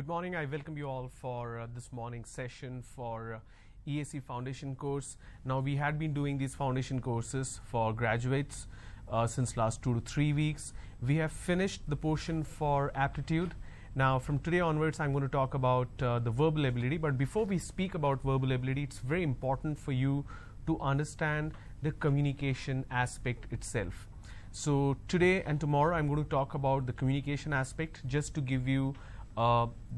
Good morning. I welcome you all for this morning's session for EAC Foundation course. Now, we had been doing these foundation courses for graduates since last 2 to 3 weeks. We have finished the portion for aptitude. Now, from today onwards, I'm going to talk about the verbal ability. But before we speak about verbal ability, it's very important for you to understand the communication aspect itself. So today and tomorrow, I'm going to talk about the communication aspect just to give you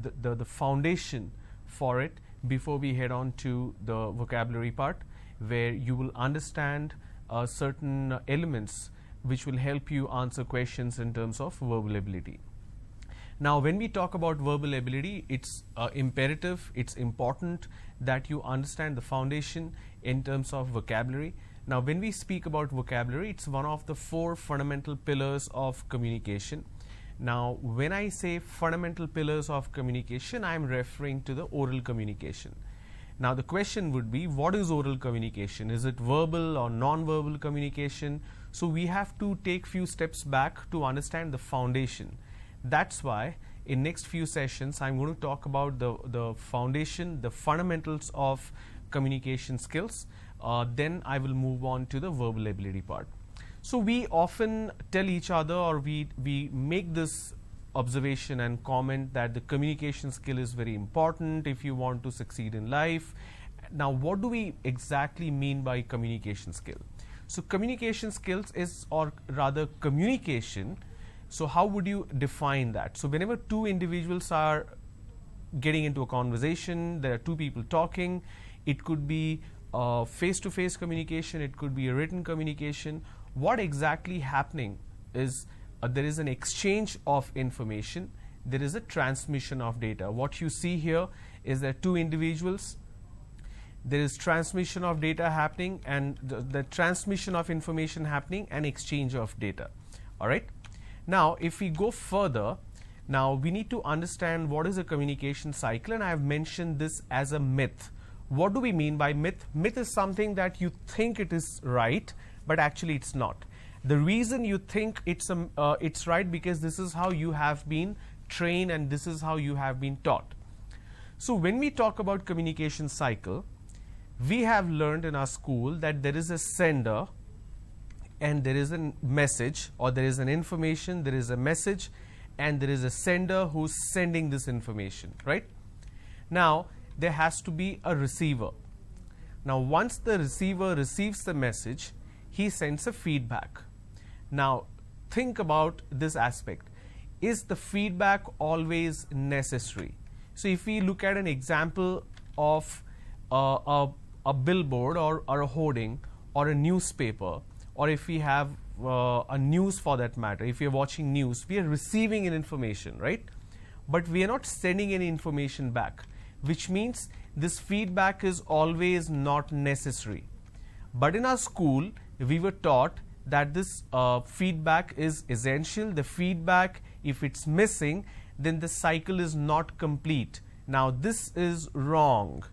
the foundation for it before we head on to the vocabulary part, where you will understand certain elements which will help you answer questions in terms of verbal ability. Now, when we talk about verbal ability, it's imperative, it's important that you understand the foundation in terms of vocabulary. Now, when we speak about vocabulary, it's one of the 4 fundamental pillars of communication. Now, when I say fundamental pillars of communication, I am referring to the oral communication. Now, the question would be, what is oral communication? Is it verbal or non-verbal communication? So, we have to take few steps back to understand the foundation. That's why in next few sessions, I'm going to talk about the foundation, the fundamentals of communication skills. Then I will move on to the verbal ability part. So we often tell each other, or we make this observation and comment that the communication skill is very important if you want to succeed in life. Now, what do we exactly mean by communication skill? So communication skills is, or rather communication. So how would you define that? So whenever 2 individuals are getting into a conversation, there are 2 people talking, it could be face-to-face communication, it could be a written communication. What exactly happening is there is an exchange of information, there is a transmission of data. What you see here is that 2 individuals, there is transmission of data happening, and the transmission of information happening and exchange of data. All right. Now, if we go further, now we need to understand what is a communication cycle, and I have mentioned this as a myth. What do we mean by myth? Myth is something that you think it is right, but actually it's not. The reason you think it's right because this is how you have been trained and this is how you have been taught. So when we talk about communication cycle, we have learned in our school that there is a sender and there is a message, or there is an information, there is a message, and there is a sender who's sending this information, right? Now, there has to be a receiver. Now, once the receiver receives the message, he sends a feedback. Now, think about this aspect. Is the feedback always necessary? So, if we look at an example of a billboard or a hoarding or a newspaper, or if we have a news for that matter, if you're watching news, we are receiving an information, right? But we are not sending any information back, which means this feedback is always not necessary. But in our school, we were taught that this feedback is essential. The feedback, if it's missing, then the cycle is not complete. Now, this is wrong.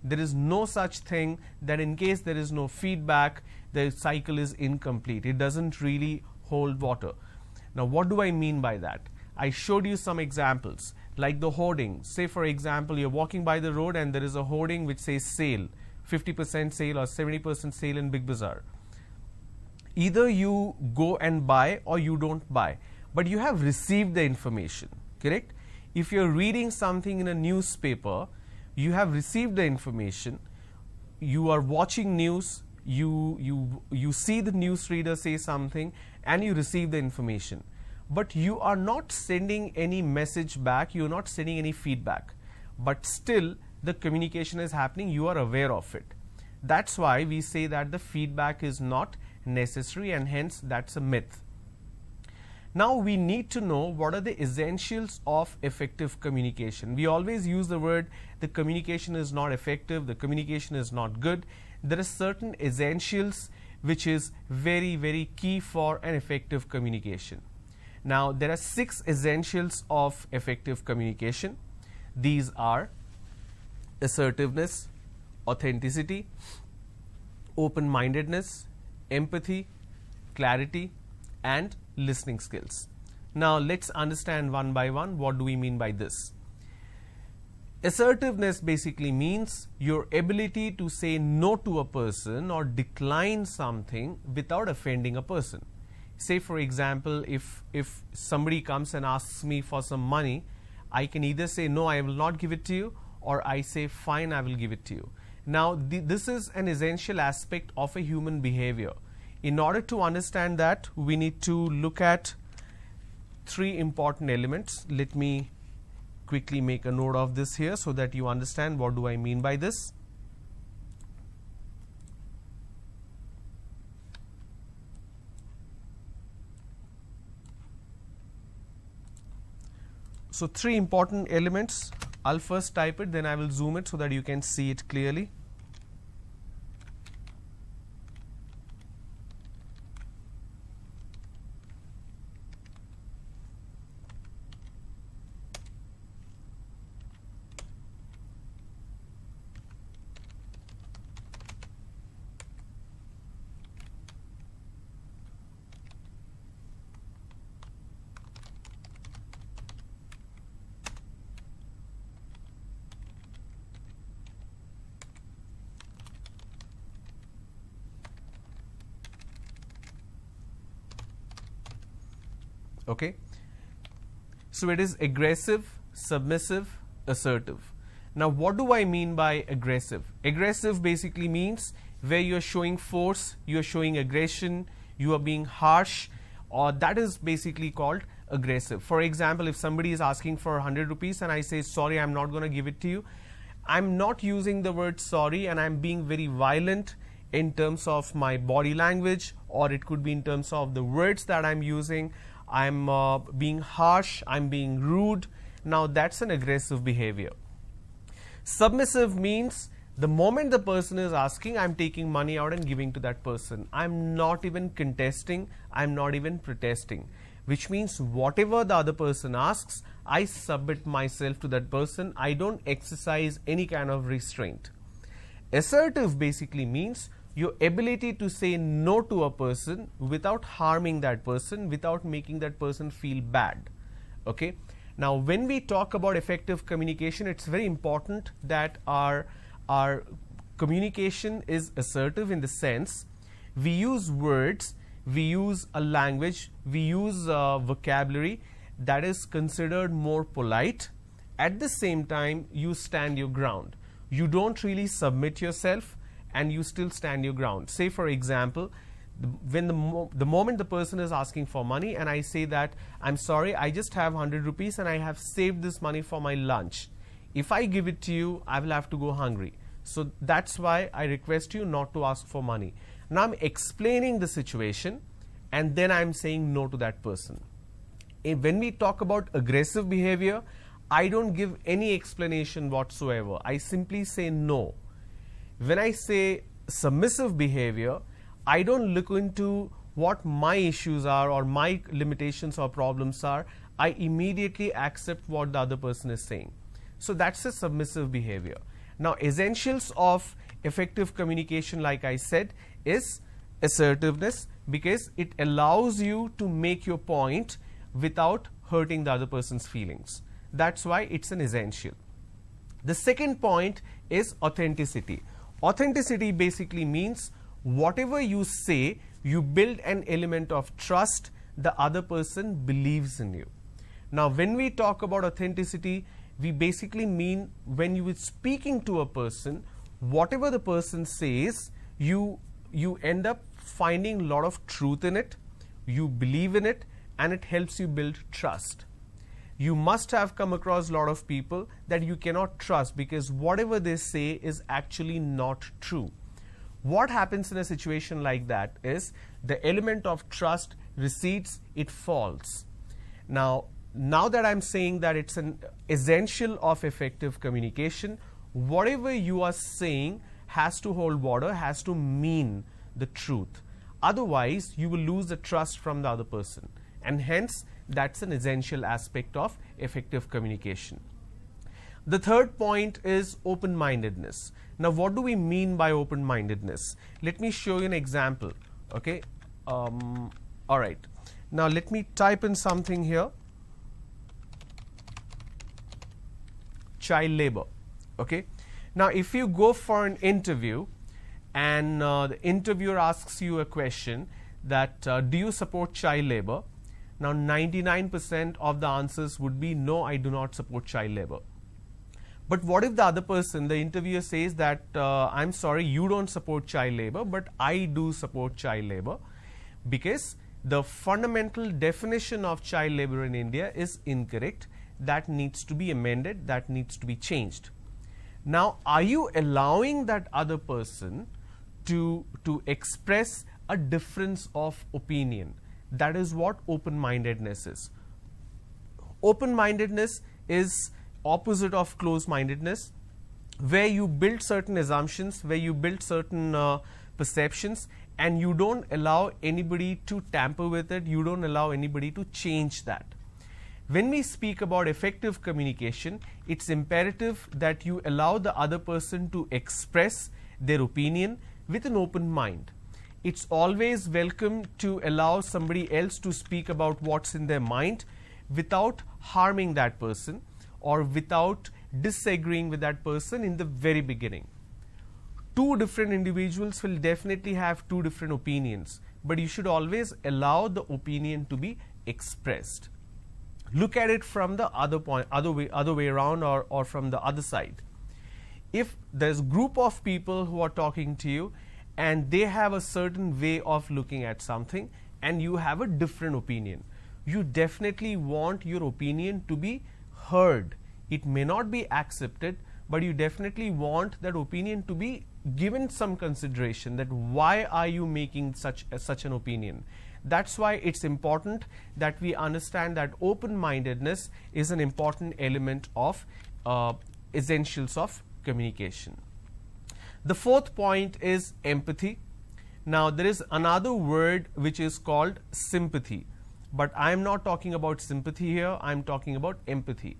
There is no such thing that in case there is no feedback, the cycle is incomplete. It doesn't really hold water. Now, what do I mean by that? I showed you some examples, like the hoarding. Say, for example, you're walking by the road and there is a hoarding which says sale, 50% sale or 70% sale in Big Bazaar. Either you go and buy or you don't buy, but you have received the information, correct? If you're reading something in a newspaper, you have received the information, you are watching news, you see the newsreader say something and you receive the information. But you are not sending any message back, you are not sending any feedback. But still, the communication is happening, you are aware of it. That's why we say that the feedback is not necessary, and hence that's a myth. Now, we need to know what are the essentials of effective communication. We always use the word, the communication is not effective, the communication is not good. There are certain essentials which is very, very key for an effective communication. Now, there are 6 essentials of effective communication. These are assertiveness, authenticity, open-mindedness, empathy, clarity, and listening skills. Now, let's understand one by one what do we mean by this. Assertiveness basically means your ability to say no to a person or decline something without offending a person. Say for example, if somebody comes and asks me for some money, I can either say no, I will not give it to you, or I say fine, I will give it to you. Now this is an essential aspect of a human behavior. In order to understand that, we need to look at three important elements. Let me quickly make a note of this here so that you understand what do I mean by this. So three important elements. I'll first type it, then I will zoom it so that you can see it clearly. Okay, so it is aggressive, submissive, assertive. Now what do I mean by aggressive? Aggressive basically means where you are showing force, you are showing aggression, you are being harsh, or that is basically called aggressive. For example, if somebody is asking for 100 rupees and I say sorry, I'm not going to give it to you, I'm not using the word sorry and I'm being very violent in terms of my body language, or it could be in terms of the words that I'm using. I'm being harsh, I'm being rude. Now that's an aggressive behavior. Submissive means the moment the person is asking, I'm taking money out and giving to that person. I'm not even contesting, I'm not even protesting, which means whatever the other person asks, I submit myself to that person. I don't exercise any kind of restraint. Assertive basically means your ability to say no to a person without harming that person, without making that person feel bad. Okay. Now, when we talk about effective communication, it's very important that our communication is assertive in the sense we use words, we use a language, we use vocabulary that is considered more polite. At the same time, you stand your ground. You don't really submit yourself, and you still stand your ground. Say for example, when the moment the person is asking for money and I say that, I'm sorry, I just have 100 rupees and I have saved this money for my lunch. If I give it to you, I will have to go hungry. So that's why I request you not to ask for money. Now I'm explaining the situation and then I'm saying no to that person. When we talk about aggressive behavior, I don't give any explanation whatsoever. I simply say no. When I say submissive behavior, I don't look into what my issues are or my limitations or problems are. I immediately accept what the other person is saying. So that's a submissive behavior. Now, essentials of effective communication, like I said, is assertiveness, because it allows you to make your point without hurting the other person's feelings. That's why it's an essential. The second point is authenticity. Authenticity basically means whatever you say, you build an element of trust. The other person believes in you. Now, when we talk about authenticity, we basically mean when you are speaking to a person, whatever the person says, you end up finding a lot of truth in it, you believe in it, and it helps you build trust. You must have come across a lot of people that you cannot trust because whatever they say is actually not true. What happens in a situation like that is the element of trust recedes, it falls. Now that I'm saying that it's an essential of effective communication, whatever you are saying has to hold water, has to mean the truth. Otherwise, you will lose the trust from the other person, and hence that's an essential aspect of effective communication. The third point is open-mindedness. Now, what do we mean by open-mindedness? Let me show you an example. Okay. All right. Now, let me type in something here. child labor. Okay. Now, if you go for an interview and the interviewer asks you a question that do you support child labor? Now, 99% of the answers would be no, I do not support child labor. But what if the other person, the interviewer, says that I'm sorry, you don't support child labor, but I do support child labor, because the fundamental definition of child labor in India is incorrect. That needs to be amended, that needs to be changed. Now, are you allowing that other person to express a difference of opinion? That is what open-mindedness is. Open-mindedness is opposite of closed-mindedness, where you build certain assumptions, where you build certain perceptions, and you don't allow anybody to tamper with it, you don't allow anybody to change that. When we speak about effective communication, it's imperative that you allow the other person to express their opinion with an open mind. It's always welcome to allow somebody else to speak about what's in their mind without harming that person or without disagreeing with that person in the very beginning. Two different individuals will definitely have two different opinions, but you should always allow the opinion to be expressed. Look at it from the other way around, or from the other side. If there's a group of people who are talking to you and they have a certain way of looking at something and you have a different opinion, you definitely want your opinion to be heard. It may not be accepted, but you definitely want that opinion to be given some consideration, that why are you making such an opinion. That's why it's important that we understand that open-mindedness is an important element of essentials of communication. The fourth point is empathy. Now, there is another word which is called sympathy, but I am not talking about sympathy here, I am talking about empathy.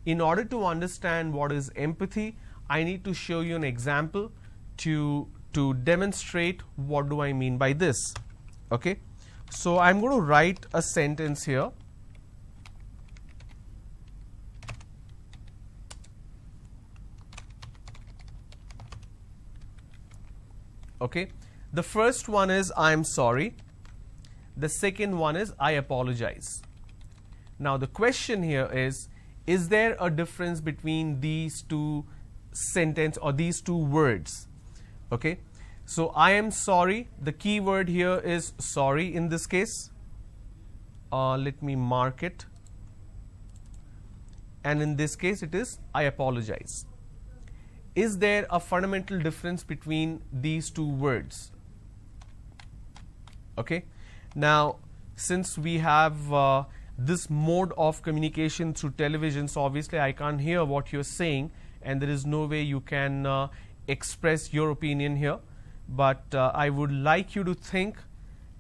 In order to understand what is empathy, I need to show you an example to demonstrate what do I mean by this. Okay, so I'm going to write a sentence here. Okay, the first one is I'm sorry. The second one is I apologize. Now, the question here is there a difference between these two sentences or these two words? Okay, so I am sorry, the key word here is sorry in this case. Let me mark it. And in this case it is I apologize. Is there a fundamental difference between these two words? Okay, now since we have this mode of communication through television, so obviously I can't hear what you're saying and there is no way you can express your opinion here, but I would like you to think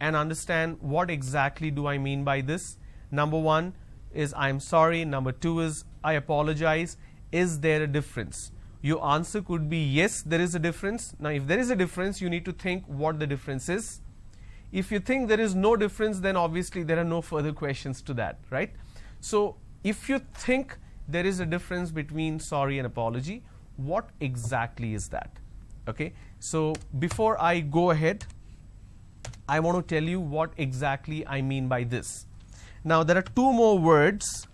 and understand what exactly do I mean by this. Number one is I'm sorry, number two is I apologize. Is there a difference? Your answer could be yes, there is a difference. Now, if there is a difference, you need to think what the difference is. If you think there is no difference, then obviously there are no further questions to that, right? So, if you think there is a difference between sorry and apology, what exactly is that? Okay, so before I go ahead, I want to tell you what exactly I mean by this. Now, there are two more words.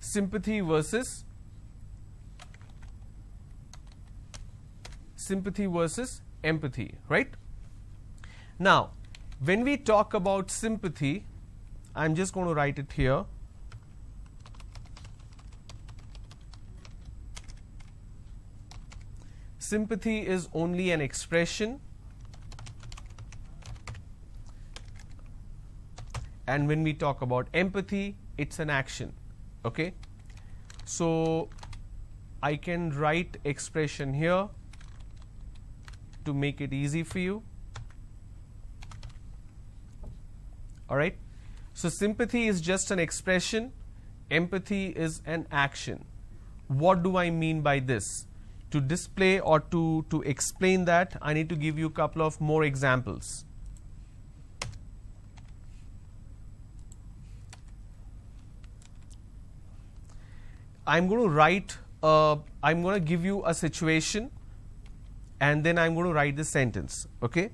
Sympathy versus empathy, right? Now, when we talk about sympathy, I'm just going to write it here. Sympathy is only an expression, and when we talk about empathy, it's an action. Okay, so I can write expression here to make it easy for you. All right, so sympathy is just an expression, empathy is an action. What do I mean by this? To display or to explain that, I need to give you a couple of more examples. I'm going to write, I'm going to give you a situation, and then I'm going to write the sentence, okay?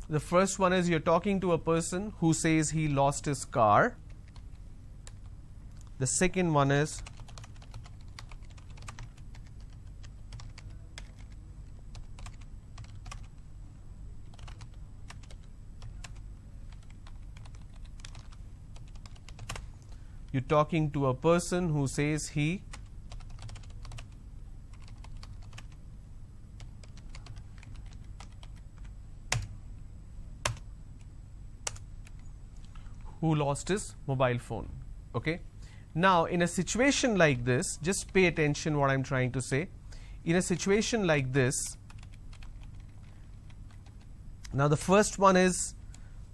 The first one is you're talking to a person who says he lost his car. The second one is you're talking to a person who says he who lost his mobile phone. Okay. Now, in a situation like this, just pay attention what I'm trying to say. In a situation like this, now the first one is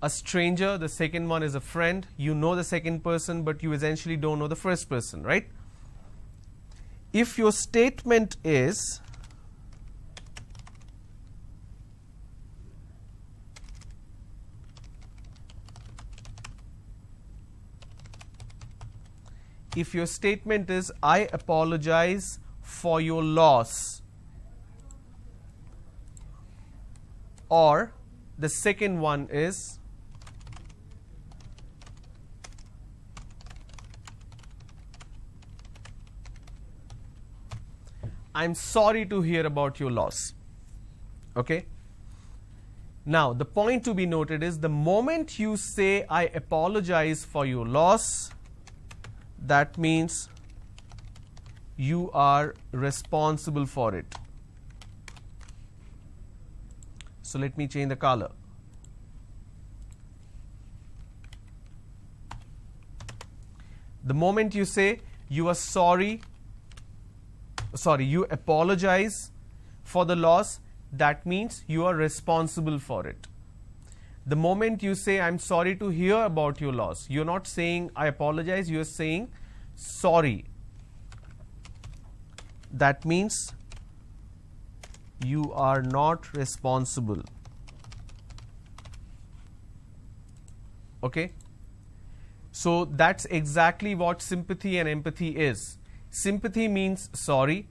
a stranger, the second one is a friend. You know the second person, but you essentially don't know the first person, right? If your statement is I apologize for your loss, or the second one is I'm sorry to hear about your loss. Okay? Now, the point to be noted is the moment you say I apologize for your loss, that means you are responsible for it. So let me change the color. The moment you say you are sorry, you apologize for the loss, that means you are responsible for it. The moment you say, I'm sorry to hear about your loss, you're not saying, I apologize, you're saying, sorry. That means you are not responsible. Okay? So that's exactly what sympathy and empathy is. Sympathy means sorry.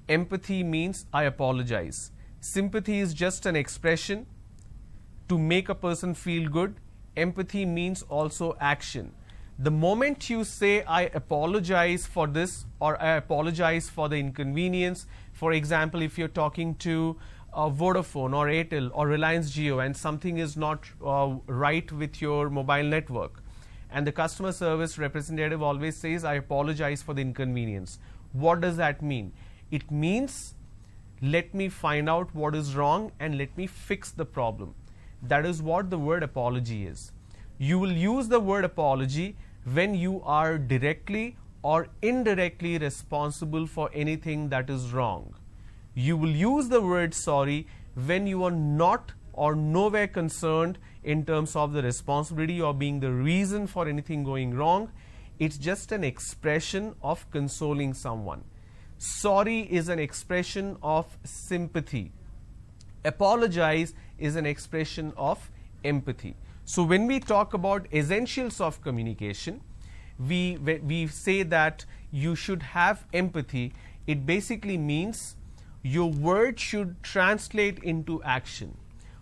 Empathy means I apologize. Sympathy is just an expression to make a person feel good. Empathy means also action. The moment you say, I apologize for this, or I apologize for the inconvenience, for example, if you're talking to Vodafone or Airtel or Reliance Jio and something is not right with your mobile network, and the customer service representative always says, I apologize for the inconvenience. What does that mean? It means, let me find out what is wrong and let me fix the problem. That is what the word apology is. You will use the word apology when you are directly or indirectly responsible for anything that is wrong. You will use the word sorry when you are not or nowhere concerned in terms of the responsibility or being the reason for anything going wrong. It's just an expression of consoling someone. Sorry is an expression of sympathy. Apologize is an expression of empathy. So when we talk about essentials of communication, we say that you should have empathy. It basically means your words should translate into action.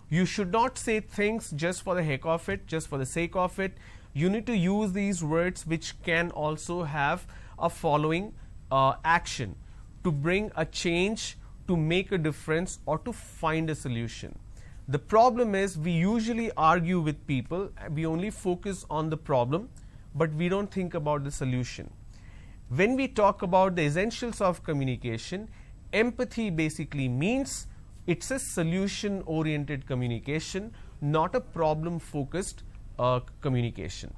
You should not say things just for the heck of it, just for the sake of it. You need to use these words which can also have a following action to bring a change, to make a difference, or to find a solution. The problem is we usually argue with people, we only focus on the problem, but we don't think about the solution. When we talk about the essentials of communication, empathy basically means It's a solution oriented communication, not a problem focused communication.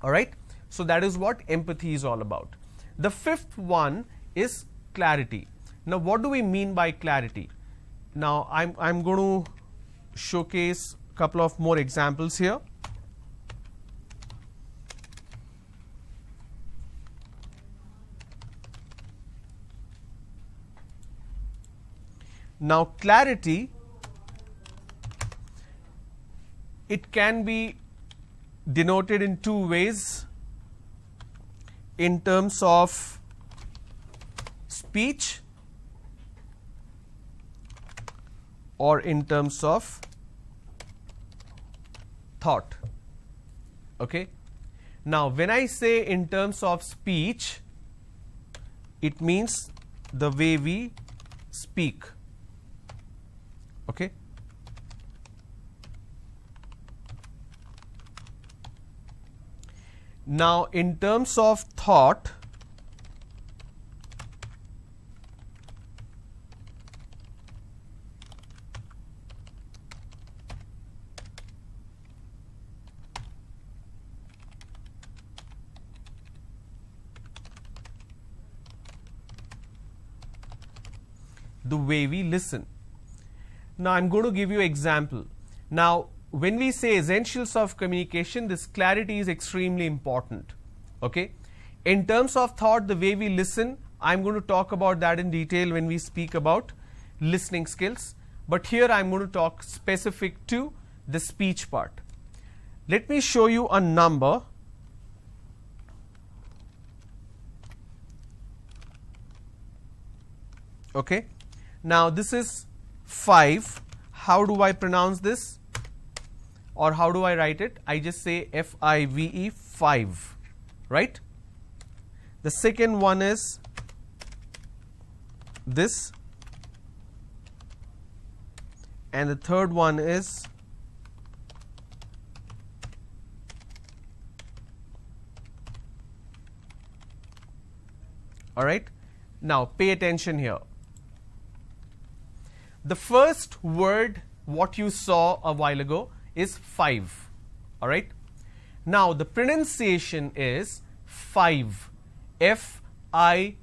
All right, so that is what empathy is all about. The fifth one is clarity. Now what do we mean by clarity? Now I'm going to showcase a couple of more examples here. Now clarity, it can be denoted in two ways, in terms of speech or in terms of thought. Okay. Now when I say in terms of speech, it means the way we speak. Okay. Now in terms of thought, the way we listen. Now I'm going to give you an example. Now when we say essentials of communication, this clarity is extremely important. Okay. In terms of thought, the way we listen, I'm going to talk about that in detail when we speak about listening skills. But here I'm going to talk specific to the speech part. Let me show you a number. Okay. Now this is 5. How do I pronounce this? Or how do I write it? I just say F-I-V-E, 5, right? The second one is this, and the third one is all right. Now pay attention here. The first word what you saw a while ago is 5. All right. Now the pronunciation is 5, F-I-V-E,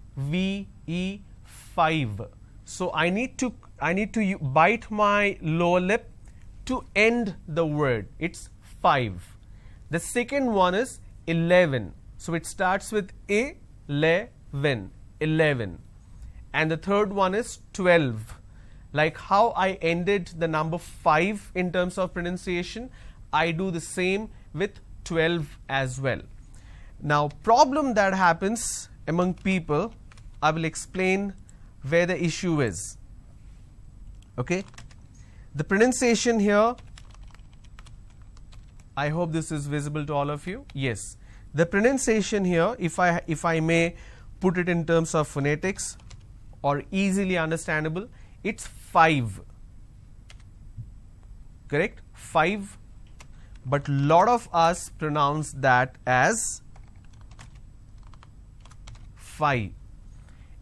5. So I need to bite my lower lip to end the word. It's 5. The second one is 11. So it starts with A, le, ven, 11. And the third one is 12. Like how I ended the number 5 in terms of pronunciation, I do the same with 12 as well. Now problem that happens among people, I will explain where the issue is. Okay. The pronunciation here, I hope this is visible to all of you. Yes. The pronunciation here, if I may put it in terms of phonetics or easily understandable, it's 5. Correct? 5. But lot of us pronounce that as 5.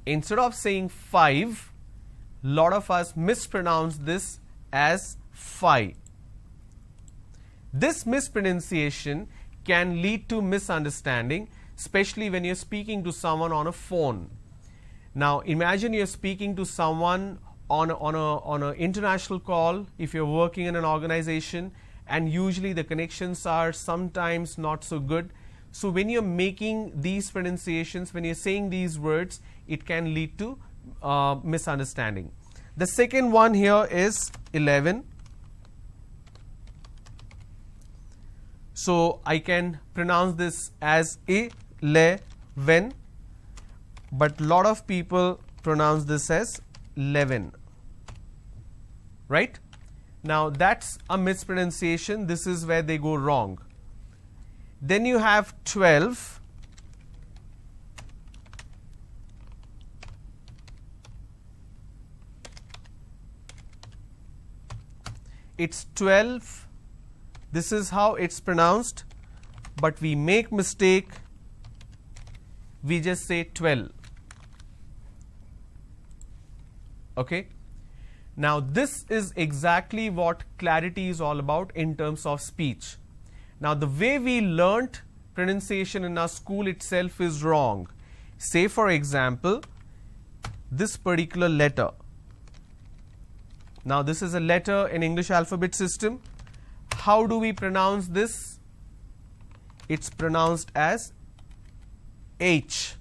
Instead of saying 5, lot of us mispronounce this as 5. This mispronunciation can lead to misunderstanding, especially when you're speaking to someone on a phone. Now imagine you're speaking to someone on an international call, if you're working in an organization, and usually the connections are sometimes not so good. So when you're making these pronunciations, when you're saying these words, it can lead to misunderstanding. The second one here is 11. So I can pronounce this as a, le, ven, but lot of people pronounce this as 11. Right? Now that's a mispronunciation. This is where they go wrong. Then you have 12. It's 12. This is how it's pronounced, but we make mistake. We just say 12. Okay. Now this is exactly what clarity is all about in terms of speech. Now the way we learnt pronunciation in our school itself is wrong. Say for example, this particular letter. Now this is a letter in English alphabet system. How do we pronounce this? It's pronounced as H.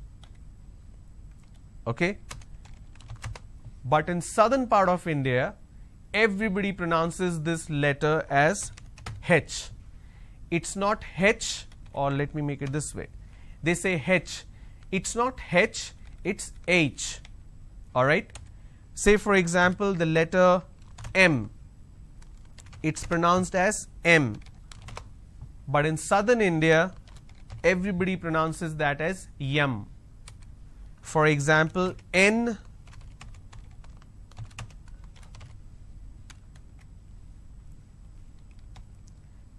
Okay? But in southern part of India, everybody pronounces this letter as H. It's not H, or let me make it this way. They say H. It's not H, it's H. Alright? Say for example, the letter M. It's pronounced as M. But in southern India, everybody pronounces that as Yam. For example, N.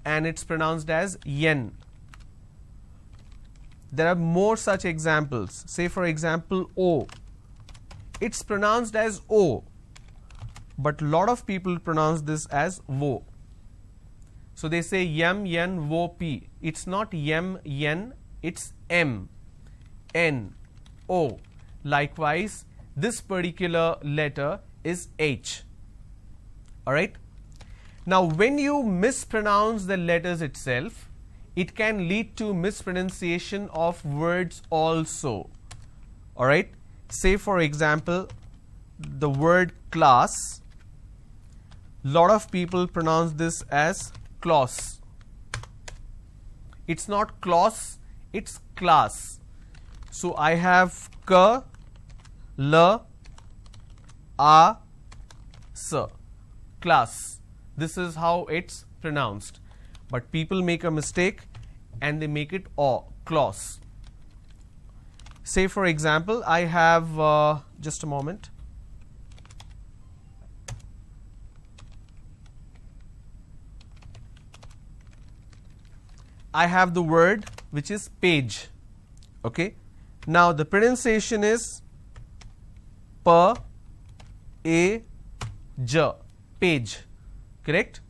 And it's pronounced as yen. There are more such examples. Say for example, O. It's pronounced as O, but a lot of people pronounce this as wo. So they say yam, yen, wo, p. It's not yam, yen, it's m, n, o. Likewise, this particular letter is H. Alright? Now, when you mispronounce the letters itself, it can lead to mispronunciation of words also. Alright? Say for example, the word class. Lot of people pronounce this as class. It's not class, it's class. So I have k, l, a, s, class. This is how it's pronounced. But people make a mistake and they make it class. Say for example, I have, just a moment. I have the word which is page. Okay. Now the pronunciation is pa, a, j, page. Correct?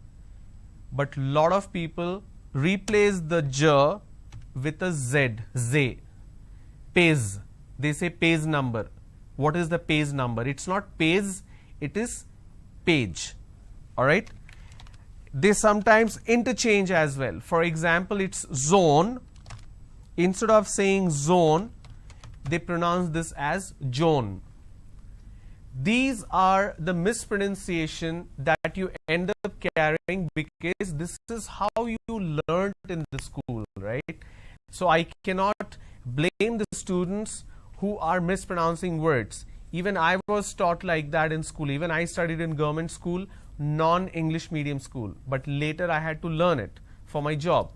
But lot of people replace the j with a z, page. They say page number. What is the page number? It's not page, it is page. Alright? They sometimes interchange as well. For example, it's zone. Instead of saying zone, they pronounce this as zone. These are the mispronunciation that you end up carrying because this is how you learned in the school, right? So I cannot blame the students who are mispronouncing words. Even I was taught like that in school. Even I studied in government school, non-English medium school. But later I had to learn it for my job.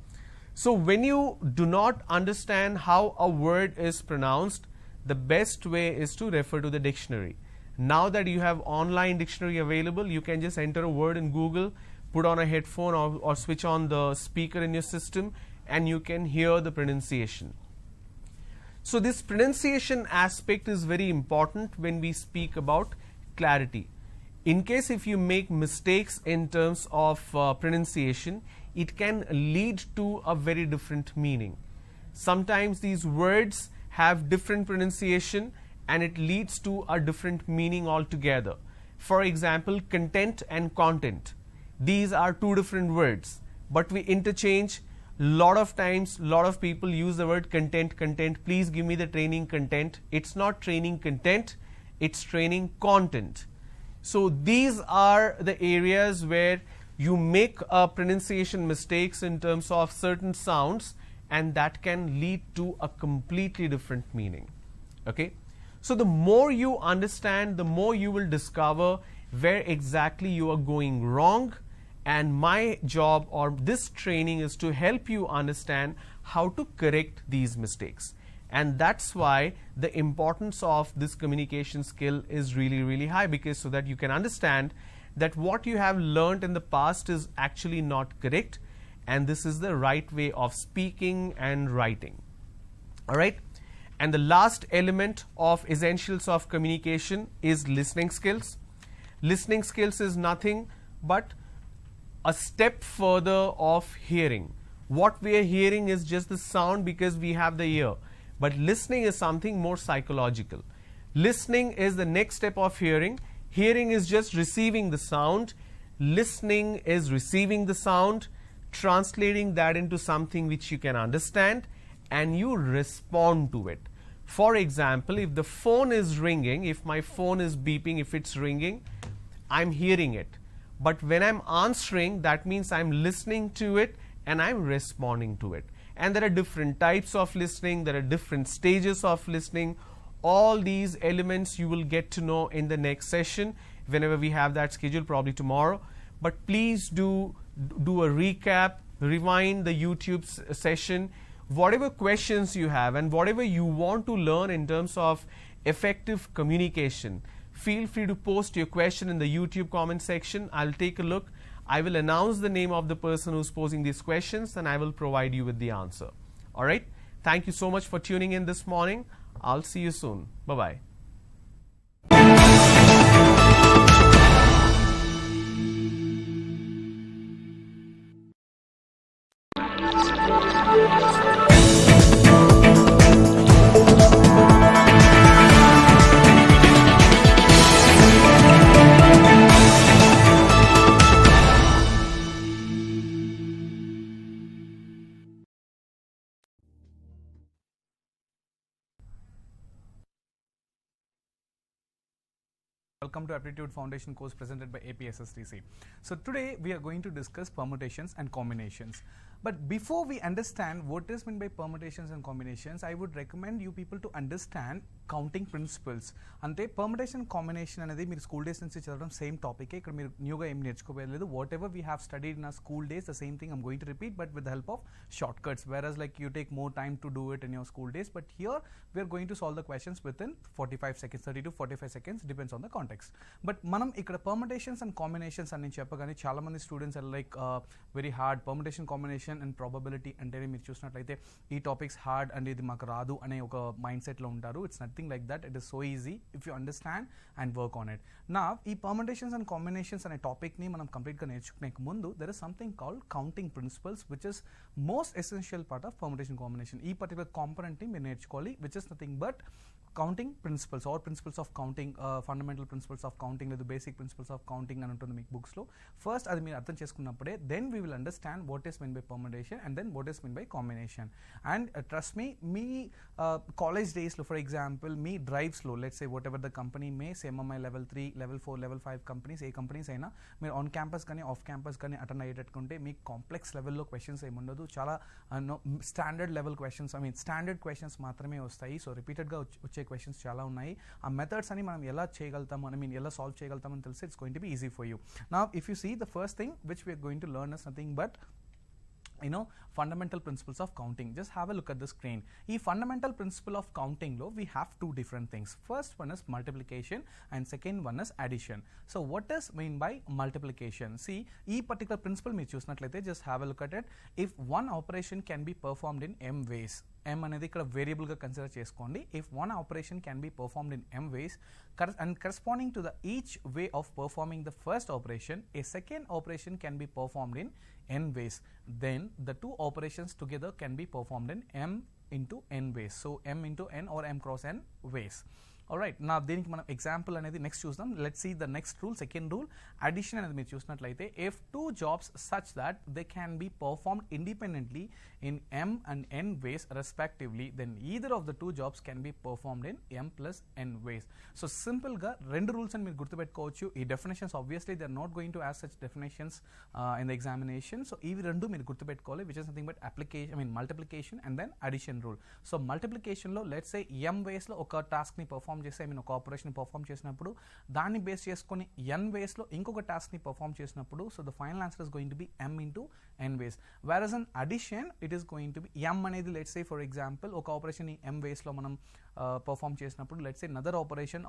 So when you do not understand how a word is pronounced, the best way is to refer to the dictionary. Now that you have online dictionary available, you can just enter a word in Google, put on a headphone or switch on the speaker in your system and you can hear the pronunciation. So this pronunciation aspect is very important when we speak about clarity. In case if you make mistakes in terms of pronunciation, it can lead to a very different meaning. Sometimes these words have different pronunciation and it leads to a different meaning altogether. For example, content and content. These are two different words, but we interchange. Lot of times, lot of people use the word content. Please give me the training content. It's not training content, it's training content. So these are the areas where you make pronunciation mistakes in terms of certain sounds, and that can lead to a completely different meaning. Okay. So the more you understand, the more you will discover where exactly you are going wrong, and my job or this training is to help you understand how to correct these mistakes. And that's why the importance of this communication skill is really, really high, because so that you can understand that what you have learned in the past is actually not correct, and this is the right way of speaking and writing. All right. And the last element of essentials of communication is listening skills. Listening skills is nothing but a step further of hearing. What we are hearing is just the sound because we have the ear. But listening is something more psychological. Listening is the next step of hearing. Hearing is just receiving the sound. Listening is receiving the sound, translating that into something which you can understand, and you respond to it. For example, if the phone is ringing, if my phone is beeping, if it's ringing, I'm hearing it. But when I'm answering, that means I'm listening to it and I'm responding to it. And there are different types of listening, there are different stages of listening. All these elements you will get to know in the next session, whenever we have that scheduled, probably tomorrow. But please do a recap, rewind the YouTube session. Whatever questions you have and whatever you want to learn in terms of effective communication, feel free to post your question in the YouTube comment section. I'll take a look. I will announce the name of the person who's posing these questions and I will provide you with the answer. All right. Thank you so much for tuning in this morning. I'll see you soon. Bye-bye. Welcome to Aptitude Foundation course presented by APSSTC. So today we are going to discuss permutations and combinations. But before we understand what is meant by permutations and combinations, I would recommend you people to understand counting principles. అంటే permutation combination అనేది మీరు school days నుంచి చదవడం same topic. ఇక్కడ మీరు న్యూగా ఏం నేర్చుకోలేదు. Whatever we have studied in a school days the same thing I'm going to repeat but with the help of short cuts. Whereas like you take more time to do it in your school days, but here we are going to solve the questions within 45 seconds, 30 to 45 seconds, depends on the context. But మనం ఇక్కడ permutations and combinations అని చెప్పగానే చాలా మంది students are like very hard. permutation combination and probability అంటేనే మీరు చూసినట్లయితే ఈ టాపిక్స్ హార్డ్ అండ్ ఇది మాకు రాదు అనే ఒక మైండ్ సెట్లో ఉంటారు. It's nothing like that. It is so easy if you understand and work on it. నా ఈ permutations అండ్ combinations అనే టాపిక్ని మనం కంప్లీట్గా నేర్చుకునే ముందు there is something called counting principles which is most essential part of permutation combination. ఈ particular కాంపొనెంట్ని మీరు నేర్చుకోవాలి, which is nothing but counting principles or principles of counting, fundamental principles of counting లేదా basic principles of counting అని ఉంటుంది మీకు బుక్స్లో. First అది మీరు అర్థం చేసుకున్నప్పుడే then we will understand what is mean by permutation and then what is mean by combination. And trust me, మీ కాలేజ్ డేస్లో ఫర్ ఎగ్జాంపుల్ మీ డ్రైవ్స్లో let's say whatever the company may CMMI level 3, level 4, level 5 companies, ఏ companies అయినా మీరు on campus కానీ off campus కానీ attend అయ్యేటట్టుకుంటే మీకు కాంప్లెక్స్ లెవెల్లో క్వశ్చన్స్ ఏమి ఉండదు. చాలా standard level questions, I mean standard questions మాత్రమే వస్తాయి. సో రిపీటెడ్గా వచ్చే క్వశ్చన్స్ చాలా ఉన్నాయి. ఆ మెథడ్స్ అని మనం ఎలా చేయగలుగుతాం, ఐ మీన్ ఎలా సాల్వ్ చేయగలుగుతామని తెలిసి it's going to be easy for you. Now if you see the first thing which we're going to learn is nothing but fundamental principles of counting. Just have a look at the screen. ఈ fundamental principle of counting లో we have two different things. First one is multiplication and second one is addition. So what does mean by multiplication? See, ఈ particular principle మీరు చూసినట్లయితే just have a look at it. If one operation can be performed in m ways, m అనేది ఇక్కడ వేరియబుల్గా consider చేసుకోండి. If one operation can be performed in m ways and corresponding to the each way of performing the first operation, a second operation can be performed in n ways, then the two operations together can be performed in m into n ways. So m into n or m cross n ways. Alright, నా దీనికి మనం example అనేది next చూద్దాం. Let's see the next rule, second rule. Addition అనేది మీరు చూసినట్లయితే if two jobs such that they can be performed independently in m and n ways respectively, then either of the two jobs can be performed in m plus n ways. So సింపుల్గా రెండు rules అని మీరు గుర్తుపెట్టుకోవచ్చు. ఈ definitions obviously they are not going to as such definitions in the examination. So ఇవి రెండు మీరు గుర్తుపెట్టుకోవాలి, which is nothing but application, I mean multiplication and then addition rule. So మల్టిప్లికేషన్లో లెట్స్ సే m వేస్లో ఒక టాస్క్ని పర్ఫార్మ్ చేసి, ఐ మీన్ ఒక ఆపరేషన్ పర్ఫార్మ్ చేసినప్పుడు దాన్ని బేస్ చేసుకొని n వేస్లో ఇంకొక టాస్క్ని పర్ఫార్మ్ చేసినప్పుడు so the final answer is going to be m into n ways. Whereas in addition it is going to be m అనేది లెట్స్ సే ఫర్ ఎగ్జాంపుల్ ఒక ఆపరేషన్ని m వేస్లో మనం పర్ఫార్మ్ చేసినప్పుడు లెట్స్ సే నదర్ ఆపరేషన్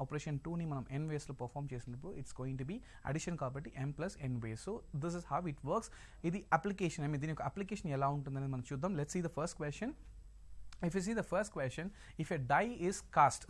2ని మనం n వేస్లో perform చేసినప్పుడు it's going to be addition కాబట్టి m ప్లస్ n వేస్. So this is how it works. ఇది అప్లికేషన్, ఐ మీన్ దీని యొక్క అప్లికేషన్ ఎలా ఉంటుందని మనం చూద్దాం. Let's see the first question. if you see the first question, if a die is cast,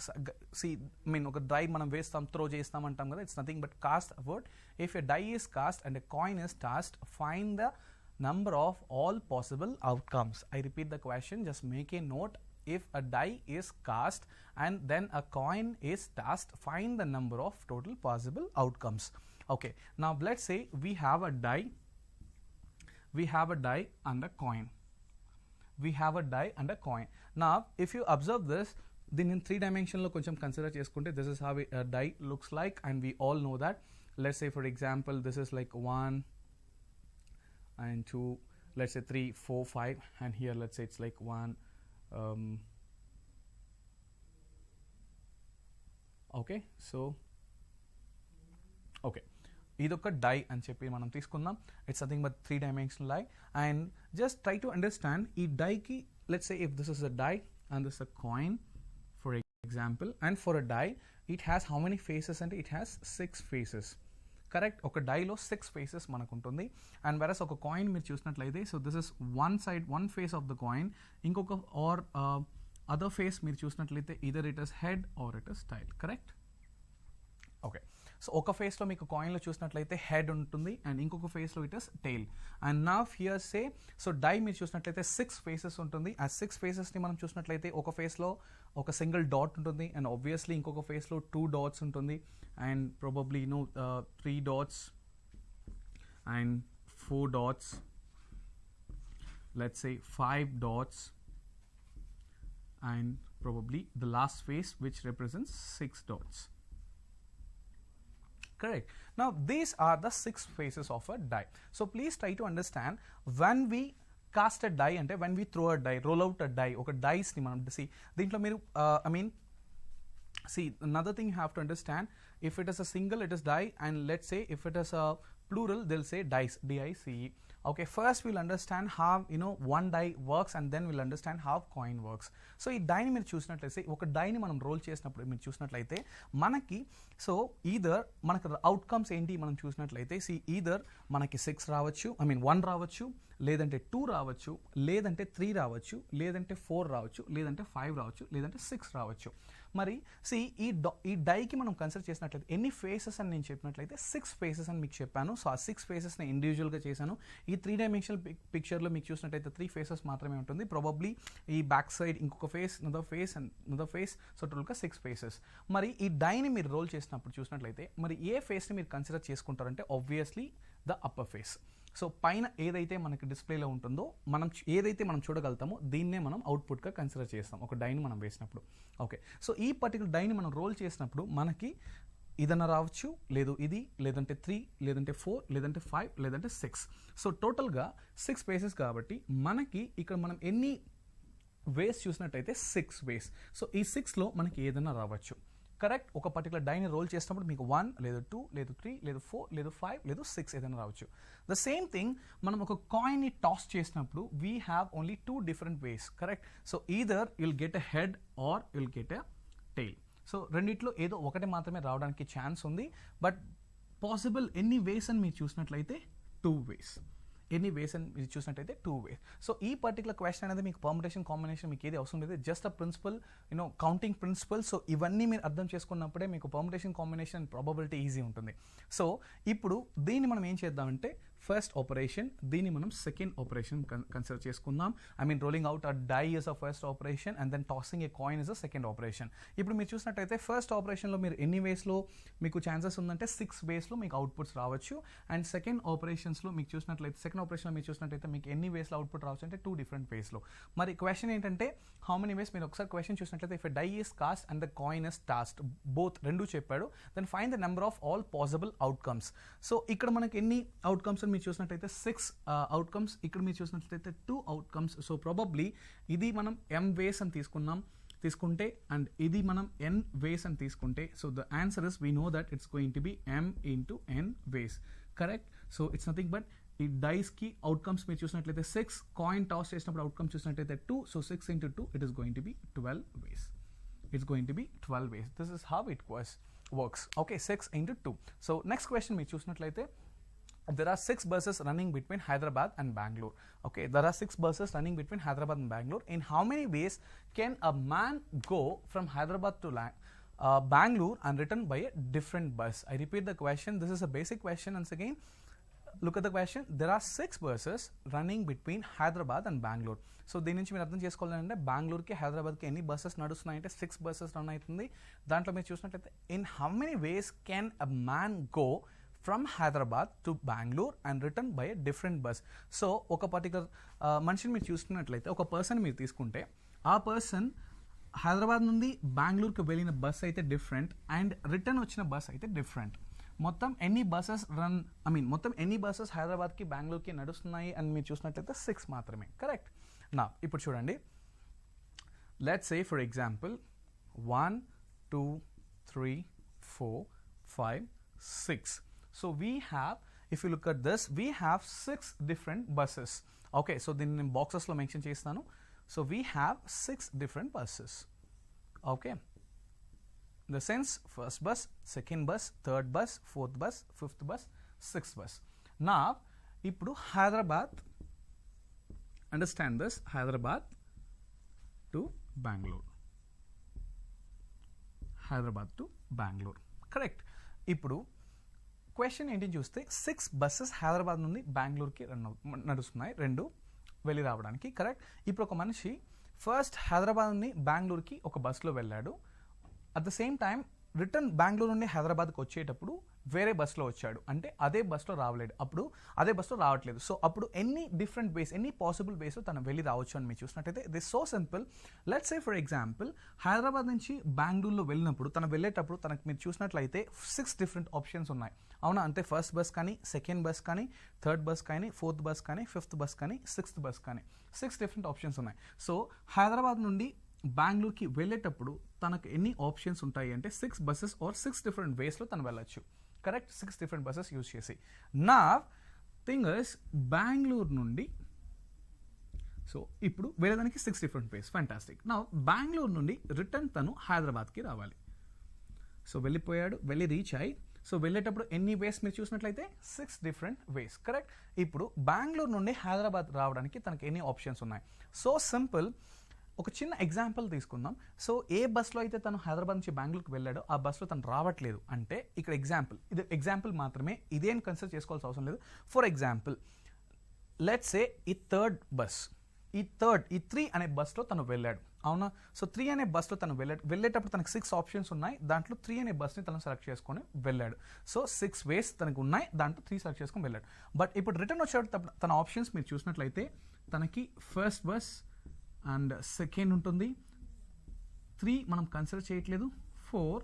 see, I mean, oka die manam vestam, throw chestam antam kada, it's nothing but cast word. If a die is cast and a coin is tossed, find the number of all possible outcomes. I repeat the question, just make a note. If a die is cast and then a coin is tossed, find the number of total possible outcomes. Okay, now let's say we have a die and a coin. We have a die and a coin. Now, if you observe this, then in 3-dimension lo koncham consider cheskunte, this is how a die looks like, and we all know that. Let's say, for example, this is like 1 and 2, let's say 3, 4, 5, and here let's say it's like 1. Okay, so okay, ఇదొక die అని చెప్పి మనం తీసుకుందాం. It's nothing but 3-dimensional die. And just try to understand ఈ డైకి, let's say if this is a die and this a coin for example, and for a die it has how many faces అంటే it has 6 faces. Correct, ఒక డైలో 6 faces మనకు ఉంటుంది. And వెరస్ ఒక coin మీరు చూసినట్లయితే, so this is one face of the coin. ఇంకొక or other face మీరు చూసినట్లయితే either it is head or it is tail. Correct, okay. So ఒక ఫేస్లో మీకు కాయిన్లో చూసినట్లయితే హెడ్ ఉంటుంది అండ్ ఇంకొక ఫేస్లో ఇట్ ఇస్ టెయిల్. అండ్ నా హియర్ సే, సో డై మీరు చూసినట్లయితే 6 ఫేసెస్ ఉంటుంది. ఆ 6 ఫేసెస్ని మనం చూసినట్లయితే ఒక ఫేస్లో ఒక సింగిల్ డాట్ ఉంటుంది అండ్ ఆబ్వియస్లీ ఇంకొక ఫేస్లో 2 డాట్స్ ఉంటుంది and probably 3 dots and 4 dots, let's say 5 dots, and probably the last face which represents 6 dots. Correct. Now these are the 6 faces of a die. So please try to understand, when we cast a die ante, when we throw a die, roll out a die, oka dice ni manam see dintlo meeru see, another thing you have to understand, if it is a single it is die, and let's say if it is a plural they'll say dice, dice. Okay, first we'll understand how one die works and then we'll understand how coin works. So ఈ డైని మీరు చూసినట్లయితే, ఒక డైని మనం role చేసినప్పుడు మీరు చూసినట్లయితే మనకి, so either మనకి అవుట్కమ్స్ ఏంటి మనం చూసినట్లయితే, ఈదర్ మనకి 6 రావచ్చు, 1 రావచ్చు, లేదంటే 2 రావచ్చు, లేదంటే 3 రావచ్చు, లేదంటే 4 రావచ్చు, లేదంటే 5 రావచ్చు, లేదంటే 6 రావచ్చు. మరి ఈ డైకి మనం కన్సిడర్ చేసినట్లయితే ఎన్ని ఫేసెస్ అని నేను చెప్పినట్లయితే 6 ఫేసెస్ అని మీకు చెప్పాను. సో ఆ 6 ఫేసెస్ని ఇండివిజువల్గా చేశాను. ఈ 3-dimensional పిక్చర్లో మీకు చూసినట్లయితే 3 ఫేసెస్ మాత్రమే ఉంటుంది. ప్రాబబ్లీ ఈ బ్యాక్ సైడ్ ఇంకొక face, another face and another face, so టోటల్గా 6 ఫేసెస్. మరి ఈ డైని మీరు రోల్ చేసినప్పుడు చూసినట్లయితే మరి ఏ ఫేస్ని మీరు కన్సిడర్ చేసుకుంటారంటే obviously the upper face. So పైన ఏదైతే మనకి డిస్ప్లేలో ఉంటుందో, ఏదైతే మనం చూడగలుగుతామో దీన్నే మనం అవుట్పుట్గా కన్సిడర్ చేస్తాం ఒక డైని మనం వేసినప్పుడు. ఓకే, సో ఈ పర్టికులర్ డైని మనం రోల్ చేసినప్పుడు మనకి ఇదన్నా రావచ్చు, లేదు ఇది, లేదంటే 3, లేదంటే 4, లేదంటే 5, లేదంటే 6. సో టోటల్గా 6 ఫేసెస్ కాబట్టి మనకి ఇక్కడ మనం ఎన్ని వేస్ చూసినట్టయితే 6 వేస్. సో ఈ 6లో మనకి ఏదైనా రావచ్చు. కరెక్ట్, ఒక పర్టికులర్ డైని రోల్ చేసినప్పుడు మీకు 1, లేదు 2, లేదు 3, లేదు 4, లేదు 5, లేదు 6 ఏదైనా రావచ్చు. ద సేమ్ థింగ్ మనం ఒక కాయిన్ని టాస్ చేసినప్పుడు we have only 2 different ways. Correct, so either you'll get a head or you'll get a tail. So రెండిట్లో ఏదో ఒకటి మాత్రమే రావడానికి ఛాన్స్ ఉంది. బట్ పాసిబుల్ ఎన్ని వేస్ అని మీరు చూసినట్లయితే 2 వేస్. ఎన్ని వేస్ అని మీరు చూసినట్టయితే 2 వేస్. సో ఈ పర్టికులర్ క్వశ్చన్ అనేది మీకు పర్ముటేషన్ కాంబినేషన్ మీకు ఏది అవసరం లేదు, just a principle, counting principle. So ఇవన్నీ మీరు అర్థం చేసుకున్నప్పుడే మీకు పర్ముటేషన్ కాంబినేషన్ ప్రాబబిలిటీ ఈజీ ఉంటుంది. సో ఇప్పుడు దీన్ని మనం ఏం చేద్దామంటే, ఫస్ట్ ఆపరేషన్, దీన్ని మనం సెకండ్ ఆపరేషన్ కన్సిడర్ చేసుకుందాం. Rolling out a die is a first operation and then tossing a coin is a second operation. ఇప్పుడు మీరు చూసినట్టయితే ఫస్ట్ ఆపరేషన్లో మీరు ఎన్ని వేస్లో మీకు ఛాన్సెస్ ఉందంటే 6 వేస్లో మీకు అవుట్పుట్స్ రావచ్చు. అండ్ సెకండ్ ఆపరేషన్స్లో మీరు చూసినట్టయితే మీకు ఎన్ని వేస్లో అవుట్పుట్ రావచ్చు అంటే 2 డిఫరెంట్ వేస్లో. మరి క్వశ్చన్ ఏంటంటే హౌ మెనీ వేస్, మీరు ఒకసారి క్వశ్చన్ చూసినట్లయితే if a die is cast and the coin is tossed, both రెండు చెప్పాడు. Then find the number of all possible outcomes. So ఇక్కడ మనకి ఎన్ని అవుట్కమ్స్ మీరు చూసినట్టయితే 6 అవుట్కమ్స్, ఇక్కడ మీరు చూసినట్లయితే 2 అవుట్కమ్స్. సో ప్రాబబ్లీ ఇది మనం m వేస్ అని తీసుకుంటే అండ్ ఇది మనం n వేస్ అని తీసుకుంటే, so the answer is we know that it's going to be m into n ways. Correct, so it's nothing but ఈ డైస్కి అవుట్కమ్స్ మీరు చూసినట్లయితే 6, కాయిన్ టాస్ చేసినప్పుడు అవుట్కమ్ చూసినట్లయితే 2, so 6 into 2 it is going to B 12 ways. It's going to be 12 ways. This is how it works. Okay, 6 into 2. So next question మీరు చూసినట్లయితే there are 6 buses running between Hyderabad and Bangalore. Okay, there are 6 buses running between Hyderabad and Bangalore. In how many ways can a man go from Hyderabad to Bangalore and return by a different bus? I repeat the question. This is a basic question. Once again, look at the question. There are 6 buses running between Hyderabad and Bangalore. So దీని నుంచి మీరు అర్థం చేసుకోవాలంటే బెంగళూరుకి హైదరాబాద్కి ఎన్ని buses నడుస్తున్నాయంటే 6 buses run అవుతుంది. దాంట్లో మీరు చూసినట్లయితే in how many ways can a man go from Hyderabad to Bengaluru and written by a different bus. So ఒక పర్టికులర్ మనిషిని మీరు చూసుకున్నట్లయితే ఒక పర్సన్ మీరు తీసుకుంటే ఆ పర్సన్ హైదరాబాద్ నుండి బెంగళూరుకి వెళ్ళిన బస్ అయితే డిఫరెంట్ అండ్ రిటర్న్ వచ్చిన బస్ అయితే డిఫరెంట్. మొత్తం ఎన్ని బస్సెస్ మొత్తం ఎన్ని బస్సెస్ హైదరాబాద్కి బెంగళూరుకి నడుస్తున్నాయి అని మీరు చూసినట్లయితే 6 మాత్రమే. కరెక్ట్. నా ఇప్పుడు చూడండి, let's say for example 1 2 3 4 5 6. So we have, if you look at this, we have 6 different buses. Okay, so then in boxes lo mention chestanu. So we have 6 different buses. Okay, in the sense first bus, second bus, third bus, fourth bus, fifth bus, sixth bus. Now ippudu Hyderabad, understand this, Hyderabad to Bangalore, Hyderabad to Bangalore. Correct. ఇప్పుడు question ఏంటి చూస్తే 6 buses Hyderabad నుండి బెంగళూరుకి నడుస్తున్నాయి, 2 వెళ్ళి రావడానికి. Correct. ఇప్పుడు ఒక మనిషి ఫస్ట్ హైదరాబాద్ నుండి బెంగళూరుకి ఒక బస్సులో వెళ్ళాడు. At the same time return Bengaluru నుండి హైదరాబాద్కి వచ్చేటప్పుడు వేరే బస్సులో వచ్చాడు, అంటే అదే బస్సులో రావలేడు, అప్పుడు అదే బస్సులో రావట్లేదు. సో అప్పుడు ఎన్ని డిఫరెంట్ వేస్, ఎన్ని పాసిబుల్ వేస్లో తను వెళ్ళి రావచ్చు అని మీరు చూసినట్టయితే this so simple. Let's say for example Hyderabad నుంచి బెంగళూరులో వెళ్ళినప్పుడు తను వెళ్ళేటప్పుడు తనకు మీరు చూసినట్లయితే 6 డిఫరెంట్ ఆప్షన్స్ ఉన్నాయి. అవునా? అంటే ఫస్ట్ బస్ కానీ, సెకండ్ బస్ కానీ, థర్డ్ బస్ కానీ, ఫోర్త్ బస్ కానీ, ఫిఫ్త్ బస్ కానీ, సిక్స్త్ బస్ కానీ, 6 డిఫరెంట్ ఆప్షన్స్ ఉన్నాయి. సో హైదరాబాద్ నుండి బెంగళూరుకి వెళ్ళేటప్పుడు తనకు ఎన్ని ఆప్షన్స్ ఉంటాయి అంటే 6 బస్సెస్ ఆర్ 6 డిఫరెంట్ వేస్లో తను వెళ్ళచ్చు. కరెక్ట్. 6 డిఫరెంట్ బస్సెస్ యూజ్ చేసి. నా థింగ్ ఇస్ బెంగళూరు నుండి, సో ఇప్పుడు వెళ్ళడానికి 6 డిఫరెంట్ వేస్. ఫ్యాంటాస్టిక్. నా బెంగళూరు నుండి రిటర్న్ తను హైదరాబాద్కి రావాలి. సో వెళ్ళిపోయాడు, వెళ్ళి రీచ్ అయ్యి, సో వెళ్ళేటప్పుడు ఎన్ని వేస్ మీరు చూసినట్లయితే 6 డిఫరెంట్ వేస్. కరెక్ట్. ఇప్పుడు బెంగళూరు నుండి హైదరాబాద్ రావడానికి తనకి ఎన్ని ఆప్షన్స్ ఉన్నాయి? So simple. ఒక చిన్న ఎగ్జాంపుల్ తీసుకుందాం. సో ఏ బస్లో అయితే తను హైదరాబాద్ నుంచి బెంగళూరుకి వెళ్ళాడో ఆ బస్లో తను రావట్లేదు అంటే ఇక్కడ ఎగ్జాంపుల్, ఇది ఎగ్జాంపుల్ మాత్రమే, ఇదేం కన్సిడర్ చేసుకోవాల్సిన అవసరం లేదు. ఫర్ ఎగ్జాంపుల్ లెట్స్ సే ఈ థర్డ్ బస్, ఈ 3 అనే బస్లో తను వెళ్ళాడు. అవునా? సో 3 అనే బస్లో తను వెళ్ళేటప్పుడు తనకు 6 ఆప్షన్స్ ఉన్నాయి. దాంట్లో 3 అనే బస్ని తను సెలెక్ట్ చేసుకొని వెళ్ళాడు. సో 6 వేస్ తనకు ఉన్నాయి, దాంట్లో 3 సెలెక్ట్ చేసుకొని వెళ్ళాడు. బట్ ఇప్పుడు రిటర్న్ వచ్చేటప్పుడు తన ఆప్షన్స్ మీరు చూసినట్లయితే తనకి ఫస్ట్ బస్ అండ్ సెకండ్ ఉంటుంది, 3 మనం కన్సిడర్ చేయట్లేదు, 4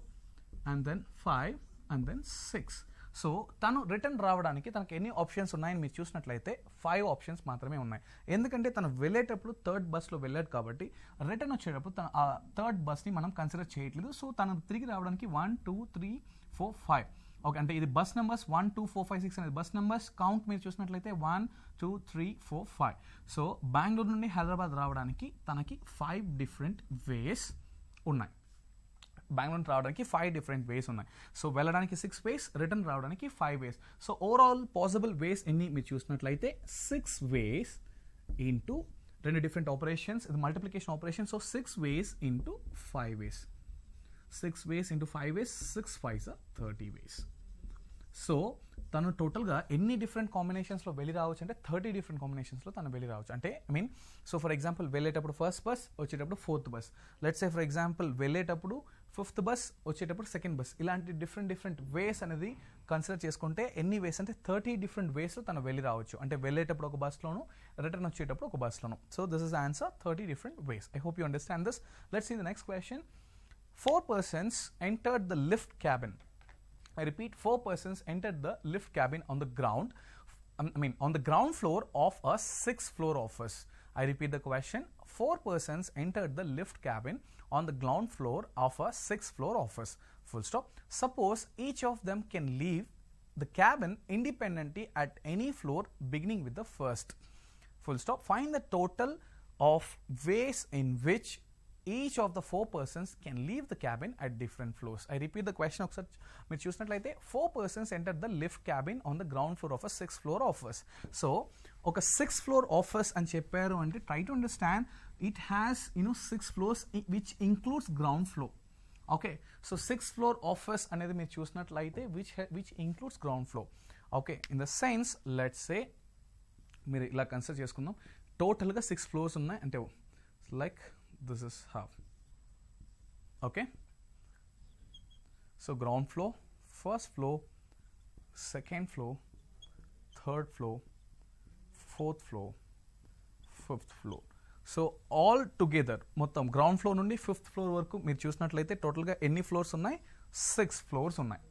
and then 5 and then 6. So తను రిటర్న్ రావడానికి తనకు ఎన్ని ఆప్షన్స్ ఉన్నాయని మీరు చూసినట్లయితే 5 ఆప్షన్స్ మాత్రమే ఉన్నాయి. ఎందుకంటే తను వెళ్ళేటప్పుడు థర్డ్ బస్లో వెళ్ళాడు కాబట్టి రిటర్న్ వచ్చేటప్పుడు తన ఆ థర్డ్ బస్ని మనం కన్సిడర్ చేయట్లేదు. సో తను తిరిగి రావడానికి 1 2 3 4 5. ఓకే, అంటే ఇది బస్ నెంబర్స్ 1 2 4 5 6 అనేది బస్ నెంబర్స్. కౌంట్ మీరు చూసినట్లయితే 1 2 3 4 5. సో బెంగళూరు నుండి హైదరాబాద్ రావడానికి తనకి 5 డిఫరెంట్ వేస్ ఉన్నాయి. బెంగళూరు రావడానికి 5 డిఫరెంట్ వేస్ ఉన్నాయి. సో వెళ్ళడానికి 6 వేస్, రిటర్న్ రావడానికి 5 వేస్. సో ఓవరాల్ పాసిబుల్ వేస్ ఎన్ని మీరు చూసినట్లయితే 6 వేస్ ఇంటూ 2 డిఫరెంట్ ఆపరేషన్స్, ఇది multiplication operation. So 6 ways into 5 ways, 6 ways into 5 ways, 6 5s are 30 ways. So తను టోటల్గా ఎన్ని డిఫరెంట్ కాంబినేషన్స్లో వెళ్ళి రావచ్చు అంటే 30 డిఫరెంట్ కాంబినేషన్స్లో తను వెళ్ళి రావచ్చు. అంటే సో ఫర్ ఎగ్జాంపుల్ వెళ్ళేటప్పుడు ఫస్ట్ బస్, వచ్చేటప్పుడు fourth bus. Let's say for example వెళ్ళేటప్పుడు ఫిఫ్త్ బస్, వచ్చేటప్పుడు సెకండ్ బస్. ఇలాంటి డిఫరెంట్ వేస్ అనేది కన్సిడర్ చేసుకుంటే ఎన్ని వేస్ అంటే 30 డిఫరెంట్ వేస్లో తను వెళ్ళి రావచ్చు. అంటే వెళ్ళేటప్పుడు ఒక బస్లోను, రిటర్న్ వచ్చేటప్పుడు ఒక బస్లోను. So this is answer, 30 different ways. I hope you understand this. Let's see the next question. 4 persons entered the lift cabin. I repeat, 4 persons entered the lift cabin on the ground. On the ground floor of a 6th floor office. I repeat the question. 4 persons entered the lift cabin on the ground floor of a 6th floor office. Full stop. Suppose each of them can leave the cabin independently at any floor beginning with the first. Full stop. Find the total of ways in which each of the 4 persons can leave the cabin at different floors. I repeat the question ఒకసారి మీరు చూసినట్లయితే 4 persons entered the lift cabin on the ground floor of a 6th floor office. So ఒక 6th floor office అని చెప్పారు అంటే try to understand it has 6 floors which includes ground floor. Okay, so 6th floor office అనేది మీరు చూసినట్లయితే which includes ground floor. Okay, in the sense let's say మీరు ఇలా consider చేసుకుందాం, టోటల్గా 6 floors ఉన్నాయి అంటే like this is how. Okay, so ground floor, first floor, second floor, third floor, fourth floor, fifth floor. So all together మొత్తం ground floor నుండి 5th floor వరకు మీరు చూసినట్లయితే టోటల్గా ఎన్ని ఫ్లోర్స్ ఉన్నాయి? 6 ఫ్లోర్స్ ఉన్నాయి.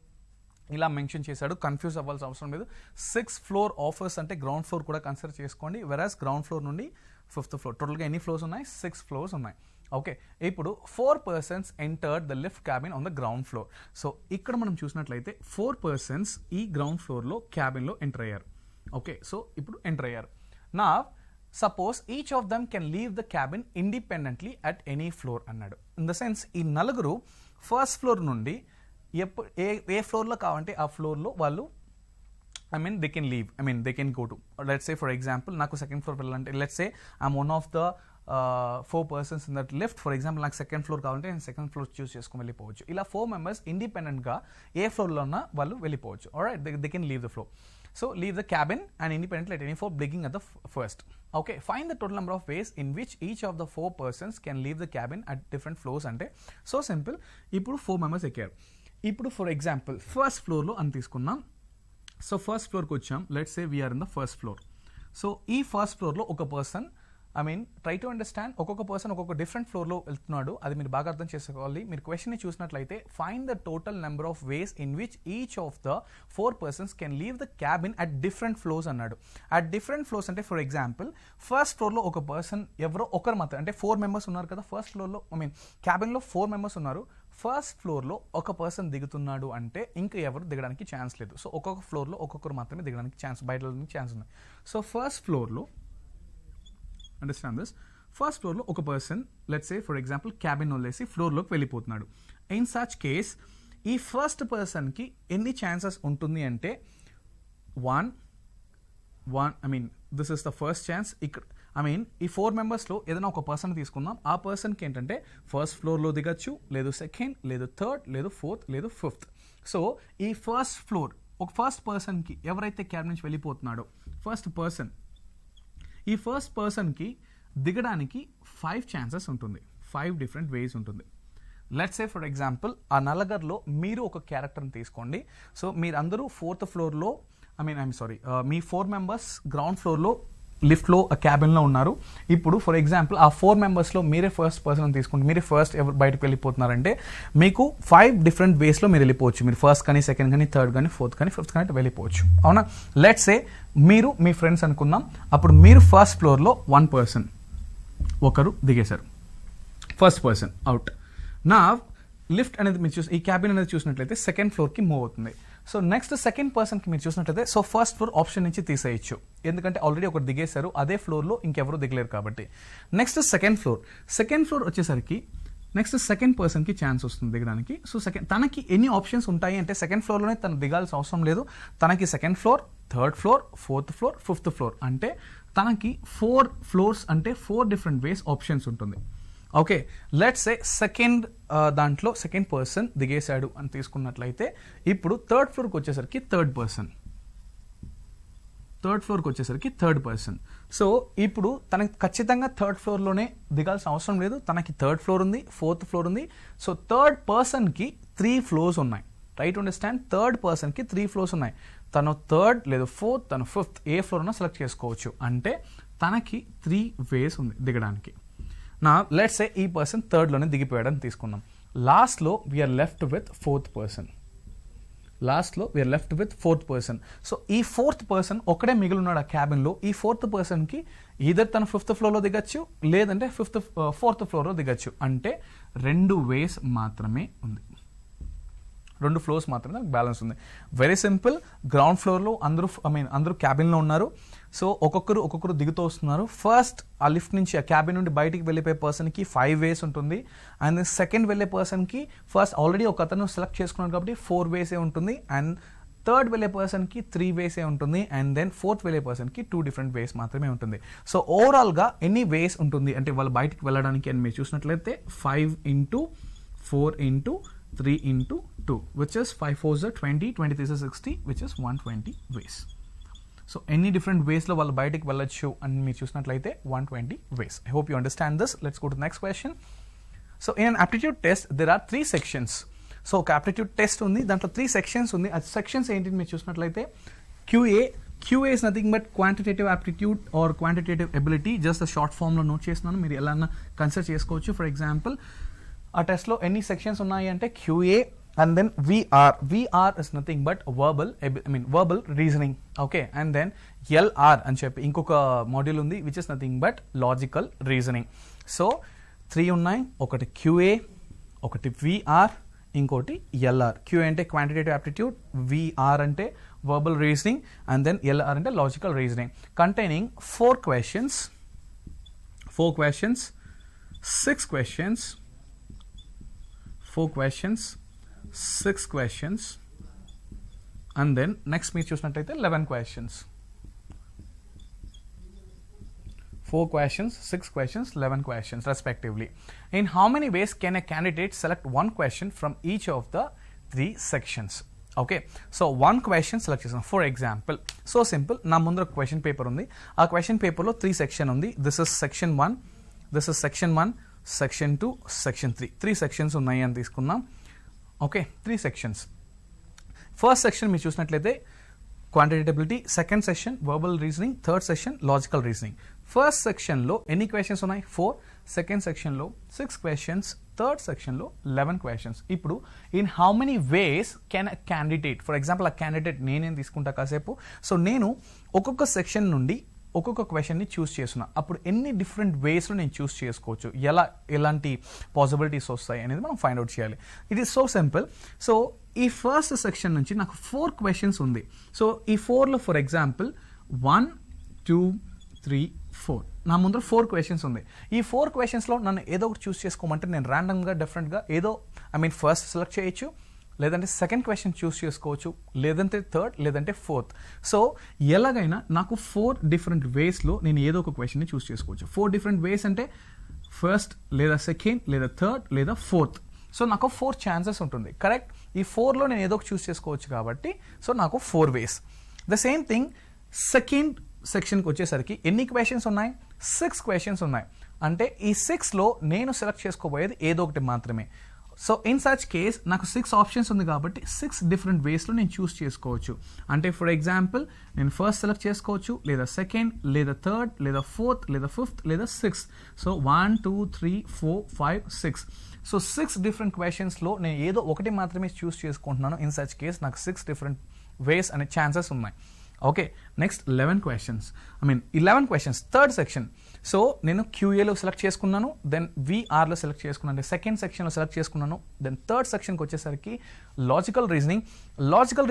ఇలా మెన్షన్ చేశాడు, కన్ఫ్యూజ్ అవ్వాల్సిన అవసరం లేదు. 6th ఫ్లోర్ ఆఫీస్ అంటే గ్రౌండ్ ఫ్లోర్ కూడా కన్సిడర్ చేసుకోండి, వెరాస్ గ్రౌండ్ ఫ్లోర్ నుండి 5th ఫ్లోర్ టోటల్గా ఎన్ని ఫ్లోర్స్ ఉన్నాయి? 6 ఫ్లోర్స్ ఉన్నాయి. ఓకే, ఇప్పుడు 4 persons entered the lift cabin on the ground floor. So ఇక్కడ మనం చూసినట్లయితే 4 persons ఈ గ్రౌండ్ ఫ్లోర్లో క్యాబిన్లో ఎంటర్ అయ్యారు. ఓకే, సో ఇప్పుడు ఎంటర్ అయ్యారు. నా suppose each of them can leave the cabin independently at any floor అన్నాడు. ఇన్ ద సెన్స్ ఈ నలుగురు ఫస్ట్ ఫ్లోర్ నుండి ఏ ఫ్లోర్లో కావాలంటే ఆ ఫ్లోర్లో వాళ్ళు they can leave, they can go to, let's say for example నాకు సెకండ్ ఫ్లోర్ వెళ్ళాలంటే let's say I'm one of the 4 persons in that lift, for example నాకు సెకండ్ ఫ్లోర్ కావాలంటే నేను సెకండ్ ఫ్లోర్ చూస్ చేసుకుని వెళ్ళిపోవచ్చు. ఇలా 4 members ఇండిపెండెంట్గా ఏ ఫ్లోర్లో ఉన్నా వాళ్ళు వెళ్ళిపోవచ్చు. Alright, they can leave the floor. So leave the cabin and independently at any floor beginning at the first. Okay, find the total number of ways in which each of the 4 persons can leave the cabin at different floors అంటే so simple. ఇప్పుడు 4 members ఎక్కారు. ఇప్పుడు for example first ఫ్లోర్లో అని తీసుకున్నాం. So first ఫ్లోర్కి వచ్చాం, let's say we're in the first floor. So ఈ ఫస్ట్ ఫ్లోర్లో ఒక పర్సన్ ట్రై టు అండర్స్టాండ్, ఒక్కొక్క పర్సన్ ఒక్కొక్క డిఫరెంట్ ఫ్లోర్లో వెళ్తున్నాడు, అది మీరు బాగా అర్థం చేసుకోవాలి. మీరు క్వశ్చన్ని చూసినట్లయితే find the total number of ways in which each of the 4 persons can leave the cabin at different floors అన్నాడు. అట్ డిఫరెంట్ ఫ్లోర్స్ అంటే ఫర్ ఎగ్జాంపుల్ ఫస్ట్ ఫ్లోర్లో ఒక పర్సన్ ఎవరో ఒకరు మాత్రం, అంటే 4 members ఉన్నారు కదా ఫస్ట్ ఫ్లోర్లో, క్యాబిన్లో 4 members ఉన్నారు. ఫస్ట్ ఫ్లోర్లో ఒక పర్సన్ దిగుతున్నాడు అంటే ఇంకా ఎవరు దిగడానికి ఛాన్స్ లేదు. సో ఒక్కొక్క ఫ్లోర్లో ఒక్కొక్కరు మాత్రమే దిగడానికి ఛాన్స్, బయట ఛాన్స్ ఉన్నాయి. సో ఫస్ట్ ఫ్లోర్లో అండర్స్టాండ్ దిస్, ఫస్ట్ ఫ్లోర్లో ఒక person let's say for example cabin వదిలేసి ఫ్లోర్లోకి వెళ్ళిపోతున్నాడు. ఇన్ సచ్ కేస్ ఈ ఫస్ట్ పర్సన్కి ఎన్ని ఛాన్సెస్ ఉంటుంది అంటే 1 this is the first chance. ఇక్కడ ఈ 4 members ఏదైనా ఒక పర్సన్ తీసుకుందాం, ఆ పర్సన్కి ఏంటంటే ఫస్ట్ ఫ్లోర్లో దిగచ్చు, లేదు సెకండ్, లేదు థర్డ్, లేదు ఫోర్త్, లేదు 5th. సో ఈ ఫస్ట్ ఫ్లోర్ ఒక ఫస్ట్ పర్సన్కి ఎవరైతే క్యాబిన్ నుంచి వెళ్ళిపోతున్నాడో ఫస్ట్ పర్సన్, ఈ ఫస్ట్ పర్సన్కి దిగడానికి 5 chances ఉంటుంది, 5 different ways ఉంటుంది. లెట్స్ సే ఫర్ ఎగ్జాంపుల్ ఆ నలుగురిలో మీరు ఒక క్యారెక్టర్ని తీసుకోండి. సో మీరు అందరూ 4th ఫ్లోర్లో మీ 4 members గ్రౌండ్ ఫ్లోర్లో లిఫ్ట్లో క్యాబిన్లో ఉన్నారు. ఇప్పుడు ఫర్ ఎగ్జాంపుల్ ఆ 4 membersలో మీరే ఫస్ట్ పర్సన్ తీసుకుంటే, మీరే ఫస్ట్ ఎవరు బయటకు వెళ్ళిపోతున్నారంటే మీకు 5 different వేస్లో మీరు వెళ్ళిపోవచ్చు. మీరు ఫస్ట్ కానీ, సెకండ్ కానీ, థర్డ్ కానీ, ఫోర్త్ కానీ, 5th కానీ వెళ్ళిపోవచ్చు. అవునా? లెట్స్ సే మీరు మీ ఫ్రెండ్స్ అనుకుందాం. అప్పుడు మీరు ఫస్ట్ ఫ్లోర్లో 1 person ఒకరు దిగేశారు, ఫస్ట్ పర్సన్ అవుట్. నా లిఫ్ట్ అనేది మీరు ఈ క్యాబిన్ అనేది చూసినట్లయితే సెకండ్ ఫ్లోర్కి మూవ్ అవుతుంది. సో నెక్స్ట్ సెకండ్ పర్సన్కి మీరు చూసినట్లయితే సో ఫస్ట్ ఫ్లోర్ ఆప్షన్ నుంచి తీసేయచ్చు, ఎందుకంటే ఆల్రెడీ ఒకరు దిగేశారు, అదే ఫ్లోర్లో ఇంకెవరు దిగలేరు కాబట్టి. నెక్స్ట్ సెకండ్ ఫ్లోర్ వచ్చేసరికి నెక్స్ట్ సెకండ్ పర్సన్కి ఛాన్స్ వస్తుంది దిగడానికి. సో తనకి ఎన్ని ఆప్షన్స్ ఉంటాయి అంటే సెకండ్ ఫ్లోర్లోనే తను దిగాల్సిన అవసరం లేదు. తనకి second floor, third floor, 4th floor, 5th floor అంటే తనకి 4 floors అంటే 4 different ways ఆప్షన్స్ ఉంటుంది. ఓకే, లెట్స్ సే దాంట్లో సెకండ్ పర్సన్ దిగేశాడు అని తీసుకున్నట్లయితే ఇప్పుడు థర్డ్ ఫ్లోర్కి వచ్చేసరికి థర్డ్ పర్సన్. సో ఇప్పుడు తనకి ఖచ్చితంగా థర్డ్ ఫ్లోర్లోనే దిగాల్సిన అవసరం లేదు. తనకి థర్డ్ ఫ్లోర్ ఉంది, 4th ఫ్లోర్ ఉంది. సో థర్డ్ పర్సన్కి 3 floors ఉన్నాయి. ట్రై టు అండర్స్టాండ్, థర్డ్ పర్సన్కి 3 floors ఉన్నాయి. తను థర్డ్ లేదు 4th, తను 5th ఏ ఫ్లోర్ ఉన్నా సెలెక్ట్ చేసుకోవచ్చు. అంటే తనకి 3 ways ఉంది దిగడానికి. నా లెట్స్ సే ఈ పర్సన్ థర్డ్లోనే దిగిపోయాడని తీసుకుందాం. లాస్ట్లో we're left with 4th person. So ఈ 4th person ఒకడే మిగిలి ఉన్నాడు ఆ క్యాబిన్లో. ఈ 4th personకి ఈదర్ తను 5th ఫ్లోర్లో దిగచ్చు, లేదంటే 4th ఫ్లోర్లో దిగచ్చు. అంటే 2 ways మాత్రమే ఉంది. 2 ఫ్లోర్స్ మాత్రమే దానికి బ్యాలెన్స్ ఉంది. Very simple. గ్రౌండ్ ఫ్లోర్లో అందరూ క్యాబిన్లో ఉన్నారు. సో ఒక్కొక్కరు దిగుతూ వస్తున్నారు. ఫస్ట్ ఆ లిఫ్ట్ నుంచి ఆ క్యాబిన్ నుండి బయటికి వెళ్ళిపోయే పర్సన్కి 5 వేస్ ఉంటుంది. అండ్ సెకండ్ వెళ్ళే పర్సన్కి ఫస్ట్ ఆల్రెడీ ఒక అతను సెలెక్ట్ చేసుకున్నారు కాబట్టి 4 వేసే ఉంటుంది. అండ్ థర్డ్ వెళ్ళే పర్సన్కి 3 వేసే ఉంటుంది. అండ్ దెన్ ఫోర్త్ వెళ్ళే పర్సన్కి 2 డిఫరెంట్ వేస్ మాత్రమే ఉంటుంది. సో ఓవరాల్గా ఎన్ని వేస్ ఉంటుంది అంటే వాళ్ళు బయటికి వెళ్ళడానికి అని మీరు చూసినట్లయితే 5 into 4 into 3 into 2 which is 5 4s are 20, 23s are 60 which is 120 ways. So ఎన్ని డిఫరెంట్ వేస్లో వాళ్ళు బయటికి వెళ్ళొచ్చు అని మీరు చూసినట్లయితే 120 ways. I hope you understand this. Let's go to the next question. So in an aptitude test there are 3 sections. So ఒక aptitude test ఉంది, దాంట్లో 3 sections ఉంది. ఆ సెక్షన్స్ ఏంటి మీరు చూసినట్లయితే QA is nothing but quantitative aptitude or quantitative ability. Just short ఫామ్లో note చేస్తున్నాను, మీరు ఎలా కన్సిడర్ చేసుకోవచ్చు. ఫర్ ఎగ్జాంపుల్ ఆ టెస్ట్లో ఎన్ని సెక్షన్స్ ఉన్నాయి అంటే QA and then VR is nothing but verbal reasoning. Okay, and then LR అని చెప్పి ఇంకొక మాడ్యూల్ ఉంది which is nothing but logical reasoning. So 3 ఉన్నాయి, ఒకటి QA, ఒకటి VR, ఇంకోటి LR. QA అంటే క్వాంటిటేటివ్ యాప్టిట్యూడ్, VR అంటే verbal reasoning, and then LR అంటే logical reasoning, containing 4 questions, 6 questions, and then next మీరు చూసినట్లయితే 11 questions. 4 questions, 6 questions, 11 questions respectively. In how many ways can a candidate select one question from each of the 3 sections? Okay, so one question select చేసాం. For example so simple, నా ముందర ఒక question paper ఉంది. ఆ question పేపర్లో 3 section ఉంది. This is section 1, section 2, section 3. 3 sections ఉన్నాయి అని తీసుకున్నాం. Okay, 3 sections. ఫస్ట్ సెక్షన్ మీరు చూసినట్లయితే quantitativity, second section verbal reasoning, third section logical reasoning. First సెక్షన్లో ఎన్ని క్వశ్చన్స్ ఉన్నాయి? 4. సెకండ్ సెక్షన్లో 6 క్వశ్చన్స్, థర్డ్ సెక్షన్లో 11 క్వశ్చన్స్. ఇప్పుడు in how many ways can a candidate, for example ఆ క్యాండిడేట్ నేనేం తీసుకుంటా కాసేపు. సో నేను ఒక్కొక్క సెక్షన్ నుండి ఒక్కొక్క క్వశ్చన్ని చూస్ చేస్తున్నా. అప్పుడు ఎన్ని డిఫరెంట్ వేస్లో నేను చూస్ చేసుకోవచ్చు, ఎలాంటి పాసిబిలిటీస్ వస్తాయి అనేది మనం ఫైండ్ అవుట్ చేయాలి. It is so simple. So ఈ ఫస్ట్ సెక్షన్ నుంచి నాకు 4 క్వశ్చన్స్ ఉంది. సో ఈ 4లో ఫర్ ఎగ్జాంపుల్ 1, 2, 3, 4 నా ముందర 4 క్వశ్చన్స్ ఉంది. ఈ 4 క్వశ్చన్స్లో నన్ను ఏదో ఒకటి చూస్ చేసుకోమంటే నేను ర్యాండమ్గా డిఫరెంట్గా ఏదో ఫస్ట్ సెలెక్ట్ చేయొచ్చు, లేదంటే సెకండ్ క్వశ్చన్ చూస్ చేసుకోవచ్చు, లేదంటే థర్డ్, లేదంటే ఫోర్త్. సో ఎలాగైనా నాకు 4 డిఫరెంట్ వేస్లో నేను ఏదో ఒక క్వశ్చన్ని చూస్ చేసుకోవచ్చు. 4 డిఫరెంట్ వేస్ అంటే ఫస్ట్ లేదా సెకండ్ లేదా థర్డ్ లేదా ఫోర్త్. సో నాకు 4 ఛాన్సెస్ ఉంటుంది. కరెక్ట్, ఈ 4లో నేను ఏదో ఒక చూస్ చేసుకోవచ్చు కాబట్టి సో నాకు 4 వేస్. ద సేమ్ థింగ్ సెకండ్ సెక్షన్కి వచ్చేసరికి ఎన్ని క్వశ్చన్స్ ఉన్నాయి? 6 క్వశ్చన్స్ ఉన్నాయి. అంటే ఈ 6లో నేను సెలెక్ట్ చేసుకోబోయేది ఏదో ఒకటి మాత్రమే. సో ఇన్ సచ్ కేస్ నాకు 6 ఆప్షన్స్ ఉంది కాబట్టి 6 డిఫరెంట్ వేస్లో నేను చూస్ చేసుకోవచ్చు. అంటే ఫర్ ఎగ్జాంపుల్ నేను ఫస్ట్ సెలెక్ట్ చేసుకోవచ్చు, లేదా సెకండ్, లేదా థర్డ్, లేదా ఫోర్త్, లేదా ఫిఫ్త్, లేదా 6. సో 1, 2, 3, 4, 5, 6. సో 6 డిఫరెంట్ క్వశ్చన్స్లో నేను ఏదో ఒకటి మాత్రమే చూస్ చేసుకుంటున్నాను. ఇన్ సచ్ కేస్ నాకు 6 డిఫరెంట్ వేస్ అనే ఛాన్సెస్ ఉన్నాయి. Okay, next 11 questions third section. So నేను QAలో సెలెక్ట్ చేసుకున్నాను, దెన్ VRలో సెలెక్ట్ చేసుకున్నాను, అంటే సెకండ్ సెక్షన్లో సెలెక్ట్ చేసుకున్నాను. దెన్ థర్డ్ సెక్షన్కి వచ్చేసరికి లాజికల్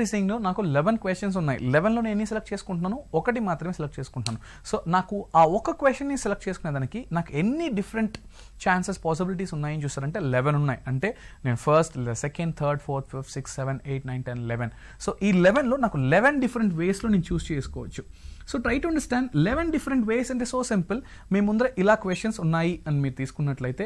రీజనింగ్లో నాకు 11 క్వశ్చన్స్ ఉన్నాయి. 11లో నేను ఎన్ని సెలెక్ట్ చేసుకుంటున్నాను? ఒకటి మాత్రమే సెలెక్ట్ చేసుకుంటున్నాను. సో నాకు ఆ ఒక క్వశ్చన్ని సెలెక్ట్ చేసుకునే దానికి నాకు ఎన్ని డిఫరెంట్ ఛాన్సెస్ పాసిబిలిటీస్ ఉన్నాయని చూస్తారంటే 11 ఉన్నాయి. అంటే నేను ఫస్ట్, లేదా second, third, fourth, fifth, 6, 7, 8, 9, 10, 11. So ఈ 11లో నాకు 11 డిఫరెంట్ వేస్లో నేను చూస్ చేసుకోవచ్చు. So try to understand 11 different ways అంటే సో సింపుల్. మీ ముందర ఇలా క్వశ్చన్స్ ఉన్నాయి అని మీరు తీసుకున్నట్లయితే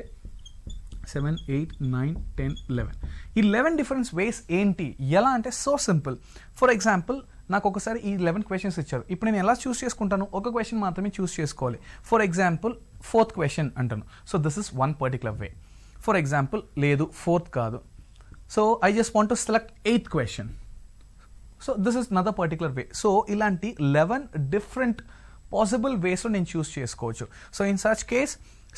7, 8, 9, 10, 11. ఈ 11 డిఫరెంట్ వేస్ ఏంటి, ఎలా అంటే సో సింపుల్. ఫర్ ఎగ్జాంపుల్ నాకు ఒకసారి ఈ 11 క్వశ్చన్స్ ఇచ్చారు. ఇప్పుడు నేను ఎలా చూస్ చేసుకుంటాను? ఒక క్వశ్చన్ మాత్రమే చూస్ చేసుకోవాలి. ఫర్ ఎగ్జాంపుల్ ఫోర్త్ క్వశ్చన్ అంటాను. So this is one particular way. For example లేదు ఫోర్త్ కాదు, so I just want to select 8th question. So this is another particular way. So ఇలాంటి 11 డిఫరెంట్ పాసిబుల్ వేస్లో నేను choose చేసుకోవచ్చు. So in such case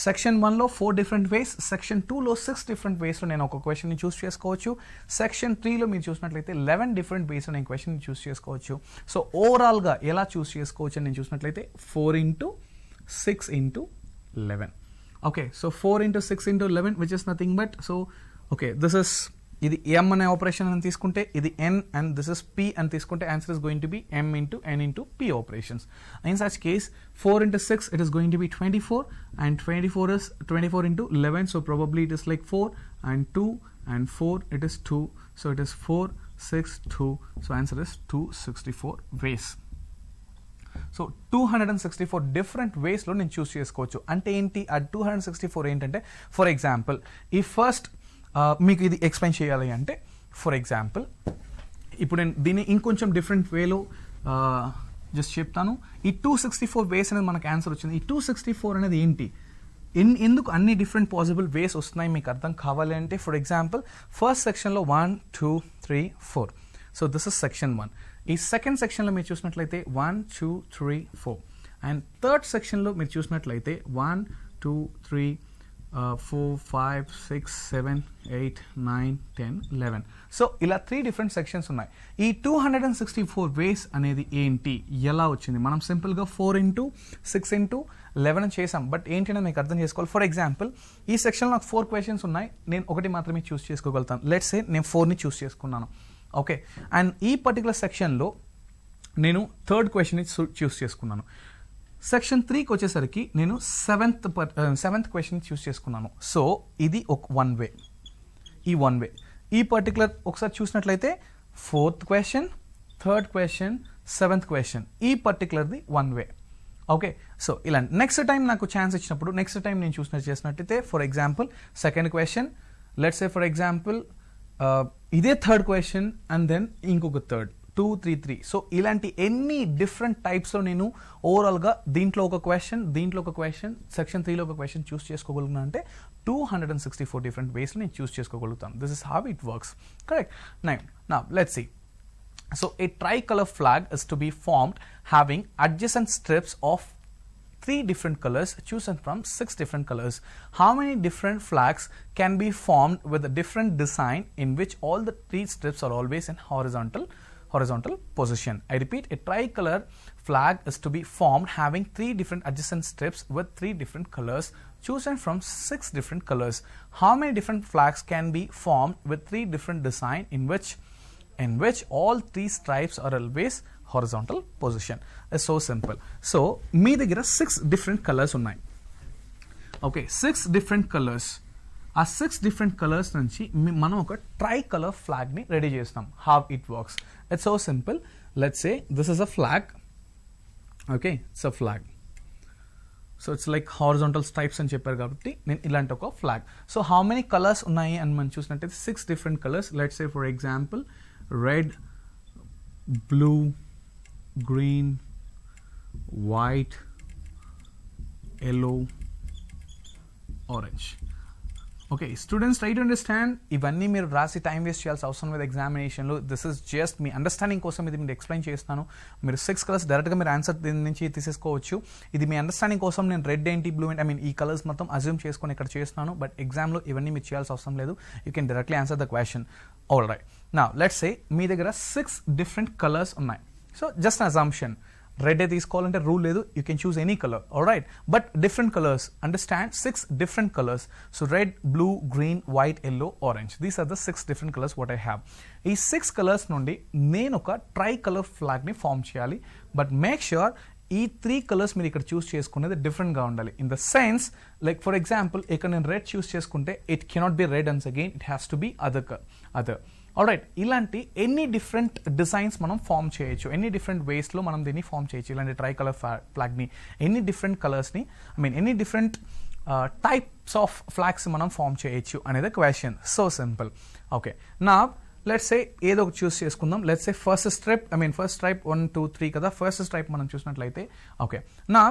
section 1లో 4 different ways, section 2లో 6 different వేస్లో నేను ఒక క్వశ్చన్ని చూస్ చేసుకోవచ్చు. సెక్షన్ 3లో మీరు చూసినట్లయితే 11 డిఫరెంట్ వేస్లో నేను క్వశ్చన్ని చూస్ చేసుకోవచ్చు. సో ఓవరాల్గా ఎలా చూస్ చేసుకోవచ్చు అని నేను చూసినట్లయితే 4 into 6 into 11. Okay, so 4 into 6 into 11 which is nothing but, so okay, this is ఇది m అనే ఆపరేషన్ అని తీసుకుంటే ఇది n and this is p అని తీసుకుంటే answer is going to be m into n into p operations. In such case 4 into 6 it is going to be 24 and 24 is 24 into 11, so probably it is like 4 and 2 and 4 it is 2, so it is 4 6 2, so answer is 264 ways. So 264 different వేస్లో నేను choose చేసుకోవచ్చు. అంటే ఏంటి ఆ 264 ఏంటంటే, for example ఈ first మీకు ఇది ఎక్స్ప్లెయిన్ చేయాలి అంటే, ఫర్ ఎగ్జాంపుల్ ఇప్పుడు నేను దీన్ని ఇంకొంచెం డిఫరెంట్ వేలో జస్ట్ చెప్తాను. ఈ 264 వేస్ అనేది మనకు ఆన్సర్ వచ్చింది. ఈ 264 అనేది ఏంటి, ఎందుకు అన్ని డిఫరెంట్ పాసిబుల్ వేస్ వస్తున్నాయి మీకు అర్థం కావాలి అంటే, ఫర్ ఎగ్జాంపుల్ ఫస్ట్ సెక్షన్లో 1 2 3 4, సో దిస్ ఇస్ సెక్షన్ 1. ఈ సెకండ్ సెక్షన్లో మీరు చూసినట్లయితే 1 2 3 4, అండ్ థర్డ్ సెక్షన్లో మీరు చూసినట్లయితే 1 2 3 4 5 6 7 8 9 10 11. సో ఇలా 3 డిఫరెంట్ సెక్షన్స్ ఉన్నాయి. ఈ 264 వేస్ అనేది ఏంటి, ఎలా వచ్చింది? మనం సింపుల్గా 4 into 6 into 11 చేసాం, బట్ ఏంటంటే మీకు అర్థం చేసుకోవాలి. ఫర్ ఎగ్జాంపుల్ ఈ సెక్షన్లో నాకు 4 క్వశ్చన్స్ ఉన్నాయి, నేను ఒకటి మాత్రమే చూస్ చేసుకోగలుగుతాను. లెట్స్ సే నేను 4ని చూస్ చేసుకున్నాను, ఓకే. అండ్ ఈ పర్టికులర్ సెక్షన్లో నేను థర్డ్ క్వశ్చన్ని చూస్ చేసుకున్నాను. సెక్షన్ 3కి వచ్చేసరికి నేను సెవెంత్ క్వశ్చన్ చూస్ చేసుకున్నాను. సో ఇది ఒక వన్ వే. ఈ పర్టికులర్ ఒకసారి చూసినట్లయితే 4th question, 3rd question, 7th question, ఈ పర్టికులర్ది వన్ వే, ఓకే. సో ఇలా నెక్స్ట్ టైం నాకు ఛాన్స్ ఇచ్చినప్పుడు నెక్స్ట్ టైం నేను చేసినట్లయితే for example second question, let's say for example ఇదే థర్డ్ క్వశ్చన్ అండ్ దెన్ ఇంకొక థర్డ్ 2 3 3. సో ఇలాంటి ఎన్ని డిఫరెంట్ టైప్స్లో నేను ఓవరాల్గా దీంట్లో ఒక క్వశ్చన్ సెక్షన్ 3లో ఒక క్వశ్చన్ చూస్ చేసుకోగలుగుతాను అంటే 264 డిఫరెంట్ వేస్లో నేను చూస్ చేసుకోగలుగుతాను. This is how it works, correct. Now let's see. So a tricolor flag is to be formed having adjacent strips of 3 different colors chosen from 6 different colors. How many different flags can be formed with a different design in which all the 3 strips are always in horizontal position? I repeat, a tricolor flag is to be formed having 3 different adjacent strips with 3 different colors chosen from 6 different colors. How many different flags can be formed with 3 different design in which all 3 stripes are always horizontal position? It's so simple. So మీ దగ్గర 6 different colors ఉన్నాయి, okay. 6 different colors. ఆ 6 different colors నుంచి మనం ఒక tricolor flag ని ready చేస్తాం. How it works? It's so simple. Let's say this is a flag, okay. It's a flag. So it's like horizontal stripes అని చెప్పారు కాబట్టి నేను ఇలాంటి ఒక flag. So how many colours ఉన్నాయి అని మనం చూసినట్టయితే 6 different colours. Let's say for example red, blue, green, white, yellow, orange. Okay students, try to understand. ఇవన్నీ మీరు రాసి టైం వేస్ట్ చేయాల్సిన అవసరం లేదు ఎగ్జామినేషన్లో. This is just me understanding కోసం ఇది మీరు ఎక్స్ప్లెయిన్ చేస్తాను. మీరు 6 కలర్స్ డైరెక్ట్గా మీరు ఆన్సర్ దీని నుంచి తీసేసుకోవచ్చు. ఇది మీ అండర్స్టాండింగ్ కోసం నేను రెడ్ ఏంటి, బ్లూ ఏంటి, ఈ కలర్స్ మొత్తం అజ్యూమ్ చేసుకొని ఇక్కడ చేస్తున్నాను. బట్ ఎగ్జామ్లో ఇవన్నీ మీరు చేయాల్సిన అవసరం లేదు. You can directly answer the question. All right. Now let's say మీ దగ్గర 6 different కలర్స్ ఉన్నాయి. సో జస్ట్ అజంప్షన్, రెడ్ తీసుకోవాలంటే రూల్ లేదు, you can choose any colour, all right. But different colours, understand, 6 different colours. So red, blue, green, white, yellow, orange, these are the 6 different colours what I have. ఈ 6 colours నుండి నేను ఒక tricolour ఫ్లాగ్ని form చేయాలి. But make sure ఈ 3 colours మీరు ఇక్కడ choose చేసుకునేది డిఫరెంట్గా ఉండాలి. In the sense like for example ఇక్కడ నేను రెడ్ చూస్ చేసుకుంటే it cannot be red once again, it has to be other. Alright, ఇలాంటి ఎన్ని డిఫరెంట్ డిజైన్స్ మనం ఫామ్ చేయొచ్చు, ఎన్ని డిఫరెంట్ వేస్లో మనం దీన్ని ఫామ్ చేయొచ్చు. ఇలాంటి ట్రై కలర్ ఫ్లాగ్ని ఎన్ని డిఫరెంట్ కలర్స్ని ఎన్ని డిఫరెంట్ టైప్స్ ఆఫ్ ఫ్లాగ్స్ మనం ఫామ్ చేయొచ్చు అనేది క్వశ్చన్. So simple. ఓకే, నా లెట్స్ సే ఏదో ఒక చూస్ చేసుకుందాం. Let's say first stripe, first stripe 1 2 3 కదా. ఫస్ట్ స్ట్రైప్ మనం చూసినట్లయితే ఓకే. నా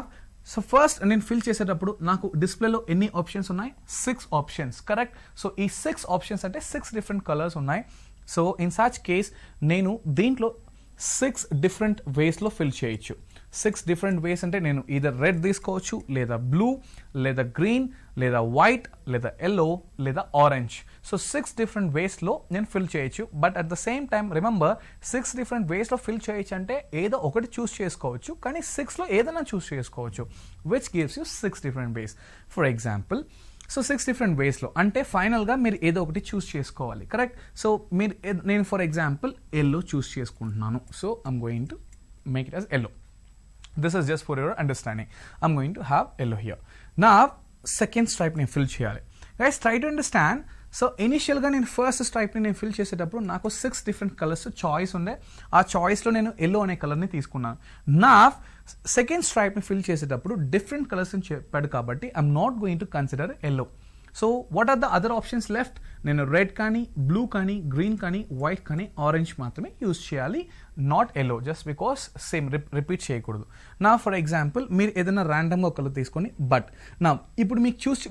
సో ఫస్ట్ నేను ఫిల్ చేసేటప్పుడు నాకు డిస్ప్లేలో ఎన్ని ఆప్షన్స్ ఉన్నాయి? 6 ఆప్షన్స్, కరెక్ట్. సో ఈ 6 ఆప్షన్స్ అంటే 6 different కలర్స్ ఉన్నాయి. సో ఇన్ సచ్ కేస్ నేను దీంట్లో 6 different వేస్లో ఫిల్ చేయొచ్చు. 6 different వేస్ అంటే నేను ఈదర్ రెడ్ తీసుకోవచ్చు, లేదా బ్లూ, లేదా గ్రీన్, లేదా వైట్, లేదా yellow, లేదా ఆరెంజ్. సో 6 different వేస్లో నేను ఫిల్ చేయొచ్చు. But at the same time remember 6 different వేస్లో ఫిల్ చేయొచ్చు అంటే ఏదో ఒకటి చూస్ చేసుకోవచ్చు, కానీ 6లో ఏదైనా చూస్ చేసుకోవచ్చు, which gives you 6 different ways. For example so 6 different వేస్లో అంటే ఫైనల్గా మీరు ఏదో ఒకటి చూస్ చేసుకోవాలి, కరెక్ట్. సో మీరు నేను ఫర్ ఎగ్జాంపుల్ ఎల్లో చూస్ చేసుకుంటున్నాను. So I'm going to make it as yellow. This is just for your understanding. I'm going to have yellow here. Now, second stripe నేను fill చేయాలి. Guys, try to understand. So ఇనిషియల్గా నేను first స్ట్రైప్ని నేను fill చేసేటప్పుడు నాకు 6 different colours choice ఉండే. ఆ చాయిస్లో నేను ఎల్లో అనే కలర్ని తీసుకున్నాను. నా సెకండ్ స్ట్రైప్ని ఫిల్ చేసేటప్పుడు డిఫరెంట్ కలర్స్ని చెప్పాడు కాబట్టి I'm not going to consider yellow. So what are the other options left? నేను రెడ్ కానీ, బ్లూ కానీ, గ్రీన్ కానీ, వైట్ కానీ, ఆరెంజ్ మాత్రమే యూజ్ చేయాలి, not yellow, just because same repeat చేయకూడదు. నా ఫర్ ఎగ్జాంపుల్ మీరు ఏదైనా ర్యాండమ్గా కలర్ తీసుకొని బట్ నా ఇప్పుడు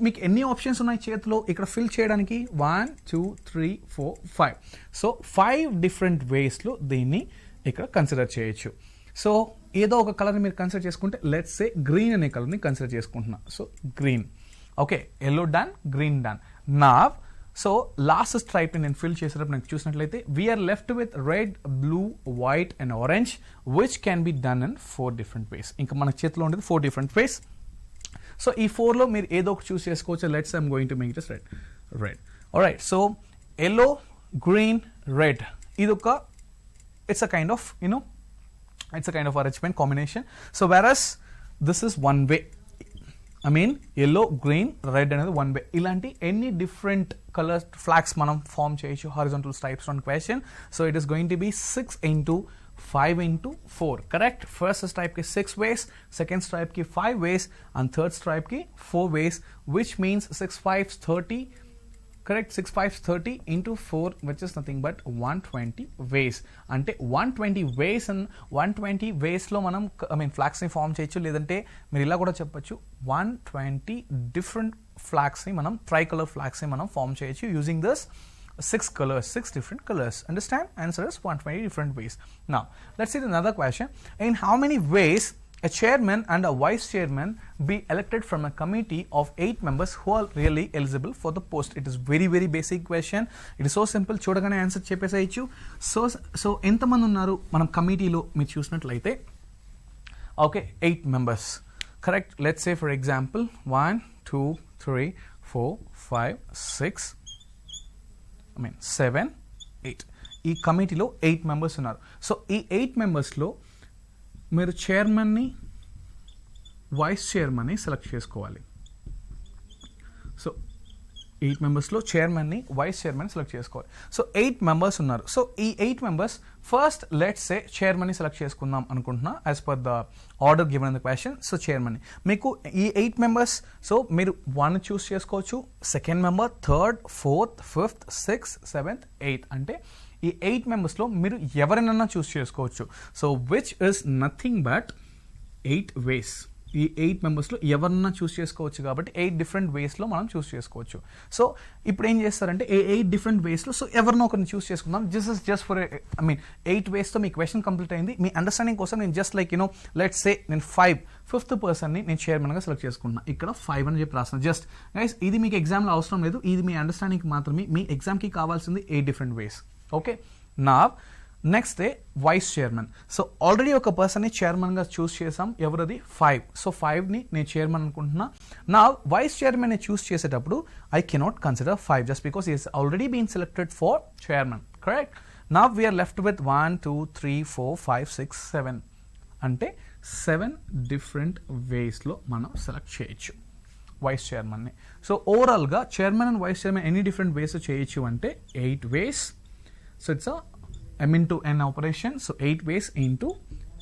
మీకు ఎన్ని ఆప్షన్స్ ఉన్నాయి చేతిలో ఇక్కడ ఫిల్ చేయడానికి? 1 2 3 4 5. సో 5 డిఫరెంట్ వేస్లో దీన్ని ఇక్కడ కన్సిడర్ చేయొచ్చు. సో ఏదో ఒక కలర్ని మీరు కన్సిడర్ చేసుకుంటే లెట్స్ సే గ్రీన్ అనే కలర్ని కన్సిడర్ చేసుకుంటున్నా. So green, okay, yellow done, green done. నా సో లాస్ట్ స్ట్రైప్ నేను ఫిల్ చేసేటప్పుడు నాకు చూసినట్లయితే we're left with red, blue, white and orange which can be done in 4 different ways. ఇంకా మన చేతిలో ఉండేది 4 డిఫరెంట్ వేస్. సో ఈ 4లో మీరు ఏదో ఒకటి చూస్ చేసుకోవచ్చు. Let's I'm going to make it red. Alright, so yellow, green, red, ఇది ఒక it's a kind of it's a kind of arrangement combination. So whereas this is one way, I mean yellow, green, red అనేది one way. ఇలాంటి ఎన్ని different colours flags మనం form చేయొచ్చు horizontal stripes on question. So it is going to B 6 into 5 into 4, correct. First stripe కి 6 ways, second stripe కి 5 ways and third stripe కి 4 ways, which means 6 5s 30, correct. 6 5s 30 into 4, which is nothing but 120 ways. అంటే 120 ways and 120 ways లో మనం flags ని form చేయొచ్చు. లేదంటే మీరు ఇలా కూడా చెప్పొచ్చు 120 డిఫరెంట్ ఫ్లాగ్స్ ని మనం ట్రైకలర్ ఫ్లాగ్స్ ని మనం ఫామ్ చేయొచ్చు using this 6 different colors. Understand? Answer is 120 different ways. Now let's see another question. In how many ways a chairman and a vice chairman be elected from a committee of 8 members who are really eligible for the post? It is very basic question. It is so simple. చూడగానే answer చెప్పేసేయచ్చు. So ఎంతమంది ఉన్నారు మనం కమిటీలో మీరు చూసినట్లయితే? Okay, 8 members, correct. Let's say for example 1 2 3 4 5 6 7 8. ఈ కమిటీలో 8 members ఉన్నారు. సో ఈ 8 membersలో మీరు చైర్మన్ని, వైస్ చైర్మన్ని సెలెక్ట్ చేసుకోవాలి. సో 8 membersలో చైర్మన్ని, వైస్ చైర్మన్ సెలెక్ట్ చేసుకోవాలి. సో 8 members ఉన్నారు. సో ఈ 8 members ఫస్ట్ లెట్స్ సే చైర్మన్ని సెలెక్ట్ చేసుకుందాం అనుకుంటున్నా as per the order given in the question. So చైర్మన్ని మీకు ఈ 8 members, సో మీరు 1 చూస్ చేసుకోవచ్చు, second member, third, fourth, fifth, 6th, 7th, 8th. అంటే ఈ 8 membersలో మీరు ఎవరినన్నా చూస్ చేసుకోవచ్చు. So which is nothing but 8 ways. ఈ 8 membersలో ఎవరన్నా చూస్ చేసుకోవచ్చు కాబట్టి 8 different waysలో మనం చూస్ చేసుకోవచ్చు. సో ఇప్పుడు ఏం చేస్తారంటే 8 different waysలో సో ఎవరినో ఒకరిని చూస్ చేసుకుందాం. జస్ట్ ఫర్ 8 waysతో మీ క్వశ్చన్ కంప్లీట్ అయింది. మీ అండర్స్టాండింగ్ కోసం నేను జస్ట్ లైక్ లెట్స్ సే నేను 5th పర్సన్ని నేను చైర్మన్గా సెలెక్ట్ చేసుకుంటున్నాను. ఇక్కడ 5 అని చెప్పి రాస్తున్నాను. జస్ట్ గైస్ ఇది మీకు ఎగ్జామ్లో అవసరం లేదు, ఇది మీ అండర్స్టాండింగ్కి మాత్రమే. మీ ఎగ్జామ్కి కావాల్సింది 8 different ways. ఓకే, నా next day wise chairman. So already ఒక పర్సన్ని చైర్మన్గా చూస్ చేసాం, ఎవరిది 5. సో 5ని నేను చైర్మన్ అనుకుంటున్నా. నా వైస్ చైర్మన్ని చూస్ చేసేటప్పుడు I cannot consider 5 just because is already been selected for chairman, correct. నా వీఆర్ లెఫ్ట్ విత్ 1 2 3 4 5 6 7. అంటే 7 different వేస్లో మనం సెలెక్ట్ చేయొచ్చు వైస్ చైర్మన్ని. సో ఓవరాల్గా చైర్మన్ అండ్ వైస్ చైర్మన్ ఎన్ని డిఫరెంట్ వేస్ చేయొచ్చు అంటే 8 ways. So it's a M into N operation. So 8 ways into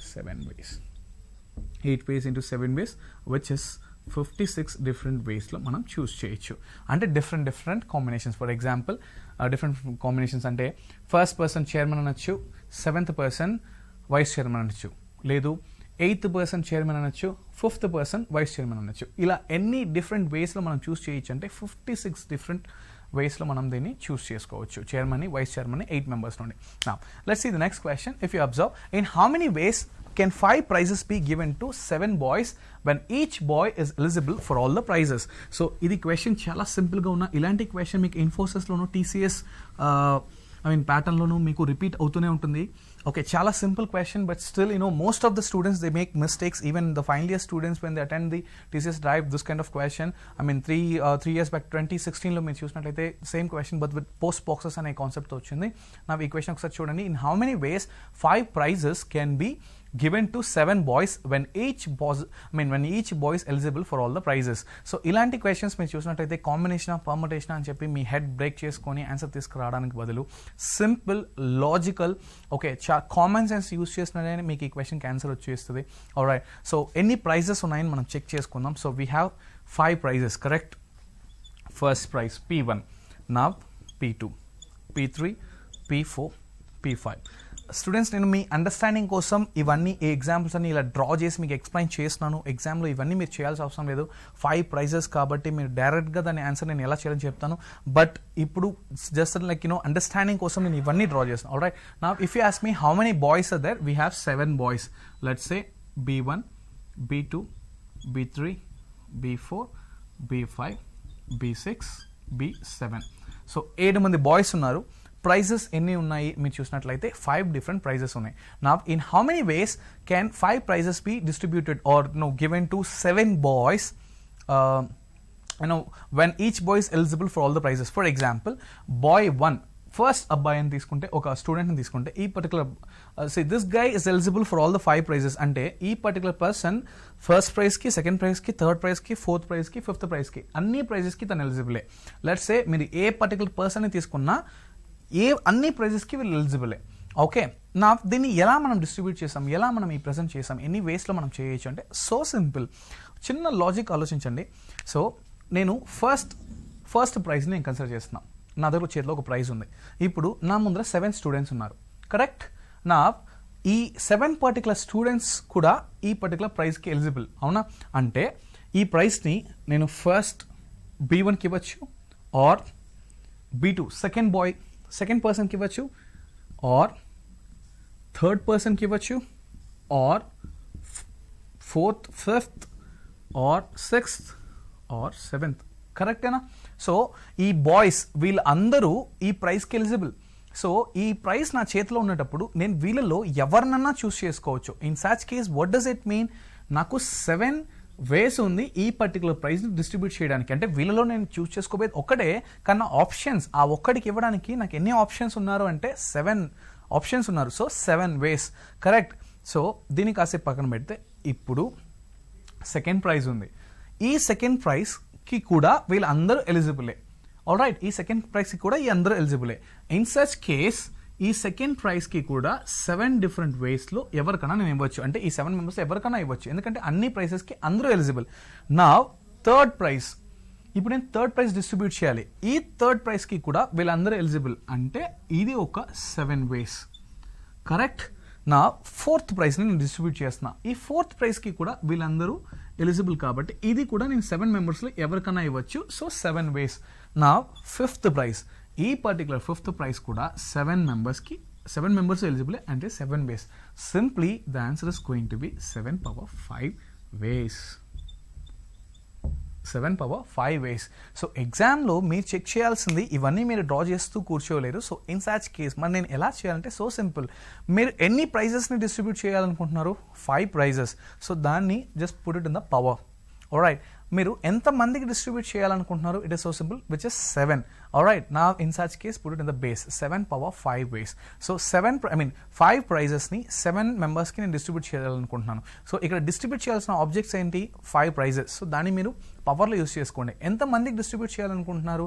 7 ways. 8 ways into 7 ways, which is 56 different ways lo manam choose cheyochu. Ante different combinations. For example, different combinations ante first person chairman anachu, 7th person vice chairman anachu, ledu 8th person chairman anachu, 5th person vice chairman anachu. Ila any different ways lo manam choose cheyochu ante 56 different వేస్లో మనం దీన్ని చూస్ చేసుకోవచ్చు. Chairman, vice chairman, 8 members నుండి. Now let's see the next question. If you observe, in how many ways can 5 prizes be given to 7 boys when each boy is eligible for all the prizes? So ఇది question చాలా సింపుల్గా ఉన్న ఇలాంటి question మీకు ఇన్ఫోసిస్లోను, TCS ప్యాటర్న్లోను మీకు repeat అవుతూనే ఉంటుంది. Okay, chala simple question, but still, most of the students, they make mistakes. Even the final year students, when they attend the TCS drive, this kind of question, I mean, 3 years back, 2016 lo meer chusinatleyte same question, but with post boxes ane concept tho ochindi. Now ee question okasari chudandi, in how many ways 5 prizes can be given to 7 boys when each boy is eligible for all the prizes. So ilanti questions meer chusinatleyte combination of permutation అని చెప్పి మీ head break చేసుకొని answer తీసుకురావడానికి బదులు simple logical okay common sense use చేసినట్లయితే మీకు ఈ క్వశ్చన్కి answer వచ్చేస్తుంది. ఆల్రైట్, సో ఎన్ని ప్రైజెస్ ఉన్నాయని మనం చెక్ చేసుకుందాం. So we have 5 prizes, correct? First prize P1, now P2, P3, P4, P5. Students, నేను మీ అండర్స్టాండింగ్ కోసం ఇవన్నీ ఈ ఎగ్జాంపుల్స్ అన్ని ఇలా డ్రా చేసి మీకు ఎక్స్ప్లెయిన్ చేస్తున్నాను. ఎగ్జామ్లో ఇవన్నీ మీరు చేయాల్సిన అవసరం లేదు. 5 prizes కాబట్టి మీరు డైరెక్ట్గా దాని ఆన్సర్ నేను ఎలా చేయాలని చెప్తాను. బట్ ఇప్పుడు జస్ట్ లైక్ అండర్స్టాండింగ్ కోసం నేను ఇవన్నీ డ్రా చేస్తాను. Alright, now if you ask me how many boys are there, we have 7 boys. Let's say B1, B2, B3, B4, B5, B6, B7. So 7 మంది బాయ్స్ ఉన్నారు. ప్రైజెస్ ఎన్ని ఉన్నాయి మీరు చూసినట్లయితే 5 different prizes ఉన్నాయి. Now in how many ways can 5 prizes be distributed or given to 7 boys when each boy is eligible for all the prizes? For example, boy 1, first అబ్బాయిని తీసుకుంటే, ఒక స్టూడెంట్ని తీసుకుంటే, ఈ particular this guy is eligible for all the 5 prizes. అంటే ఈ particular person first ప్రైజ్కి, second ప్రైజ్కి, థర్డ్ ప్రైజ్కి, ఫోర్త్ ప్రైజ్కి, ఫిఫ్త్ ప్రైజ్కి, అన్ని ప్రైజెస్కి తను ఎలిజిబులే. లెట్స్ సే మీరు ఏ పర్టికులర్ పర్సన్ని తీసుకున్నా అన్ని ప్రైజెస్కి వీళ్ళు ఎలిజిబులే. ఓకే, దీన్ని ఎలా మనం డిస్ట్రిబ్యూట్ చేసాం, ఎలా మనం ఈ ప్రజెంట్ చేసాం, ఎన్ని వేస్లో మనం చేయొచ్చు అంటే సో సింపుల్. చిన్న లాజిక్ ఆలోచించండి. సో నేను ఫస్ట్ ప్రైజ్ని నేను కన్సిడర్ చేస్తున్నాను. నా దగ్గర చేతిలో ఒక ప్రైజ్ ఉంది. ఇప్పుడు నా ముందర 7 స్టూడెంట్స్ ఉన్నారు, కరెక్ట్? నా ఈ 7 పర్టికులర్ స్టూడెంట్స్ కూడా ఈ పర్టికులర్ ప్రైజ్కి ఎలిజిబుల్, అవునా? అంటే ఈ ప్రైజ్ని నేను ఫస్ట్ B1కి ఇవ్వచ్చు, ఆర్ B2 సెకండ్ పర్సన్కి ఇవ్వచ్చు, ఆర్ థర్డ్ పర్సన్కి ఇవ్వచ్చు, or fourth, fifth, or sixth, are seventh. కరెక్టేనా? సో ఈ బాయ్స్ వీళ్ళందరూ ఈ ప్రైజ్కి ఎలిజిబుల్. సో ఈ ప్రైజ్ నా చేతిలో ఉన్నప్పుడు నేను వీళ్ళలో ఎవరినన్నా చూస్ చేసుకోవచ్చు. In such case what does it mean? నాకు 7 వేస్ ఉంది ఈ పర్టికులర్ ప్రైజ్ని డిస్ట్రిబ్యూట్ చేయడానికి. అంటే వీళ్ళలో నేను చూస్ చేసుకోబోయేది ఒక్కడే, కన్నా ఆప్షన్స్ ఆ ఒక్కడికి ఇవ్వడానికి నాకు ఎన్ని ఆప్షన్స్ ఉన్నారు అంటే 7 ఆప్షన్స్ ఉన్నారు. సో 7 వేస్, కరెక్ట్? సో దీన్ని కాసేపు పక్కన పెడితే ఇప్పుడు సెకండ్ ప్రైజ్ ఉంది. ఈ సెకండ్ ప్రైజ్కి కూడా వీళ్ళందరూ ఎలిజిబులే. ఆల్రైట్, ఈ సెకండ్ ప్రైజ్కి కూడా ఈ అందరూ ఎలిజిబులే. ఇన్ సచ్ కేస్ ఈ సెకండ్ ప్రైజ్కి కూడా 7 different వేస్లో ఎవరికైనా నేను ఇవ్వచ్చు. అంటే ఈ 7 మెంబర్స్ ఎవరికైనా ఇవ్వచ్చు, ఎందుకంటే అన్ని ప్రైజెస్కి అందరూ ఎలిజిబుల్. నా థర్డ్ ప్రైజ్, ఇప్పుడు నేను థర్డ్ ప్రైజ్ డిస్ట్రిబ్యూట్ చేయాలి. ఈ థర్డ్ ప్రైజ్కి కూడా వీళ్ళందరూ ఎలిజిబుల్, అంటే ఇది ఒక 7 వేస్, కరెక్ట్? నా ఫోర్త్ ప్రైజ్ని నేను డిస్ట్రిబ్యూట్ చేస్తున్నా. ఈ ఫోర్త్ ప్రైజ్కి కూడా వీళ్ళందరూ ఎలిజిబుల్ కాబట్టి ఇది కూడా నేను 7 మెంబర్స్లో ఎవరికైనా ఇవ్వచ్చు. So 7 ways. నా ఫిఫ్త్ ప్రైజ్, ఈ పర్టికులర్ ఫిఫ్త్ ప్రైజ్ కూడా 7 మెంబర్స్ ఎలిజిబుల్, అంటే 7 ways. Simply the answer is going to be 7 power 5 ways. 7 power 5 ways. So ఎగ్జామ్లో మీరు చెక్ చేయాల్సింది ఇవన్నీ మీరు డ్రా చేస్తూ కూర్చోలేరు. సో ఇన్ సచ్ కేస్ మరి నేను ఎలా చేయాలంటే సో సింపుల్. మీరు ఎన్ని ప్రైజెస్ని డిస్ట్రిబ్యూట్ చేయాలనుకుంటున్నారు? 5 prizes. సో దాన్ని just put it in the power. Alright, మీరు ఎంతమందికి డిస్ట్రిబ్యూట్ చేయాలనుకుంటున్నారు? It is so simple, which is 7. Alright, నా in such case put it in the base. 7 power 5 ways. So 5 ప్రైజెస్ని 7 మెంబర్స్కి నేను డిస్ట్రిబ్యూట్ చేయాలనుకుంటున్నాను. సో ఇక్కడ డిస్ట్రిబ్యూట్ చేయాల్సిన ఆబ్జెక్ట్స్ ఏంటి? 5 ప్రైజెస్. సో దాన్ని మీరు పవర్లో యూస్ చేసుకోండి. ఎంతమందికి డిస్ట్రిబ్యూట్ చేయాలనుకుంటున్నారు?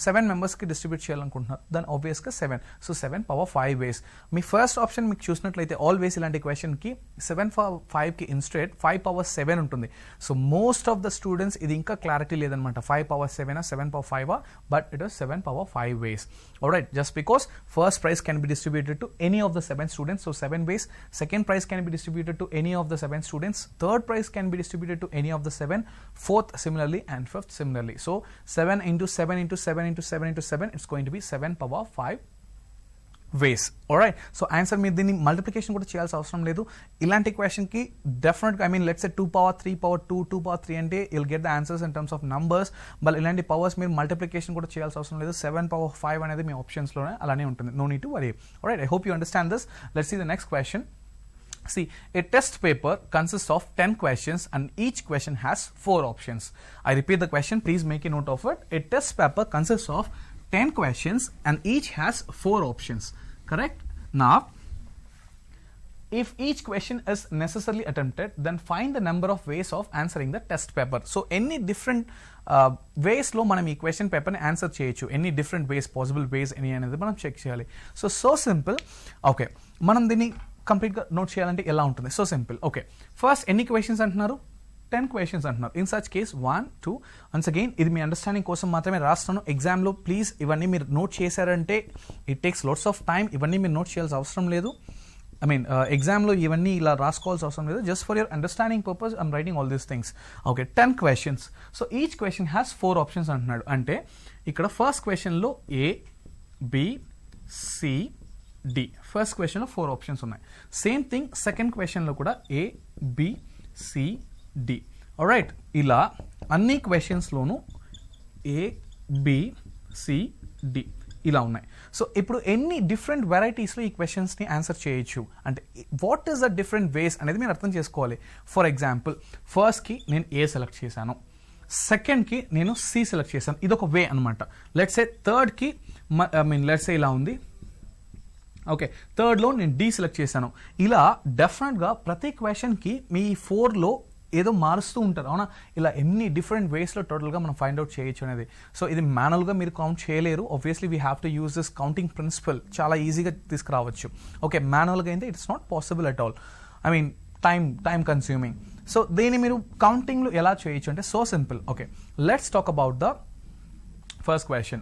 7 మెంబర్స్కి డిస్ట్రిబ్యూట్ చేయాలనుకుంటున్నారు, దాని ఆబ్వియస్గా 7. సో 7 power 5 వేస్. మీ ఫస్ట్ ఆప్షన్ మీకు చూసినట్లయితే ఆల్వేస్ ఇలాంటి క్వశ్చన్కి 7 power 5కి ఇన్స్టెడ్ 5 power 7 ఉంటుంది. So most of the students ఇది ఇంకా క్లారిటీ లేదనమాట. 5 power 7 7 power 5, but it is 7 power 5 ways. Alright, just because first prize can be distributed to any of the 7 students, so 7 ways. Second prize can be distributed to any of the 7 students. Third prize can be distributed to any of the 7. Fourth similarly, and fifth similarly. So 7 into 7 into 7 into 7 into 7, it's going to be 7 power 5 ways. Alright, so answer మీరు దీన్ని multiplication కూడా చేయాల్సిన అవసరం లేదు. ఇలాంటి క్వశ్చన్కి డెఫినెట్గా let's say 2 power 3 power 2 2 power 3 అంటే you'll get the answers in terms of numbers. But ఇలాంటి పవర్స్ మీరు మల్టిప్లికేషన్ కూడా చేయాల్సిన అవసరం లేదు. 7 power 5 అనేది మీ ఆప్షన్స్లోనే అలానే ఉంటుంది. No need to worry. Alright, I hope you understand this. Let's see the next question. See, a test paper consists of 10 questions and each question has 4 options. I repeat the question, please make a note of it. A test paper consists of 10 questions and each has 4 options. Correct? Now, if each question is necessarily attempted, then find the number of ways of answering the test paper. So, any different ways lo manam ee question paper ni answer cheyochu. Any different ways, possible ways, any anedi manam check cheyali. So simple. Okay, manam dini కంప్లీట్గా note చేయాలంటే ఎలా ఉంటుంది? So simple. Okay, first ఎన్ని questions అంటున్నారు? 10 questions అంటున్నారు. In such case 1 2 once again ఇది మీ understanding కోసం మాత్రమే రాస్తాను. ఎగ్జామ్లో ప్లీజ్ ఇవన్నీ మీరు నోట్ చేశారంటే it takes lots of time. ఇవన్నీ మీరు నోట్ చేయాల్సిన అవసరం లేదు. ఎగ్జామ్లో ఇవన్నీ ఇలా రాసుకోవాల్సిన అవసరం లేదు. Just for your understanding purpose I'm writing all these things. Okay, 10 questions. So each question has 4 options అంటున్నాడు. అంటే ఇక్కడ ఫస్ట్ క్వశ్చన్లో A, B, C, D. First క్వశ్చన్లో 4 ఆప్షన్స్ ఉన్నాయి. సేమ్ థింగ్ సెకండ్ క్వశ్చన్లో కూడా A, B, C, D. Alright, ఇలా అన్ని క్వశ్చన్స్లోనూ A, B, C, D ఇలా ఉన్నాయి. సో ఇప్పుడు ఎన్ని డిఫరెంట్ వెరైటీస్లో ఈ క్వశ్చన్స్ని ఆన్సర్ చేయొచ్చు అంటే what is the different ways అనేది మీరు అర్థం చేసుకోవాలి. ఫర్ ఎగ్జాంపుల్, ఫస్ట్కి నేను A సెలెక్ట్ చేశాను, సెకండ్కి నేను C సెలెక్ట్ చేశాను. ఇదొక వే అనమాట. లెట్స్ సే థర్డ్కి లెట్స్ సే ఇలా ఉంది. ఓకే, థర్డ్లో నేను D సెలెక్ట్ చేశాను. ఇలా డెఫినెట్గా ప్రతి క్వశ్చన్కి మీ 4లో ఏదో మారుస్తూ ఉంటారు, అవునా? ఇలా ఎన్ని డిఫరెంట్ వేస్లో టోటల్గా మనం ఫైండ్ అవుట్ చేయొచ్చు అనేది. సో ఇది మాన్యువల్గా మీరు కౌంట్ చేయలేరు. Obviously we have to use this counting principle. చాలా ఈజీగా తీసుకురావచ్చు. ఓకే, మాన్యువల్గా అయితే it's not possible at all. Time consuming. So దీన్ని మీరు కౌంటింగ్లో ఎలా చేయొచ్చు అంటే so simple. Okay, let's talk about the first question.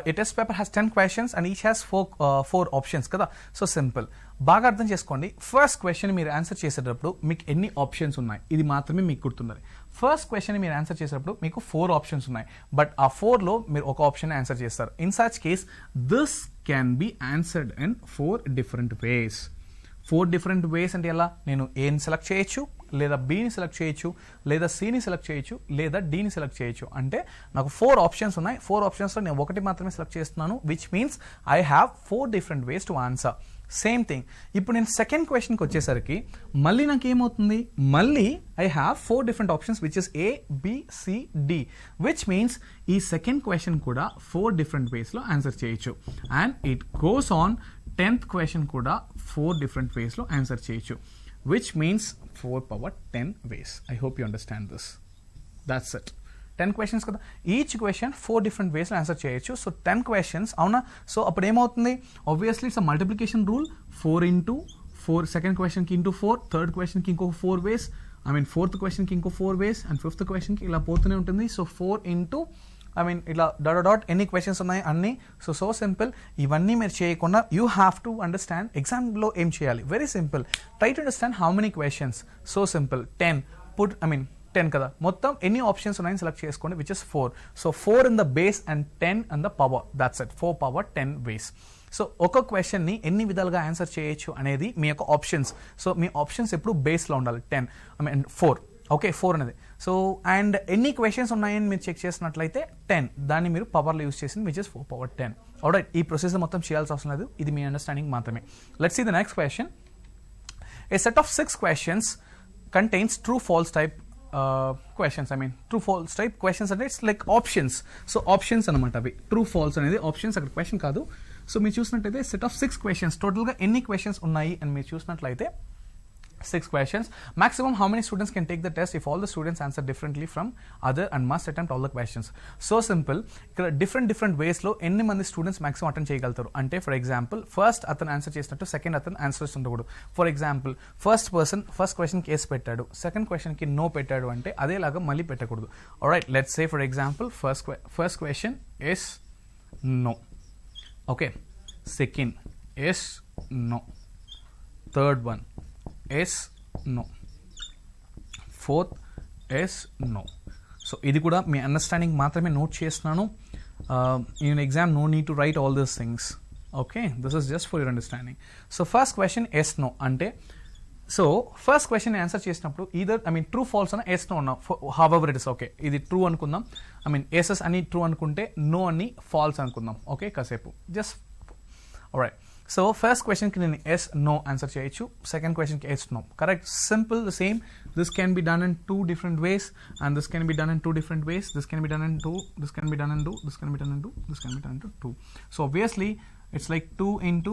A test paper has 10 questions and each has 4 options కదా. సో సింపుల్, బాగా అర్థం చేసుకోండి. ఫస్ట్ క్వశ్చన్ మీరు ఆన్సర్ చేసేటప్పుడు మీకు ఎన్ని ఆప్షన్స్ ఉన్నాయి ఇది మాత్రమే మీకు గుర్తుండాలి. ఫస్ట్ క్వశ్చన్ మీరు ఆన్సర్ చేసేటప్పుడు మీకు 4 ఆప్షన్స్ ఉన్నాయి. బట్ ఆ 4లో మీరు ఒక ఆప్షన్ ఆన్సర్ చేస్తారు. In such case this can be answered in 4 different ways. 4 different వేస్ అంటే ఎలా? నేను Aని సెలెక్ట్ చేయొచ్చు, లేదా Bని సెలెక్ట్ చేయొచ్చు, లేదా Cని సెలెక్ట్ చేయొచ్చు, లేదా Dని సెలెక్ట్ చేయొచ్చు. అంటే నాకు 4 ఆప్షన్స్ ఉన్నాయి. 4 ఆప్షన్స్లో నేను ఒకటి మాత్రమే సెలెక్ట్ చేస్తున్నాను, which means I have 4 different ways to answer. Same thing ఇప్పుడు నేను సెకండ్ క్వశ్చన్కి వచ్చేసరికి మళ్ళీ నాకు ఏమవుతుంది? మళ్ళీ I have 4 different options which is A, B, C, D, which means ఈ సెకండ్ క్వశ్చన్ కూడా 4 డిఫరెంట్ వేస్లో ఆన్సర్ చేయొచ్చు. And it goes on 10th question కూడా 4 డిఫరెంట్ వేస్లో ఆన్సర్ చేయొచ్చు, which means 4 power 10 ways. I hope you understand this. That's it. 10 questions కదా, each question 4 different వేస్లో answer చేయొచ్చు. So 10 questions, అవునా? So అప్పుడు ఏమవుతుంది? Obviously it's multiplication rule. 4 into 4, second క్వశ్చన్కి into 4, third క్వశ్చన్కి ఇంకొక 4 ways, ఫోర్త్ క్వశ్చన్కి ఇంకో 4 ways, అండ్ ఫిఫ్త్ క్వశ్చన్కి ఇలా పోతూనే ఉంటుంది. సో 4 into ఇట్లా డాట్ ఎన్ని క్వశ్చన్స్ ఉన్నాయి అన్ని. So simple. ఇవన్నీ మీరు చేయకుండా యూ హ్యావ్ టు అండర్స్టాండ్ ఎగ్జామ్లో ఏం చేయాలి. Very simple. Try to understand how many questions. So simple. 10 put 10 కదా, మొత్తం ఎన్ని ఆప్షన్స్ ఉన్నాయని సెలెక్ట్ చేసుకోండి, which is 4. So 4 in the base and 10 in the power. That's it. 4 power 10 ways. So ఒక క్వశ్చన్ని ఎన్ని విధాలుగా ఆన్సర్ చేయొచ్చు అనేది మీ యొక్క ఆప్షన్స్. సో మీ ఆప్షన్స్ ఎప్పుడు బేస్లో ఉండాలి. 10 4. ఓకే, 4 అనేది. సో అండ్ ఎన్ని క్వశ్చన్స్ ఉన్నాయని మీరు చెక్ చేసినట్లయితే 10, దాన్ని మీరు పవర్లో యూస్ చేసింది విచ్ ఇస్ 4 power 10. ఆల్రైట్, ఈ ప్రొసెస్ మొత్తం చేయాల్సిన అవసరం లేదు, ఇది మీ అండర్స్టాండింగ్ మాత్రమే. Let's see the next question. A set of 6 questions contains true false type questions. True false type questions అంటే it's like options. So options అనమాట అవి. ట్రూ ఫాల్స్ అనేది ఆప్షన్స్, అక్కడ క్వశ్చన్ కాదు. సో మీరు చూసినట్లయితే సెట్ ఆఫ్ 6 questions, టోటల్గా ఎన్ని క్వశ్చన్స్ ఉన్నాయి అని మీరు చూసినట్లయితే 6 questions. Maximum how many students can take the test if all the students answer differently from other and must attempt all the questions. So simple. ఇక్కడ different ways లో ఎన్ని మంది స్టూడెంట్స్ మాక్సిమం అటెంప్ట్ చేయగలుగుతారు అంటే ఫర్ ఎగ్జాంపుల్ ఫస్ట్ అతను answer చేసినట్టు second అతను answers ఉండకూడదు. ఫర్ ఎగ్జాంపుల్ ఫస్ట్ క్వశ్చన్కి ఎస్ పెట్టాడు, సెకండ్ క్వశ్చన్కి నో పెట్టాడు అంటే అదేలాగా మళ్ళీ పెట్టకూడదు. Alright, let's say for example first question yes no, okay, second yes no, third one yes no, fourth yes no. So ఇది కూడా మీ అండర్స్టాండింగ్ మాత్రమే నోట్ చేస్తున్నాను. In exam no need to write all these things. Okay, this is just for your understanding. So first question yes no ante, so first question answer చేసినప్పుడు either true false అన్న yes no అన్న however it is okay. ఇది true అనుకుందాం, yes అని true అనుకుంటే no అని false అనుకుందాం. Okay, కాసేపు just alright. So first question కి నేను yes no ఆన్సర్ చేయొచ్చు, సెకండ్ క్వశ్చన్ కి yes no. Correct, simple, the same. This can be done in two different ways, and this can be done in two different ways. This can be done in two, this can be done in two, this can be done in two, this can be done into two. So obviously it's like 2 into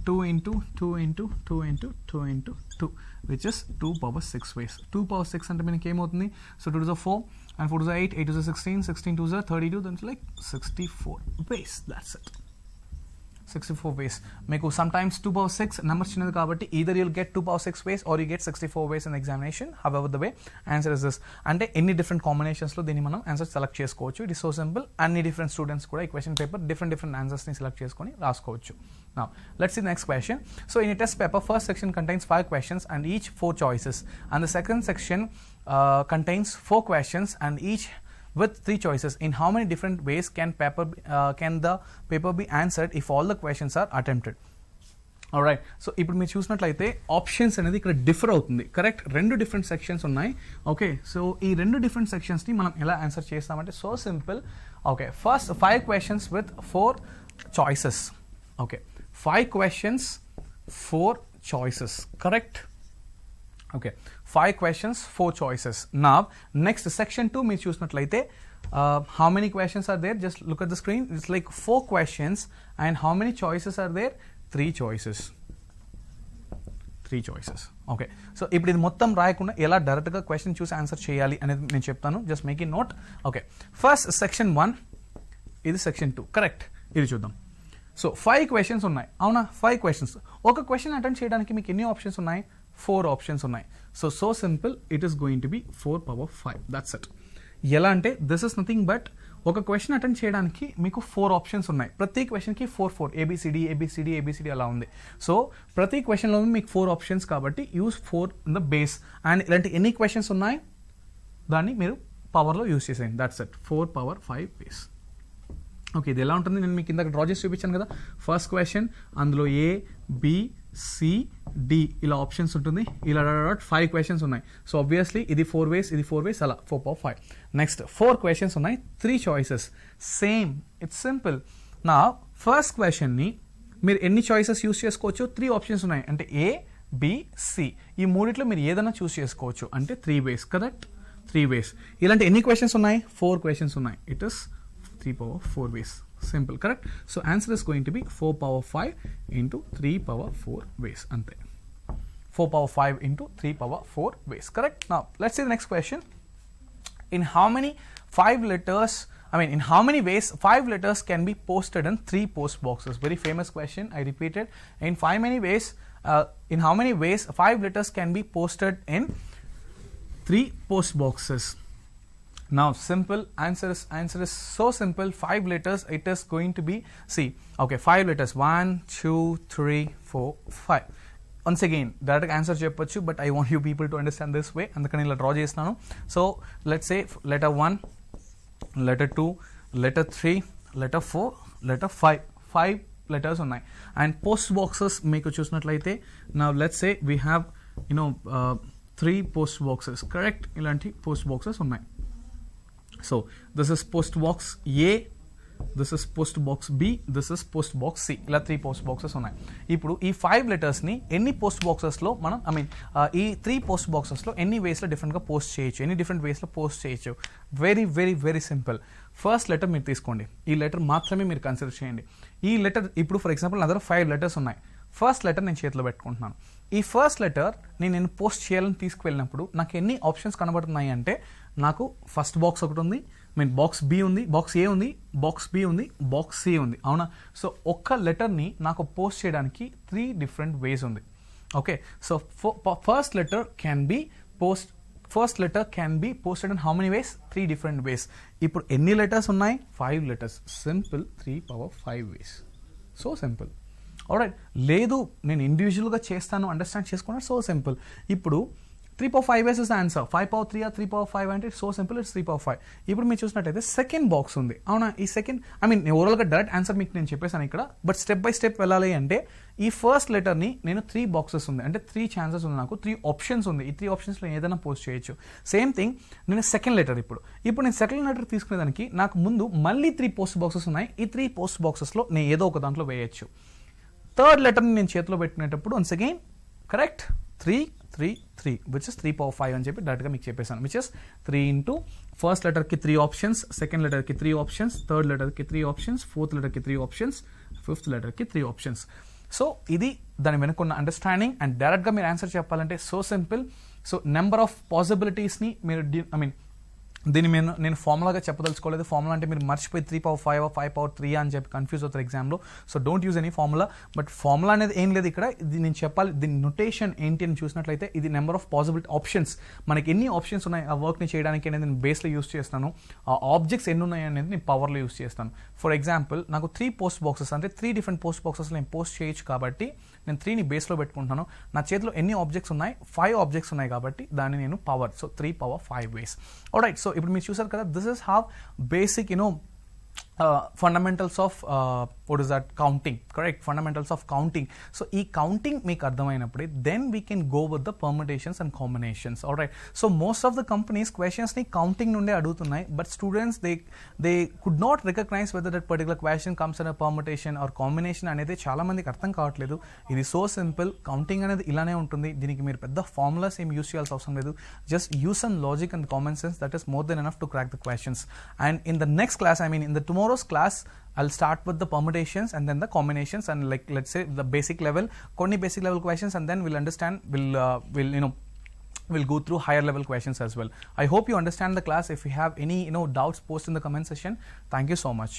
2 into 2 into 2 into 2 into 2, which is 2 power 6 ways. 2 power 6 అంటే మనకి ఏమవుతుంది? So 2 to the 4 and 4 to the 8, 8 to the 16, 16 to the 32, then it's like 64 ways. That's it. 64 ways. Meku sometimes 2 power 6 numbers chinnadi kabatti either you'll get 2 power 6 ways or you get 64 ways in the examination. However the way answer is this. Ante any different combinations lo deni manam answer select chesukochu. It is so simple. Any different students kuda ee question paper different answers ni select cheskoni raskochu. Now let's see the next question. So in a test paper, first section contains 5 questions and each 4 choices, and the second section contains 4 questions and each with 3 choices. In how many different ways can the paper be answered if all the questions are attempted? Alright, so ఇప్పుడు మీరు చూసినట్లయితే options అనేది ఇక్కడ differ అవుతుంది. Correct, రెండు different sections ఉన్నాయి. Okay, so ఈ రెండు డిఫరెంట్ సెక్షన్స్ని మనం ఎలా ఆన్సర్ చేస్తామంటే so simple. Okay, first 5 questions with 4 choices. Okay, 5 questions 4 choices. Correct? Okay, 5 questions 4 choices. Now next section 2 మీరు చూసినట్లయితే how many questions are there? Just look at the screen. It's like 4 questions and how many choices are there? 3 choices. 3 choices. Okay, so ఇప్పుడు ఇది మొత్తం రాయకుండా ఎలా డైరెక్ట్గా question చూసి answer చేయాలి అనేది నేను చెప్తాను. Just make it note. Okay, first section 1, ఇది సెక్షన్ 2. కరెక్ట్, ఇది చూద్దాం. సో 5 questions ఉన్నాయి, అవునా? 5 questions. ఒక క్వశ్చన్ అటెండ్ చేయడానికి మీకు ఎన్ని ఆప్షన్స్ ఉన్నాయి? 4 ఆప్షన్స్ ఉన్నాయి. So simple, it is going to be 4 power 5. That's it. ఎలా అంటే దిస్ ఇస్ నథింగ్ బట్ ఒక క్వశ్చన్ అటెండ్ చేయడానికి మీకు 4 ఆప్షన్స్ ఉన్నాయి. ప్రతి క్వశ్చన్కి 4 ఏబిసిడి అలా ఉంది. సో ప్రతి క్వశ్చన్లో మీకు 4 ఆప్షన్స్ కాబట్టి use 4 in the base. And ఇలాంటి ఎన్ని క్వశ్చన్స్ ఉన్నాయి దాన్ని మీరు పవర్లో యూస్ చేసేయండి. That's it, 4 power 5 base. Okay, ఇది ఎలా ఉంటుంది నేను మీకు ఇందాక డ్రా చేసి చూపించాను కదా. ఫస్ట్ క్వశ్చన్, అందులో ఏ బి సి డి ఇలా ఆప్షన్స్ ఉంటుంది. ఇలా 5 questions ఉన్నాయి. సో ఆబ్వియస్లీ ఇది 4 ways, ఇది 4 ways, అలా 4 power 5. నెక్స్ట్ 4 questions ఉన్నాయి, 3 choices. Same, it's simple. నా ఫస్ట్ క్వశ్చన్ని మీరు ఎన్ని చాయిసెస్ యూస్ చేసుకోవచ్చు? 3 ఆప్షన్స్ ఉన్నాయి, అంటే ఏ బి సి ఈ మూడిట్లో మీరు ఏదైనా చూస్ చేసుకోవచ్చు, అంటే 3 ways. Correct, 3 ways. ఇలాంటి ఎన్ని క్వశ్చన్స్ ఉన్నాయి? 4 questions ఉన్నాయి. It is 3 power 4 ways. Simple, correct? So answer is going to be 4 power 5 into 3 power 4 ways. Ante 4 power 5 into 3 power 4 ways. Correct? Now let's see the next question. In how many ways 5 letters can be posted in 3 post boxes? Very famous question. I repeat it. In how many ways 5 letters can be posted in 3 post boxes? Now simple, answer is so simple. 5 letters, it is going to be, see, okay, 5 letters, 1 2 3 4 5. Once again direct answer చెప్పొచ్చు, but I want you people to understand this way, అందుకని ఇలా draw చేస్తున్నాను. So let's say letter 1, letter 2, letter 3, letter 4, letter 5 letters ఉన్నాయి. And post boxes మీకు చూసినట్లయితే, now let's say we have 3 post boxes. Correct, ఇలాంటి post boxes ఉన్నాయి. So this is post box A, this is post box B, this is post box C. ఇలా 3 post boxes ఉన్నాయి. ఇప్పుడు ఈ 5 letters ని ఎన్ని post boxes లో మనం ఈ 3 post boxes లో ఎన్ని ways లో డిఫరెంట్ గా పోస్ట్ చేయొచ్చు, ఎన్ని డిఫరెంట్ ways లో పోస్ట్ చేయొచ్చు? Very very very simple. First letter మీరు తీసుకోండి, ఈ లెటర్ మాత్రమే మీరు కన్సిడర్ చేయండి. ఈ లెటర్ ఇప్పుడు ఫర్ ఎగ్జాంపుల్ నా దగ్గర 5 letters ఉన్నాయి. ఫస్ట్ లెటర్ నేను చేతిలో పెట్టుకుంటున్నాను. ఈ ఫస్ట్ లెటర్ నేను పోస్ట్ చేయాలని తీసుకువెళ్ళినప్పుడు నాకు ఎన్ని ఆప్షన్స్ కనబడుతున్నాయి అంటే, నాకు ఫస్ట్ బాక్స్ ఒకటి ఉంది, బాక్స్ బి ఉంది, బాక్స్ ఏ ఉంది, బాక్స్ బి ఉంది, బాక్స్ సి ఉంది, అవునా? సో ఒక్క లెటర్ని నాకు పోస్ట్ చేయడానికి 3 different ways ఉంది. Okay, so first letter can be posted in how many ways? 3 different ways. ఇప్పుడు ఎన్ని లెటర్స్ ఉన్నాయి? 5 letters. Simple, 3 power 5 ways. So simple. Alright, లేదు నేను ఇండివిజువల్గా చేస్తాను, అండర్స్టాండ్ చేసుకున్నాను, సో సింపుల్. ఇప్పుడు 3 power 5 is the answer. 5 power 3 or 3 power 5 అంటే సో సింపుల్, ఇట్స్ 3 power 5. ఇప్పుడు మీరు చూసినట్టయితే సెకండ్ బాక్స్ ఉంది అవునా. ఈ సెకండ్ ఓవరాల్గా డైరెక్ట్ ఆన్సర్ మీకు నేను చెప్పేసాను ఇక్కడ, బట్ స్టెప్ బై స్టెప్ వెళ్ళాలి అంటే ఈ ఫస్ట్ లెటర్ని నేను 3 బాక్సెస్ ఉంది అంటే 3 ఛాన్సెస్ ఉంది, నాకు 3 ఆప్షన్స్ ఉంది. ఈ 3 ఆప్షన్స్లో ఏదైనా పోస్ట్ చేయొచ్చు. సేమ్ థింగ్ నేను సెకండ్ లెటర్ ఇప్పుడు నేను సెకండ్ లెటర్ తీసుకునేదానికి నాకు ముందు మళ్ళీ 3 పోస్ట్ బాక్సెస్ ఉన్నాయి. ఈ 3 పోస్ట్ బాక్సెస్లో నేను ఏదో ఒక దాంట్లో వేయచ్చు. థర్డ్ లెటర్ని నేను చేతిలో పెట్టుకునేటప్పుడు once again correct 3 3 3 which is 3 power 5 అని చెప్పి డైరెక్ట్గా మీకు చెప్పేసాను. విచ్ ఇస్ 3 ఇంటూ ఫస్ట్ లెటర్కి 3 ఆప్షన్స్, సెకండ్ లెటర్కి 3 ఆప్షన్స్, థర్డ్ లెటర్కి 3 ఆప్షన్స్, ఫోర్త్ లెటర్కి 3 ఆప్షన్స్, ఫిఫ్త్ లెటర్కి 3 ఆప్షన్స్. సో ఇది దాని వెనుకున్న అండర్స్టాండింగ్. అండ్ డైరెక్ట్గా మీరు ఆన్సర్ చెప్పాలంటే so simple. So number of పాసిబిలిటీస్ని మీరు దీన్ని నేను ఫార్ములాగా చెప్పదలుచుకోలేదు. ఫార్ములా అంటే మీరు మర్చిపోయి 3 power 5 5 power 3 అని చెప్పి కన్ఫ్యూజ్ అవుతారు ఎగ్జామ్లో. So don't use any formula. But formula అనేది ఏం లేదు ఇక్కడ. ఇది నేను చెప్పాలి, దీని నొటేషన్ ఏంటి అని చూసినట్లయితే ఇది నెంబర్ ఆఫ్ పాసిబిలిటీ ఆప్షన్స్, మనకి ఎన్ని ఆప్షన్స్ ఉన్నాయి ఆ వర్క్ని చేయడానికి అనేది నేను బేస్లో యూస్ చేస్తాను. ఆ ఆబ్జెక్ట్స్ ఎన్ని ఉన్నాయి అనేది నేను పవర్లో యూస్ చేస్తాను. ఫర్ ఎగ్జాంపుల్ నాకు 3 పోస్ట్ బాక్సెస్ అంటే 3 డిఫరెంట్ పోస్ట్ బాక్సెస్ నేను పోస్ట్ చేయొచ్చు కాబట్టి నేను 3ని బేస్లో పెట్టుకుంటున్నాను. నా చేతిలో ఎన్ని ఆబ్జెక్ట్స్ ఉన్నాయి, 5 ఆబ్జెక్ట్స్ ఉన్నాయి కాబట్టి దాన్ని నేను power, so 3 power 5 ways. Alright, so ఇప్పుడు మీరు చూసారు కదా, this is how basic fundamentals of what is that, counting, correct, fundamentals of counting. So ee counting meeku ardhamainappude then we can go with the permutations and combinations. All right, so most of the companies questions ni counting nunde adugutunnai, but students they could not recognize whether that particular question comes in a permutation or combination anedi chaala mandiki artham kavatledu. Idi so simple, counting anedi ilane untundi, deeniki meer pedda formulas em use cheyalsi avasaram ledu, just use some logic and common sense, that is more than enough to crack the questions. And in the next class, I mean in the tomorrow's class, I'll start with the permutations and then the combinations, and like let's say the basic level, konni basic level questions, and then we'll understand, we'll go through higher level questions as well. I hope you understand the class. If you have any doubts, post in the comment section. Thank you so much.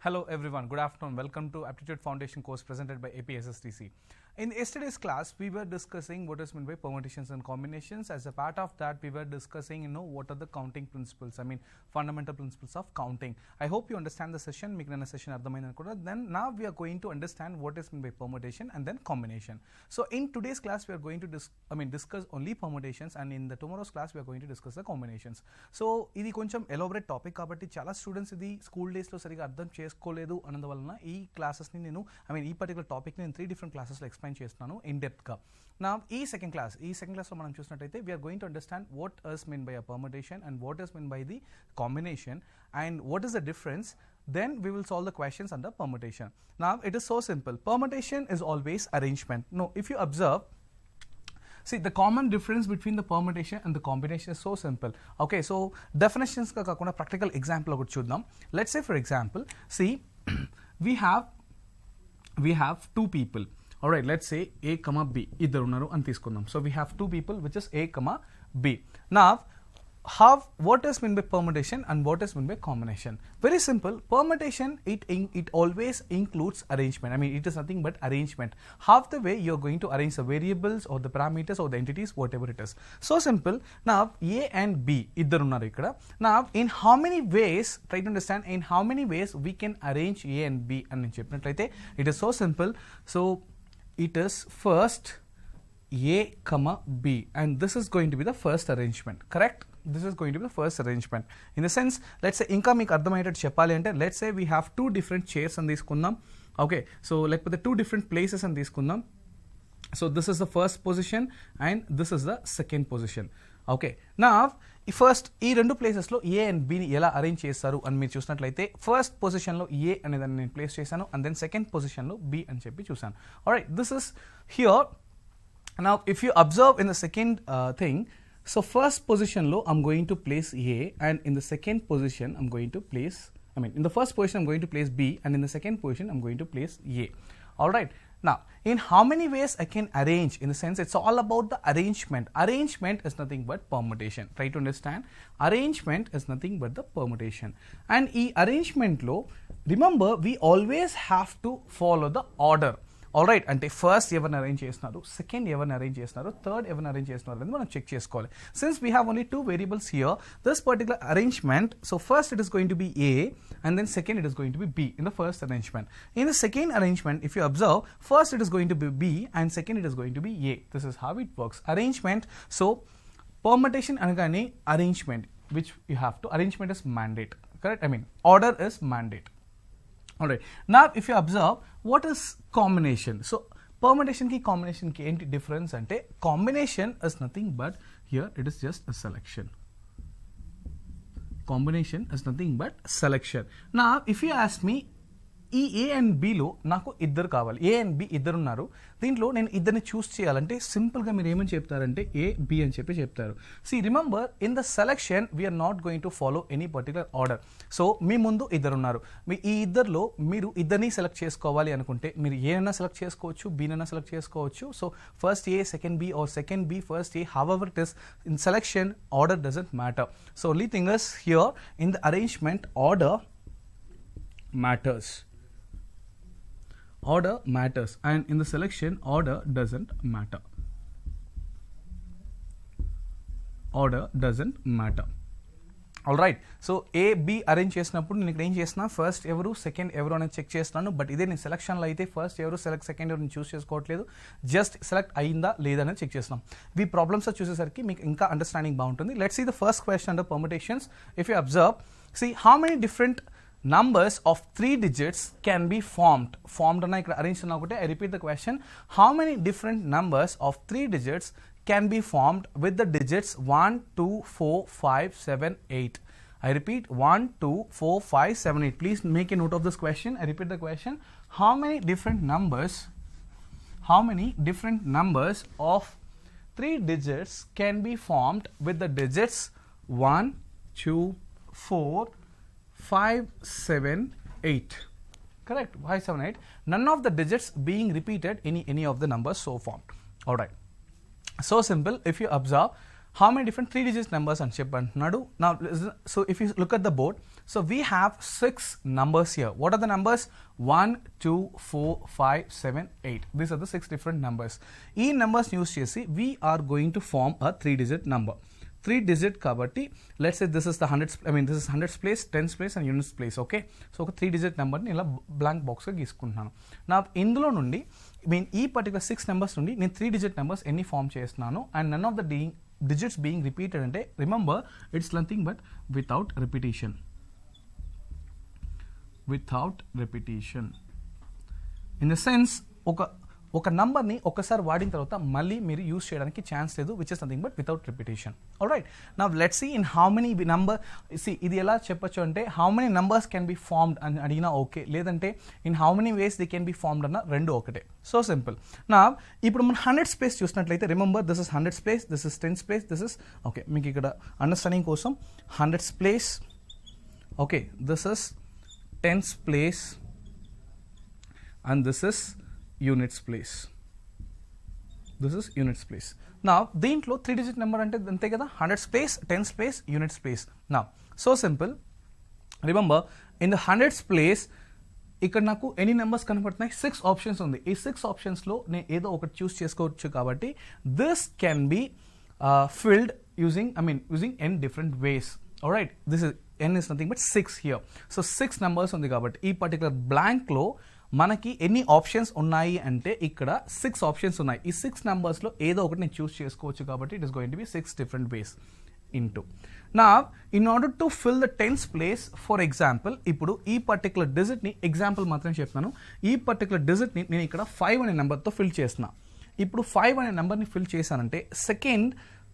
Hello everyone, good afternoon. Welcome to Aptitude Foundation course presented by APSSTC. In yesterday's class, we were discussing what is meant by permutations and combinations. As a part of that, we were discussing, what are the counting principles, I mean fundamental principles of counting. I hope you understand the session. Meeku nana session ardhamainadi kuda. Then now we are going to understand what is meant by permutation and then combination. So in today's class, we are going to discuss only permutations, and in the tomorrow's class, we are going to discuss the combinations. So ఇది కొంచెం elaborate topic కాబట్టి చాలా students ఇది school డేస్లో సరిగా అర్థం చేసుకోలేదు అన్నందువలన ఈ క్లాసెస్ని నేను ఈ పర్టికులర్ టాపిక్ని నేను 3 డిఫరెంట్ క్లాసెస్లో ఎక్స్ప్లెయిన్ చేస్తున్నాను ఇన్ డెప్త్గా. నా ఈ సెకండ్ క్లాస్లో మనం చూసినట్టయితే we're going to understand what is mean by a permutation and what is mean by the combination and what is the difference. Then we will solve the questions under permutation. Now it is so simple. Permutation is always arrangement. No, if you observe, see the common difference between the permutation and the combination is so simple. Okay, so definitions ka kakuna practical example okati chuddam. Let's say for example, see we have 2 people. All right, let's say A comma B iddaru unnaru ani teeskundam. So we have 2 people which is A comma B. Now what is meant by permutation and what is meant by combination? Very simple. Permutation, it always includes arrangement. I mean, it is nothing but arrangement. Half the way you're going to arrange the variables or the parameters or the entities, whatever it is. So simple. Now A and B iddaru unnaru ikkada. Now in how many ways, try to understand, in how many ways we can arrange A and B ani cheppinatlaithe it is so simple. So it is first A comma B, and this is going to be the first arrangement, correct? This is going to be the first arrangement. In the sense, let's say inka meeku ardhamayetattu cheppali ante, let's say we have 2 different chairs and teeskundam. Okay, so like the 2 different places and teeskundam. So this is the first position and this is the second position. Okay, now first ఈ 2 ప్లేసెస్లో A and B ని ఎలా arrange చేస్తారు అని మీరు చూసినట్లయితే first పొజిషన్లో A అనేదాన్ని నేను ప్లేస్ చేశాను అండ్ దెన్ సెకండ్ పొజిషన్లో B అని చెప్పి చూసాను. Alright, this is here. Now if you observe in the second thing, so first position lo I'm going to place A, and in the second position I'm going to place, in the first position I'm going to place B, and in the second position I'm going to place A. All right, Now, in how many ways I can arrange, in the sense it's all about the arrangement. Arrangement is nothing but permutation. Try to understand. Arrangement is nothing but the permutation. And in arrangement lo, remember we always have to follow the order. Alright, అంటే first ఎవరిని arrange చేస్తున్నారు, second ఎవరిని arrange చేస్తున్నారు, third ఎవరిని arrange చేస్తున్నారు అనేది మనం check చేసుకోవాలి. Since we have only 2 variables here, this particular arrangement, so first it is going to B A and then second it is going to be B in the first arrangement. In the second arrangement, if you observe, first it is going to be B and second it is going to be A. This is how it works. Arrangement, so permutation anagane arrangement, which you have to, arrangement is mandate, correct? I mean order is mandate. Alright, now if you observe, what is combination? So permutation ki combination ki enti difference ante, combination is nothing but, here it is just a selection. Combination is nothing but selection. Now if you ask me, ఈ A and B లో నాకు ఇద్దరు కావాలి, A and B ఇద్దరు ఉన్నారు, దీంట్లో నేను ఇద్దరిని చూస్ చేయాలంటే సింపుల్గా మీరు ఏమని చెప్తారంటే A, B అని చెప్పి చెప్తారు. See remember, in the selection we're not going to follow any particular order. So మీ ముందు ఇద్దరు ఉన్నారు, మీ ఈ ఇద్దరిలో మీరు ఇద్దరిని సెలెక్ట్ చేసుకోవాలి అనుకుంటే మీరు ఏ అయినా సెలెక్ట్ చేసుకోవచ్చు, B అయినా సెలెక్ట్ చేసుకోవచ్చు. So first A, second B or second B, first A, however it is, in selection order doesn't matter. So only thing is here in the arrangement order matters. Order matters, and in the selection order doesn't matter. Order doesn't matter. Alright, so A, B arrange చేసినప్పుడు నేను ఇక్కడ ఏం చేస్తున్నా, first ఎవరు second ఎవరు అనేది check చేస్తున్నాను. But ఇదే నేను సెలక్షన్లో అయితే ఫస్ట్ ఎవరు సెలెక్ట్ సెకండ్ ఎవరు చూస్ చేసుకోవట్లేదు, జస్ట్ సెలెక్ట్ అయిందా లేదా అనేది చెక్ చేస్తున్నాం. ఈ ప్రాబ్లమ్స్ చూసేసరికి మీకు ఇంకా అండర్స్టాండింగ్ బాగుంటుంది. Let's see the first question under permutations. If you observe, see how many different numbers of 3 digits can be formed. Formed ana ikkada arrange anna okate. I repeat the question. How many different numbers of 3 digits can be formed with the digits 1, 2, 4, 5, 7, 8? I repeat, 1, 2, 4, 5, 7, 8. Please make a note of this question. I repeat the question. How many different numbers of 3 digits can be formed with the digits 1, 2, 4, 5, 7, 8. Correct? 5, 7, 8. None of the digits being repeated in any of the numbers so formed. Alright. So simple. If you observe, how many different 3 digits numbers and cheppantunadu. Now, so if you look at the board, so we have 6 numbers here. What are the numbers? 1, 2, 4, 5, 7, 8. These are the 6 different numbers. These numbers use chesi, we are going to form a 3-digit number. 3 digit kabatti, let's say this is the hundreds, I mean this is hundreds place, tens place and units place. Okay, so ఒక 3 digit number ని ఇలా blank box గా గీసుకుంటున్నాను. నా ఇందులో నుండి ఈ particular 6 numbers నుండి నేను 3 digit numbers ఎన్ని ఫామ్ చేస్తున్నాను, and none of the digits being repeated అంటే remember it's nothing but without repetition. Without repetition in the sense ఒక నంబర్ని ఒకసారి వాడిన తర్వాత మళ్ళీ మీరు యూస్ చేయడానికి ఛాన్స్ లేదు, which is nothing but without repetition. Alright, now let's see in how many number, see ఇది ఎలా చెప్పొచ్చు అంటే how many numbers can be formed అని అడిగినా ఓకే, లేదంటే in how many ways they can be formed అన్న రెండు ఒకటే. So simple. నా ఇప్పుడు మనం హండ్రెడ్స్ ప్లేస్ చూసినట్లయితే remember this is hundreds place, this is tens place, this is okay. మీకు ఇక్కడ అండర్స్టాండింగ్ కోసం hundreds place, okay, this is tens place and this is units place. This is units place. Now దీంట్లో 3 digit number అంటే అంతే కదా, hundreds place, tens place, units place. Now so simple. Remember in the hundreds place ఇక్కడ నాకు ఎన్ని numbers కనపడుతున్నాయి, 6 options ఉంది. ఈ 6 ఆప్షన్స్లో నేను ఏదో ఒకటి చూస్ చేసుకోవచ్చు కాబట్టి this can be filled using n different ways. Alright, this is n is nothing but 6 here. So 6 numbers ఉంది కాబట్టి ఈ పర్టికులర్ బ్లాంక్లో మనకి ఎన్ని ఆప్షన్స్ ఉన్నాయి అంటే ఇక్కడ 6 ఆప్షన్స్ ఉన్నాయి. ఈ 6 నెంబర్స్లో ఏదో ఒకటి నేను చూస్ చేసుకోవచ్చు కాబట్టి it is going to B 6 different ways into. Now in order to fill the tens place, for example ఇప్పుడు ఈ పర్టికులర్ డిజిట్ని ఎగ్జాంపుల్ మాత్రం చెప్తాను. ఈ పర్టికులర్ డిజిట్ని నేను ఇక్కడ 5 అనే నెంబర్తో ఫిల్ చేస్తున్నా. ఇప్పుడు 5 అనే నెంబర్ని ఫిల్ చేశానంటే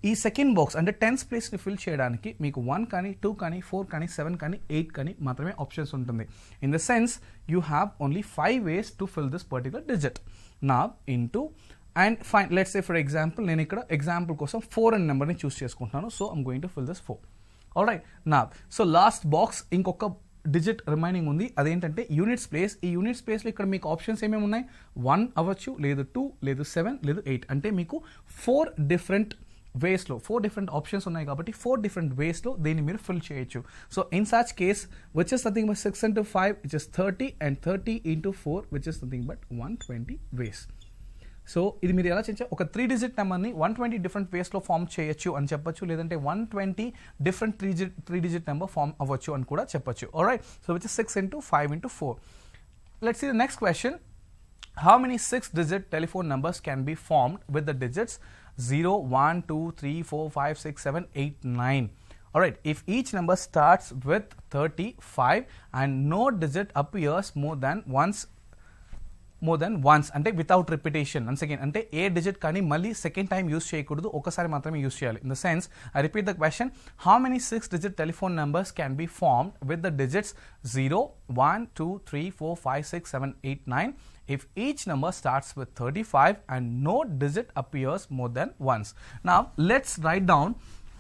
ఈ సెకండ్ బాక్స్ అంటే టెన్స్ ప్లేస్ని ఫిల్ చేయడానికి మీకు 1 కానీ 2 కానీ 4 కానీ 7 కానీ 8 కానీ మాత్రమే ఆప్షన్స్ ఉంటుంది. In the sense you have only 5 ways to fill this particular digit. నా into and fine let's say for example నేను ఇక్కడ ఎగ్జాంపుల్ కోసం 4 అనే నెంబర్ని చూస్ చేసుకుంటున్నాను. So I'm going to fill this 4. Alright, నా సో లాస్ట్ బాక్స్ ఇంకొక digit remaining ఉంది, అదేంటంటే యూనిట్స్ ప్లేస్. ఈ యూనిట్స్ ప్లేస్లో ఇక్కడ మీకు ఆప్షన్స్ ఏమేమి ఉన్నాయి, 1 అవ్వచ్చు, లేదు 2, లేదు 7, లేదు 8. అంటే మీకు 4 డిఫరెంట్ వేస్లో 4 డిఫరెంట్ ఆప్షన్స్ ఉన్నాయి కాబట్టి 4 డిఫరెంట్ వేస్లో దీన్ని మీరు ఫిల్ చేయొచ్చు. So in such case which is nothing but 6 into 5 which is 30 and 30 into 4 which is nothing but 120 ways. So ఇది మీరు ఎలా చేయొచ్చు, ఒక 3 డిజిట్ నెంబర్ని 120 డిఫరెంట్ వేస్లో ఫామ్ చేయొచ్చు అని చెప్పొచ్చు, లేదంటే 120 డిఫరెంట్ 3 డిజిట్ నెంబర్ ఫామ్ అవ్వచ్చు అని కూడా చెప్పొచ్చు. Alright, so which is 6 into 5 into 4. Let's see the next question. How many 6-digit telephone numbers can be formed with the digits 0, 1, 2, 3, 4, 5, 6, 7, 8, 9? Alright, if each number starts with 35 and no digit appears more than once అంటే without repetition. Once again అంటే ఏ digit కానీ మళ్ళీ second time use చేయకూడదు, ఒకసారి మాత్రమే use చేయాలి. In the sense, I repeat the question, how many 6-digit telephone numbers can be formed with the digits 0, 1, 2, 3, 4, 5, 6, 7, 8, 9 if each number starts with 35 and no digit appears more than once? Now let's write down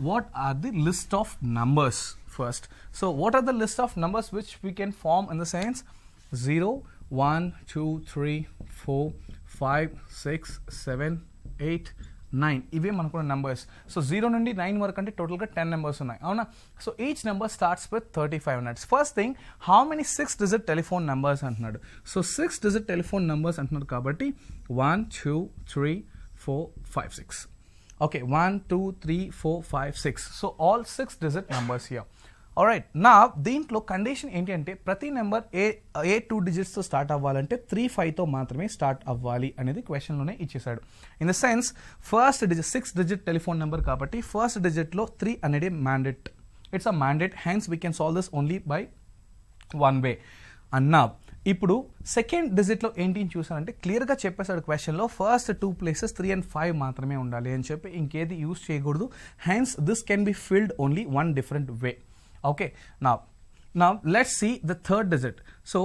what are the list of numbers first. So what are the list of numbers which we can form in the sense 0, 1, 2, 3, 4, 5, 6, 7, 8, 9 ఇవే మనకున్న numbers. So 0 నుండి 9 వరకు అంటే టోటల్గా 10 numbers ఉన్నాయి, అవునా? So each number starts with 35 minutes. First thing, how many 6-digit telephone numbers అంటున్నాడు. So 6-digit telephone numbers అంటున్నాడు కాబట్టి 1, 2, 3, 4, 5, 6. Okay, 1, 2, 3, 4, 5, 6. So all 6-digit numbers here. Alright, నా దీంట్లో కండిషన్ ఏంటి అంటే ప్రతి నెంబర్ ఏ 2 డిజిట్స్తో స్టార్ట్ అవ్వాలంటే 3, 5తో మాత్రమే స్టార్ట్ అవ్వాలి అనేది క్వశ్చన్లోనే ఇచ్చేసాడు. In the sense, first digit 6-digit telephone number కాబట్టి ఫస్ట్ డిజిట్లో 3 అనేది mandate. It's a mandate, hence we can solve this only by 1 వే. అన్నా ఇప్పుడు సెకండ్ డిజిట్లో ఏంటి అని చూసానంటే క్లియర్గా చెప్పేశాడు క్వశ్చన్లో, ఫస్ట్ 2 places 3 and 5 మాత్రమే ఉండాలి అని చెప్పి ఇంకేది యూస్ చేయకూడదు. Hence this can be filled only 1 different way. Okay, now let's see the third digit. So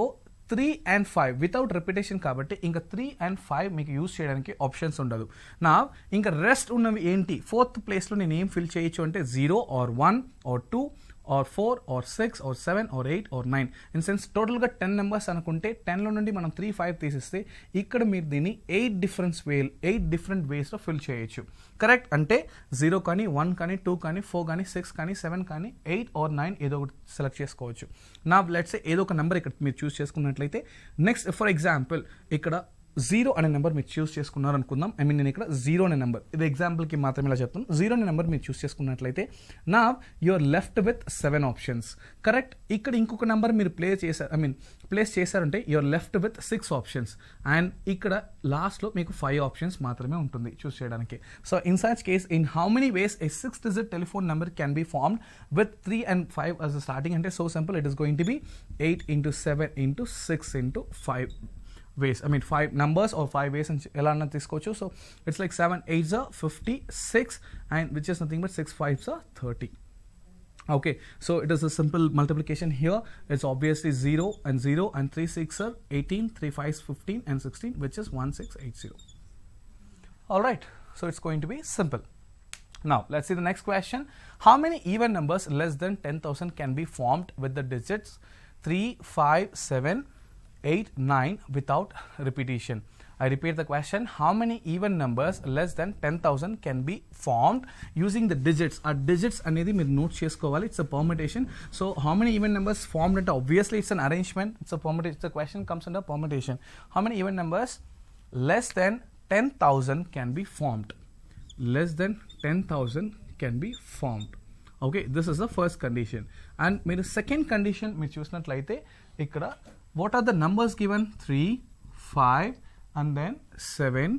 3 and 5 without repetition కాబట్టి ఇంకా 3 and 5 మీకు యూజ్ చేయడానికి ఆప్షన్స్ ఉండదు. నా ఇంకా రెస్ట్ ఉన్నవి ఏంటి, 4th ప్లేస్లో నేను ఏం ఫిల్ చేయొచ్చు అంటే 0 or 1 or 2 or 4 or 6 or 7 or 8 or 9. In sense టోటల్గా 10 నెంబర్స్ అనుకుంటే 10లో నుండి మనం 3, 5 తీసిస్తే ఇక్కడ మీరు దీన్ని 8 డిఫరెంట్ వేస్లో ఫిల్ చేయొచ్చు. కరెక్ట్, అంటే 0 కానీ 1 కానీ 2 కానీ 4 కానీ 6 కానీ 7 కానీ 8 or 9 ఏదో ఒకటి సెలెక్ట్ చేసుకోవచ్చు. నా లెట్స్ సే ఏదో ఒక నెంబర్ ఇక్కడ మీరు చూస్ చేసుకున్నట్లయితే, నెక్స్ట్ ఫర్ ఎగ్జాంపుల్ ఇక్కడ 0 అనే నెంబర్ మీరు చూస్ చేసుకున్నారు అనుకుందాం. ఐ మీన్ నేను ఇక్కడ 0 అనే నెంబర్, ఇది ఎగ్జాంపుల్కి మాత్రమే ఇలా చెప్తాను. 0 అనే నెంబర్ మీరు చూస్ చేసుకున్నట్లయితే నా you're left with 7 options. Correct, ఇక్కడ ఇంకొక నెంబర్ మీరు ప్లేస్ చేశారంటే you're left with 6 options and ఇక్కడ లాస్ట్లో మీకు 5 ఆప్షన్స్ మాత్రమే ఉంటుంది చూస్ చేయడానికి. So in such case, in how many ways a 6-digit telephone number can be formed with 3 and 5 as a starting అంటే so simple, it is going to be 8 into 7 into 6 into 5 ways. I mean 5 numbers or 5 ways and ఎలా అన్న తీసుకోవచ్చు. So it's like 7 8s are 56 and which is nothing but 6 5s are 30. Okay, so it is a simple multiplication here. It's obviously 0 and 0 and 3 6 are 18, 3 5s 15 and 16 which is 1680. Alright, so it's going to be simple. Now let's see the next question. How many even numbers less than 10,000 can be formed with the digits 3, 5, 7, 8, 9 without repetition? I repeat the question. How many even numbers less than 10,000 can be formed using the digits? Our digits అనేది మీరు note చేసుకోవాలి. It's a permutation. So how many even numbers formed? It obviously it's an arrangement. It's a permutation. The question comes under permutation. How many even numbers less than 10,000 can be formed? Less than 10,000 can be formed. Okay, this is the first condition. And మీరు second condition మీరు చూసినట్లయితే ఇక్కడ what are the numbers given? 3, 5 and then 7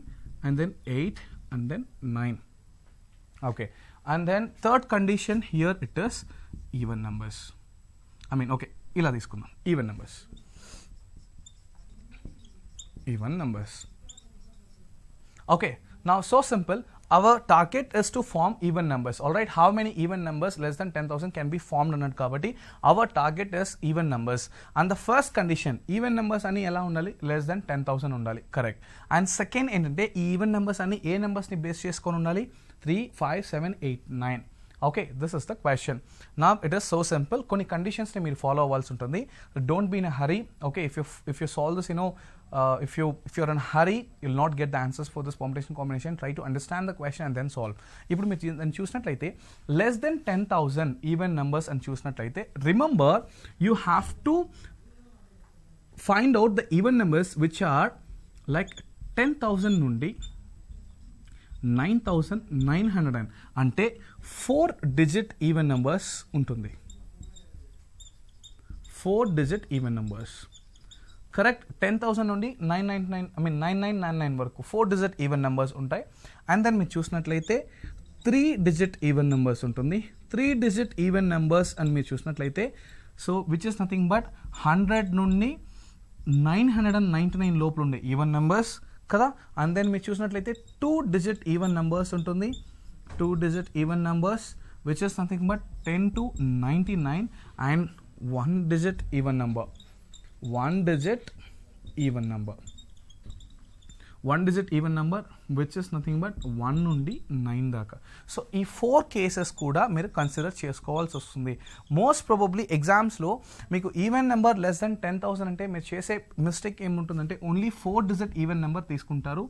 and then 8 and then 9. Okay, and then third condition here it is even numbers. I mean okay, ఇలా తీసుకుందాం, even numbers. Okay, now so simple. Our target is to form even numbers. Alright, how many even numbers less than 10,000 can be formed అన్నట్టు కాబట్టి our target is even numbers. And the first condition, even numbers అని ఎలా ఉండాలి, less than 10,000 ఉండాలి. Correct. And second ఏంటంటే ఈ even numbers అన్ని ఏ నెంబర్స్ని base చేసుకొని ఉండాలి, 3, 5, 7, 8, 9. Okay, this is the question. నా ఇట్ ఈస్ సో సింపుల్. కొన్ని కండిషన్స్ని మీరు ఫాలో అవ్వాల్సి ఉంటుంది. Don't be in a hurry. Okay, if you solve this if you're in a hurry, you'll not get the answers for this permutation combination. Try to understand the question and then solve. ఇప్పుడు మీరు చూసినట్లయితే less than 10,000 even numbers అని చూసినట్లయితే remember you have to find out the even numbers which are like 10,000 నుండి 9,900 అంటే 4 digit even numbers ఉంటుంది. 4 digit even numbers. Correct. 10,000 నుండి 999 వరకు 4 digit ఈవెన్ నెంబర్స్ ఉంటాయి. అండ్ దెన్ మీరు చూసినట్లయితే 3 digit ఈవెన్ నెంబర్స్ ఉంటుంది. 3 digit ఈవెన్ నెంబర్స్ అని మీరు చూసినట్లయితే so which is nothing but 100 నుండి 999 లోపల ఉండే ఈవెన్ నెంబర్స్ కదా. అండ్ దెన్ మీరు చూసినట్లయితే 2 digit ఈవెన్ నెంబర్స్ ఉంటుంది. 2 digit even numbers which is nothing but 10 to 99 and 1 digit even number. 1 digit even number. 1 digit even number which is nothing but 1 నుండి 9 దాకా. So ఈ 4 కేసెస్ కూడా మీరు consider చేసుకోవాల్సి వస్తుంది. మోస్ట్ ప్రాబబ్లీ ఎగ్జామ్స్లో మీకు ఈవెన్ నెంబర్ లెస్ దెన్ 10,000 అంటే మీరు చేసే మిస్టేక్ ఏముంటుందంటే ఓన్లీ 4 digit ఈవెన్ నెంబర్ తీసుకుంటారు.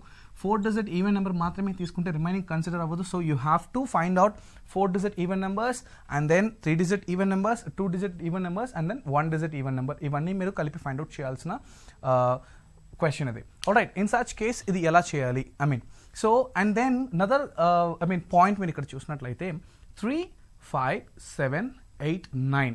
4 digit ఈవెన్ నెంబర్ మాత్రమే తీసుకుంటే రిమైనింగ్ కన్సిడర్ అవ్వదు. So you have to find out 4 digit even numbers and then 3 digit even numbers, 2 digit even numbers and then 1 digit even number. ఇవన్నీ మీరు కలిపి find out చేయాల్సిన question ఇది. Alright, in such case ఇది ఎలా చేయాలి so and then another point మీరు ఇక్కడ చూసినట్లయితే 3, 5, 7, 8, 9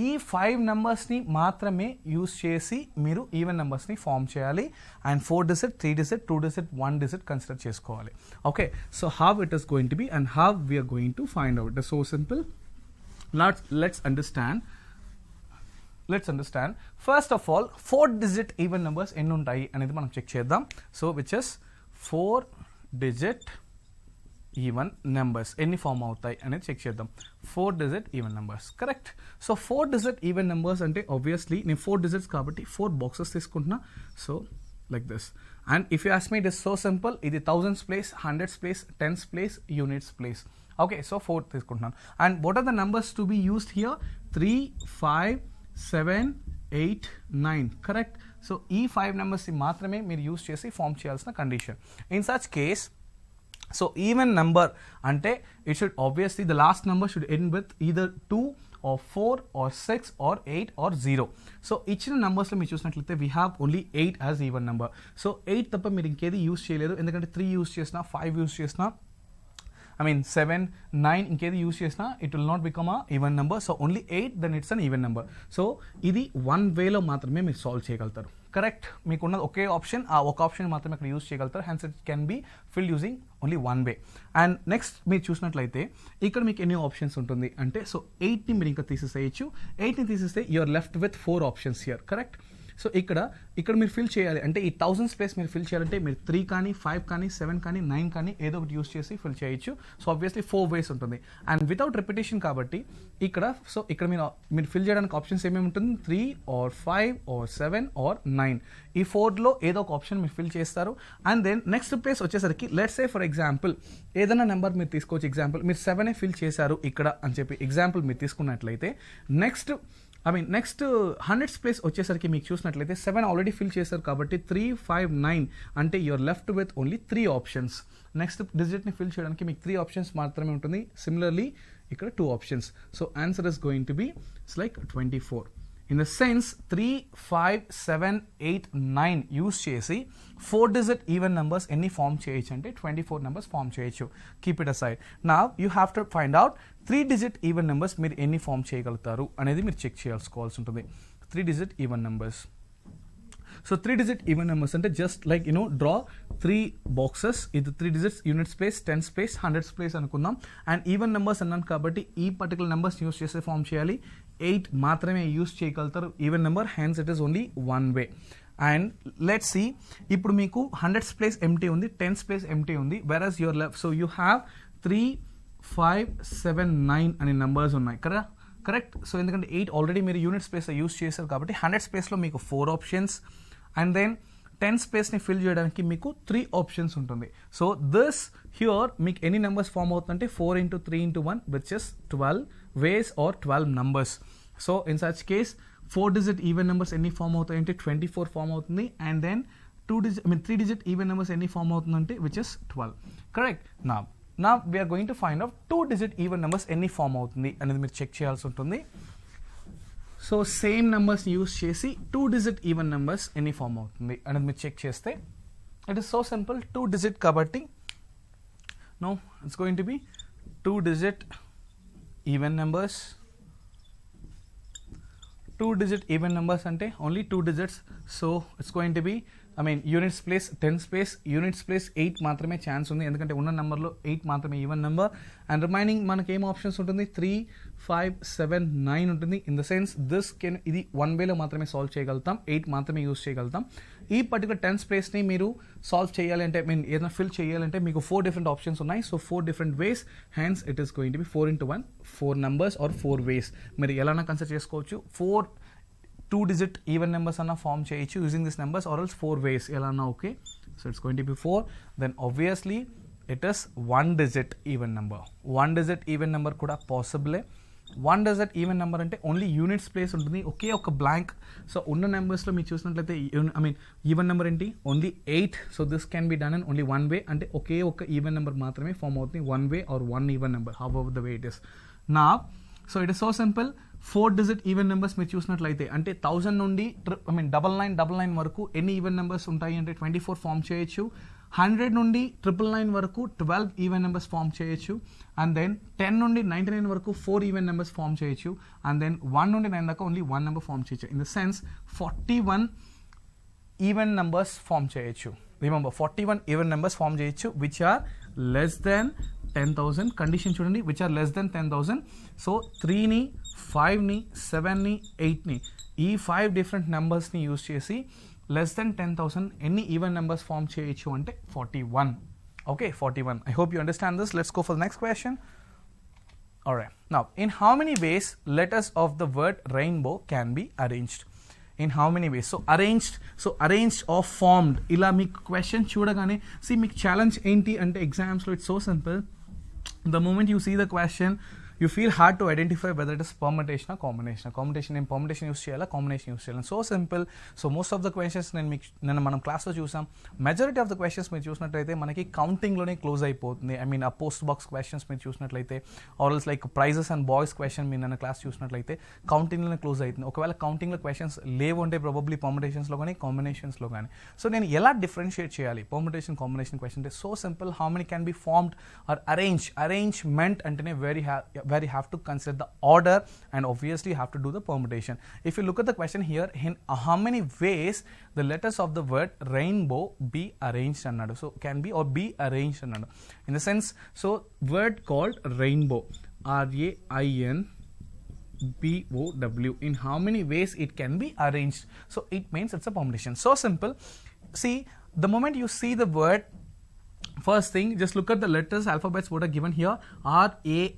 ఈ 5 నెంబర్స్ని మాత్రమే యూస్ చేసి మీరు ఈవెన్ నెంబర్స్ని ఫామ్ చేయాలి. And 4 digit, 3 digit, 2 digit, 1 digit consider చేసుకోవాలి. Okay, so how it is going to be and how we're going to find out. It is so simple. Let's understand. First of all, 4 digit even numbers ఎన్ని ఉంటాయి అనేది మనం check చేద్దాం. So which is 4 digit even numbers ఎన్ని form అవుతాయి అనేది check చేద్దాం. 4 digit even numbers. Correct. So 4 digit even numbers అంటే ఆబ్వియస్లీ నేను 4 digits కాబట్టి 4 బాక్సెస్ తీసుకుంటున్నా. So like this. And if you ask me it is so simple. ఇది thousands place, hundreds place, tens place, units place. Okay, so 4 తీసుకుంటున్నాను. And what are the numbers to be used here? 3, 5, 7, 8, 9. Correct. So ఈ 5 నెంబర్స్ని మాత్రమే మీరు use చేసి form చేయాల్సిన condition. In such case so even number అంటే it should obviously the last number should end with either 2 or 4 or 6 or 8 or 0. So ఇచ్చిన నెంబర్స్లో మీరు చూసినట్లయితే we have only 8 as even number. So 8 తప్ప మీరు ఇంకేది యూస్ చేయలేదు. ఎందుకంటే 3 యూస్ చేసినా, 5 యూస్ చేసినా, 7, 9 ఇంకేది యూస్ చేసినా it will not become a even number. So only 8 then it's an even number. So ఇది 1 వేలో మాత్రమే మీరు సాల్వ్ చేయగలుగుతారు. కరెక్ట్. మీకున్నది ఒకే ఆప్షన్, ఆ ఒక ఆప్షన్ మాత్రమే అక్కడ యూస్ చేయగలుగుతారు. Hence it can B fill using only 1 way. And next మీరు చూసినట్లయితే ఇక్కడ మీకు ఎన్ని ఆప్షన్స్ ఉంటుంది అంటే సో 8ని మీరు ఇంకా తీసేసేయచ్చు. 8ని తీసేస్తే you're left with 4 options here. Correct. So ఇక్కడ మీరు ఫిల్ చేయాలి అంటే ఈ 1000 స్పేస్ మీరు ఫిల్ చేయాలంటే మీరు 3 కానీ 5 కానీ 7 కానీ 9 కానీ ఏదో ఒకటి యూస్ చేసి ఫిల్ చేయొచ్చు. సో ఆబ్వియస్లీ 4 వేస్ ఉంటుంది. అండ్ వితౌట్ రిపిటేషన్ కాబట్టి ఇక్కడ మీరు ఫిల్ చేయడానికి ఆప్షన్స్ ఏమేమి ఉంటుంది? 3 or 5 or 7 or 9 ఈ 4లో ఏదో ఒక ఆప్షన్ మీరు ఫిల్ చేస్తారు. అండ్ దెన్ నెక్స్ట్ ప్లేస్ వచ్చేసరికి లెట్స్ సే ఫర్ ఎగ్జాంపుల్ ఏదైనా నెంబర్ మీరు తీసుకోవచ్చు. ఎగ్జాంపుల్ మీరు 7 ఫిల్ చేశారు ఇక్కడ అని చెప్పి ఎగ్జాంపుల్ మీరు తీసుకున్నట్లయితే నెక్స్ట్ 100th ప్లేస్ వచ్చేసరికి మీకు చూసినట్లయితే 7 ఆల్రెడీ ఫిల్ చేశారు కాబట్టి 3, 5, 9 అంటే you're left with only 3 options. Next డిజిట్ని ఫిల్ చేయడానికి మీకు 3 ఆప్షన్స్ మాత్రమే ఉంటుంది. సిమిలర్లీ ఇక్కడ 2 options. So answer is going to be it's like 24. ఇన్ ద సెన్స్ 3, 5, 7, 8, 9 యూస్ చేసి 4 digit ఈవెన్ నెంబర్స్ ఎన్ని ఫామ్ చేయొచ్చు అంటే 24 నెంబర్స్ ఫామ్ చేయొచ్చు. Keep it aside. Now you have to find out 3 digit even numbers మీరు ఎన్ని ఫామ్ చేయగలుగుతారు అనేది మీరు చెక్ చేసుకోవాల్సి ఉంటుంది. 3 digit even numbers. So 3 digit even numbers అంటే జస్ట్ లైక్ డ్రా 3 బాక్సెస్. ఇది 3 digits, units place, 10th place, 100th place అనుకుందాం. అండ్ ఈవెన్ నెంబర్స్ అన్నాను కాబట్టి ఈ పర్టికులర్ నెంబర్స్ యూస్ చేసి ఫామ్ చేయాలి. 8 మాత్రమే యూస్ చేయగలుగుతారు even number. Hence it is only 1 way. And let's see ఇప్పుడు మీకు 100th ప్లేస్ ఎంటీ ఉంది, 10th ప్లేస్ ఎంటీ ఉంది. Whereas your left so you have 3, 5, 7, 9 అనే నెంబర్స్ ఉన్నాయి కదా. కరెక్ట్. సో ఎందుకంటే 8 ఆల్రెడీ మీరు యూనిట్ స్పేస్ యూస్ చేశారు కాబట్టి 100th ప్లేస్లో మీకు 4 ఆప్షన్స్. అండ్ దెన్ 10 స్పేస్ని ఫిల్ చేయడానికి మీకు 3 ఆప్షన్స్ ఉంటుంది. సో దిస్ హియర్ మీకు ఎన్ని నెంబర్స్ ఫామ్ అవుతుందంటే 4 into 3 into 1 which is 12 ways or 12 numbers. So in such case 4 digit even numbers ఎన్ని ఫామ్ అవుతాయంటే 24 ఫామ్ అవుతుంది. And then 3 digit even numbers ఎన్ని ఫామ్ అవుతుందంటే విచ్ ఇస్ 12. కరెక్ట్. నా we're going to find out 2 digit even numbers ఎన్ని form అవుతుంది అనేది మీరు చెక్ చేయాల్సి ఉంటుంది. సో సేమ్ నెంబర్స్ యూస్ చేసి 2 digit ఈవెన్ నెంబర్స్ ఎన్ని ఫామ్ అవుతుంది అనేది మీరు చెక్ చేస్తే it is so simple. 2 digit కాబట్టి no it's going to be 2 digit even numbers. 2 digit even numbers అంటే only 2 digits. So it's going to be units place 10 space, units place 8 మాత్రమే chance ఉంది, ఎందుకంటే ఉన్న నెంబర్లో 8 మాత్రమే ఈవెన్ నెంబర్. అండ్ రిమైనింగ్ మనకి ఏం ఆప్షన్స్ ఉంటుంది 3, 5, 7, 9 ఉంటుంది. ఇన్ ద సెన్స్ ఇది 1 వేలో మాత్రమే సాల్వ్ చేయగలుగుతాం, 8 మాత్రమే యూస్ చేయగలుగుతాం. ఈ పర్టికులర్ 10 స్పేస్ని మీరు సాల్వ్ చేయాలి అంటే ఏదైనా ఫిల్ చేయాలంటే మీకు 4 different ఆప్షన్స్ ఉన్నాయి. So 4 different ways, hence it is going to be 4 into 1, 4 numbers or 4 ways. మీరు ఎలానా కన్సిడర్ చేసుకోవచ్చు. 2 digit ఈవెన్ నెంబర్స్ అన్న ఫామ్ చేయొచ్చు using this numbers, or else 4 ways ఎలానా. Okay, so it's going to be 4. Then obviously it is 1 digit even number. 1 digit even number కూడా పాసిబులే. 1 digit even number అంటే only units place ఉంటుంది, ఒకే ఒక blank. So ఉన్న నెంబర్స్లో మీరు చూసినట్లయితే ఈవెన్ నెంబర్ ఏంటి only 8. So this can be done in only 1 way, అంటే ఒకే ఒక ఈవెన్ నెంబర్ మాత్రమే ఫామ్ అవుతుంది 1 way or 1 even number, however the way it is. Now, so it is so simple. 4 digit even numbers మీరు చూసినట్లయితే అంటే 1000 నుండి 9999 వరకు ఎన్ని ఈవెన్ నెంబర్స్ ఉంటాయి అంటే 24 ఫామ్ చేయొచ్చు. 100 నుండి 999 వరకు 12 ఈవెన్ నెంబర్స్ ఫామ్ చేయొచ్చు. అండ్ దెన్ 10 నుండి 99 వరకు 4 ఈవెన్ నెంబర్స్ ఫామ్ చేయొచ్చు. అండ్ దెన్ 1 నుండి 9 దాకా ఓన్లీ 1 నెంబర్ ఫామ్ చేయొచ్చు. In the sense 41 even numbers form చేయొచ్చు. రిమెంబర్ 41 ఈవెన్ నెంబర్స్ ఫామ్ చేయొచ్చు which are less than 10,000. Condition చూడండి, which are less than 10,000. So 3ని 5ని 7ని 8ని ఈ 5 different నెంబర్స్ని యూజ్ చేసి లెస్ దెన్ 10,000 ఎన్ని ఈవెన్ నెంబర్స్ ఫామ్ చేయొచ్చు అంటే 41. Okay, 41. I hope you understand this. Let's go for the next question. Alright, now in how many ways letters of the word rainbow can be arranged? In how many ways? So arranged or formed. ఇలా మీకు question చూడగానే మీకు challenge ఏంటి అంటే ఎగ్జామ్స్లో it's so simple. The moment you see the question, you feel hard to identify whether it is permutation or combination. Permutation use cheyala, combination use cheyala. So simple. So most of the questions నేను మనం క్లాస్లో చూసాం. Majority of the questions మీరు చూసినట్లయితే మనకి కౌంటింగ్లోనే close అయిపోతుంది. ఆ post box questions మీరు చూసినట్లయితే, also like prizes and boys question మీరు నన్ను క్లాస్ చూసినట్లయితే కౌంటింగ్లోనే క్లోజ్ అవుతుంది. ఒకవేళ కౌంటింగ్లో క్వశ్చన్స్ లేవు అంటే ప్రాబబ్లీ పర్ముటేషన్స్లో కానీ కాంబినేషన్స్లో కానీ. సో నేను ఎలా డిఫరెన్షియేట్ చేయాలి పర్ముటేషన్ కాంబినేషన్ క్వశ్చన్ అంటే so simple. How many can be formed or arrangement అంటేనే where you have to consider the order and obviously you have to do the permutation. If you look at the question here, in how many ways the letters of the word rainbow be arranged annadu. So can be or be arranged annadu. In the sense, so word called rainbow, RAINBOW, in how many ways it can be arranged. So it means it's a permutation. So simple. See, the moment you see the word, first thing, just look at the letters, alphabets what are given here,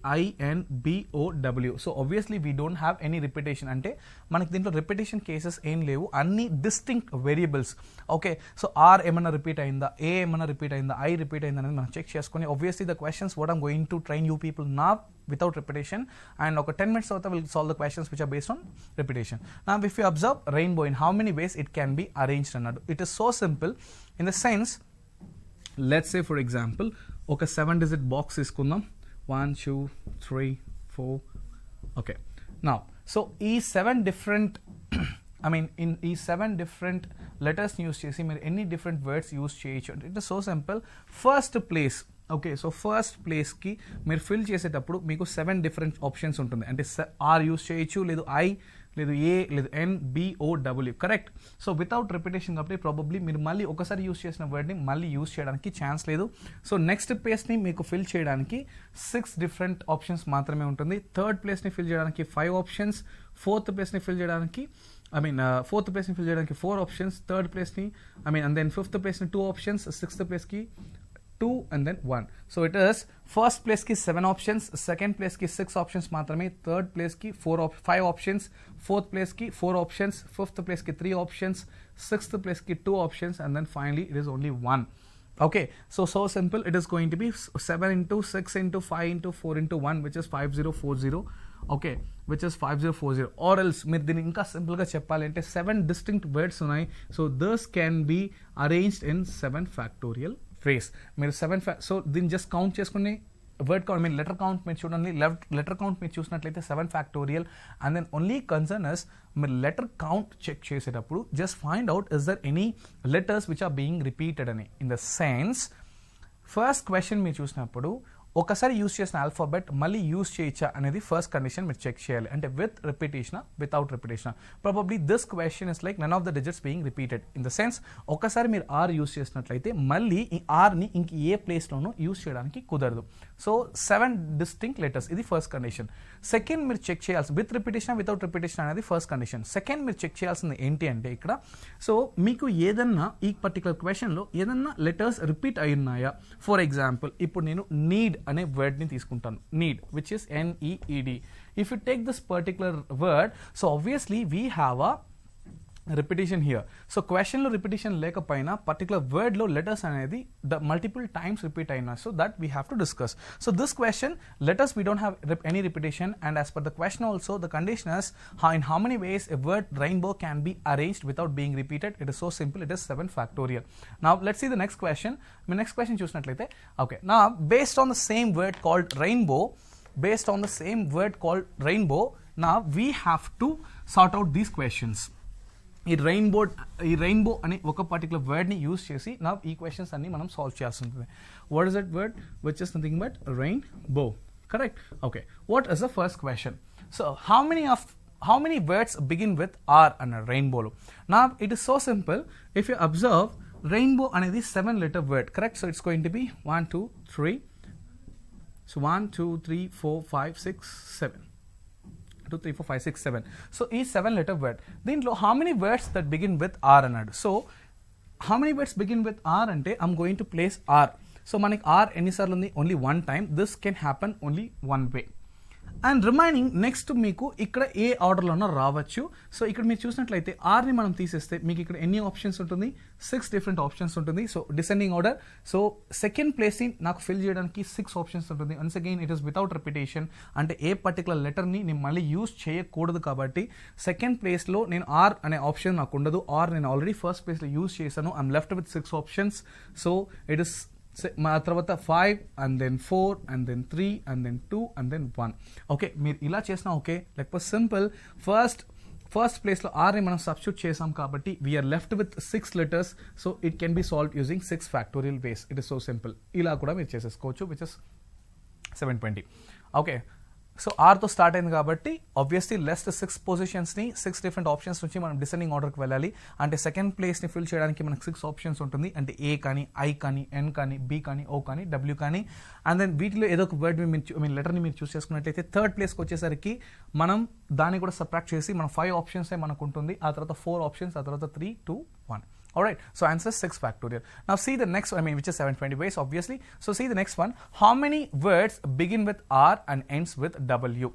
RAINBOW. So obviously we don't have any repetition. అంటే మనకి దీంట్లో repetition cases ఏం లేవు, అన్ని distinct variables. Okay, so R ఏమన్నా repeat అయిందా, ఏ ఏమన్నా రిపీట్ అయిందా, ఐ రిపీట్ అయిందా అనేది మనం చెక్ చేసుకొని obviously the questions what I'm going to train you people now without repetition, and ఒక 10 minutes తర్వాత we'll solve the questions which are based on repetition. Now if you observe rainbow, in how many ways it can be arranged అన్నాడు. It is so simple in the sense, let's say for example ఒక 7 digit box తీసుకుందాం. 1 2 3 4. okay, now so ఈ 7 different in ఈ 7 different letters use చేసి మీరు ఎన్ని different words use చేయొచ్చు. It is so simple. First place, okay, so first ప్లేస్కి మీరు ఫిల్ చేసేటప్పుడు మీకు 7 different ఆప్షన్స్ ఉంటుంది. అంటే ఆర్ యూస్ చేయొచ్చు, లేదు ఐ, లేదు ఏ, లేదు NBOW. Correct. So without repetition కాబట్టి ప్రాబబ్లీ మీరు మళ్ళీ ఒకసారి యూస్ చేసిన వర్డ్ని మళ్ళీ యూస్ చేయడానికి ఛాన్స్ లేదు. సో నెక్స్ట్ ప్లేస్ని మీకు ఫిల్ చేయడానికి 6 different ఆప్షన్స్ మాత్రమే ఉంటుంది. థర్డ్ ప్లేస్ని ఫిల్ చేయడానికి 5 ఆప్షన్స్. ఫోర్త్ ప్లేస్ని ఫిల్ చేయడానికి ఫోర్త్ ప్లేస్ని ఫిల్ చేయడానికి 4 ఆప్షన్స్. థర్డ్ ప్లేస్ని అండ్ దెన్ ఫిఫ్త్ ప్లేస్ని 2 ఆప్షన్స్. సిక్స్త్ ప్లేస్కి 2 and then 1. So it is first place ki 7 options, second place ki 6 options matrame, third place ki 5 options, fourth place ki 4 options, fifth place ki 3 options, sixth place ki 2 options, and then finally it is only 1. Okay, so simple. It is going to be 7 into 6 into 5 into 4 into 1, which is 5040. Okay, which is 5040. Or else మీరు దీన్ని ఇంకా simple గా చెప్పాలంటే 7 distinct words ఉన్నాయి. So this can be arranged in 7 factorial ways. మీరు 7 so దీన్ని just count చేసుకుని word count మీరు లెటర్ కౌంట్ మీరు చూడండి, లెటర్ కౌంట్ మీరు చూసినట్లయితే 7 factorial. And then only concern is మీరు లెటర్ కౌంట్ చెక్ చేసేటప్పుడు just find out is there any letters which are being repeated అని. In the sense first question మీరు చూసినప్పుడు ఒకసారి యూస్ చేసిన ఆల్ఫాబెట్ మళ్ళీ యూస్ చేయొచ్చా అనేది ఫస్ట్ కండిషన్ మీరు చెక్ చేయాలి. అంటే with repetition without repetition. Probably this question is like none of the digits being repeated. In the sense ఒకసారి మీరు ఆర్ యూస్ చేసినట్లయితే మళ్ళీ ఈ ఆర్ని ఇంక ఏ ప్లేస్లోనూ యూస్ చేయడానికి కుదరదు. సో 7 డిస్టింక్ట్ లెటర్స్, ఇది ఫస్ట్ కండిషన్. సెకండ్ మీరు చెక్ చేయాల్సి విత్ రిపిటేషన్ వితౌట్ రిపిటేషన్ అనేది ఫస్ట్ కండిషన్. సెకండ్ మీరు చెక్ చేయాల్సింది ఏంటి అంటే ఇక్కడ సో మీకు ఏదన్నా ఈ పర్టికులర్ క్వశ్చన్లో ఏదన్నా లెటర్స్ రిపీట్ అయి ఉన్నాయా. ఫర్ ఎగ్జాంపుల్ ఇప్పుడు నేను నీడ్ అనే వర్డ్ని తీసుకుంటాను, need which is NEED. If you take this particular word so obviously we have a repetition here. So question lo repetition lekapaina particular word lo letters anedi the multiple times repeat aina, so that we have to discuss. So this question letters we don't have any repetition, and as per the question also the condition is in how many ways a word rainbow can be arranged without being repeated. It is so simple, it is 7 factorial. Now let's see the next question. My next question chusnatlaithe okay, now based on the same word called rainbow, now we have to sort out these questions. ఈ rainbow అనే ఒక particular వర్డ్ని use చేసి నా ఈ questions అన్ని మనం solve చేయాల్సి ఉంటుంది. What is that word which is nothing but rainbow, correct? Okay, what is the first question? So how many words begin with R అన్న రెయిన్బోలో? నా it is so simple. If you observe rainbow అనేది 7 letter word, correct? So it's going to B 1 2 3 so 1 2 3 4 5 6 7 2 3 4 5 6 7. So ఈ 7 letter word దీంట్లో how many words that begin with R అన్నాడు. So how many words begin with R అంటే I'm going to place R. So మనకి R ఎన్నిసార్లు ఉంది? Only 1 time. This can happen only one way. And remaining next మీకు ఇక్కడ ఏ ఆర్డర్లోనో రావచ్చు. So ఇక్కడ మీరు చూసినట్లయితే ఆర్ని మనం తీసేస్తే మీకు ఇక్కడ ఎన్ని ఆప్షన్స్ ఉంటుంది? 6 డిఫరెంట్ ఆప్షన్స్ ఉంటుంది. So descending order. So second ప్లేస్ని నాకు ఫిల్ చేయడానికి 6 ఆప్షన్స్ ఉంటుంది. Once again it is without repetition, అంటే ఏ పర్టికులర్ లెటర్ని నేను మళ్ళీ యూజ్ చేయకూడదు కాబట్టి సెకండ్ ప్లేస్లో నేను ఆర్ అనే ఆప్షన్ నాకు ఉండదు. ఆర్ నేను ఆల్రెడీ ఫస్ట్ ప్లేస్లో యూజ్ చేశాను. I'm left with 6 options. So it is మా తర్వాత 5 and then 4 and then 3 and then 2 and then 1. Okay, మీరు ఇలా చేసినా ఓకే. లేకపోతే సింపుల్ ఫస్ట్ ప్లేస్లో ఆర్ని మనం సబ్స్టిట్యూట్ చేసాం కాబట్టి we're left with 6 letters. So it can be solve using 6 factorial ways. It is so simple. ఇలా కూడా మీరు చేసేసుకోవచ్చు, విచ్ ఇస్ 720. ఓకే, సో ఆర్తో స్టార్ట్ అయింది కాబట్టి ఆబ్వియస్లీ లెస్ట్ 6 పొజిషన్స్ని 6 డిఫరెంట్ ఆప్షన్స్ నుంచి మనం డిసెండింగ్ ఆర్డర్కి వెళ్ళాలి. అంటే సెకండ్ ప్లేస్ని ఫిల్ చేయడానికి మనకు 6 ఆప్షన్స్ ఉంటుంది. అంటే ఏ కానీ, ఐ కానీ, ఎన్ కానీ, బి కానీ, ఓ కానీ, డబ్ల్యూ కానీ. అండ్ దెన్ వీటిలో ఏదో ఒక వర్డ్ లెటర్ని మీరు చూస్ చేసుకున్నట్లయితే థర్డ్ ప్లేస్కి వచ్చేసరికి మనం దాన్ని కూడా సబ్ట్రాక్ట్ చేసి మనం 5 ఆప్షన్సే మనకు ఉంటుంది. ఆ తర్వాత 4 ఆప్షన్స్, ఆ తర్వాత 3 2 1. Alright, so answer 6 factorial. Now see the next one, which is 720 ways obviously. So see the next one. How many words begin with R and ends with W?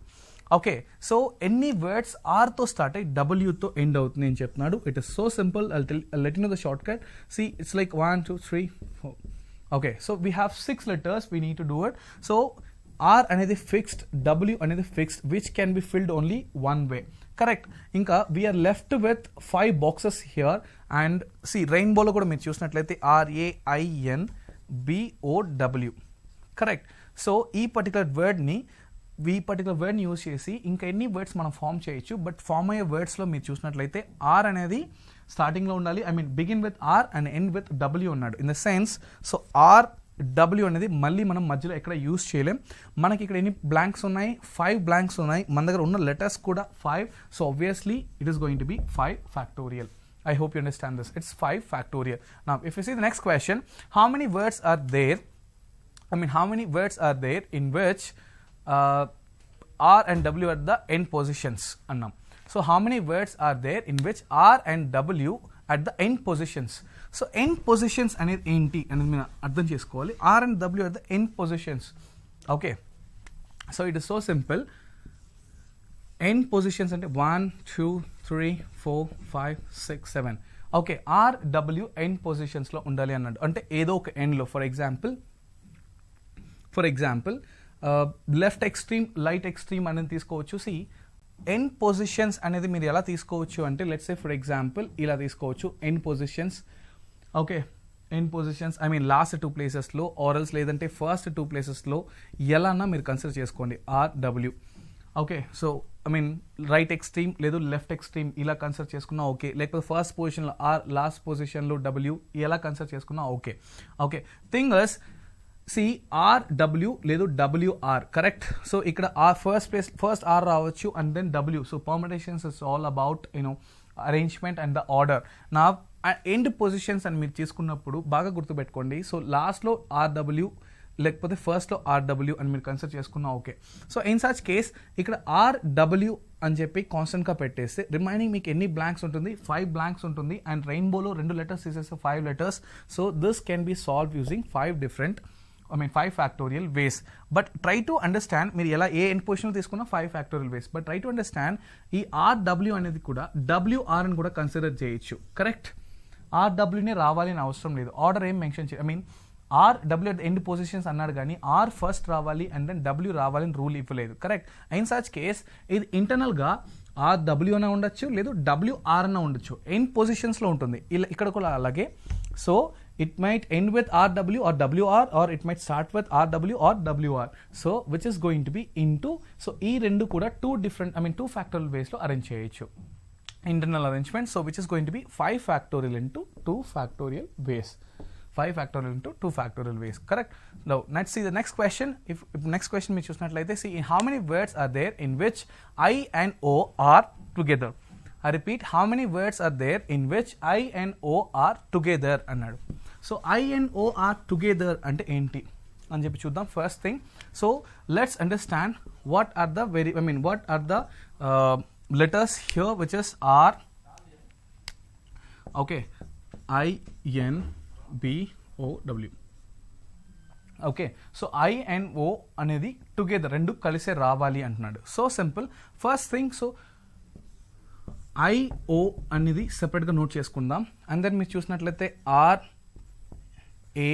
Okay, so any words R to start W to end out నేను చెప్తున్నాడు. It is so simple. I'll let you know the shortcut. See, it's like 1 2 3 4. Okay, so we have 6 letters. We need to do it. So R అనేది fixed, W అనేది fixed, which can be filled only one way. Correct. ఇంకా we're left with 5 boxes here. And see రెయిన్బోలో కూడా మీరు చూసినట్లయితే RAINBOW, correct. So ఈ particular వర్డ్ని use చేసి ఇంకా ఎన్ని వర్డ్స్ మనం ఫామ్ చేయొచ్చు. బట్ ఫామ్ అయ్యే వర్డ్స్లో మీరు చూసినట్లయితే ఆర్ అనేది స్టార్టింగ్లో ఉండాలి. Begin with R and end with W ఉన్నాడు. In the sense so R W అనేది మళ్ళీ మనం మధ్యలో ఎక్కడ యూజ్ చేయలేం. మనకి ఇక్కడ ఎన్ని బ్లాంక్స్ ఉన్నాయి? 5 blanks ఉన్నాయి. మన దగ్గర ఉన్న లెటర్స్ కూడా 5. So obviously it is going to B 5 factorial. I hope you understand this. It's 5 factorial. Now if you see the next question, how many words are there? How many words are there in which R and W are the end positions? So how many words are there in which R and W at the end positions? So end positions అనేది ఏంటి అనేది మీరు అర్థం చేసుకోవాలి. R and W are the end positions. Okay, so it is so simple. End positions అంటే 1 2 3 4 5 6 7. ఓకే, ఆర్ డబ్ల్యూ ఎండ్ పొజిషన్స్లో ఉండాలి అన్నాడు. అంటే ఏదో ఒక ఎండ్లో, for example left extreme, right extreme అనేది తీసుకోవచ్చు. సి ఎండ్ పొజిషన్స్ అనేది మీరు ఎలా తీసుకోవచ్చు అంటే లెట్స్ సే ఫర్ ఎగ్జాంపుల్ ఇలా తీసుకోవచ్చు end positions. Okay, end positions I mean last 2 ప్లేసెస్లో ఆరల్స్ లేదంటే ఫస్ట్ 2 ప్లేసెస్లో ఎలా అన్నా మీరు కన్సిడర్ చేసుకోండి R W. Okay, so I mean right extreme లేదు లెఫ్ట్ ఎక్స్ట్రీమ్ ఇలా కన్సిడర్ చేసుకున్నా ఓకే, లేకపోతే ఫస్ట్ పొజిషన్లో ఆర్, లాస్ట్ పొజిషన్లో డబ్ల్యూ ఎలా కన్సిడర్ చేసుకున్నా okay. Okay, thing is see R W లేదు డబ్ల్యూఆర్, కరెక్ట్. సో ఇక్కడ ఆర్ ఫస్ట్ ఆర్ రావచ్చు and then W. So permutations is all about arrangement and the order. నా end positions అని మీరు తీసుకున్నప్పుడు బాగా గుర్తుపెట్టుకోండి. సో లాస్ట్లో ఆర్డబ్ల్యూ లేకపోతే ఫస్ట్లో ఆర్డబ్ల్యూ అని మీరు కన్సిడర్ చేసుకున్నా okay. So in such case ఇక్కడ ఆర్డబ్ల్యూ అని చెప్పి కాన్స్టెంట్గా పెట్టేస్తే రిమైనింగ్ మీకు ఎన్ని బ్లాంక్స్ ఉంటుంది, 5 బ్లాంక్స్ ఉంటుంది. అండ్ రెయిన్బోలో 2 లెటర్స్ తీసేస్తే 5 letters. So this can be solve using 5 factorial ways. But try to understand మీరు ఎలా ఏ ఎండ్ పొజిషన్ తీసుకున్నా 5 factorial ways. But try to understand ఈ RW అనేది కూడా WR అని కూడా కన్సిడర్ చేయొచ్చు, కరెక్ట్. RWనే రావాలి అని అవసరం లేదు, ఆర్డర్ ఏం mention I mean RW end positions అన్నాడు కానీ R ఫస్ట్ రావాలి అండ్ దెన్ W రావాలని రూల్ ఇవ్వలేదు, కరెక్ట్. ఇన్ సచ్ కేస్ ఇది ఇంటర్నల్గా RW అన్న ఉండొచ్చు లేదు WR అన్న ఉండొచ్చు, ఎండ్ పొజిషన్స్లో ఉంటుంది. ఇలా ఇక్కడ కూడా అలాగే. So it might end with RW or WR or it might start with RW or WR. So which is going to be into, so ఈ రెండు కూడా 2 factorial ways లో అరేంజ్ చేయొచ్చు, internal arrangement. So which is going to be 5 factorial into 2 factorial ways. 5 factorial into 2 factorial ways, correct. Now let's see the next question. If next question we choose not like this, see how many words are there in which I and O are together. I repeat, how many words are there in which I and O are together అన్నాడు. So I and O are together అంటే ఏంటి అని చెప్పి చూద్దాం. First thing, so let's understand what are the letters here which is R. Okay, I N B O W. Okay, so I and O అనేది together రెండు కలిసే రావాలి అంటున్నాడు. So simple. First thing, so IO అనేది సెపరేట్గా note చేసుకుందాం. And then మీరు చూసినట్లయితే RA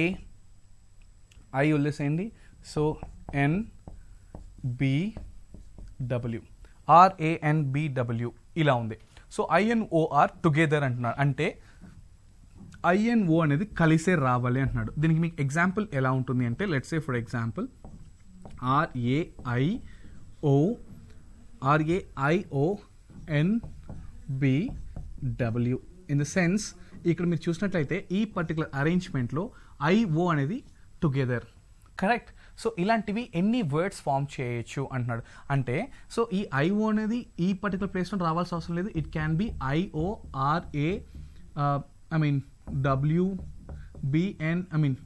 I వదిలేసేయండి. సో NBW RANBW ఇలా ఉంది. సో I and O are together అంటున్నాడు, అంటే I and O అనేది కలిసే రావాలి అంటున్నాడు. దీనికి మీకు ఎగ్జాంపుల్ ఎలా ఉంటుంది అంటే let's say for example RAIONBW. In the sense ఇక్కడ మీరు చూసినట్లయితే ఈ పర్టికులర్ అరేంజ్మెంట్లో IO అనేది టుగెదర్, కరెక్ట్. సో ఇలాంటివి ఎన్ని వర్డ్స్ ఫామ్ చేయొచ్చు అంటున్నాడు. అంటే సో ఈ IO అనేది ఈ పర్టికులర్ ప్లేస్లో రావాల్సిన అవసరం లేదు. It can be IORA WBN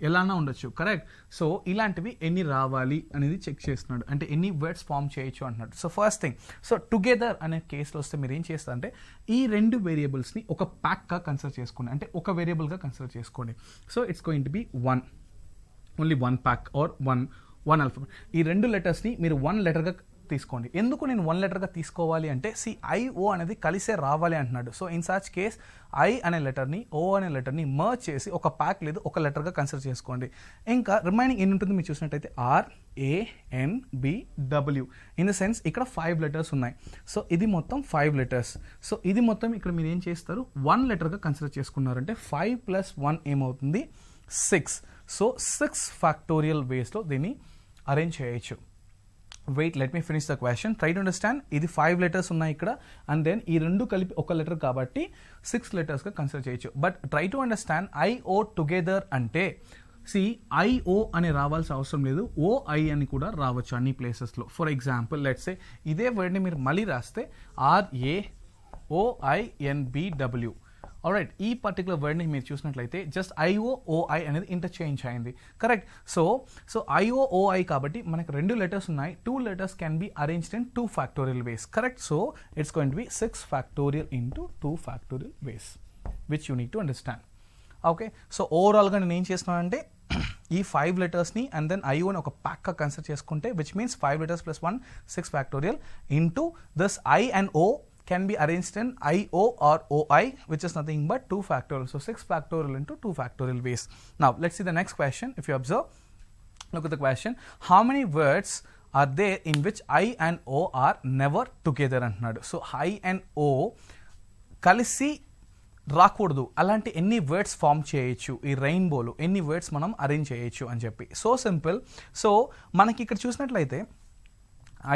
ఎలానా ఉండొచ్చు, కరెక్ట్. సో ఇలాంటివి ఎన్ని రావాలి అనేది చెక్ చేస్తున్నాడు, అంటే ఎన్ని వర్డ్స్ ఫామ్ చేయొచ్చు అంటున్నాడు. So first thing, so together అనే కేసులో వస్తే మీరు ఏం చేస్తారంటే ఈ రెండు వేరియబుల్స్ని ఒక ప్యాక్గా కన్సిడర్ చేసుకోండి, అంటే ఒక వేరియబుల్గా కన్సిడర్ చేసుకోండి. So it's going to be only one pack or one alphabet. ఈ రెండు లెటర్స్ని మీరు 1 లెటర్గా తీసుకోండి. ఎందుకు నేను 1 లెటర్గా తీసుకోవాలి అంటే IO అనేది కలిసే రావాలి అంటున్నాడు. So in such case I అనే లెటర్ని O అనే లెటర్ని మర్జ్ చేసి ఒక ప్యాక్ లేదు ఒక లెటర్గా కన్సిడర్ చేసుకోండి. ఇంకా రిమైనింగ్ ఎన్ని ఉంటుంది మీరు చూసినట్టయితే RANBW. ఇన్ ద సెన్స్ ఇక్కడ 5 లెటర్స్ ఉన్నాయి. సో ఇది మొత్తం 5 లెటర్స్. సో ఇది మొత్తం ఇక్కడ మీరు ఏం చేస్తారు 1 లెటర్గా కన్సిడర్ చేసుకున్నారంటే 5 + 1 ఏమవుతుంది 6. సో 6 ఫ్యాక్టోరియల్ వేస్లో దీన్ని అరేంజ్ చేయొచ్చు. Wait, let me finish the question. Try to understand. ఇది 5 లెటర్స్ ఉన్నాయి ఇక్కడ, అండ్ దెన్ ఈ రెండు కలిపి ఒక లెటర్ కాబట్టి 6 లెటర్స్గా కన్సిడర్ చేయొచ్చు. But try to understand IO together అంటే IO అని రావాల్సిన అవసరం లేదు, OI అని కూడా రావచ్చు అన్ని ప్లేసెస్లో. ఫర్ ఎగ్జాంపుల్ లెట్స్ సే ఇదే వర్డ్ని మీరు మళ్ళీ రాస్తే RAOINBW. ఆల్రైట్, ఈ పర్టికులర్ వర్డ్ని మీరు చూసినట్లయితే జస్ట్ IOOI అనేది ఇంటర్చేంజ్ అయింది, కరెక్ట్. సో IOOI కాబట్టి మనకు 2 లెటర్స్ ఉన్నాయి. 2 letters can be arranged in 2 factorial ways, correct. So it's going to B 6 factorial into 2 factorial ways, which you need to understand. Okay, so ఓవరాల్గా నేను ఏం చేస్తున్నానంటే ఈ 5 లెటర్స్ని అండ్ దెన్ ఐఓని ఒక ప్యాక్గా కన్సిడర్ చేసుకుంటే which means 5 letters plus 1 6 factorial into this I and O can be arranged in IO or OI, which is nothing but 2 factorial. So 6 factorial into 2 factorial ways. Now let's see the next question. If you observe, look at the question. How many words are there in which I and O are never together అంటున్నాడు. So I and O కలిసి రాకూడదు, అలాంటి ఎన్ని words form చేయొచ్చు ఈ రెయిన్బోలో, ఎన్ని words మనం arrange చేయొచ్చు అని చెప్పి. So simple. సో మనకి ఇక్కడ చూసినట్లయితే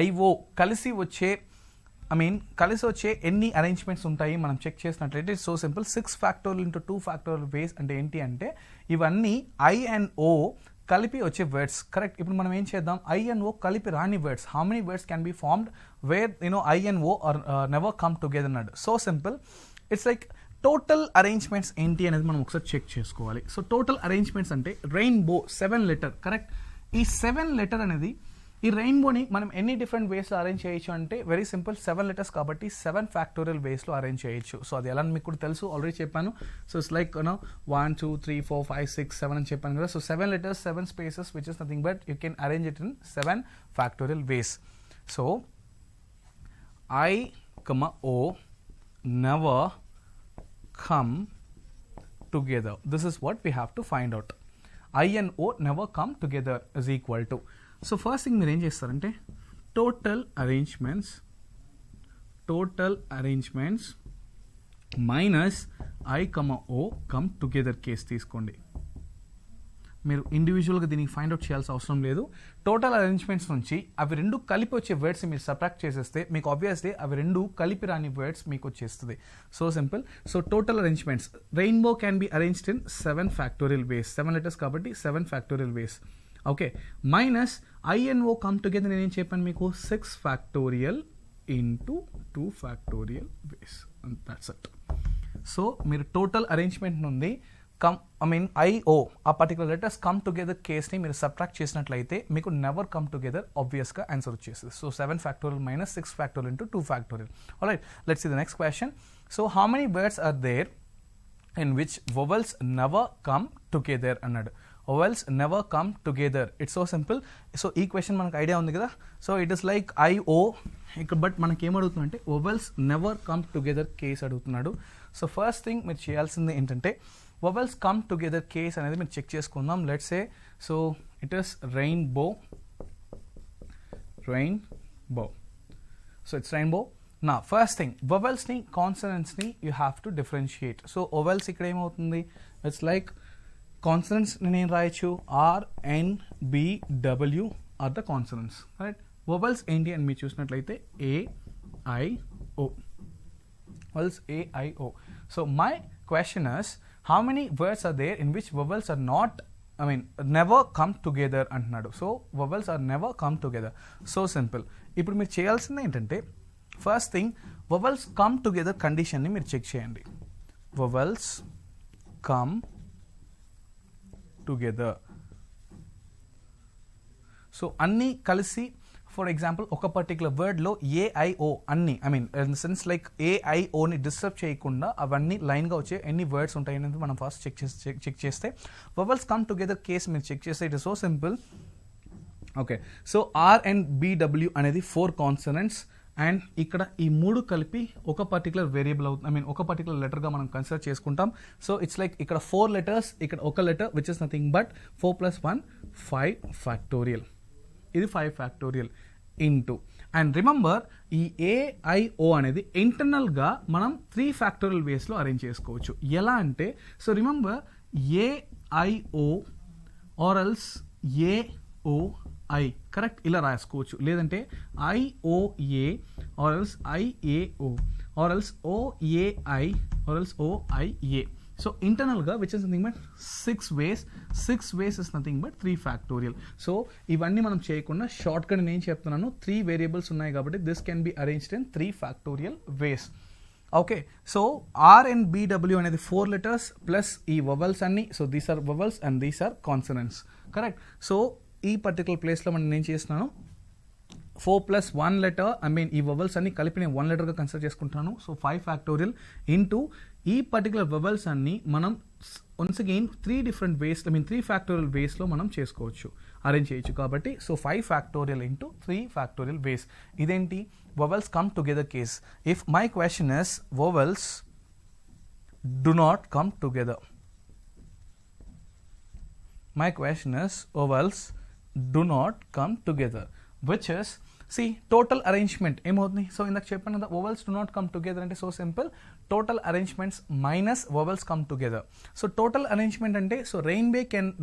ఐఓ కలిసి వచ్చే కలిసి వచ్చే ఎన్ని అరేంజ్మెంట్స్ ఉంటాయి మనం చెక్ చేసినట్లయితే so simple. 6 factorial into 2 factorial వేస్ అంటే ఏంటి అంటే ఇవన్నీ ఐ అండ్ ఓ కలిపి వచ్చే వర్డ్స్. కరెక్ట్. ఇప్పుడు మనం ఏం చేద్దాం, ఐ అండ్ ఓ కలిపి రాని words, how many words can be formed where I and O are never come together అన్నాడు. So simple. It's like total arrangements ఏంటి అనేది మనం ఒకసారి చెక్ చేసుకోవాలి. సో టోటల్ అరేంజ్మెంట్స్ అంటే రెయిన్బో 7 letter. కరెక్ట్. ఈ 7 letter అనేది ఈ రెయిన్బోని మనం ఎన్ని డిఫరెంట్ వేస్లో అరేంజ్ చేయొచ్చు అంటే వెరీ సింపుల్, 7 letters కాబట్టి 7 factorial వేస్లో అరేంజ్ చేయొచ్చు. సో అది ఎలా మీకు కూడా తెలుసు, ఆల్రెడీ చెప్పాను. సో ఇట్స్ లైక్ 1 2 3 4 5 6 7 అని చెప్పాను కదా. So 7 letters 7 spaces which is nothing but you can arrange it in 7 factorial ways. So I, O never come together. This is what we have to find out. I and O never come together is equal to. So first thing మీరు ఏం చేస్తారంటే total arrangements minus I, O come together case తీసుకోండి. మీరు ఇండివిజువల్గా దీనికి find out చేయాల్సిన అవసరం లేదు. టోటల్ అరేంజ్మెంట్స్ నుంచి అవి రెండు కలిపి వచ్చే వర్డ్స్ మీరు సబ్ట్రాక్ట్ చేసేస్తే మీకు ఆబ్వియస్లీ అవి రెండు కలిపి రాని వర్డ్స్ మీకు వచ్చేస్తుంది. So simple. So total arrangements rainbow can be arranged in 7 factorial ways. 7 letters కాబట్టి 7 factorial ways. Okay. Minus I and O come together నేనేం చెప్పాను మీకు 6 factorial into 2 factorial ways. That's it. So మీరు టోటల్ అరేంజ్మెంట్ నుండి I O ఆ particular letters come together కేస్ని మీరు subtract చేసినట్లయితే మీకు నెవర్ కమ్ టుగెదర్ ఆబ్వియస్గా ఆన్సర్ వచ్చేస్తుంది. So 7 factorial minus 6 factorial into 2 factorial. Alright, let's see the next question. So how many words are there in which vowels never come together అన్నాడు. vowels never come together. It's so simple. So ఈ question మనకు idea ఉంది కదా. So it is like IO ఇక్కడ, but మనకి ఏం అడుగుతుందంటే vowels never come together case అడుగుతున్నాడు. So first thing మీరు చేయాల్సింది ఏంటంటే vowels come together కేస్ అనేది మీరు చెక్ చేసుకుందాం. Let's say so it is rainbow. So it's rainbow. నా ఫస్ట్ థింగ్ vowelsని కాన్సనెంట్స్ని you have to differentiate. So vowels ఇక్కడ ఏమవుతుంది, ఇట్స్ లైక్ కాన్సనెంట్స్ నేను రాయొచ్చు RNBW are the consonants. Right. vowels ఏంటి అని మీరు చూసినట్లయితే AIO. vowels AIO. So my question is how many words are there in which vowels are not never come together అంటున్నాడు. So vowels are never come together. So simple. ఇప్పుడు మీరు చేయాల్సింది ఏంటంటే first thing vowels come together కండిషన్ని మీరు check చేయండి. vowels come together. So అన్నీ కలిసి ఫర్ ఎగ్జాంపుల్ ఒక పర్టికులర్ వర్డ్లో ఏఐఓ అన్ని ఇన్ సెన్స్ లైక్ ఏఐఓని డిస్టర్బ్ చేయకుండా అవన్నీ లైన్గా వచ్చే ఎన్ని వర్డ్స్ ఉంటాయి అనేది మనం ఫస్ట్ చెక్ చేస్తే vowels కమ్ టుగెదర్ కేస్ మీరు చెక్ చేస్తే it is so simple. Okay. So R and BW అనేది 4 కాన్సనెంట్స్ అండ్ ఇక్కడ ఈ 3 కలిపి ఒక పర్టికులర్ వేరియబుల్ అవుతుంది, ఒక పర్టికులర్ లెటర్గా మనం కన్సిడర్ చేసుకుంటాం. సో ఇట్స్ లైక్ ఇక్కడ 4 letters, ఇక్కడ ఒక letter which is nothing but 4 + 1 5 factorial. ఇది 5 factorial ఇంటూ అండ్ రిమెంబర్ ఈ ఏఐఓ అనేది ఇంటర్నల్గా మనం 3 factorial వేస్లో అరేంజ్ చేసుకోవచ్చు. ఎలా అంటే so remember AIO or else AOI correct ఇలా రాసుకోవచ్చు, లేదంటే IOA or else IAO or else OAI or else OIA. So ఇంటర్నల్గా which is nothing but 6 ways. 6 ways is nothing but 3 factorial. So ఇవన్నీ మనం చేయకుండా షార్ట్కట్ నేను చెప్తున్నాను, 3 వేరియబుల్స్ ఉన్నాయి కాబట్టి this can be arranged in 3 factorial ways. Okay. So R and BW అనేది 4 letters plus ఈ vowels అన్ని. So these are vowels and these are consonants. Correct. So ఈ పర్టికులర్ ప్లేస్లో మనం నేను చేస్తున్నాను 4 + 1 letter ఈ vowels అన్ని కలిపి నేను 1 letterగా కన్సిడర్ చేసుకుంటున్నాను. సో 5 factorial ఇంటూ ఈ పర్టికులర్ వెవల్స్ అన్ని మనం once again 3 different ways, I mean 3 factorial ways లో మనం చేసుకోవచ్చు, అరేంజ్ చేయొచ్చు. కాబట్టి so 5 factorial into 3 factorial ways. ఇదేంటి vowels come together case. If my question is vowels do not come together, my question is vowels do not come together, which is see total arrangement ఏమవుతుంది. So ఇందాక చెప్పాను కదా vowels do not come together అంటే so simple, total arrangements minus vowels come together. So total arrangement అంటే so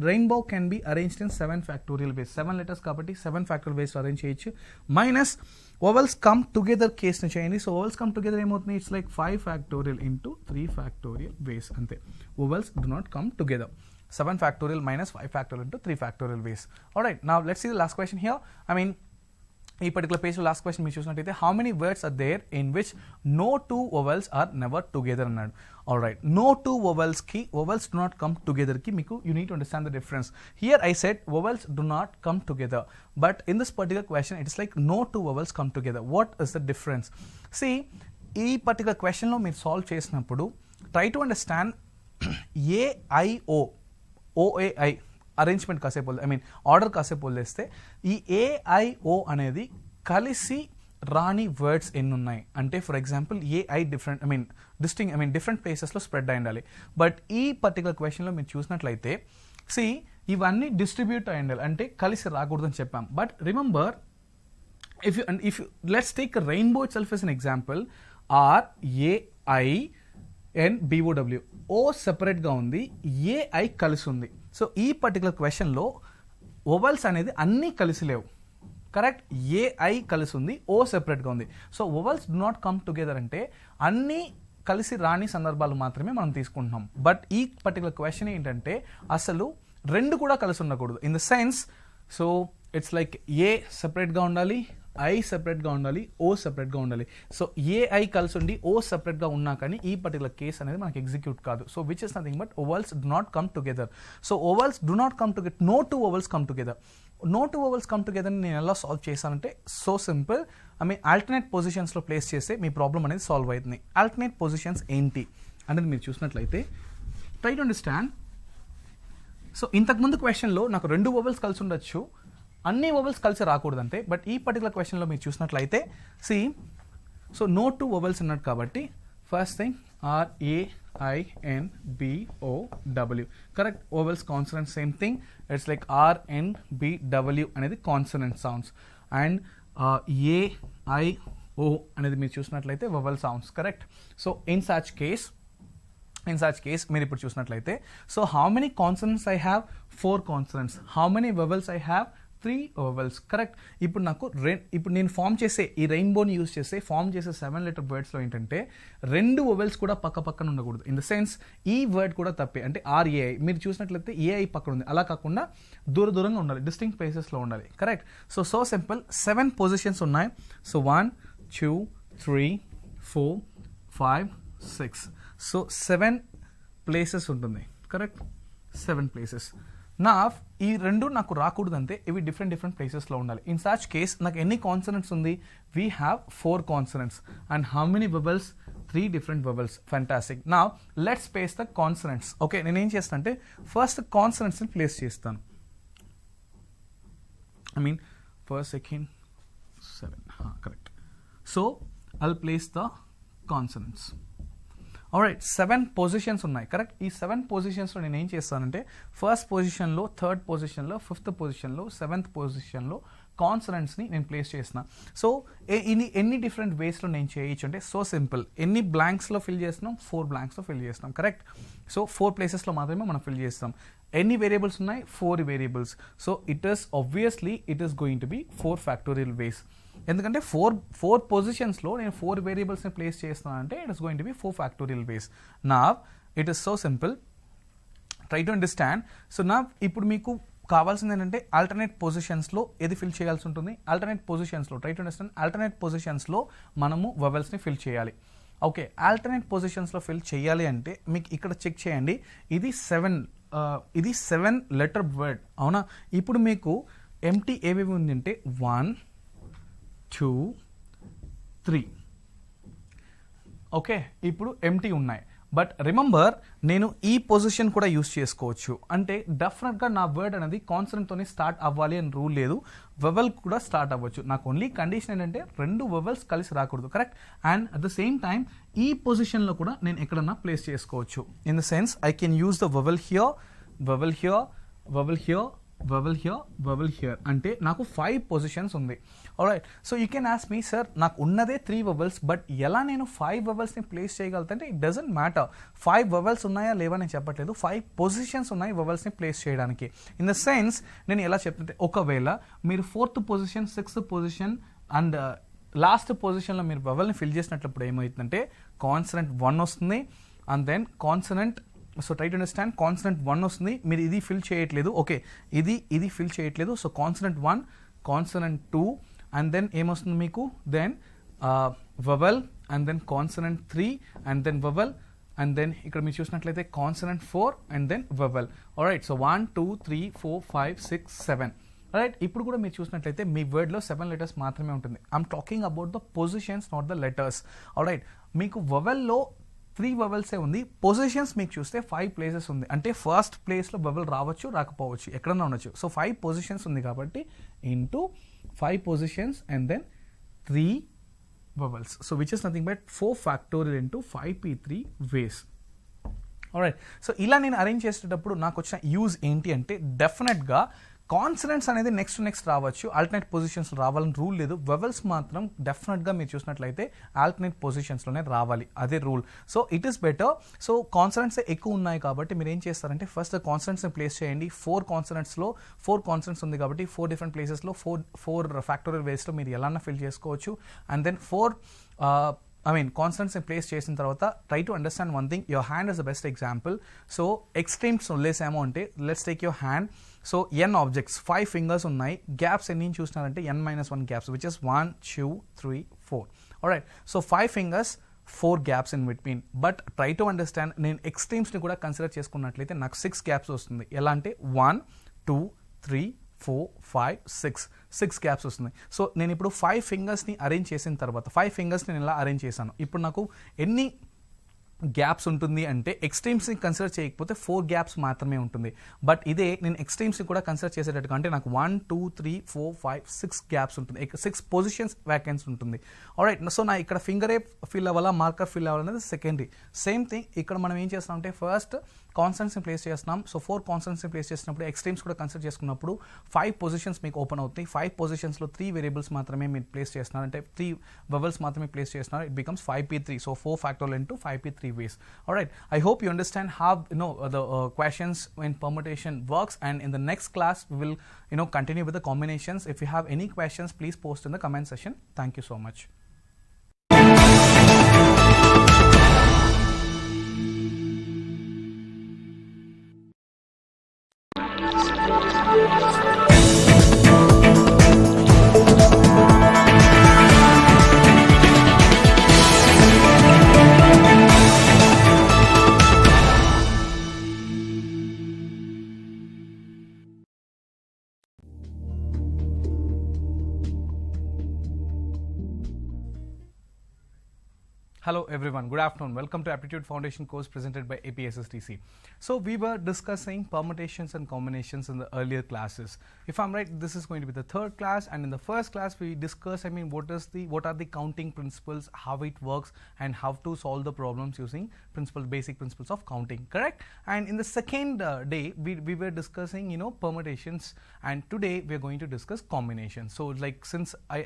rainbow can be arranged in 7 factorial ways. 7 letters కాబట్టి 7 factorial ways arrange చేయొచ్చు. Minus vowels come together case ని చేయండి. So vowels come together ఏమవుతుంది, it's like 5 factorial into 3 factorial ways అంతే. vowels do not come together. 7 factorial minus 5 factorial into 3 factorial ways. Alright, now let's see the last question here. I mean, ఈ particular page లో last question మీరు చూసినట్టయితే how many words are there in which no 2 vowels are never together అన్నాడు. All right, no 2 vowels కి vowels do not come together కి మీకు you need to understand the difference. Here I said vowels do not come together, but in this particular question it is like no 2 vowels come together. What is the difference? See ఈ particular question లో మీరు solve చేసినప్పుడు try to understand AIO OAI arrangement కాసేపు, I mean order కాసేపు వదిలేస్తే ఈ AIO అనేది కలిసి రాని వర్డ్స్ ఎన్ని ఉన్నాయి అంటే, for example AI different, I mean different ప్లేసెస్లో స్ప్రెడ్ అయి ఉండాలి. బట్ ఈ పర్టికులర్ క్వశ్చన్లో మీరు చూసినట్లయితే సి ఇవన్నీ డిస్ట్రిబ్యూట్ అయి ఉండాలి అంటే కలిసి రాకూడదని చెప్పాం. But remember, if you let's take a rainbow itself as an example, RAINBOW, O separate గా ఉంది, ఏఐ కలిసి ఉంది. సో ఈ పర్టికులర్ క్వశ్చన్లో వొవెల్స్ అనేది అన్నీ కలిసి లేవు, కరెక్ట్. ఏఐ కలిసి ఉంది, ఓ సెపరేట్గా ఉంది. So vowels do not come together అంటే అన్నీ కలిసి రాని సందర్భాలు మాత్రమే మనం తీసుకుంటున్నాం. బట్ ఈ పర్టికులర్ క్వశ్చన్ ఏంటంటే అసలు రెండు కూడా కలిసి ఉండకూడదు. In the sense, so it's like ఏ సెపరేట్గా ఉండాలి, ఐ సెపరేట్గా ఉండాలి, ఓ సెపరేట్గా ఉండాలి. సో ఏఐ కలిసి ఉండి ఓ సెపరేట్గా ఉన్నా కానీ ఈ పర్టికులర్ కేస్ అనేది మనకి ఎగ్జిక్యూట్ కాదు. So which is nothing but vowels do not come together. So vowels do not come together, no 2 vowels come together. No 2 vowels come together ని నేను ఎలా సాల్వ్ చేశానంటే so simple, I mean alternate పొజిషన్స్లో place చేస్తే మీ problem అనేది solve అవుతుంది. Alternate positions ఏంటి అనేది మీరు చూసినట్లయితే ట్రై టు అండర్స్టాండ్. సో ఇంతకుముందు క్వశ్చన్లో నాకు 2 vowels కలిసి ఉండొచ్చు, అన్ని vowels కలిసి రాకూడదంటే. బట్ ఈ పర్టికులర్ క్వశ్చన్లో మీరు చూసినట్లయితే సి సో నో 2 vowels ఉన్నట్టు కాబట్టి first thing RAINBOW, correct. vowels consonant same thing, it's like RNBW అనేది కాన్సనెంట్ సౌండ్స్, అండ్ AIO అనేది మీరు చూసినట్లయితే vowel sounds, correct. So in such case మీరు ఇప్పుడు చూసినట్లయితే so how many consonants I have, 4 consonants. How many vowels I have, 3 vowels, correct. ఇప్పుడు నాకు ఇప్పుడు నేను ఫామ్ చేసే ఈ రెయిన్బోని యూజ్ చేసే ఫామ్ చేసే 7 letter వర్డ్స్లో ఏంటంటే 2 vowels కూడా పక్క పక్కన ఉండకూడదు. ఇన్ ద సెన్స్ ఈ వర్డ్ కూడా తప్పే, అంటే RAI మీరు చూసినట్లయితే ఏఐ పక్కన ఉంది, అలా కాకుండా దూరంగా ఉండాలి, డిస్టింక్ట్ ప్లేసెస్లో ఉండాలి, కరెక్ట్. సో సింపుల్ 7 పొజిషన్స్ ఉన్నాయి. సో 1 2 3 4 5 6, సో 7 ప్లేసెస్ ఉంటుంది, కరెక్ట్. 7 ప్లేసెస్. నా ఈ 2 నాకు రాకూడదంటే ఇవి డిఫరెంట్ ప్లేసెస్లో ఉండాలి. ఇన్ సచ్ కేస్ నాకు ఎన్ని కాన్సనెంట్స్ ఉంది, we have 4 consonants. And how many vowels, 3 different vowels. Fantastic. Now let's place the consonants. Okay, నేను ఏం చేస్తాను అంటే ఫస్ట్ కాన్సనెంట్స్ని ప్లేస్ చేస్తాను. I mean first, second, 7, correct. So I'll place the consonants. Alright, 7 positions ఉన్నాయి, correct. ఈ 7 పొజిషన్స్లో నేను ఏం చేస్తానంటే ఫస్ట్ పొజిషన్లో, థర్డ్ పొజిషన్లో, ఫిఫ్త్ పొజిషన్లో, 7th పొజిషన్లో కాన్సనెంట్స్ని నేను ప్లేస్ చేసిన. సో ఎన్ని డిఫరెంట్ వేస్లో నేను చేయొచ్చు అంటే సో సింపుల్, ఎన్ని బ్లాంక్స్లో ఫిల్ చేస్తున్నాం, 4 blanksలో ఫిల్ చేస్తున్నాం, కరెక్ట్. సో 4 ప్లేసెస్లో మాత్రమే మనం ఫిల్ చేస్తాం. ఎన్ని వేరియబుల్స్ ఉన్నాయి, 4 variables. So it is going to be 4 factorial ways. ఎందుకంటే 4 పొజిషన్స్లో నేను 4 వేరియబుల్స్ని ప్లేస్ చేస్తున్నాను అంటే it is going to be 4 factorial ways. నా it is so simple, try to understand. So నా ఇప్పుడు మీకు కావాల్సింది ఏంటంటే ఆల్టర్నేట్ పొజిషన్స్లో ఏది ఫిల్ చేయాల్సి ఉంటుంది, ఆల్టర్నేట్ పొజిషన్స్లో ట్రై టు అండర్స్టాండ్. ఆల్టర్నేట్ పొజిషన్స్లో మనము vowelsని ఫిల్ చేయాలి. ఓకే, ఆల్టర్నేట్ పొజిషన్స్లో ఫిల్ చేయాలి అంటే మీకు ఇక్కడ చెక్ చేయండి, ఇది 7 letter వర్డ్, అవునా. ఇప్పుడు మీకు ఎంటీ ఏవేవి ఉంది అంటే 1 2 3. ఓకే, ఇప్పుడు ఎంటీ ఉన్నాయి. బట్ రిమెంబర్ నేను ఈ పొజిషన్ కూడా యూస్ చేసుకోవచ్చు. అంటే డెఫినెట్గా నా వర్డ్ అనేది కాన్సనెంట్తోనే స్టార్ట్ అవ్వాలి అని రూల్ లేదు, వెవెల్ కూడా స్టార్ట్ అవ్వచ్చు. నాకు ఓన్లీ కండిషన్ ఏంటంటే 2 వెవెల్స్ కలిసి రాకూడదు, correct. And at the same time ఈ పొజిషన్లో కూడా నేను ఎక్కడన్నా ప్లేస్ చేసుకోవచ్చు. In the sense I can use the వెవెల్ here, వెవెల్ here, వెవెల్ here, వెవెల్ here, వెవెల్ here. అంటే నాకు 5 పొజిషన్స్ ఉంది. Alright, so you can ask me, sir నాకు ఉన్నదే 3 వెవెల్స్, బట్ ఎలా నేను 5 వెవెల్స్ని ప్లేస్ చేయగలుగుతా అంటే ఇట్ డజంట్ మ్యాటర్ 5 వెవెల్స్ ఉన్నాయా లేవా నేను చెప్పట్లేదు, 5 పొజిషన్స్ ఉన్నాయి వెవెల్స్ని ప్లేస్ చేయడానికి. ఇన్ ద సెన్స్ నేను ఎలా చెప్తుంటే, ఒకవేళ మీరు 4th position, 6th position and last పొజిషన్లో మీరు వెవెల్ని ఫిల్ చేసినప్పుడు ఏమవుతుందంటే కాన్సనెంట్ 1 వస్తుంది and then consonant, so try to understand, consonant 1 వస్తుంది, మీరు ఇది ఫిల్ చేయట్లేదు, ఓకే, ఇది ఫిల్ చేయట్లేదు, so consonant 1, consonant 2 and then ఏమొస్తుంది మీకు, then vowel and then consonant 3 and then vowel and then ఇక్కడ మీరు చూసినట్లయితే consonant 4 and then vowel. Alright, so 1 2 3 4 5 6 7. Right, ఇప్పుడు కూడా మీరు చూసినట్లయితే మీ వర్డ్లో 7 లెటర్స్ మాత్రమే ఉంటుంది. I'm talking about the positions, not the letters. Alright, మీకు వెవెల్లో 3 వెవెల్సే ఉంది, పొజిషన్స్ మీకు చూస్తే 5 ప్లేసెస్ ఉంది. అంటే ఫస్ట్ ప్లేస్లో వెవెల్ రావచ్చు, రాకపోవచ్చు, ఎక్కడన్నా ఉండొచ్చు. సో 5 పొజిషన్స్ ఉంది కాబట్టి into 5 positions and then 3 vowels. So which is nothing but 4 factorial into 5p3 ways. Alright, so ఇలా నేను అరేంజ్ చేసేటప్పుడు నాకు వచ్చిన యూజ్ ఏంటి అంటే, డెఫినెట్గా కాన్సనెంట్స్ అనేది నెక్స్ట్ రావచ్చు, ఆల్టర్నేట్ పొజిషన్స్ రావాలని రూల్ లేదు. వెవెల్స్ మాత్రం డెఫినెట్గా మీరు చూసినట్లయితే ఆల్టర్నేట్ పొజిషన్స్లోనే రావాలి, అదే rule. So it is better. So consonants ఎక్కువ ఉన్నాయి కాబట్టి మీరు ఏం చేస్తారంటే, ఫస్ట్ కాన్సనెంట్స్ని ప్లేస్ చేయండి. 4 కాన్సనెంట్స్లో 4 కాన్సనెంట్స్ ఉంది కాబట్టి 4 డిఫరెంట్ ప్లేసెస్లో 4 ఫ్యాక్టోరియల్ వేస్లో మీరు ఎలా ఫిల్ చేసుకోవచ్చు. అండ్ దెన్ 4 కాన్స్టెంట్స్ని ప్లేస్ చేసిన తర్వాత try to understand one thing, your hand is the best example. So extremes వదిలేసాము అంటే, let's take your hand. So n objects, 5 fingers ఉన్నాయి, గ్యాప్స్ ఎన్ని చూసినారంటే n-1 gaps, which is 1 2 3 4. Alright, so 5 fingers, 4 gaps in between. But try to understand, నేను ఎక్స్ట్రీమ్స్ని కూడా consider చేసుకున్నట్లయితే నాకు 6 గ్యాప్స్ వస్తుంది. ఎలా అంటే 1 2 3 4 5 6 గ్యాప్స్ వస్తుంది. సో నేను ఇప్పుడు 5 ఫింగర్స్ని అరేంజ్ చేసిన తర్వాత 5 ఫింగర్స్ని నేను ఇలా అరేంజ్ చేశాను. ఇప్పుడు నాకు ఎన్ని గ్యాప్స్ ఉంటుంది అంటే, ఎక్స్ట్రీమ్స్ని కన్సిడర్ చేయకపోతే 4 గ్యాప్స్ మాత్రమే ఉంటుంది. బట్ ఇదే నేను ఎక్స్ట్రీమ్స్ని కూడా కన్సిడర్ చేసేటట్టుగా అంటే నాకు 1 2 3 4 5 6 గ్యాప్స్ ఉంటుంది, 6 పొజిషన్స్ వ్యాకెన్స్ ఉంటుంది. ఆల్రైట్, సో నా ఇక్కడ ఫింగరే ఫిల్ అవ్వాలా, మార్కర్ ఫిల్ అవ్వాలనేది సెకండరీ. సేమ్ థింగ్ ఇక్కడ మనం ఏం చేస్తాం అంటే, ఫస్ట్ కాన్స్టెంట్స్ని ప్లేస్ చేస్తున్నాం. సో 4 కాన్స్టెంట్స్ని ప్లేస్ చేసినప్పుడు ఎక్స్ట్రీమ్స్ కూడా కన్సిడర్ చేసుకున్నప్పుడు 5 పొజిషన్స్ మీకు ఓపెన్ అవుతాయి. 5 పొజిషన్స్లో 3 వేరియబుల్స్ మాత్రమే మీరు ప్లేస్ చేస్తున్నారు, అంటే 3 వెవెల్స్ మాత్రమే ప్లేస్ చేస్తున్నారు. It becomes 5p3. So 4 factorial into 5p3 ways. Alright, I hope you understand how the questions when permutation works, and in the next class we will continue with the combinations. If you have any questions, please post in the comment section. Thank you so much. Hello everyone, good afternoon. Welcome to Aptitude Foundation course presented by APSSTC. So we were discussing permutations and combinations in the earlier classes. If I'm right, this is going to be the third class, and in the first class we discussed, what are the counting principles, how it works, and how to solve the problems using basic principles of counting, correct? And in the second day we were discussing permutations, and today we are going to discuss combinations. So like,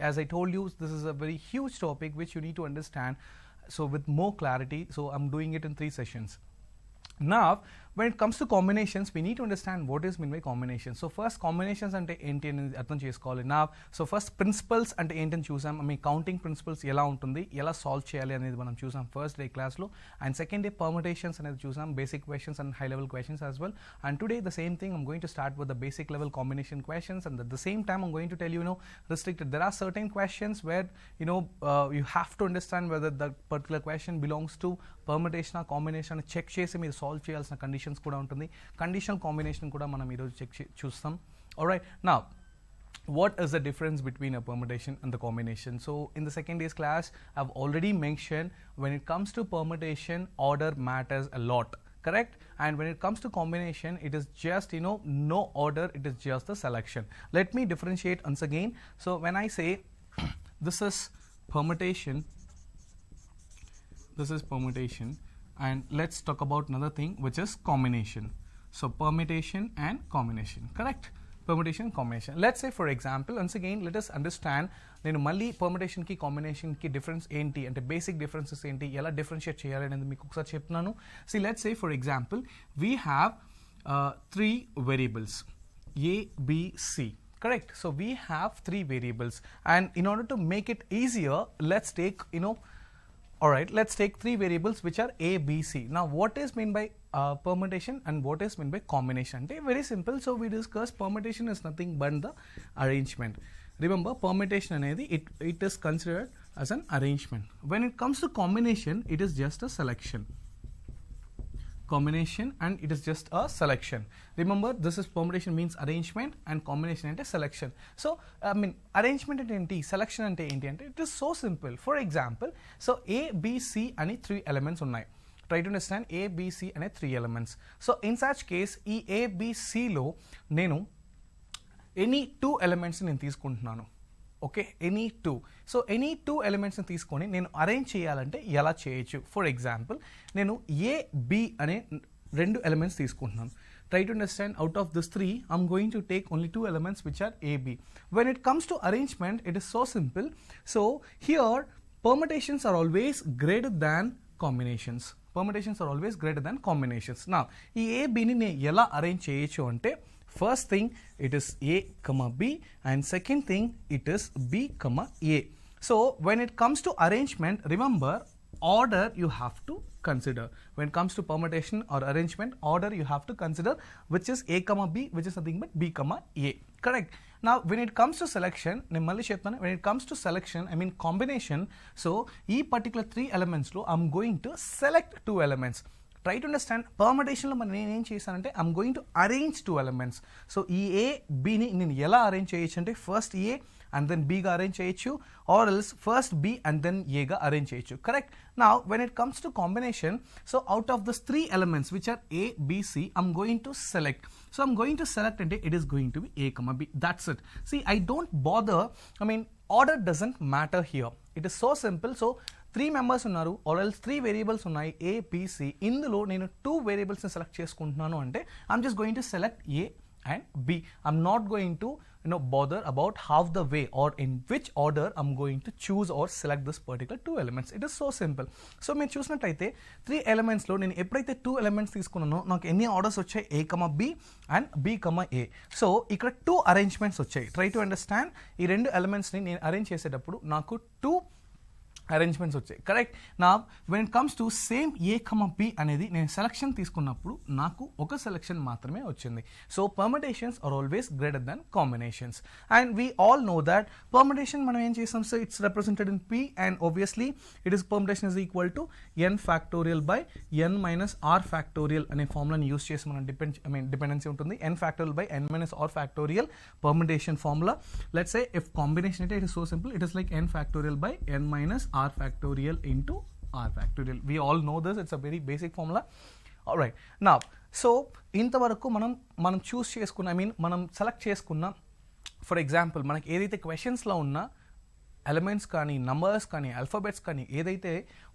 as I told you, this is a very huge topic which you need to understand, so with more clarity. So I'm doing it in 3 sessions. Now when it comes to combinations, we need to understand what is meant by combinations. So first, combinations ante enti anedi artham cheskovali. Now so first, principles ante enti ani chusam. Counting principles ela untundi, ela solve cheyali anedi manam chusam first day class lo, and second day permutations anedi chusam, basic questions and high level questions as well. And today the same thing, I'm going to start with the basic level combination questions, and at the same time I'm going to tell you, restricted, there are certain questions where you have to understand whether that particular question belongs to permutation or combination అని check చేసి మీరు solve చేయాల్సిన conditions కూడా ఉంటుంది. Conditional combination కూడా మనం ఈరోజు చూస్తాం. Alright, now what is the difference between a permutation and the combination. So in the second day's class, I've already mentioned when it comes to permutation, order matters a lot, correct? And when it comes to combination, it is just, no order, it is just the selection. Let me differentiate once again. So when I say this is permutation, and let's talk about another thing, which is combination. So permutation and combination, correct? Permutation and combination. Let's say for example, once again, let us understand నేను మళ్ళీ permutation కి combination కి difference ఏంటి అంటే basic differences ఏంటి ఎలా differentiate చేయాలి అనేది మీకు ఒకసారి చెప్తున్నాను. See, let's say for example, we have 3 variables A, B, C. Correct? So we have 3 variables, and in order to make it easier, let's take alright, let's take 3 variables which are A, B, C. Now what is meant by permutation and what is meant by combination? Very simple. So we discussed permutation is nothing but the arrangement. Remember, permutation anedi it is considered as an arrangement. When it comes to combination, it is just a selection. Combination and it is just a selection. Remember, this is permutation means arrangement and combination ante selection. So I mean arrangement ante enti, selection ante enti ante it is so simple. For example, so A, B, C ani 3 elements unnai. Try to understand A, B, C ane 3 elements. So in such case, ee A, B, C lo nenu any 2 elements ni తీసుకుంటున్నాను. Okay, any 2. So any 2 ఎలిమెంట్స్ని తీసుకొని నేను arrange చేయాలంటే ఎలా చేయొచ్చు? For example, నేను ఏ, B అనే 2 elements తీసుకుంటున్నాను. Try to understand, out of this 3, I'm going to take only 2 elements which are A, B. When it comes to arrangement, it is so simple. So here, permutations are always greater than combinations. Permutations are always greater than combinations. Now, ఈ A, B ని నేను ఎలా arrange చేయొచ్చు అంటే, first thing it is A comma B, and second thing it is B comma A. So when it comes to arrangement, remember, order you have to consider. When it comes to permutation or arrangement, order you have to consider, which is A comma B, which is nothing but B comma A, correct? Now when it comes to selection, when it comes to selection, I mean combination, so ee particular 3 elements lo I'm going to select 2 elements. Try to understand, permutation lo మనం నేను ఏం చేశానంటే I'm going to arrange 2 elements. So ఈ A, B ని నేను ఎలా arrange చేయొచ్చు అంటే, first A and then B గా అరేంజ్ చేయొచ్చు, or else first B and then A గా అరేంజ్ చేయొచ్చు, correct? Now when it comes to combination, so out of these 3 elements which are A, B, C, I'm going to select. So I'm going to select and it is going to be A comma B. That's it. See, I don't bother, I mean order doesn't matter here. It is so simple. So 3 members ఉన్నారు, or else 3 variables ఉన్నాయి, A, B, C. ఇందులో నేను 2 variables ని select చేసుకుంటున్నాను అంటే I'm just going to select A and B. I'm not going to bother about how the way or in which order I'm going to choose or select this particular 2 elements. It is so simple. So మీరు చూసినట్లయితే 3 elements లో నేను ఎప్పుడైతే 2 elements తీసుకున్నానో నాకు ఎన్ని orders వచ్చాయి? A, B and B, A. So ఇక్కడ 2 arrangements వచ్చాయి. Try to understand, ఈ 2 elements ని నేను అరేంజ్ చేసేటప్పుడు నాకు 2 arrangements వచ్చాయి, కరెక్ట్? నా when it comes to same A, B అనేది నేను సెలక్షన్ తీసుకున్నప్పుడు నాకు ఒక సెలక్షన్ మాత్రమే వచ్చింది. So permutations are always greater than combinations, and we all know that permutation మనం ఏం చేస్తాం? So it's represented in P, and obviously it is permutation is equal to n factorial by n minus r factorial అనే ఫార్ములాని use చేసి మనం dependency ఉంటుంది. n factorial by n minus r factorial permutation formula. Let's say if combination it is so simple, it is like n factorial by n minus r factorial into r factorial. We all know this, it's a very basic formula. Alright, now so ఇంతవరకు మనం చూస్ చేసుకున్న, మనం select చేసుకున్న, for example మనకి ఏదైతే క్వశ్చన్స్లో ఉన్న elements కానీ, numbers కానీ, ఆల్ఫాబెట్స్ కానీ ఏదైతే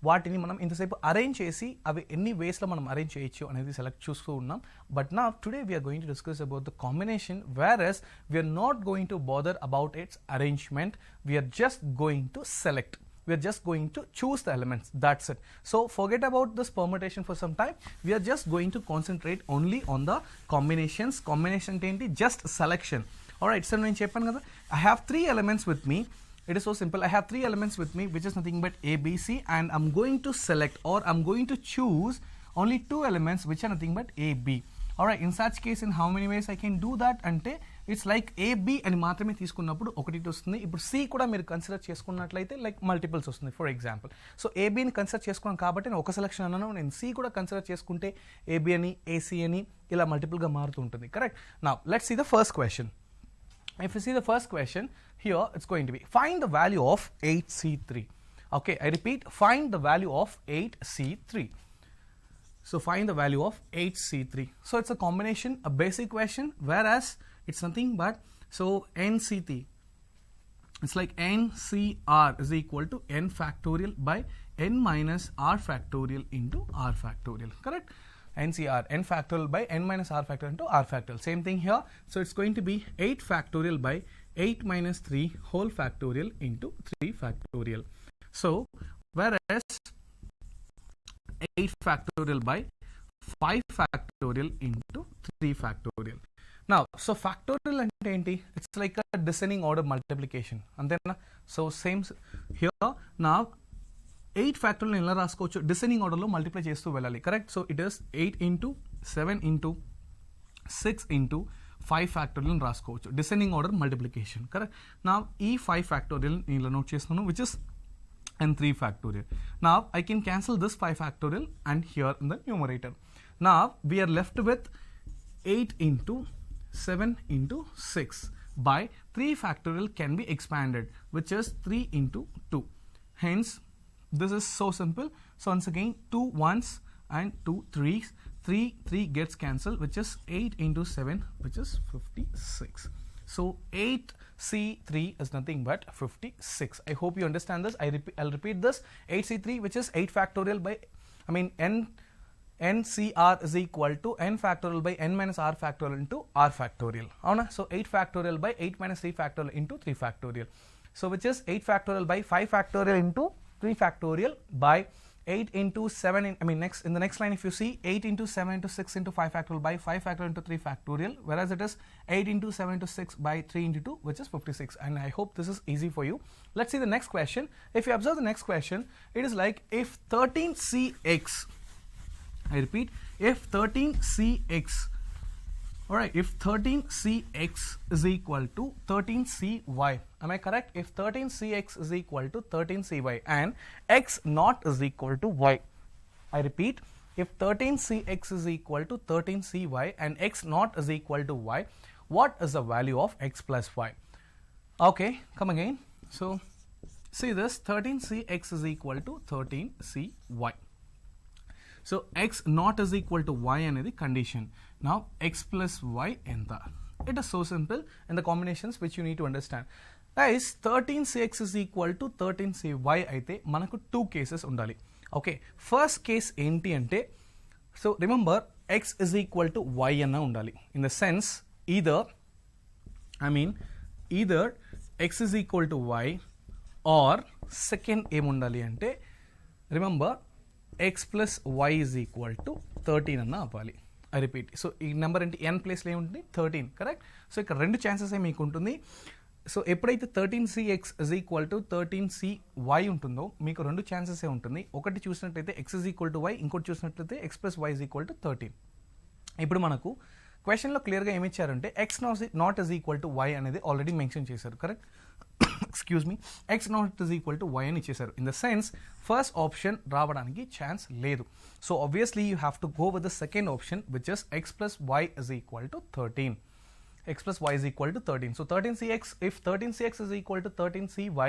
వాటిని మనం ఇంతసేపు అరేంజ్ చేసి అవి ఎన్ని వేస్లో మనం అరేంజ్ చేయొచ్చు అనేది సెలెక్ట్ చూస్తూ ఉన్నాం. బట్ నా today we are going to discuss about the combination, whereas we are not going to bother about its arrangement. We are just going to select. We are just going to choose the elements. That's it. So forget about this permutation for some time. We are just going to concentrate only on the combinations. Combination enti just selection. Alright, so నేను చెప్పాను కదా, I have 3 elements with me. It is so simple. I have 3 elements with me, which is nothing but A, B, C, and I'm going to select, or I'm going to choose only 2 elements which are nothing but A, B. Alright, in such case, in how many ways I can do that అంటే it's like A, B అని మాత్రమే తీసుకున్నప్పుడు ఒకటి వస్తుంది. ఇప్పుడు C కూడా మీరు consider చేసుకున్నట్లయితే లైక్ మల్టిపుల్స్ వస్తుంది. ఫర్ ఎగ్జాంపుల్, సో A, Bని కన్సిడర్ చేసుకున్నాను కాబట్టి నేను ఒక సెలక్షన్ అన్నాను, నేను C కూడా కన్సిడర్ చేసుకుంటే A, B అని, AC అని ఇలా మల్టిపుల్గా మారుతూ ఉంటుంది, correct? Now let's see the first question. If you see the first question, here it's going to be find the value of 8C3. Okay, I repeat, find the value of 8C3. So find the value of 8C3. So it's a combination, a basic question, whereas it's nothing but, so NC3, it's like NCR is equal to n factorial by n minus r factorial into r factorial, correct? NCR, n factorial by n minus r factorial into r factorial. Same thing here. So it's going to be 8 factorial by 8 minus 3 whole factorial into 3 factorial. So whereas 8 factorial by 5 factorial into 3 factorial. Now, so factorial ante enti? It's like a descending order multiplication. And then, so same here. Now, 8 factorial ela raskochu descending order lo multiply chestu velali, correct? So it is 8 into 7 into 6 into 5 factorial raskochu descending order multiplication, correct? Now, e 5 factorial ila note chestunnu, which is n3 factorial. Now, I can cancel this 5 factorial and here in the numerator. Now, we are left with 8 into 7 into 6 by 3 factorial can be expanded, which is 3 into 2. Hence, this is so simple. So once again, 2 1s and 2 3s. 3 gets cancelled, which is 8 into 7, which is 56. So 8C3 is nothing but 56. I hope you understand this. I'll repeat this. 8C3, which is 8 factorial by, NCR is equal to n factorial by n minus r factorial into r factorial. So 8 factorial by 8 minus 3 factorial into 3 factorial. So which is 8 factorial by 5 factorial into 3 factorial by 8 into 7, in the next line if you see 8 into 7 into 6 into 5 factorial by 5 factorial into 3 factorial, whereas it is 8 into 7 into 6 by 3 into 2, which is 56. And I hope this is easy for you. Let's see the next question. If you observe the next question, it is like if 13cx, I repeat, if 13cx, alright, if 13cx is equal to 13cy, am I correct? If 13cx is equal to 13cy and x naught is equal to y. I repeat, if 13cx is equal to 13cy and x naught is equal to y, what is the value of x plus y? Okay, come again. So, see this, 13cx is equal to 13cy. So, x naught is equal to y another condition. Now, x plus y enta. It is so simple in the combinations which you need to understand. Guys, 13cx is equal to 13cy aithe manaku two cases undali. Okay, first case enti ante, so remember x is equal to y anna undali. In the sense, either x is equal to y or second em undali ante, remember x plus y is equal to 13 anna avali. I repeat. So, ఈ number అంటే n place లో ఉంటుంది 13, correct? So ఇక్కడ రెండు chances మీకు ఉంటుంది. So ఎప్పుడైతే 13cx is equal to 13cy ఉంటుందో మీకు రెండు ఛాన్సెస్ ఉంటుంది. ఒకటి చూసినట్లయితే x is equal to y, ఇంకోటి చూసినట్లయితే x plus y is equal to 13. ఇప్పుడు మనకు క్వశ్చన్లో క్లియర్గా ఏమి ఇచ్చారంటే x not is equal to y అనేది ఆల్రెడీ మెన్షన్ చేశారు, correct? Excuse me, x not is equal to y అని ఇచ్చేసారు. In the sense first option రావడానికి ఛాన్స్ లేదు. So obviously you have to go with the second option which is x plus y is equal to 13. x plus y is equal to 13. So 13cx, if 13cx is equal to 13cy,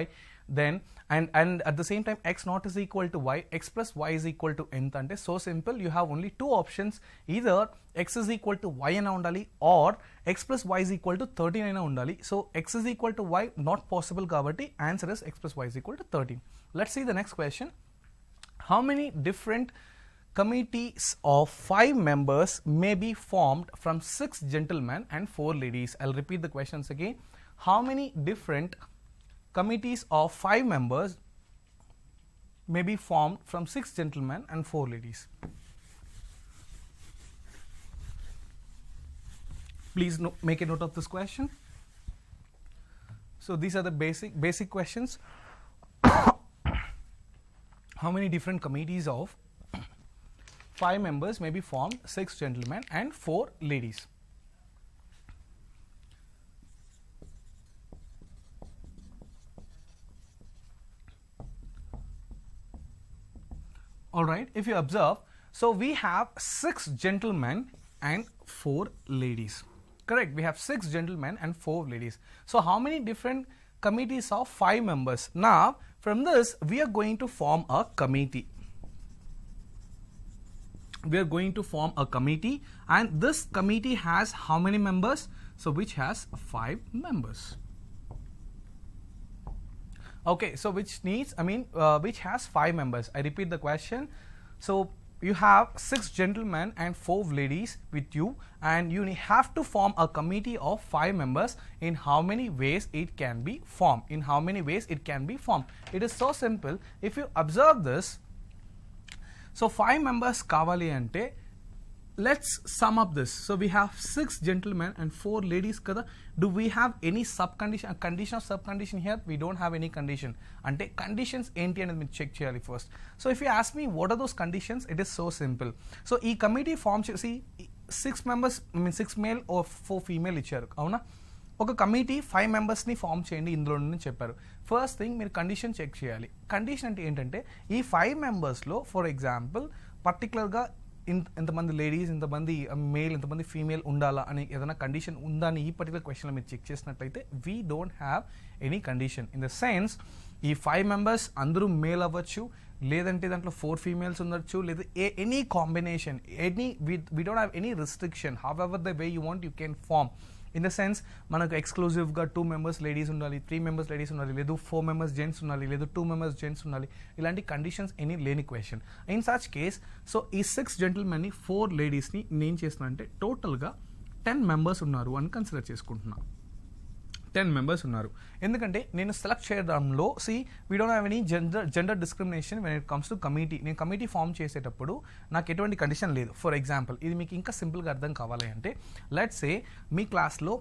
then and at the same time x naught is equal to y, x plus y is equal to nth ante so simple. You have only two options, either x is equal to y ana undali or x plus y is equal to 13 ana undali. So x is equal to y not possible kabatti answer is x plus y is equal to 13. Let's see the next question. How many different committees of 5 members may be formed from 6 gentlemen and 4 ladies? I'll repeat the questions again. How many different committees of 5 members may be formed from 6 gentlemen and 4 ladies? Please make a note of this question. So these are the basic questions. How many different committees of 5 members may be formed, 6 gentlemen and 4 ladies? Alright, if you observe, so we have 6 gentlemen and 4 ladies. Correct. We have 6 gentlemen and 4 ladies. So how many different committees of 5 members? Now from this we are going to form a committee. We are going to form a committee, and this committee has how many members? So which has 5 members. Okay, so which has 5 members. I repeat the question. So you have 6 gentlemen and 4 ladies with you, and you have to form a committee of 5 members. In how many ways it can be formed? In how many ways it can be formed? It is so simple. If you observe this, so 5 members kavali ante, let's sum up this. So we have 6 gentlemen and 4 ladies kada. Do we have any subcondition, a condition or subcondition here? We don't have any condition. Ante conditions enti anedi meer check cheyali first. So if you ask me what are those conditions, it is so simple. So ee committee form see 6 members, 6 male or 4 female icharu avuna. ఒక committee 5 మెంబర్స్ని form చేయండి ఇందులో నుండి చెప్పారు. First thing మీరు condition check చేయాలి. Condition అంటే ఏంటంటే ఈ 5 మెంబర్స్లో ఫర్ ఎగ్జాంపుల్ పర్టికులర్గా ఇంతమంది లేడీస్, ఇంతమంది మేల్, ఇంతమంది ఫీమేల్ ఉండాలా అని ఏదైనా కండిషన్ ఉందా అని ఈ పర్టికులర్ క్వశ్చన్లో మీరు చెక్ చేసినట్లయితే we don't have any condition. In the sense ఈ 5 మెంబర్స్ అందరూ మేల్ అవ్వచ్చు, లేదంటే దాంట్లో 4 ఫీమేల్స్ ఉండొచ్చు, లేదా any combination, we don't have any restriction. However the way you want you can form. In the sense మనకు ఎక్స్క్లూజివ్గా 2 మెంబర్స్ లేడీస్ ఉండాలి, 3 మెంబర్స్ లేడీస్ ఉండాలి, లేదు 4 మెంబర్స్ జెంట్స్ ఉండాలి, లేదు 2 మెంబర్స్ జెంట్స్ ఉండాలి. ఇలాంటి కండిషన్స్ ఎనీ లేని question. In such case so ఈ 6 జెంటిల్మెన్ని 4 లేడీస్ని నేను చేస్తున్నా అంటే టోటల్గా 10 మెంబర్స్ ఉన్నారు అని కన్సిడర్ చేసుకుంటున్నా. 10 మెంబర్స్ ఉన్నారు. ఎందుకంటే నేను సెలెక్ట్ చేయడంలో we don't have any gender discrimination when it comes to committee. నేను కమిటీ ఫామ్ చేసేటప్పుడు నాకు ఎటువంటి కండిషన్ లేదు. ఫర్ ఎగ్జాంపుల్ ఇది మీకు ఇంకా సింపుల్గా అర్థం కావాలి అంటే లెట్స్ సే మీ క్లాస్లో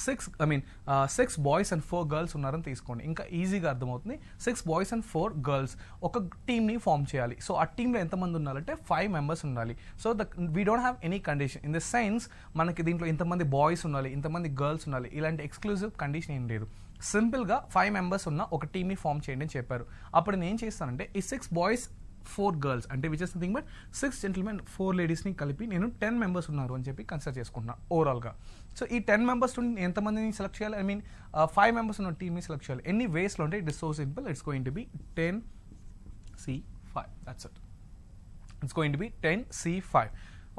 6 బాయ్స్ అండ్ 4 గర్ల్స్ ఉన్నారని తీసుకోండి. ఇంకా ఈజీగా అర్థమవుతుంది. 6 బాయ్స్ అండ్ 4 గర్ల్స్ ఒక టీమ్ని ఫామ్ చేయాలి. సో ఆ టీంలో ఎంతమంది ఉండాలంటే 5 మెంబర్స్ ఉండాలి. So we don't have any condition. In the sense మనకి దీంట్లో ఇంతమంది బాయ్స్ ఉండాలి, ఇంతమంది గర్ల్స్ ఉండాలి, ఇలాంటి ఎక్స్క్లూజివ్ కండిషన్ ఏం లేదు. సింపుల్గా 5 మెంబర్స్ ఉన్న ఒక టీమ్ని ఫామ్ చేయండి అని చెప్పారు. అప్పుడు నేను ఏం చేస్తానంటే ఈ 6 బాయ్స్ 4 గర్ల్స్ అంటే which is nothing but 6 gentlemen 4 లేడీస్ని కలిపి నేను 10 మెంబర్స్ ఉన్నారు అని చెప్పి కన్సిడర్ చేసుకుంటున్నాను ఓవరాల్గా. సో ఈ 10 మెంబర్స్ నుండి ఎంతమందిని సెలెక్ట్ చేయాలి? 5 మెంబర్స్ ఉన్న టీమ్ని సెలెక్ట్ చేయాలి. ఎన్ని వేస్లో అంటే it is so simple. It's going to be 10C5. That's it. It's going to be 10C5.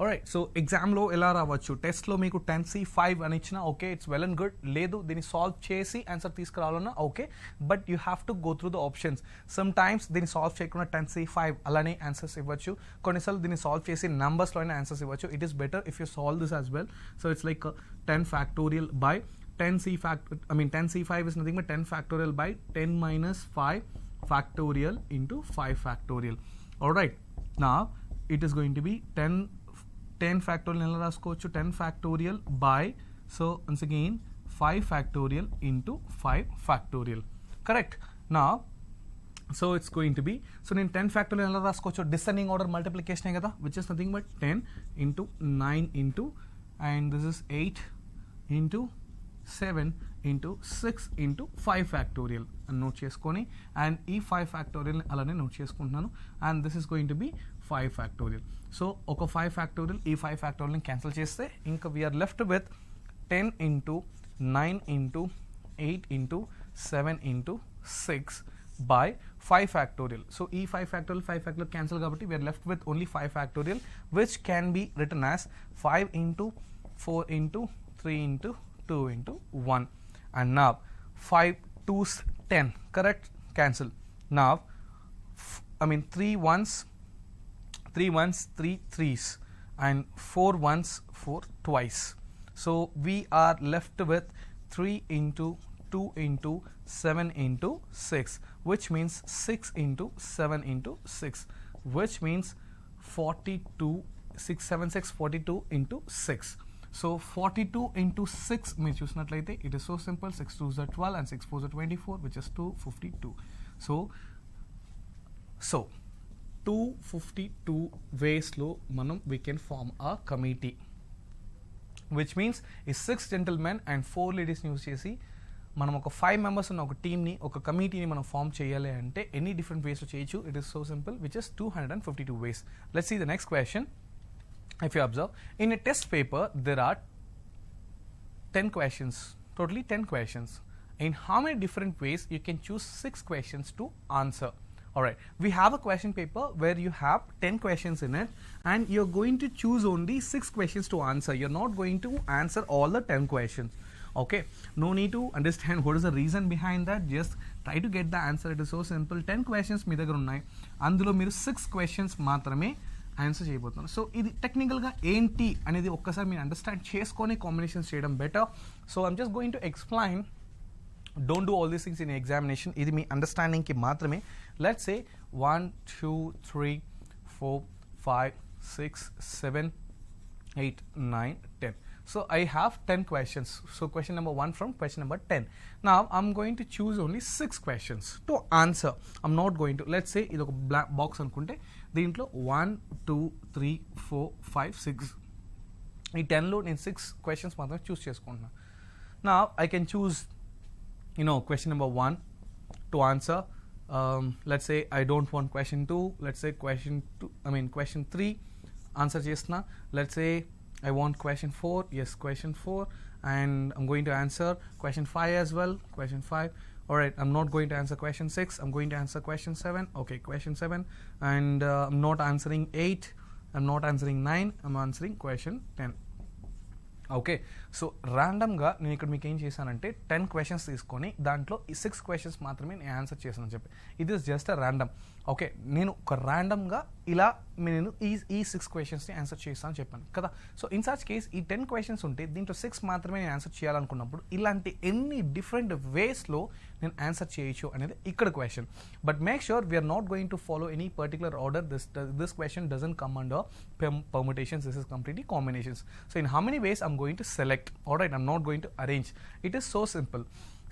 Alright. So ఎగ్జామ్లో ఎలా రావచ్చు? టెస్ట్లో మీకు 10C5 అని ఇచ్చినా okay, it's well and good. లేదు దీన్ని సాల్వ్ చేసి ఆన్సర్ తీసుకురావాలన్నా okay, but you have to go through the options. Sometimes దీన్ని సాల్వ్ చేయకుండా 10C5 అలానే ఆన్సర్స్ ఇవ్వచ్చు. కొన్నిసార్లు దీన్ని సాల్వ్ చేసి నెంబర్స్లో అయినా ఆన్సర్స్ ఇవ్వచ్చు. It is better if you solve this as well. So it's like 10 factorial by 10C5 is nothing but 10 factorial by 10 minus 5 factorial into 5 factorial. Alright. Now it is going to be 10 factorial ఎలా రాసుకోవచ్చు? 10 factorial by, so once again 5 factorial into 5 factorial. Correct. Now so it's going to be, so నేను 10 factorial ఎలా రాసుకోవచ్చు? Descending order multiplication కదా, which is nothing but 10 into 9 into, and this is 8 into 7 into 6 into 5 factorial అని note చేసుకొని, and ఈ 5 factorial అలానే note చేసుకుంటున్నాను, and this is going to B 5 factorial. So ఒక 5 factorial ఈ 5 factorial క్యాన్సిల్ చేస్తే ఇంకా we're left with 10 into 9 into 8 into 7 into 6 by 5 factorial. So ఈ 5 factorial cancel కాబట్టి we are left with only 5 factorial, which can be written as 5 into 4 into 3 into 2 into 1. And now 5 2's 10, correct? Cancel. Now 3 ones 3 3's and 4 ones 4 twice. So we are left with 3 into 2 into 7 into 6, which means 6 into 7 into 6, which means 42, 6 7 6 42 into 6. So 42 into 6 మీరు చూసినట్లయితే it is so simple. 6 2s are 12 and 6 4s are 24, which is 252. So 252 ways లో మనం we can form a committee, which means ఈ 6 gentlemen and 4 ladies ని use చేసి మనం ఒక 5 members ఉన్న ఒక టీమ్ని, ఒక కమిటీని మనం ఫామ్ చేయాలి అంటే ఎనీ డిఫరెంట్ వేస్లో చేయొచ్చు. It is so simple, which is 252 ways. Let's see the next question. If you observe, in a test paper there are 10 questions, totally 10 questions. In how many different ways you can choose 6 questions to answer. Alright, we have a question paper where you have 10 questions in it and you're going to choose only 6 questions to answer. You're not going to answer all the 10 questions. Okay, no need to understand what is the reason behind that. Just try to get the answer. It is so simple. 10 questions మీ దగ్గర ఉన్నాయి, అందులో మీరు 6 questions మాత్రమే answer చేయబోతున్నారు. So ఇది టెక్నికల్గా ఏంటి అనేది ఒక్కసారి మీరు అండర్స్టాండ్ చేసుకొని కాంబినేషన్స్ చేయడం better. So I'm just going to explain. Don't do all these things in examination. ఇది మీ అండర్స్టాండింగ్కి మాత్రమే. Let's say 1, 2, 3, 4, 5, 6, 7, 8, 9, 10. So I have 10 questions. So question number 1 from question number 10. Now I'm going to choose only 6 questions to answer. I'm not going to, let's say ఇది ఒక black box అనుకుంటే దీంట్లో 1, 2, 3, 4, 5, 6 ఈ 10లో నేను 6 questions మాత్రమే చూస్ చేసుకుంటున్నాను. Now I can choose question number 1 to answer. Let's say I don't want question 2. Let's say question 3 answer chesna. Let's say I want question 4. Yes, question 4, and I'm going to answer question 5 as well. Question 5. Alright, I'm not going to answer question 6. I'm going to answer question 7. Okay, question 7, and I'm not answering 8. I'm not answering 9. I'm answering question 10. Okay, so ర్యాండమ్గా నేను ఇక్కడ మీకు ఏం చేశానంటే 10 questions తీసుకొని దాంట్లో ఈ 6 questions మాత్రమే నేను ఆన్సర్ చేశానని చెప్పి. ఇది is just a random. Okay, నేను ఒక ర్యాండమ్గా ఇలా నేను ఈ 6 క్వశ్చన్స్ని ఆన్సర్ చేస్తానని చెప్పాను కదా. సో ఇన్ సచ్ కేస్ ఈ 10 క్వశ్చన్స్ ఉంటే దీంట్లో 6 మాత్రమే నేను ఆన్సర్ చేయాలనుకున్నప్పుడు ఇలాంటి ఎన్ని డిఫరెంట్ వేస్లో నేను ఆన్సర్ చేయొచ్చు అనేది ఇక్కడ question. But make sure we're not going to follow any particular order. This question doesn't come under permutations. This is completely combinations. So in how many ways I'm going to select. Alright, I'm not going to arrange. It is so simple.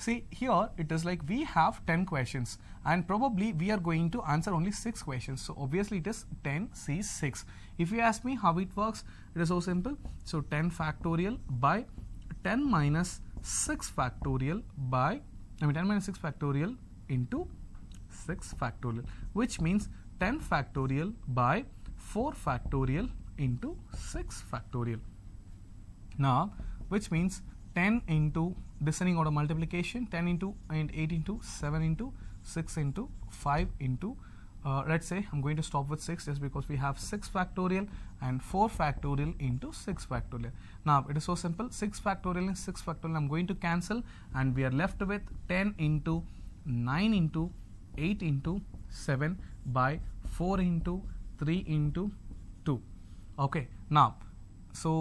See here it is like we have 10 questions and probably we are going to answer only 6 questions. So obviously it is 10 C 6. If you ask me how it works, it is so simple. So 10 factorial by 10 minus 6 factorial by 10 minus 6 factorial into 6 factorial, which means 10 factorial by 4 factorial into 6 factorial. Now which means 10 into descending order multiplication, 10 into and 8 into 7 into 6 into 5 into let's say I'm going to stop with 6 just because we have 6 factorial and 4 factorial into 6 factorial. Now it is so simple. 6 factorial and 6 factorial I'm going to cancel and we are left with 10 into 9 into 8 into 7 by 4 into 3 into 2. Okay, now so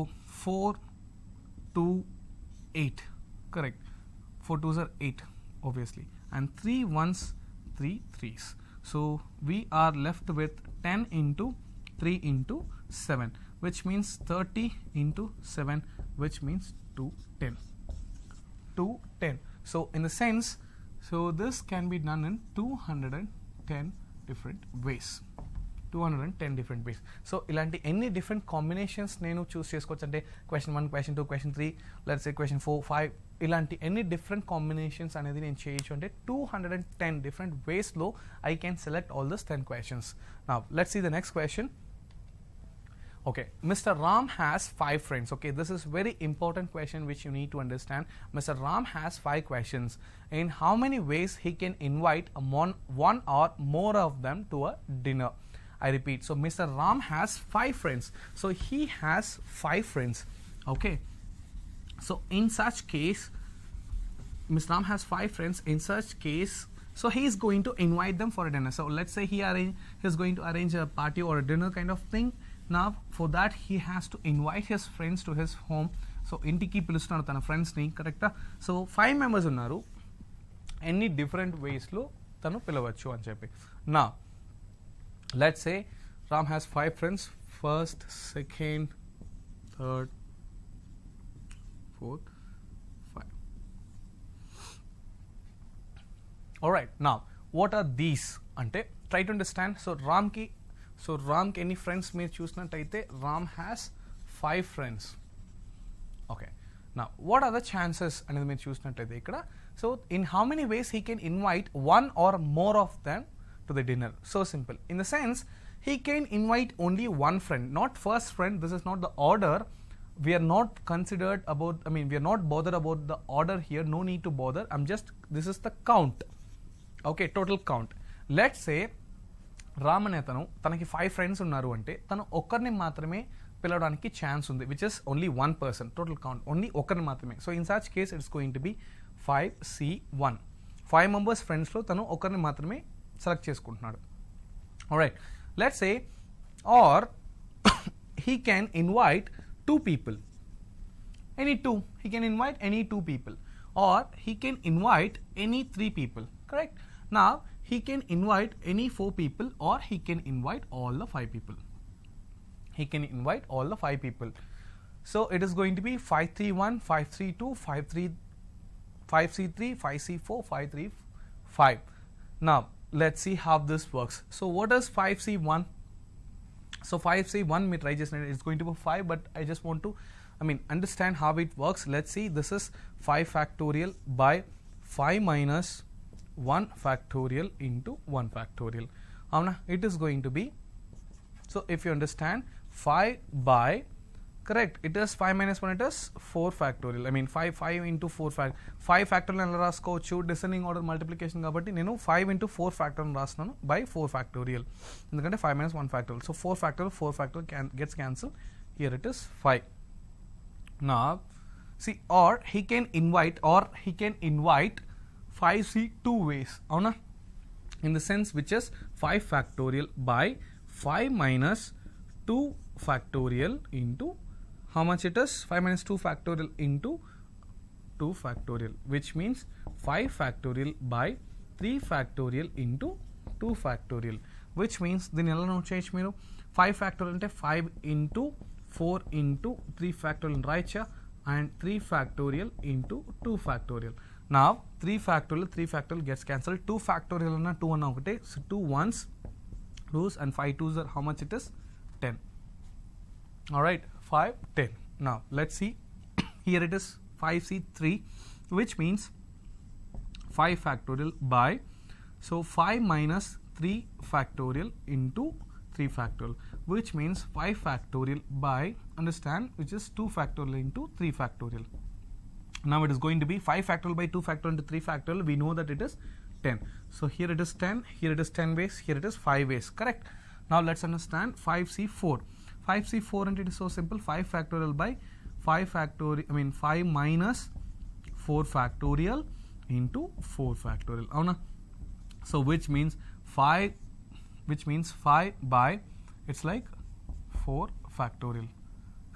4, 2, 8, correct. 4 2s are 8 obviously, and 3 1s 3 3s. So we are left with 10 into 3 into 7, which means 30 into 7, which means 210. 210. So in the sense, so this can be done in 210 different ways. 210 different ways. So ఇలాంటి ఎన్ని different combinations నేను choose చేసుకోవచ్చు అంటే question 1, question 2, question 3, let's say question 4, 5 ఇలాంటి ఎన్ని different combinations అనేది నేను చేయొచ్చు అంటే 210 డిఫరెంట్ వేస్లో I can select all this 10 questions. Now let's see the next question. Okay, Mr. Ram has 5 friends. Okay, this is very important question which you need to understand. Mr. Ram has 5 questions. In how many ways he can invite one or more of them to a dinner? I repeat. So Mr. Ram has 5 friends. So he has 5 friends. Okay. So in such case, Mr. Ram has 5 friends. In such case, so he is going to invite them for a dinner. So let's say he is going to arrange a party or a dinner kind of thing. Now for that he has to invite his friends to his home. So ఇంటికి పిలుస్తున్నాడు తన ఫ్రెండ్స్ని, కరెక్టా? So 5 members ఉన్నారు, ఎన్ని different వేస్లో తను పిలవచ్చు అని చెప్పి. నా let's say Ram has 5 friends, first, second, third, fourth, 5. Alright, now what are these అంటే try to understand. So రామ్కి ఎన్ని ఫ్రెండ్స్ మీరు చూసినట్టయితే రామ్ హ్యాస్ 5 ఫ్రెండ్స్. ఓకే, నా వాట్ ఆర్ ద ఛాన్సెస్ అనేది మీరు చూసినట్టయితే ఇక్కడ. So in how many ways he can invite 1 or more of them to the dinner? So simple. In the sense, he can invite only one friend, not first friend. This is not the order. we are not considered about, I mean, we are not bothered about the order here, no need to bother. This is the count. Okay, total count. Let's say Ram అనే తనకి 5 friends ఉన్నారు అంటే తను ఒక్కరిని మాత్రమే పిలవడానికి chance ఉంది, which is only 1 person. Total count only ఒకరిని మాత్రమే. So in such case it's going to be 5C1. 5 members ఫ్రెండ్స్లో తను ఒకరిని మాత్రమే సెలెక్ట్ చేసుకుంటున్నాడు. Alright, let's say or he can invite 2 people, any 2, he can invite any 2 people, or he can invite any 3 people, correct? Now he can invite any 4 people, or he can invite all the 5 people. He can invite all the 5 people. So it is going to be 531, 532, 5C3, 5C4, 535. Now let's see how this works. So what is 5C1? So 5C1 may try just, it's going to be 5, but I just want to, I mean, understand how it works. Let's see, this is 5 factorial by 5 minus 1 factorial into 1 factorial. It is going to be, so if you understand, 5 by, correct, it is 5 minus 1, it is 4 factorial. I mean 5 into 5 factorial ఎలా రాసుకోవచ్చు, descending order multiplication కాబట్టి నేను 5 into 4 factorial రాస్తున్నాను by 4 factorial, ఎందుకంటే 5 minus 1 factorial. So 4 factorial gets cancelled. Here it is 5. Now see, or he can invite 5C 2 ways, అవునా, in the sense which is 5 factorial by 5 minus 2 factorial into, how much it is, 5 minus 2 factorial into 2 factorial, which means 5 factorial by 3 factorial into 2 factorial, which means దీన్ని ఎలా note చేయొచ్చు మీరు, 5 factorial అంటే 5 into 4 into 3 factorial రాయచ్చా, and 3 factorial into 2 factorial. Now 3 factorial gets cancelled. 2 factorial అన్న 2 అన్న ఒకటే, so 2 ones lose and 5 twos are, how much it is, 10. Alright, 5, 10. Now let's see, here it is 5C3, which means 5 factorial by, so 5 minus 3 factorial into 3 factorial, which means 5 factorial by, understand, which is 2 factorial into 3 factorial. Now it is going to be 5 factorial by 2 factorial into 3 factorial. We know that it is 10. So here it is 10, here it is 10 ways, here it is 5 ways, correct? Now let's understand 5C4. 5C4 and it is so simple, 5 factorial by 5 factorial, I mean 5 minus 4 factorial into 4 factorial, avuna? So which means 5 by, it's like 4 factorial,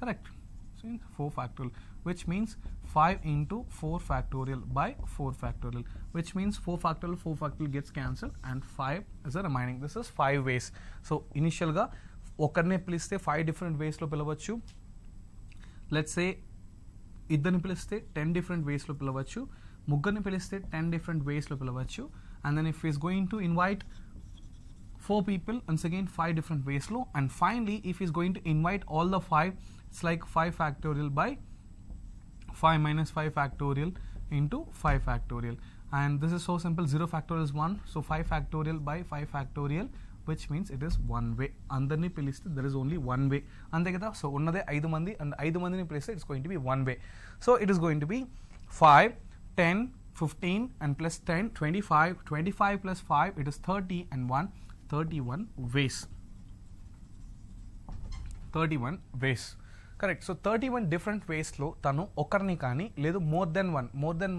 correct? So 4 factorial, which means 5 into 4 factorial by 4 factorial, which means 4 factorial gets cancelled and 5 is the remaining. This is 5 ways. So initial ga ఒకరినే పిలిస్తే 5 different ways లో పిలవచ్చు. Let's say ఇద్దరిని పిలిస్తే 10 different ways లో పిలవచ్చు, ముగ్గురిని పిలిస్తే 10 different ways లో పిలవచ్చు, and then if he is going to invite 4 people, once again 5 different ways లో, and finally if he is going to invite all the 5, it's like 5 factorial by 5 minus 5 factorial into 5 factorial, and this is so simple, 0 factorial is 1, so 5 factorial by 5 factorial, which means it is one way. అందరినీ పిలిస్తే there is only one way, అంతే కదా. So ఉన్నదే 5 మంది, and 5 మందిని పిలిస్తే it's going to be one way. So it is going to be 5, 10, 15 and plus 10, 25, 25 plus 5, it is 30 and 1, 31 ways. 31 ways, correct. So 31 different ways లో తను ఒకరిని కానీ లేదు more than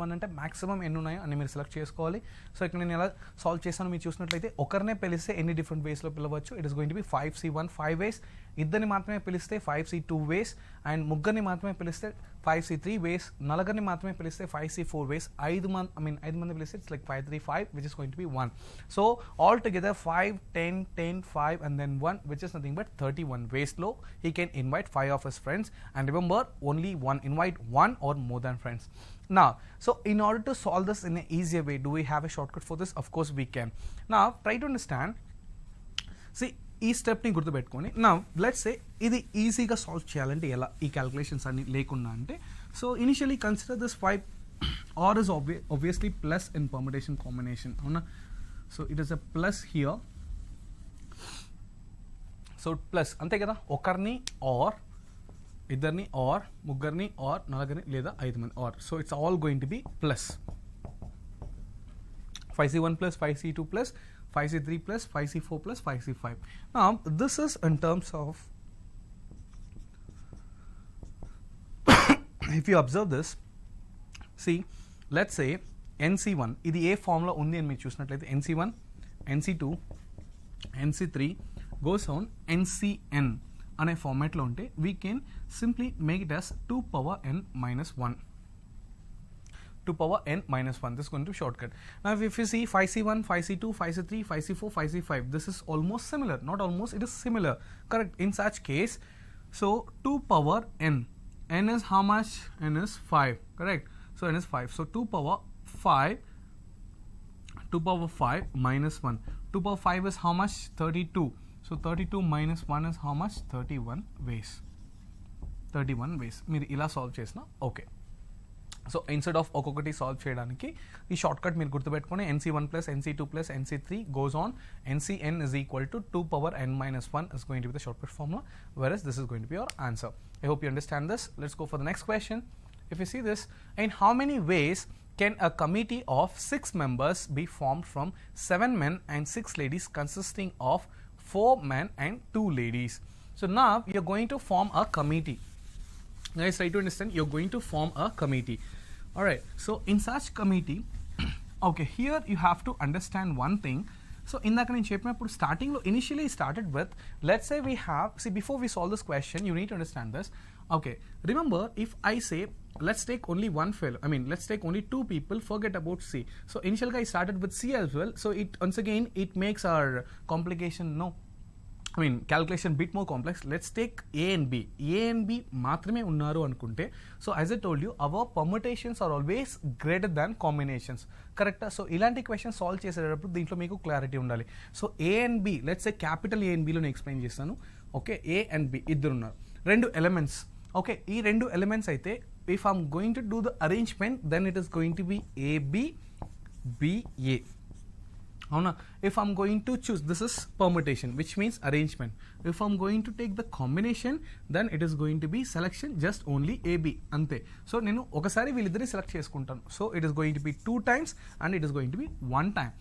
one అంటే maximum ఎన్ని ఉన్నాయో అని మీరు సెలెక్ట్ చేసుకోవాలి. సో ఇక్కడ నేను ఎలా సాల్వ్ చేశాను మీరు చూసినట్లయితే, ఒకరినే పిలిస్తే ఎన్ని డిఫరెంట్ వేస్లో పిలవచ్చు, it is going to be 5C1 5 ways, ఇద్దరిని మాత్రమే పిలిస్తే 5C2 ways, అండ్ ముగ్గురిని మాత్రమే పిలిస్తే 5C3 ways, నలుగురిని మాత్రమే పిలిస్తే 5C4 ways, 5 మంది పిలిస్తే it's like 535, which is going to be 1. So all together 5, 10, 10, 5 and then 1, which is nothing but 31 ways లో he can invite 5 of his friends, and remember only invite 1 or more than friends. Now so in order to solve this in an easier way, do we have a shortcut for this? Of course we can. Now try to understand, see ఈ stepney గుర్తుపెట్టుకొని, నా let's say ఇది ఈజీగా solve చేయాలంటే ఎలా, ఈ calculations అన్ని లేకుండా అంటే, so initially consider this 5 R is obviously plus in permutation combination, అవునా. So it is a plus here, so plus అంతే కదా, ఒకరిని ఆర్ ఇద్దరిని ఆర్ ముగ్గురిని ఆర్ నలుగురిని లేదా 5 మంది or. So it's all going to be plus 5c1 plus 5c2 plus 5c3 plus 5c4 plus 5c5. Now this is in terms of if you observe this, see, let's say NC1 ఇది ఏ formula ఉంది అని మీరు చూసినట్లయితే NC1 NC2 NC3 goes on NCN అనే ఫార్మాట్లో ఉంటే we can simply make it as 2 power n minus 1. 2 power n minus 1. This is going to be shortcut. Now if you see 5c1, 5c2, 5c3, 5c4, 5c5, this is almost similar. Not almost, it is similar. Correct. In such case, so 2 power n. N is how much? N is 5. Correct. So n is 5. So 2 power 5. 2 power 5 minus 1. 2 power 5 is how much? 32. So 32 minus 1 is how much? 31 ways. 31 ways. మీరు ఇలా solve చేసిన okay. So instead of ఒక్కొక్కటి solve చేయడానికి ఈ short cut మీరు గుర్తుపెట్టుకొని NC1 plus NC2 plus NC3 goes on NCN is equal to 2 power n minus 1 is going to be the shortcut formula, whereas this is going to be your answer. I hope you understand this. Let's go for the next question. If you see this, in how many ways can a committee of 6 members be formed from 7 men and 6 ladies consisting of 4 men and 2 ladies? So now you're going to form a committee. Guys, try to understand, you're going to form a committee. Alright, so in such committee, okay, here you have to understand one thing. So indaka nenu cheppinappudu starting lo initially started with, let's say we have, see, before we solve this question you need to understand this. Okay, remember, if I say let's take only one fellow, I mean let's take only 2 people, forget about C. So initially I started with C as well, so it once again it makes our complication calculation bit more complex. Let's take A and B. A and B మాత్రమే ఉన్నారు అనుకుంటే, so as I told you, our permutations are always greater than combinations. కరెక్టా? So ఇలాంటి question solve చేసేటప్పుడు దీంట్లో మీకు clarity ఉండాలి. So A and B, let's say capital A and B లో నేను ఎక్స్ప్లెయిన్ చేస్తాను. ఓకే, A and B ఇద్దరు ఉన్నారు, 2 ఎలిమెంట్స్. ఓకే, ఈ 2 ఎలిమెంట్స్ అయితే if I'm going to do the arrangement, then it is going to be AB BA. Avuna? If I'm going to choose, this is permutation, which means arrangement. If I'm going to take the combination, then it is going to be selection just only AB. Ante. So nenu okasari veelliddari select cheskuntanu. So it is going to be 2 times and it is going to be 1 time.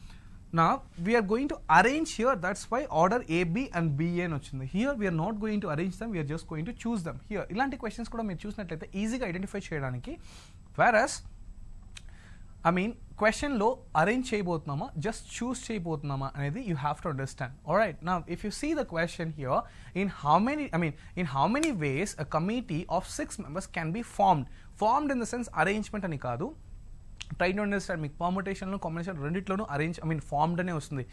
Now we are going to arrange here, that's why order AB and BA అని వచ్చింది. Here we are not going to arrange them, we are just going to choose them. Here ఇలాంటి questions కూడా మీరు చూసినట్లయితే ఈజీగా identify చేయడానికి, whereas క్వశ్చన్లో arrange చేయబోతున్నామా just choose చేయబోతున్నామా అనేది you have to understand. Alright, now if you see the question here, in how many ways a committee of 6 members can be formed in the sense arrangement అని కాదు. Try to understand, మీకు పర్ముటేషన్లో combination రెండిట్లోనూ formed అనే వస్తుంది.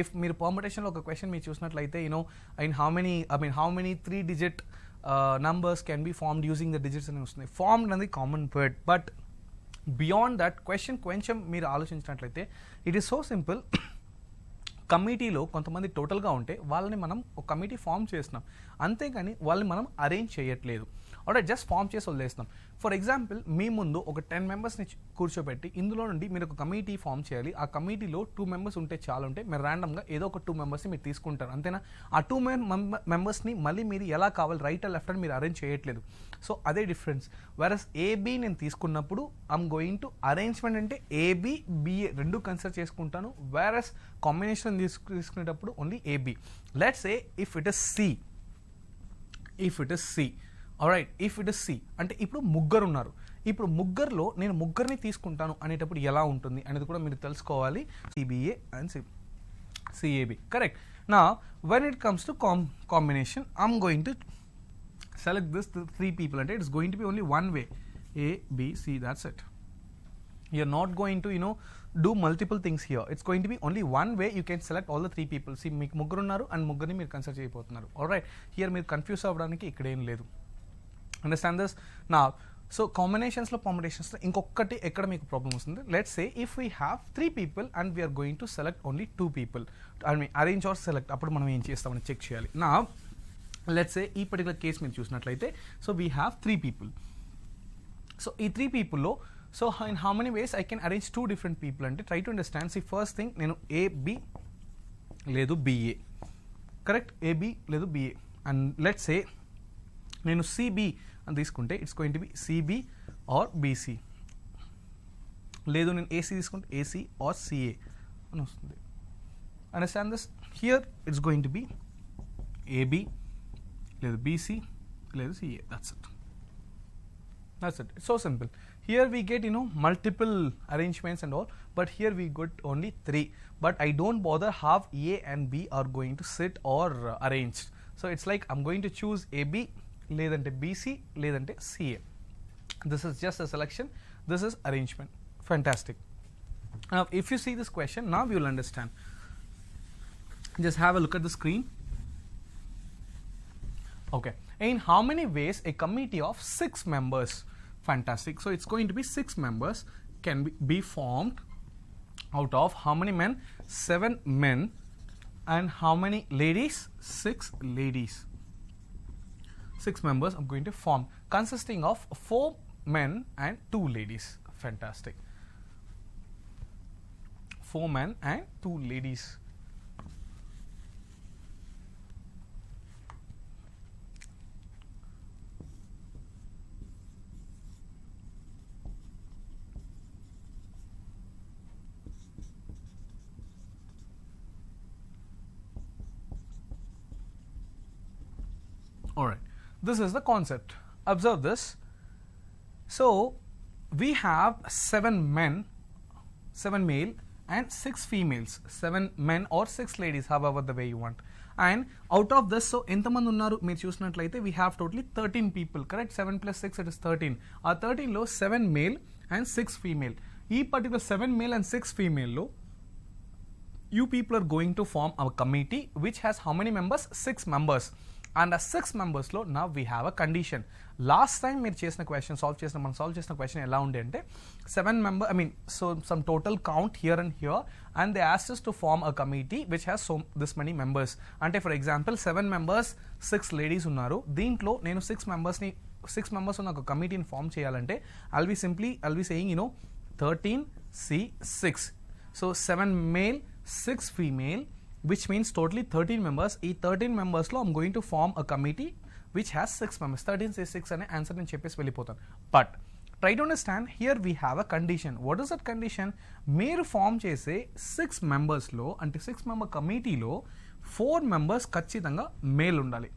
If మీరు పర్ముటేషన్లో ఒక question మీరు చూసినట్లయితే in how many 3-digit numbers can be formed using the digits అని వస్తుంది. ఫార్మ్డ్ అనేది common word, but beyond that question కొంచెం మీరు ఆలోచించినట్లయితే ఇట్ ఈస్ సో సింపుల్. కమిటీలో కొంతమంది టోటల్గా ఉంటే వాళ్ళని మనం ఒక కమిటీ ఫామ్ చేస్తున్నాం, అంతేగాని వాళ్ళని మనం అరేంజ్ చేయట్లేదు. ఆల్రెడీ జస్ట్ ఫామ్ చేసి వదిలేస్తున్నాం. ఫర్ ఎగ్జాంపుల్, మీ ముందు ఒక 10 మెంబర్స్ని కూర్చోబెట్టి ఇందులో నుండి మీరు ఒక కమిటీ ఫామ్ చేయాలి. ఆ కమిటీలో 2 members ఉంటే చాలు, ఉంటే మీరు ర్యాండమ్గా ఏదో ఒక 2 members మీరు తీసుకుంటారు, అంతేనా? ఆ 2 members మళ్ళీ మీరు ఎలా కావాలి, రైట్ లెఫ్ట్ అని మీరు అరేంజ్ చేయట్లేదు. సో అదే డిఫరెన్స్. వెరస్ ఏబి నేను తీసుకున్నప్పుడు ఐఎమ్ గోయింగ్ టు అరేంజ్మెంట్ అంటే ఏబి బిఏ 2 కన్సిడర్ చేసుకుంటాను. వెరస్ కాంబినేషన్ తీసుకునేటప్పుడు only AB. Let's say if it is C, alright, if it is C అంటే ఇప్పుడు ముగ్గురు ఉన్నారు. ఇప్పుడు ముగ్గురులో నేను ముగ్గురిని తీసుకుంటాను అనేటప్పుడు ఎలా ఉంటుంది అనేది కూడా మీరు తెలుసుకోవాలి. CBA and CAB, correct. నా when it comes to combination, I'm going to select this 3 people, and it's going to be only one way, A, B, C, that's it. You're not going to do multiple things here. It's going to be only one way you can select all the 3 people. See, మీకు ముగ్గురు ఉన్నారు and ముగ్గురిని మీరు consider చేయబోతున్నారు. Alright, here మీరు confuse అవ్వడానికి ఇక్కడేం లేదు. Understand this. నా సో కాంబినేషన్స్లో పర్ముటేషన్స్లో ఇంకొకటి ఎక్కడ మీకు ప్రాబ్లమ్ వస్తుంది. Let's say if we have 3 people and we are going to select only 2 people, arrange or select, అప్పుడు మనం ఏం చేస్తామని చెక్ చేయాలి. నా లెట్స్ సే ఈ పర్టికులర్ కేస్ మీరు చూసినట్లయితే, so we have 3 people. So ఈ 3 peopleలో, so in how many ways I can arrange 2 different people అంటే try to understand. See first thing, నేను ఏబి లేదు బిఏ, కరెక్ట్, ఏబి లేదు బిఏ, అండ్ లెట్స్ సే నేను CB అని తీసుకుంటే it's going to be CB or BC. లేదు నేను AC తీసుకుంటే ఏసీ ఆర్ సిఏ అని వస్తుంది. Understand this? Here it's going to be AB లేదు బీసీ లేదు CA. That's it. It's so simple. Here we get multiple arrangements and all, but here we got only 3. But I don't bother how A and B are going to sit or arranged. So it's like I'm going to choose AB, ledante BC, ledante CA. This is just a selection. This is arrangement. Fantastic. Now if you see this question, now you will understand. Just have a look at the screen. Okay. In how many ways a committee of 6 members? Fantastic. So it's going to be 6 members can be formed out of how many men? 7 men. And how many ladies? 6 ladies. 6 members I'm going to form, consisting of 4 men and 2 ladies. Fantastic. 4 men and 2 ladies. Alright, this is the concept. Observe this. So we have 7 men, 7 male and 6 females. 7 men or 6 ladies, however the way you want. And out of this, so ఎంతమంది ఉన్నారు మీరు చూసినట్లయితే we have totally 13 people, correct? 7 plus 6 it is 13. ఆ 13 లో 7 male and 6 female. ఈ particular 7 male and 6 female లో you people are going to form a committee which has how many members? 6 members. And a 6 members లో now we have a condition. Last time మీరు చేసిన question మనం solve చేసిన question ఎలా ఉండే అంటే 7 member, I mean so some total count here and here, and they asked us to form a committee which has this many members. అంటే for example 7 members 6 ladies ఉన్నారు. దీంట్లో నేను 6 members ఉన్న ఒక కమిటీని ఫామ్ చేయాలంటే I'll be saying 13C6. So 7 male 6 female, which means totally 13 members. ఈ 13 members లో I'm going to form a committee which has 6 members. 13C6 అనే ఆన్సర్ నేను చెప్పేసి వెళ్ళిపోతాను. But try to understand, here we have a condition. What is that condition? మీరు form చేసే 6 members లో అంటే 6 member కమిటీలో 4 members ఖచ్చితంగా మేల్ ఉండాలి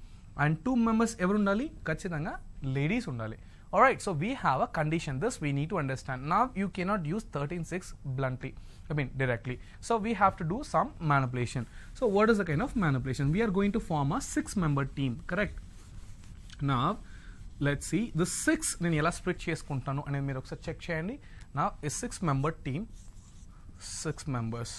and 2 members ఎవరు ఉండాలి? ఖచ్చితంగా లేడీస్ ఉండాలి. Alright, so we have a condition. This we need to understand. Now you cannot use 13C6 bluntly, I mean directly. So we have to do some manipulation. So what is the kind of manipulation? We are going to form a 6-member team, correct? Now let's see the 6 నేను ఎలా split చేసుకుంటాను అనేది మీరు ఒకసారి check చేయండి. Now a 6-member team, 6 members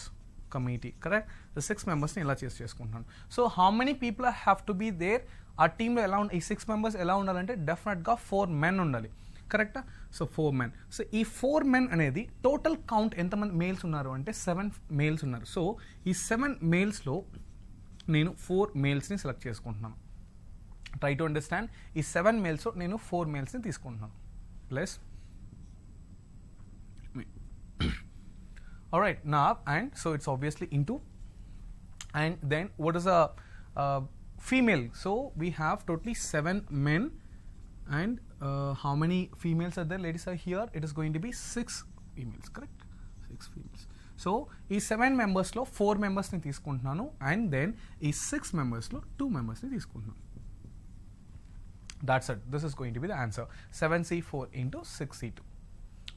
committee, correct? The 6 members ని ఎలా చేసుకుంటాను. So how many people have to be there? ఆ టీంలో ఎలా ఈ 6 members ఎలా ఉండాలంటే డెఫినెట్గా 4 men ఉండాలి, కరెక్టా? So 4 men. సో ఈ 4 men అనేది టోటల్ కౌంట్ ఎంతమంది మేల్స్ ఉన్నారు అంటే 7 males ఉన్నారు. సో ఈ 7 males లో నేను 4 males సెలెక్ట్ చేసుకుంటున్నాను. Try to understand. ఈ 7 males లో నేను 4 males తీసుకుంటున్నాను plus alright now, and so it's obviously into, and then what is a female? So we have totally 7 men and how many females are there? Ladies are here. It is going to be 6 females, correct? 6 females. So ఈ 7 members లో 4 members ని తీసుకుంటున్నాను and then ఈ 6 members లో 2 members ని తీసుకుంటున్నాను. That's it. This is going to be the answer. 7C4 into 6C2.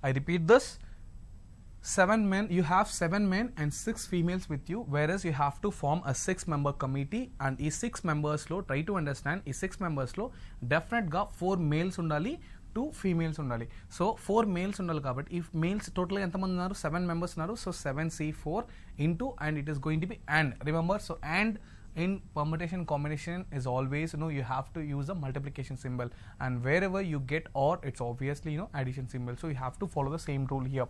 I repeat this. 7 men, you have 7 men and 6 females with you, whereas you have to form a 6-member committee, and ఈ 6 members లో try to understand, ఈ 6 members లో definite గా 4 males ఉండాలి, 2 females ఉండాలి. So 4 males ఉండాలి కాబట్టి ఈ males total ఎంతమంది ఉన్నారు? 7 members ఉన్నారు. So 7C4 into, and it is going to be and. Remember, so and in permutation combination is always you have to use a multiplication symbol, and wherever you get or, it's obviously addition symbol. So you have to follow the same rule here.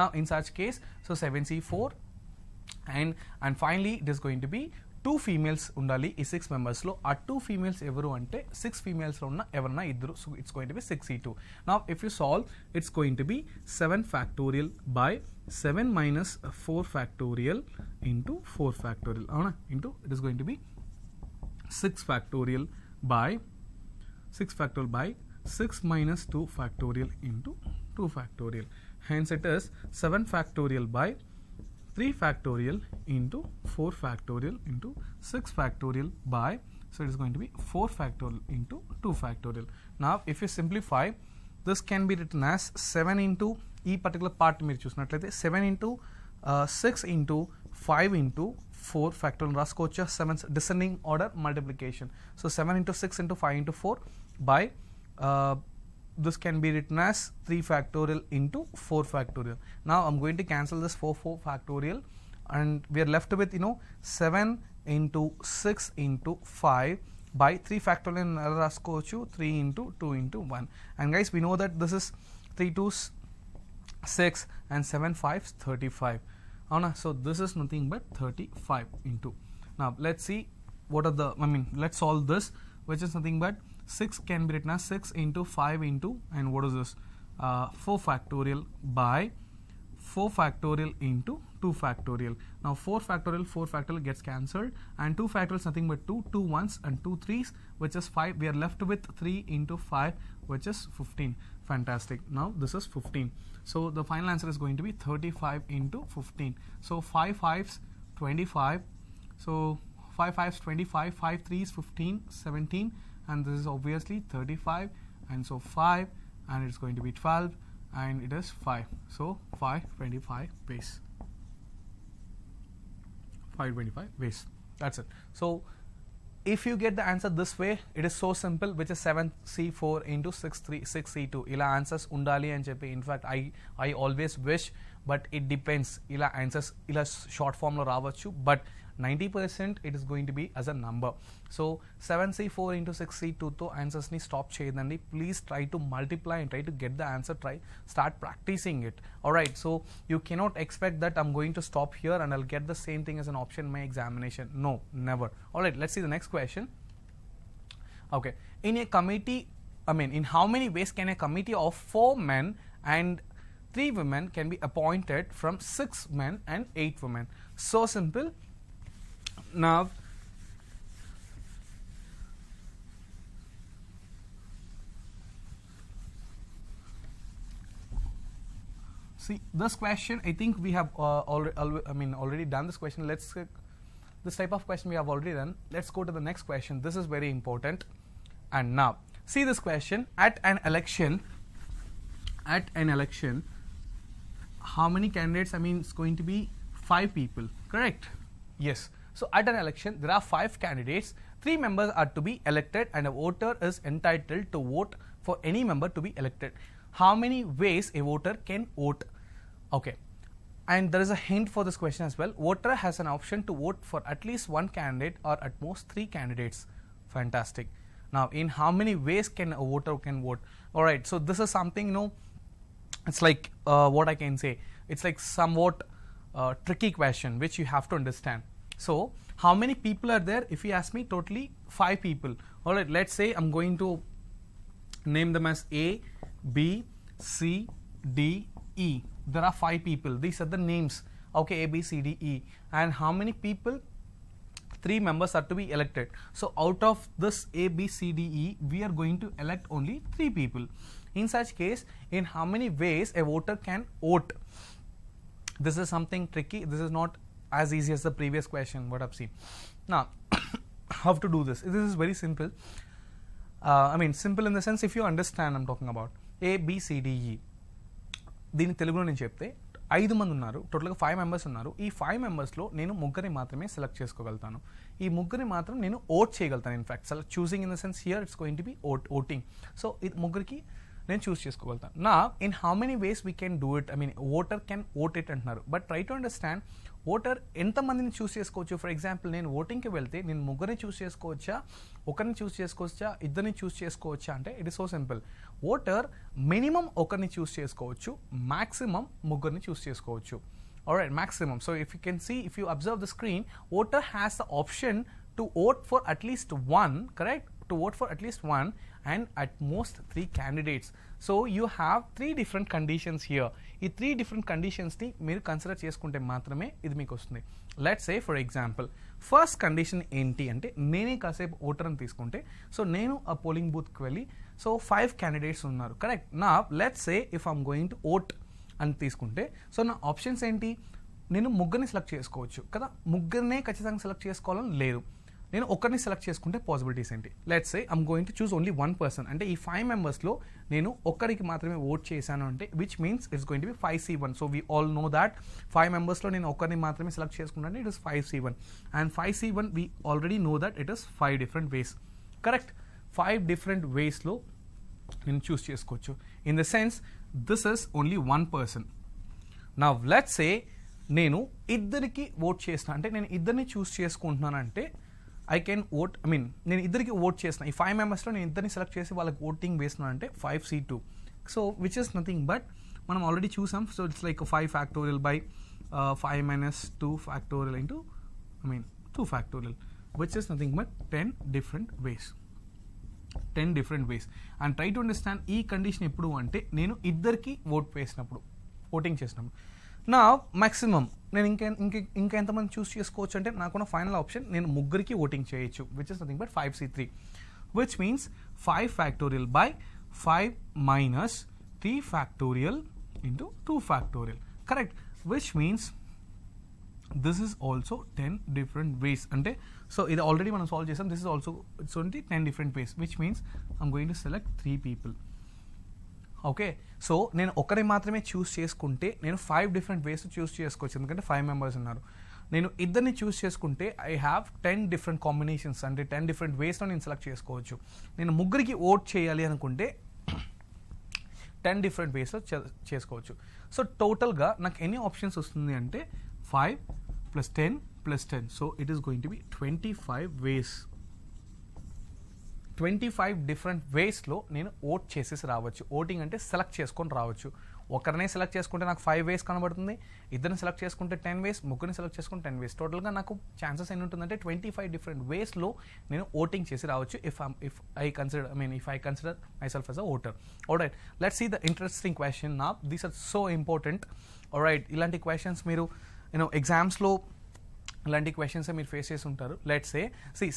Now in such case, so 7C4 and finally it is going to be 2 females ఉండాలి ఈ 6 members లో. ఆ 2 females ఎవరు అంటే 6 females లో ఉన్న ఎవరన్నా ఇద్దరు. So it's going to be 6C2. Now if you solve, it's going to be 7 factorial by 7 minus 4 factorial into 4 factorial. అవునా? Into, it is going to be 6 factorial by 6 factorial by 6 minus 2 factorial into 2 factorial. Hence it is 7 factorial by 3 factorial into 4 factorial into 6 factorial by, so it is going to be 4 factorial into 2 factorial. Now if you simplify, this can be written as 7 into ఈ particular part మీరు చూసినట్లయితే 7 into 6 into 5 into 4 factorial రాసుకోవచ్చు. 7 descending order multiplication. So 7 into 6 into 5 into 4 by this can be written as 3 factorial into 4 factorial. Now I'm going to cancel this 4 factorial and we are left with 7 into 6 into 5 by 3 factorial raskochu 3 into 2 into 1. And guys, we know that this is 3 2s 6 and 7 5s 35. So this is nothing but 35 into. Now let's see what are the, let's solve this, which is nothing but 6 can be written as 6 into 5 into, and what is this, 4 factorial by 4 factorial into 2 factorial. Now 4 factorial gets cancelled, and 2 factorial is nothing but 2 1s and 2 3s, which is 5. We are left with 3 into 5, which is 15. Fantastic. Now this is 15. So the final answer is going to be 35 into 15. So 5 5s 25. So 5 5s 25, 5 3s 15, 17, and this is obviously 35, and so 5, and it's going to be 12, and it is 5. So 525 base. 525 base. That's it. So if you get the answer this way, it is so simple, which is 7C4 into 6C2. Ila answers undali and cheppi. In fact, I always wish, but it depends. Ila answers ila short form lo ravachu, but 90% it is going to be as a number. So 7C4 into 6C2 to answers ni stop cheyadandi. Please try to multiply and try to get the answer. Start practicing it. Alright, so you cannot expect that I'm going to stop here and I'll get the same thing as an option in my examination. No, never. Alright, let's see the next question. Okay, in a committee, in how many ways can a committee of 4 men and 3 women can be appointed from 6 men and 8 women? So simple. Now see this question, I think we have already done this question. Let's this type of question we have already done. Let's go to the next question. This is very important. And now see this question. At an election, how many candidates? It's going to be 5 people, correct? Yes. So at an election, there are 5 candidates. 3 members are to be elected, and a voter is entitled to vote for any member to be elected. How many ways a voter can vote? Okay. And there is a hint for this question as well. Voter has an option to vote for at least 1 candidate or at most 3 candidates. Fantastic. Now, in how many ways can a voter can vote? Alright, so this is something, it's like what I can say. It's like somewhat tricky question which you have to understand. So how many people are there? If you ask me, totally 5 people. Alright, let's say I'm going to name them as A, B, C, D, E. There are 5 people. These are the names. Okay, A, B, C, D, E. And how many people? 3 members are to be elected. So out of this A, B, C, D, E, we are going to elect only 3 people. In such case, in how many ways a voter can vote? This is something tricky. This is not as easy as the previous question what I've seen. Now, how to do this? This is very simple. Simple in the sense, if you understand, I'm talking about A, B, C, D, E. దీని తెలుగులో నేను చెప్తే 5 మంది ఉన్నారు, టోటల్గా 5 members ఉన్నారు. ఈ 5 మెంబర్స్లో నేను ముగ్గురిని మాత్రమే సెలెక్ట్ చేసుకోగలుగుతాను. ఈ ముగ్గురిని మాత్రం నేను ఓట్ చేయగలుగుతాను. In fact select choosing in the sense here it's going to be voting. So ఇది ముగ్గురికి నేను చూస్ చేసుకోగలుగుతాను. నా in how many ways we can do it, voter can vote it అంటున్నారు. But try to understand voter ఎంతమందిని choose చేసుకోవచ్చు. For example, నేను ఓటింగ్కి వెళ్తే నేను ముగ్గురిని చూస్ చేసుకోవచ్చా, ఒకరిని చూస్ చేసుకోవచ్చా, ఇద్దరిని చూస్ చేసుకోవచ్చా అంటే it is so simple. Voter minimum ఒకరిని చూస్ చేసుకోవచ్చు, మ్యాక్సిమం ముగ్గురిని చూస్ చేసుకోవచ్చు. Alright, maximum. So if you can see, if you observe the screen, voter has the option to vote for at least one, correct? To vote for at least one, and at most 3 candidates. So you have 3 different conditions here. ఈ 3 different conditions ని మీరు consider చేసుకుంటే మాత్రమే ఇది మీకు వస్తుంది. Let's say for example first condition ఏంటి అంటే నేనే కాసేపు ఓటర్ అని తీసుకుంటే సో నేను ఆ పోలింగ్ బూత్కి వెళ్ళి సో 5 క్యాండిడేట్స్ ఉన్నారు కరెక్ట్. నా let's say if I'm going to vote అని తీసుకుంటే సో నా ఆప్షన్స్ ఏంటి, నేను ముగ్గురిని సెలెక్ట్ చేసుకోవచ్చు కదా, ముగ్గురినే ఖచ్చితంగా సెలెక్ట్ చేసుకోవాలని లేదు, నేను ఒకరిని సెలెక్ట్ చేసుకుంటే పాసిబిలిటీస్ ఏంటి. Let's say I'm going to choose only 1 person అంటే ఈ 5 మెంబర్స్లో నేను ఒక్కరికి మాత్రమే ఓట్ చేశాను అంటే which means it's going to be 5C1. So we all know that 5 మెంబర్స్లో నేను ఒకరిని మాత్రమే సెలెక్ట్ చేసుకున్నాను it is 5C1 and 5C1 we already know that it is 5 different ways correct. 5 different waysలో నేను చూస్ చేసుకోవచ్చు. In the sense this is only 1 person. నా let's say నేను ఇద్దరికి ఓట్ చేసిన అంటే నేను ఇద్దరిని చూస్ చేసుకుంటున్నానంటే ఐ కెన్ ఓట్ నేను ఇద్దరికి ఓట్ చేసిన ఈ 5 మెంబర్స్లో నేను ఇద్దరిని సెలెక్ట్ చేసి వాళ్ళకి ఓటింగ్ వేస్తున్నానంటే 5C2. So which is nothing but మనం ఆల్రెడీ చూసాం. So it's like 5 factorial by 5 minus 2 factorial into 2 factorial which is nothing but 10 different ways. 10 different ways and try to understand ఈ కండిషన్ ఎప్పుడు అంటే నేను ఇద్దరికి ఓటింగ్ చేసినప్పుడు. నా మ్యాక్సిమం నేను ఇంకా ఎంతమంది చూస్ చేసుకోవచ్చు అంటే నాకున్న ఫైనల్ ఆప్షన్ నేను ముగ్గురికి ఓటింగ్ చేయొచ్చు which is nothing but 5C3 which means 5 factorial by 5 minus 3 factorial into 2 factorial correct. Which means this is also 10 different ways అంటే సో ఇది ఆల్రెడీ మనం సాల్వ్ చేసాం. This is also it's only 10 different ways which means I'm going to select 3 people. Okay so నేను ఒకరి మాత్రమే చూస్ చేసుకుంటే నేను 5 different ways చూస్ చేసుకోవచ్చు ఎందుకంటే 5 members ఉన్నారు. నేను ఇద్దరిని చూస్ చేసుకుంటే ఐ హ్యావ్ 10 different combinations అంటే 10 different waysలో నేను సెలెక్ట్ చేసుకోవచ్చు. నేను ముగ్గురికి ఓట్ చేయాలి అనుకుంటే 10 different waysలో చేసుకోవచ్చు. సో టోటల్గా నాకు ఎన్ని ఆప్షన్స్ వస్తుంది అంటే 5 + 10 + 10 so it is going to B 25 ways. 25 different waysలో నేను ఓట్ చేసేసి రావచ్చు. ఓటింగ్ అంటే సెలెక్ట్ చేసుకొని రావచ్చు. ఒకరినే సెలెక్ట్ చేసుకుంటే నాకు 5 ways కనబడుతుంది, ఇద్దరిని సెలెక్ట్ చేసుకుంటే 10 ways, ముగ్గురిని సెలెక్ట్ చేసుకుంటే 10 ways. టోటల్గా నాకు ఛాన్సెస్ ఎన్ని ఉంటుందంటే 25 different waysలో నేను ఓటింగ్ చేసి రావచ్చు if I consider myself as a voter. Alright, let's see the interesting question now. These are so important. Alright, ఇలాంటి questions మీరు ఎగ్జామ్స్లో ఇలాంటి క్వశ్చన్స్ మీరు ఫేస్ చేసి ఉంటారు. Let's say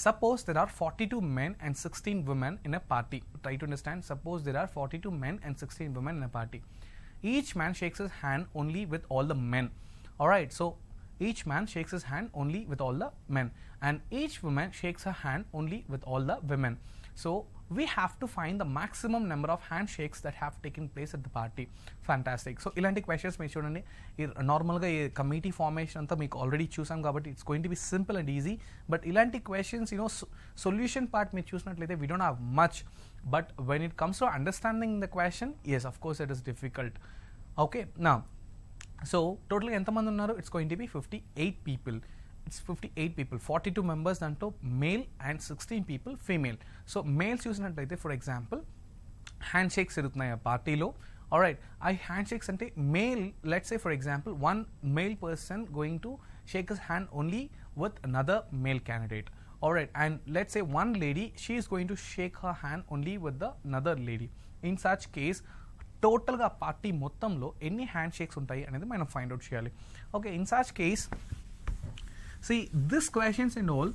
suppose there are 42 men and 16 women in a party. Try to understand. Suppose there are 42 men and 16 women in a party. Each man shakes his hand only with all the men. Alright, so each man shakes his hand only with all the men and each woman shakes her hand only with all the women. So we have to find the maximum number of handshakes that have taken place at the party. Fantastic. So ఇలాంటి questions మీరు చూడండి, నార్మల్గా ఈ committee formation అంతా మీకు already చూసాం కాబట్టి it's going to be simple and easy. But ఇలాంటి క్వశ్చన్స్ సొల్యూషన్ పార్ట్ మీరు చూసినట్లయితే we don't have much, but when it comes to understanding the question yes of course it is difficult. Okay నా so టోటల్గా ఎంతమంది ఉన్నారు, it's going to be 58 people. It's 58 people, 42 members దాంట్లో male and 16 people female. So males చూసినట్లయితే for example hand shakes జరుగుతున్నాయి ఆ పార్టీలో. Alright, ఆ హ్యాండ్ షేక్స్ అంటే male let's say for example 1 male person going to shake his hand only with another male candidate. Alright, and let's say 1 lady, she is going to shake her hand only with the another lady. In such case టోటల్గా party మొత్తంలో ఎన్ని hand shakes ఉంటాయి అనేది మనం find out చేయాలి. Okay, in such case see this questions and all,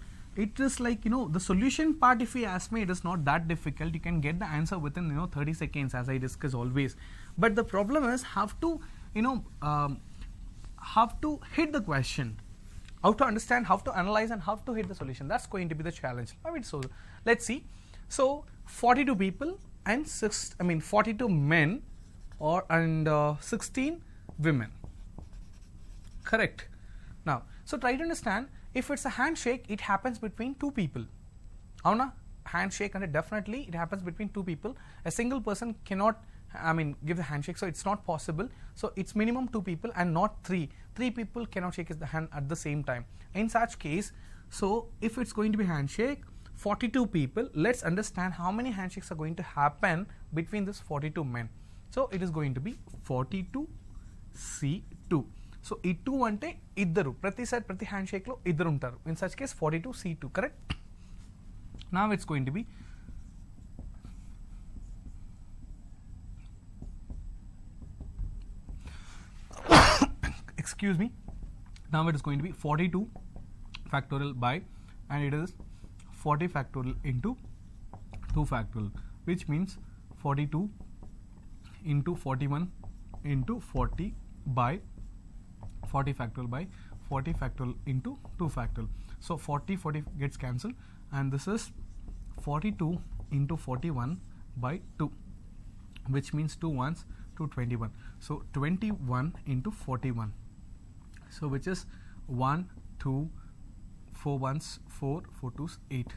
it is like the solution part if you ask me it is not that difficult. You can get the answer within 30 seconds as I discuss always. But the problem is have to hit the question, how to understand, how to analyze and how to hit the solution. That's going to be the challenge. So let's see. So 42 people and 42 men and 16 women. Correct. Now so try to understand, if it's a handshake it happens between 2 people. Avuna handshake and definitely it happens between 2 people. A single person cannot give the handshake, so it's not possible. So it's minimum 2 people and not 3. 3 people cannot shake the hand at the same time. In such case, so if it's going to be handshake 42 people, let's understand how many handshakes are going to happen between this 42 men. So it is going to be 42C2. So ఈ 2 అంటే ఇద్దరు, ప్రతి hand షేక్లో ఇద్దరు ఉంటారు. In such case 42C2 correct. Now it's going to B excuse me, now it is going to be 42 factorial by, and it is 40 factorial into 2 factorial, which means 42 into 41 into 40 by 40 factorial by 40 factorial into 2 factorial. So 40 gets cancelled, and this is 42 into 41 by 2, which means 2 ones to 21. So 21 into 41, so which is 1, 2, 4 ones, 4 twos, 8.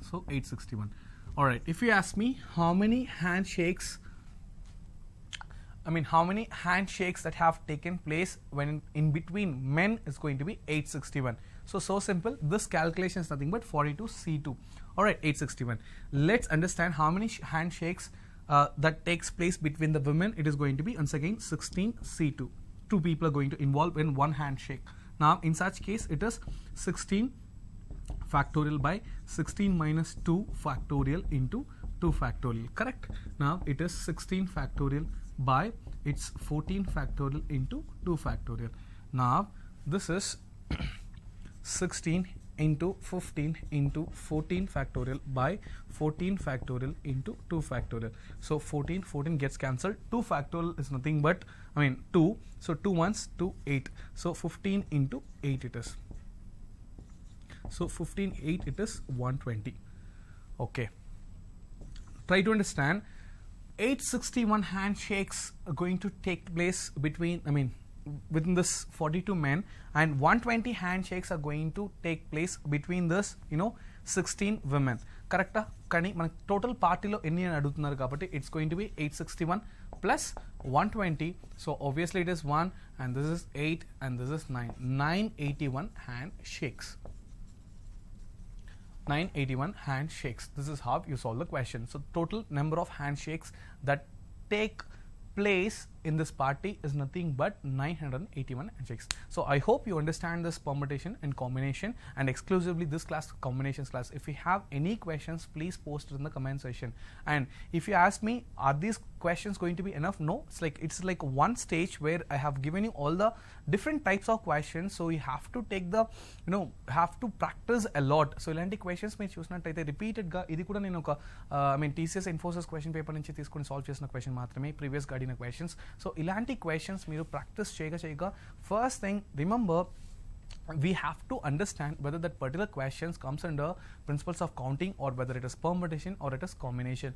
So 861. Alright, if you ask me how many handshakes that have taken place when in between men is going to be 861. So simple. This calculation is nothing but 42C2. Alright, 861. Let's understand how many handshakes that takes place between the women. It is going to be once again 16C2. 2 people are going to involve in one handshake. Now in such case it is 16 factorial by 16 minus 2 factorial into 2 factorial, correct? Now it is 16 factorial by it's 14 factorial into 2 factorial. Now this is 16 into 15 into 14 factorial by 14 factorial into 2 factorial. So 14 gets cancelled. 2 factorial is nothing but 2. So 2 ones to 8. So 15 into 8 it is. So 15 8 it is 120. Okay. Try to understand. 861 handshakes are going to take place between within this 42 men, and 120 handshakes are going to take place between this 16 women. Correcta? Kani మన total party lo enni అని అడుగుతున్నారు కాబట్టి it's going to be 861 plus 120. So obviously it is 1, and this is 8, and this is 9. 981 handshakes. 981 handshakes. This is how you solve the question. So total number of handshakes that take place in this party is nothing but 981 handshakes. So I hope you understand this permutation and combination, and exclusively this class, combinations class. If you have any questions, please post it in the comment section. And if you ask me, are these questions going to be enough? No, it's like one stage where I have given you all the different types of questions. So you have to take the have to practice a lot. So ilanti questions మీరు చూసినట్టయితే repeated గా ఇది కూడా నేను ఒక TCS Infosys question paper నుంచి తీసుకొని solve చేసిన క్వశ్చన్ మాత్రమే, ప్రీవియస్ గా అడిగిన క్వశ్చన్స్. సో ఇలాంటి క్వశ్చన్స్ మీరు ప్రాక్టీస్ చేయగా first thing remember, we have to understand whether that particular questions comes under principles of counting, or whether it is permutation or it is combination.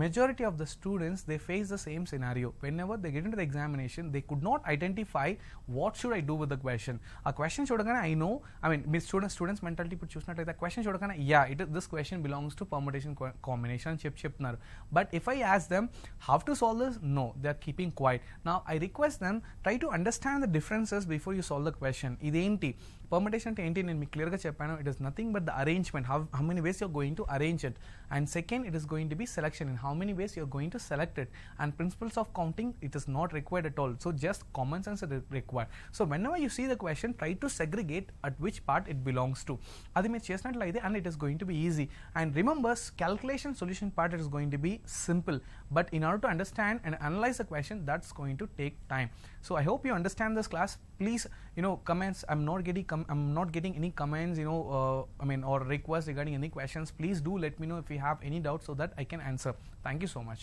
Majority of the students, they face the same scenario. Whenever they get into the examination, they could not identify what should I do with the question. A question చూడగానే I know, students mentality ఇప్పుడు చూసినట్లయితే question చూడగానే this question belongs to permutation combination అని చెప్తున్నారు. But if I ask them how to solve this, no, they are keeping quiet. Now I request them, try to understand the differences before you solve the question. ఇదేంటి permutation అంటే ఏంటి నేను మీకు clear గా చెప్పాను. It is nothing but the arrangement, how many ways you're going to arrange it, and second, it is going to be selection, in how many ways you're going to select it, and principles of counting, it is not required at all. So just common sense is required. So whenever you see the question, try to segregate at which part it belongs to. అది మీరు చేసినట్లయితే and it is going to be easy. And remember, calculation solution part, it is going to be simple, but in order to understand and analyze the question, that's going to take time. So I hope you understand this class. Please comments, I'm not getting any comments or requests regarding any questions. Please do let me know if you have any doubts so that I can answer. Thank you so much.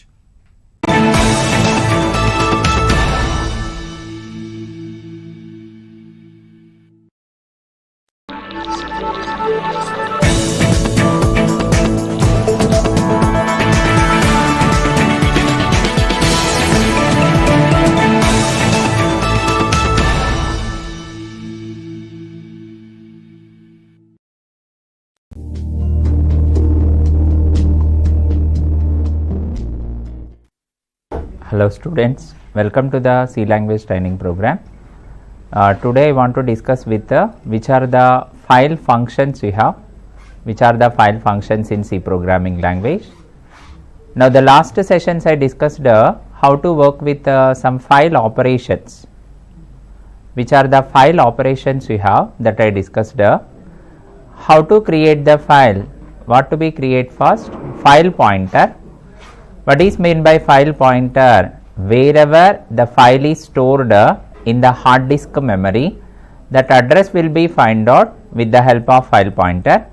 Hello students, welcome to the C language training program. Today I want to discuss with which are the file functions we have, which are the file functions in C programming language. Now the last sessions I discussed how to work with some file operations. Which are the file operations we have, that I discussed. How to create the file, what to be create first, file pointer. What is meant by file pointer? Wherever the file is stored in the hard disk memory, that address will be found out with the help of file pointer.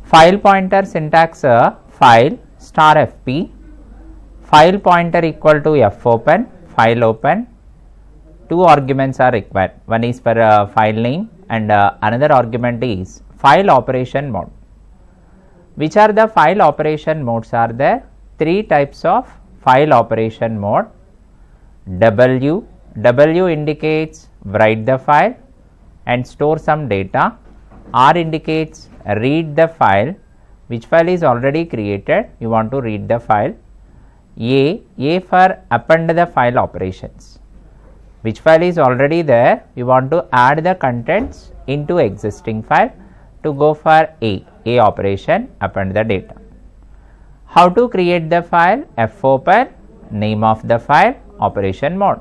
File pointer syntax file star fp, file pointer equal to fopen, file open. Two arguments are required, one is for file name and another argument is file operation mode. Which are the file operation modes are there? Three types of file operation mode. W indicates write the file and store some data. R indicates read the file, which file is already created, you want to read the file. A for append the file operations, which file is already there, you want to add the contents into existing file, to go for A operation, append the data. How to create the file? fopen, name of the file, operation mode.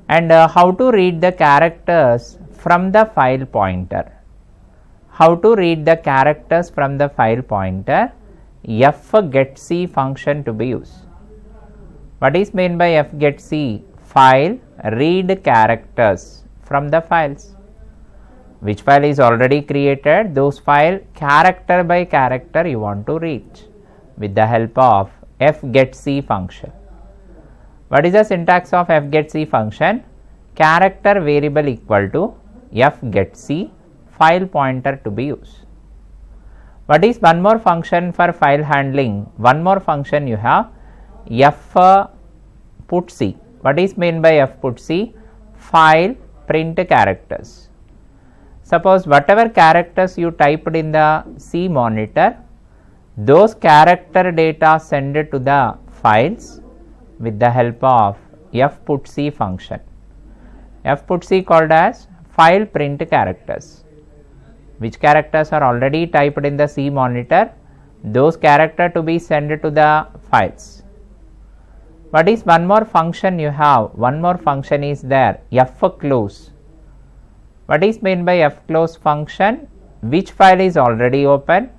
And how to read the characters from the file pointer? How to read the characters from the file pointer? fgetc function to be used. What is meant by fgetc? File read characters from the files. Which file is already created? Those file character by character you want to read with the help of fgetc function. What is the syntax of fgetc function? Character variable equal to fgetc, file pointer to be used. What is one more function for file handling? One more function you have fputc. What is meant by fputc? File print characters. Suppose whatever characters you typed in the C monitor, those character data send to the files with the help of fputc function. Fputc called as file print characters. Which characters are already typed in the C monitor, those character to be sent to the files. What is one more function you have? One more function is there, fclose. What is meant by fclose function? Which file is already open?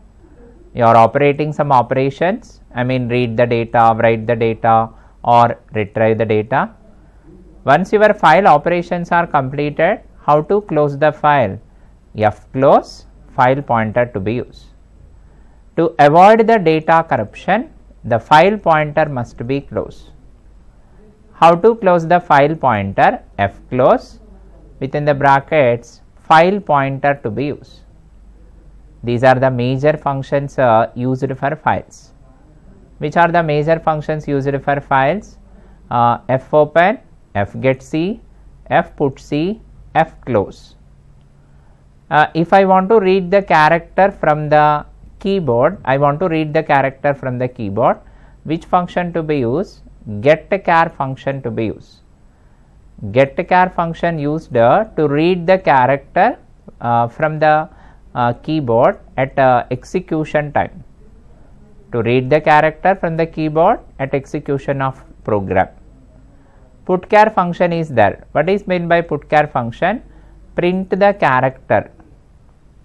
You are operating some operations, read the data, write the data or retrieve the data. Once your file operations are completed, how to close the file? Fclose, file pointer to be used. To avoid the data corruption, the file pointer must be closed. How to close the file pointer? Fclose, within the brackets, file pointer to be used. These are the major functions used for files. Which are the major functions used for files? fopen, fgetc, fputc, fclose. If I want to read the character from the keyboard, which function to be used? GetChar function to be used. GetChar function used to read the character from the keyboard at execution time. To read the character from the keyboard at execution of program. Putchar function is there. What is meant by putchar function? Print the character.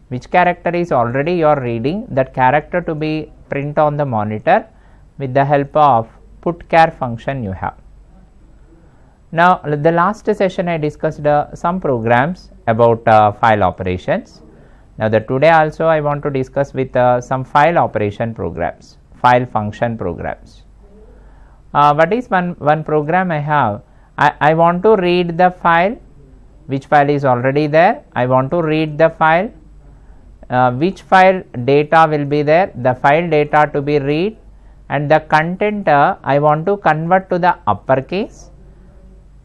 Which character is already you are reading, that character to be print on the monitor with the help of putchar function you have. Now, the last session I discussed some programs about file operations. Now, today also I want to discuss with some file operation programs, file function programs. What is one program I have? I want to read the file. Which file is already there? I want to read the file. Which file data will be there? The file data to be read, and the content I want to convert to the uppercase,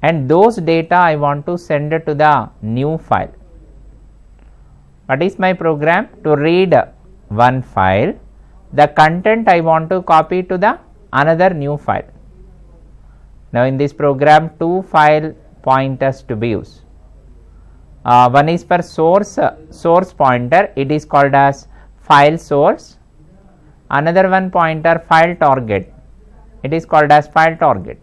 and those data I want to send to the new file. What is my program? To read one file, the content I want to copy to the another new file. Now, in this program, two file pointers to be used. One is for source pointer, it is called as file source. Another one pointer, file target, it is called as file target.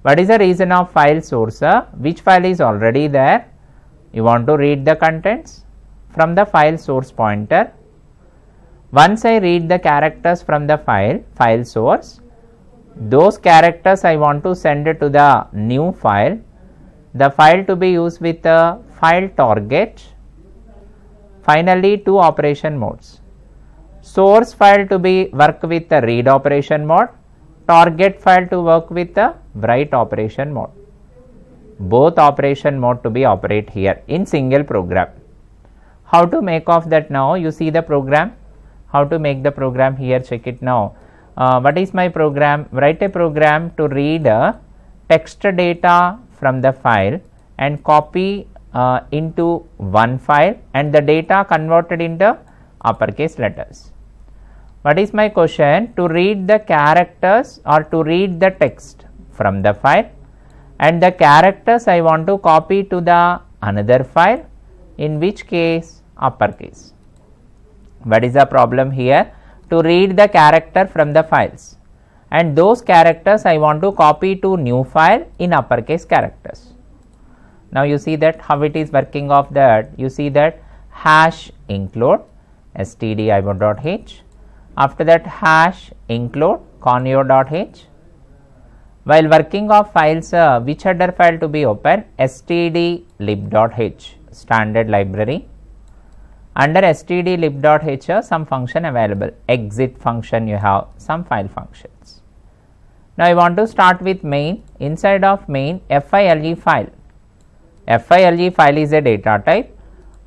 What is the reason of file source? Which file is already there? You want to read the contents from the file source pointer. Once I read the characters from the file source, those characters I want to send to the new file. the file to be used with the file target. Finally, two operation modes. Source file to be work with the read operation mode, target file to work with the write operation mode. Both operation mode to be operate here in single program. How to make of that now? You see the program. How to make the program here? Check it now. What is my program? Write a program to read text data from the file and copy into one file and the data converted into uppercase letters. What is my question? To read the characters or to read the text from the file, and the characters I want to copy to the another file, in which case uppercase. What is the problem here? To read the character from the files, and those characters I want to copy to new file in uppercase characters. Now you see that how it is working of that. You see that hash include stdio.h, after that hash include conio.h. While working of files, which header file to be open? stdlib.h, standard library. Under stdlib.h, some function available, exit function, you have some file functions. Now I want to start with main. Inside of main, file file. File file is a data type.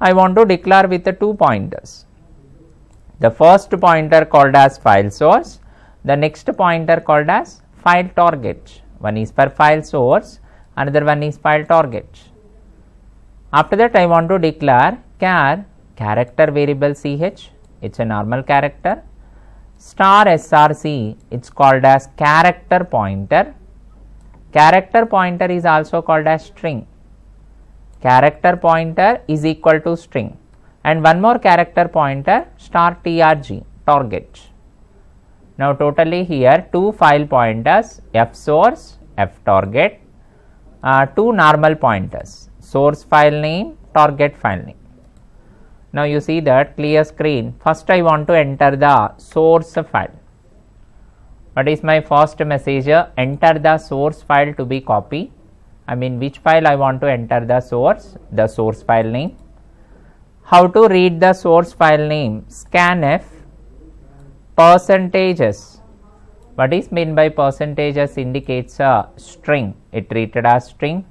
I want to declare with the two pointers. The first pointer called as file source, the next pointer called as file target. One is for file source, another one is file target. After that I want to declare char character variable ch, it's a normal character, star src, it's called as character pointer. Character pointer is also called as string. Character pointer is equal to string, and one more character pointer star trg, target. Now totally here two file pointers, f source, f target, two normal pointers, source file name, target file name. Now you see that clear screen. First I want to enter the source file. What is my first message? Enter the source file to be copy. I mean which file I want to enter the source file name. How to read the source file name? Scanf percentages. What is meant by percentages? Indicates a string. It treated as string.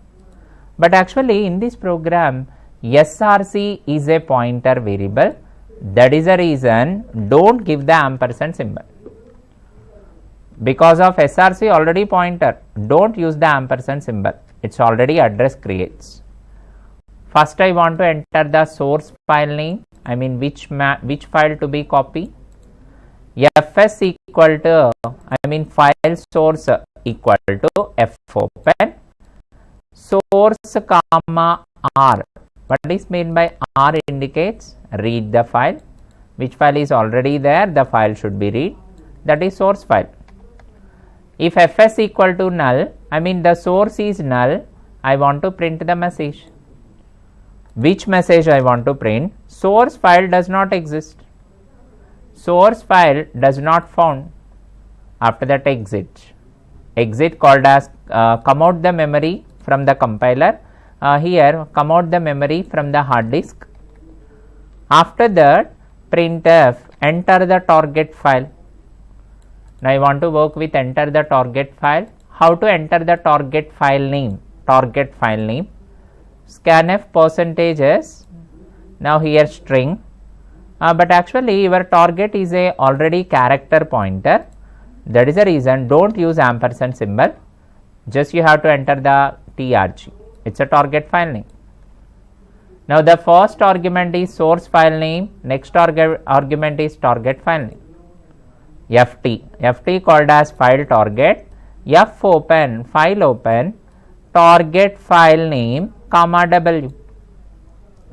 But actually in this program src is a pointer variable. That is the reason don't give the ampersand symbol. Because of src already pointer, don't use the ampersand symbol. It's already address creates. First I want to enter the source file name. I mean which file to be copy. fs equal to, I mean file source equal to fopen source comma r. What is meant by r? Indicates read the file. Which file is already there? The file should be read. That is source file. If fs equal to null, I mean the source is null, I want to print the message. Which message I want to print? Source file does not exist. Source file does not found. After that exit. Exit called as come out the memory from the compiler. Here come out the memory from the hard disk. After that printf enter the target file. Now I want to work with enter the target file. How to enter the target file name? Target file name. Scanf percentages. Now here string. But actually your target is a already character pointer. That is the reason don't use ampersand symbol. Just you have to enter the trg. It's a target file name. Now the first argument is source file name. Next argument is target file name. ft called as file target. fopen file open target file name comma w.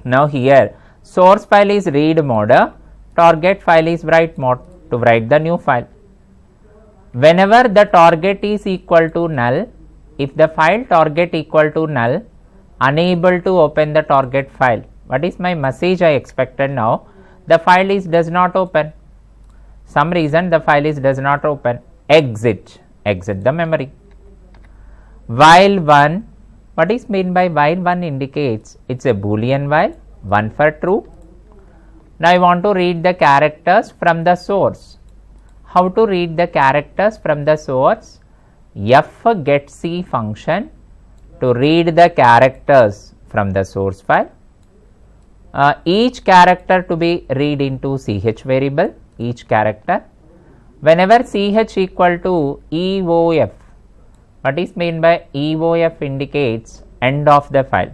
Now here source file is read mode, target file is write mode, to write the new file. Whenever the target is equal to null, if the file target equal to null, unable to open the target file. What is my message I expected now? The file is does not open. Some reason the file is does not open. Exit the memory. While 1, What is meant by while 1 indicates it's a boolean while, 1 for true. Now I want to read the characters from the source. How to read the characters from the source? F get C function to read the characters from the source file. Each character to be read into CH variable, each character. Whenever CH equal to EOF, what is meant by EOF indicates end of the file.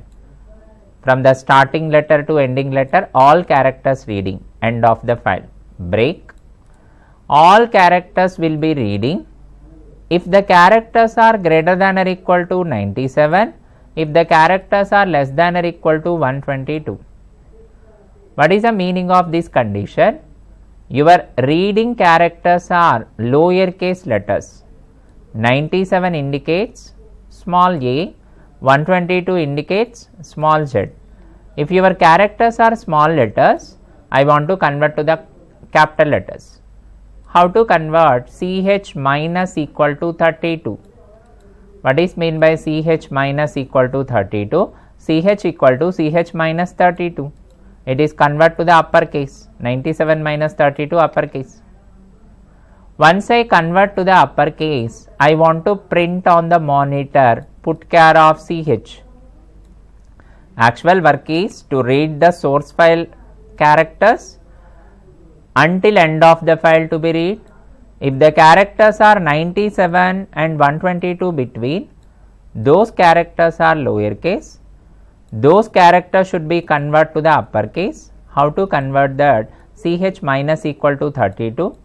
From the starting letter to ending letter, all characters reading, end of the file. Break. All characters will be reading. If the characters are greater than or equal to 97, if the characters are less than or equal to 122. What is the meaning of this condition? Your reading characters are lowercase letters. 97 indicates small a, 122 indicates small z. If your characters are small letters, I want to convert to the capital letters. How to convert CH minus equal to 32? What is meant by CH minus equal to 32? CH equal to CH minus 32. It is convert to the uppercase, 97 minus 32 uppercase. Once I convert to the uppercase, I want to print on the monitor, put care of CH. Actual work is to read the source file characters until end of the file to be read. If the characters are 97 and 122 between, those characters are lowercase. Those characters should be converted to the uppercase. How to convert that? CH minus equal to 32.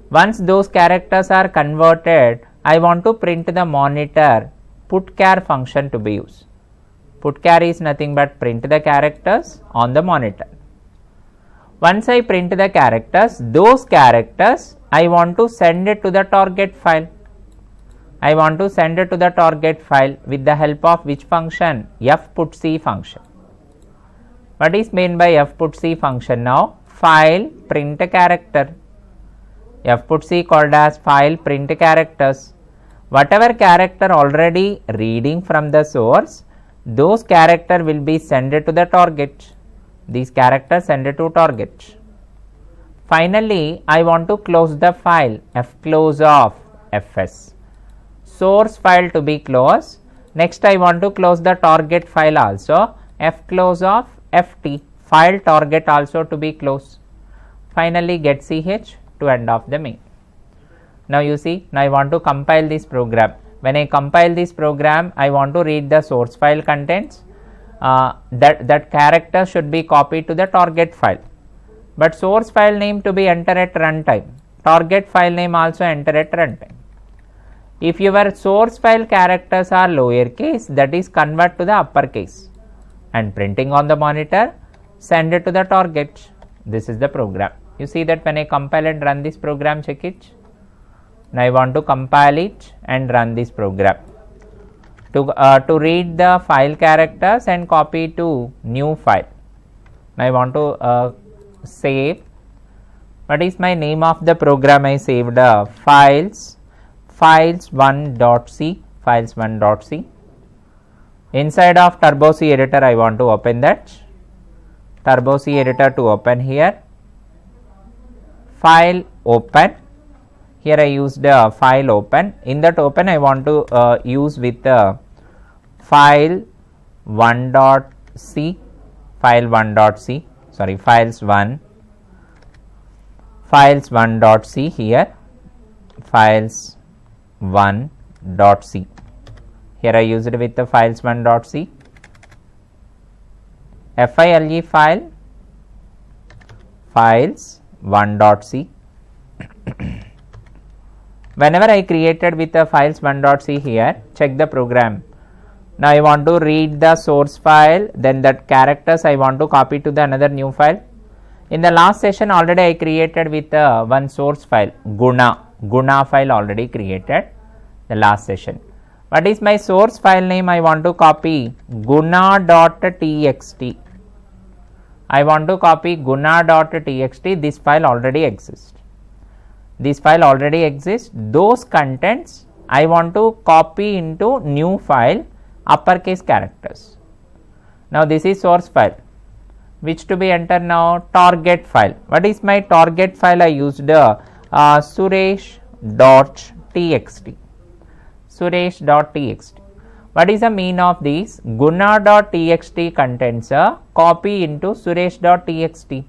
Once those characters are converted, I want to print the monitor, put char function to be used. Put char is nothing but print the characters on the monitor. Once I print the characters, those characters I want to send it to the target file. I want to send it to the target file with the help of which function? Fputc function. What is meant by Fputc function now? File print character. Fputc called as file print characters. Whatever character already reading from the source, those character will be sent to the target. These characters send it to target. Finally, I want to close the file, fclose of fs. Source file to be closed. Next, I want to close the target file also, fclose of ft. File target also to be closed. Finally, get ch to end of the main. Now you see, now I want to compile this program. When I compile this program, I want to read the source file contents. That character should be copied to the target file. But source file name to be entered at runtime. Target file name also enter at runtime. If your source file characters are lowercase, that is convert to the uppercase. And printing on the monitor, send it to the target. This is the program. You see that when I compile and run this program, check it. Now I want to compile it and run this program. To read the file characters and copy to new file. Now I want to save. What is my name of the program? I saved files1.c. Inside of Turbo C editor, I want to open that. Turbo C editor to open here. File open. Here I used the file open. In that open, I want to use with the file1.c, file1.c, sorry, files1.c here, files1.c. Here I used it with the files1.c, file file, files1.c. Whenever I created with the files1.c here, check the program. Now I want to read the source file, then that characters I want to copy to the another new file. In the last session already I created with one source file, Guna file already created the last session. What is my source file name? I want to copy guna.txt. I want to copy guna.txt. This file already exists. This file already exists. Those contents I want to copy into new file uppercase characters. Now this is source file, which to be entered now target file. What is my target file? I used suresh.txt. suresh.txt. What is the mean of this? Guna.txt contains a copy into suresh.txt.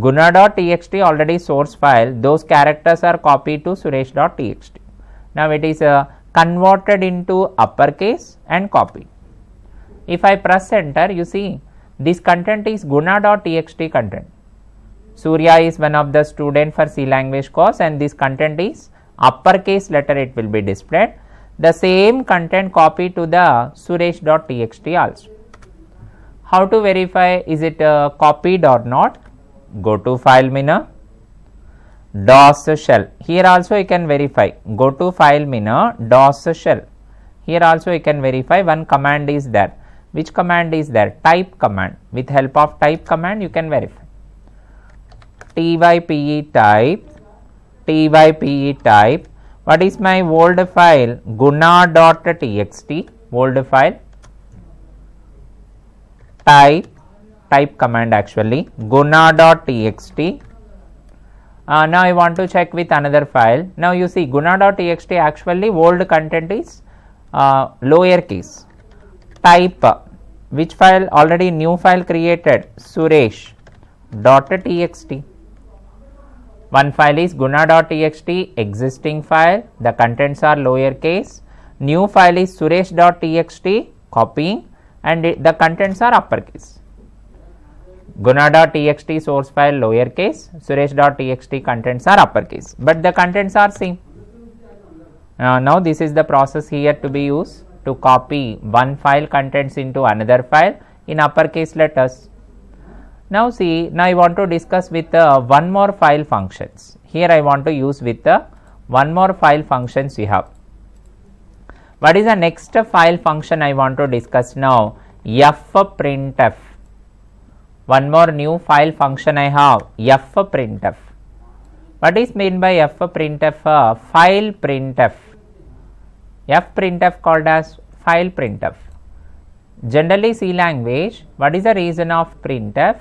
Guna.txt already source file, those characters are copied to suresh.txt. Now it is converted into uppercase and copied. If I press enter, you see this content is Guna.txt content. Surya is one of the student for C language course and this content is uppercase letter, it will be displayed. The same content copied to the suresh.txt also. How to verify is it copied or not? Go to file menu, DOS shell. Here also you can verify. Go to file menu, DOS shell. Here also you can verify. One command is there. Which command is there? Type command. With help of type command you can verify. type, type. What is my old file? Guna.txt, old file. Type command actually, Guna.txt. Now I want to check with another file. Now you see Guna.txt actually old content is lowercase. Type, which file? Already new file created, suresh.txt. One file is Guna.txt, existing file, the contents are lowercase. New file is suresh.txt, copying, and the contents are uppercase. Guna.txt source file lowercase, suresh.txt contents are uppercase, but the contents are same. Now this is the process here to be used to copy one file contents into another file in uppercase letters. Now see, now I want to discuss with one more file functions. Here I want to use with one more file functions we have. What is the next file function I want to discuss now? fprintf. One more new file function I have, fprintf. What is meant by fprintf? File printf. Fprintf called as file printf. Generally C language, what is the reason of printf?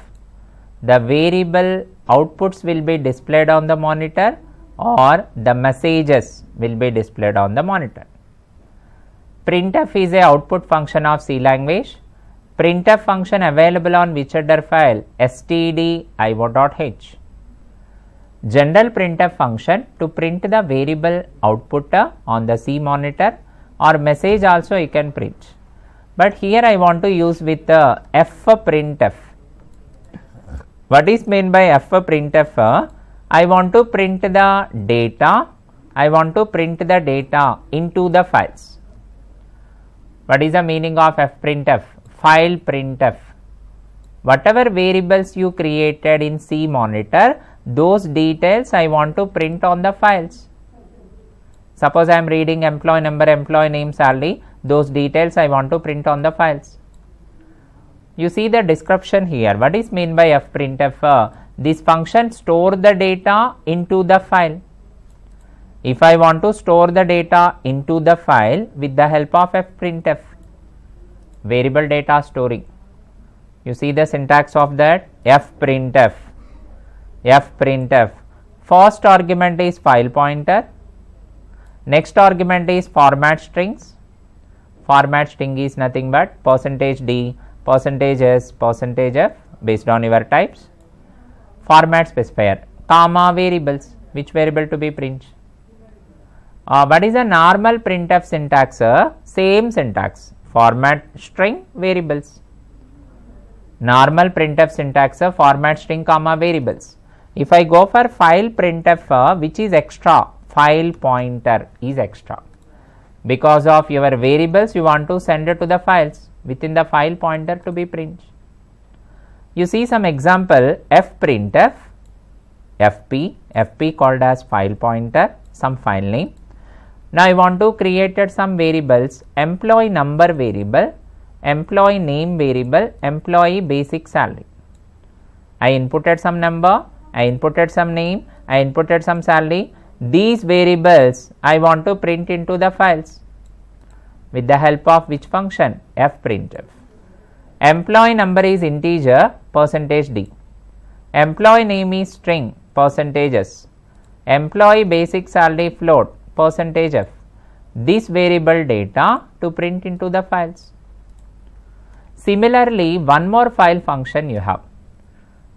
The variable outputs will be displayed on the monitor or the messages will be displayed on the monitor. Printf is a output function of C language. Printf function available on which other file? stdio.h. General printf function to print the variable output on the C monitor or message also you can print. But here I want to use with fprintf. What is meant by fprintf? I want to print the data. I want to print the data into the files. What is the meaning of fprintf? File printf. Whatever variables you created in C monitor, those details I want to print on the files. Suppose I am reading employee number, employee name, salary, those details I want to print on the files. You see the description here. What is meant by fprintf? This function store the data into the file. If I want to store the data into the file with the help of fprintf, variable data storing. You see the syntax of that? fprintf. First argument is file pointer. Next argument is format strings. Format string is nothing but %d, %s, %f based on your types. Format specifier, comma variables, which variable to be print. What is a normal printf syntax? Same syntax, format string variables. Normal printf syntax, format string comma variables. If I go for file printf, which is extra, file pointer is extra. Because of your variables you want to send it to the files, within the file pointer to be print. You see some example, fprintf, fp called as file pointer, some file name. Now I want to create some variables, employee number variable, employee name variable, employee basic salary. I inputted some number, I inputted some name, I inputted some salary. These variables I want to print into the files. with the help of which function? fprintf. Employee number is integer %d. Employee name is string %s. Employee basic salary float %f. This variable data to print into the files. Similarly, one more file function you have.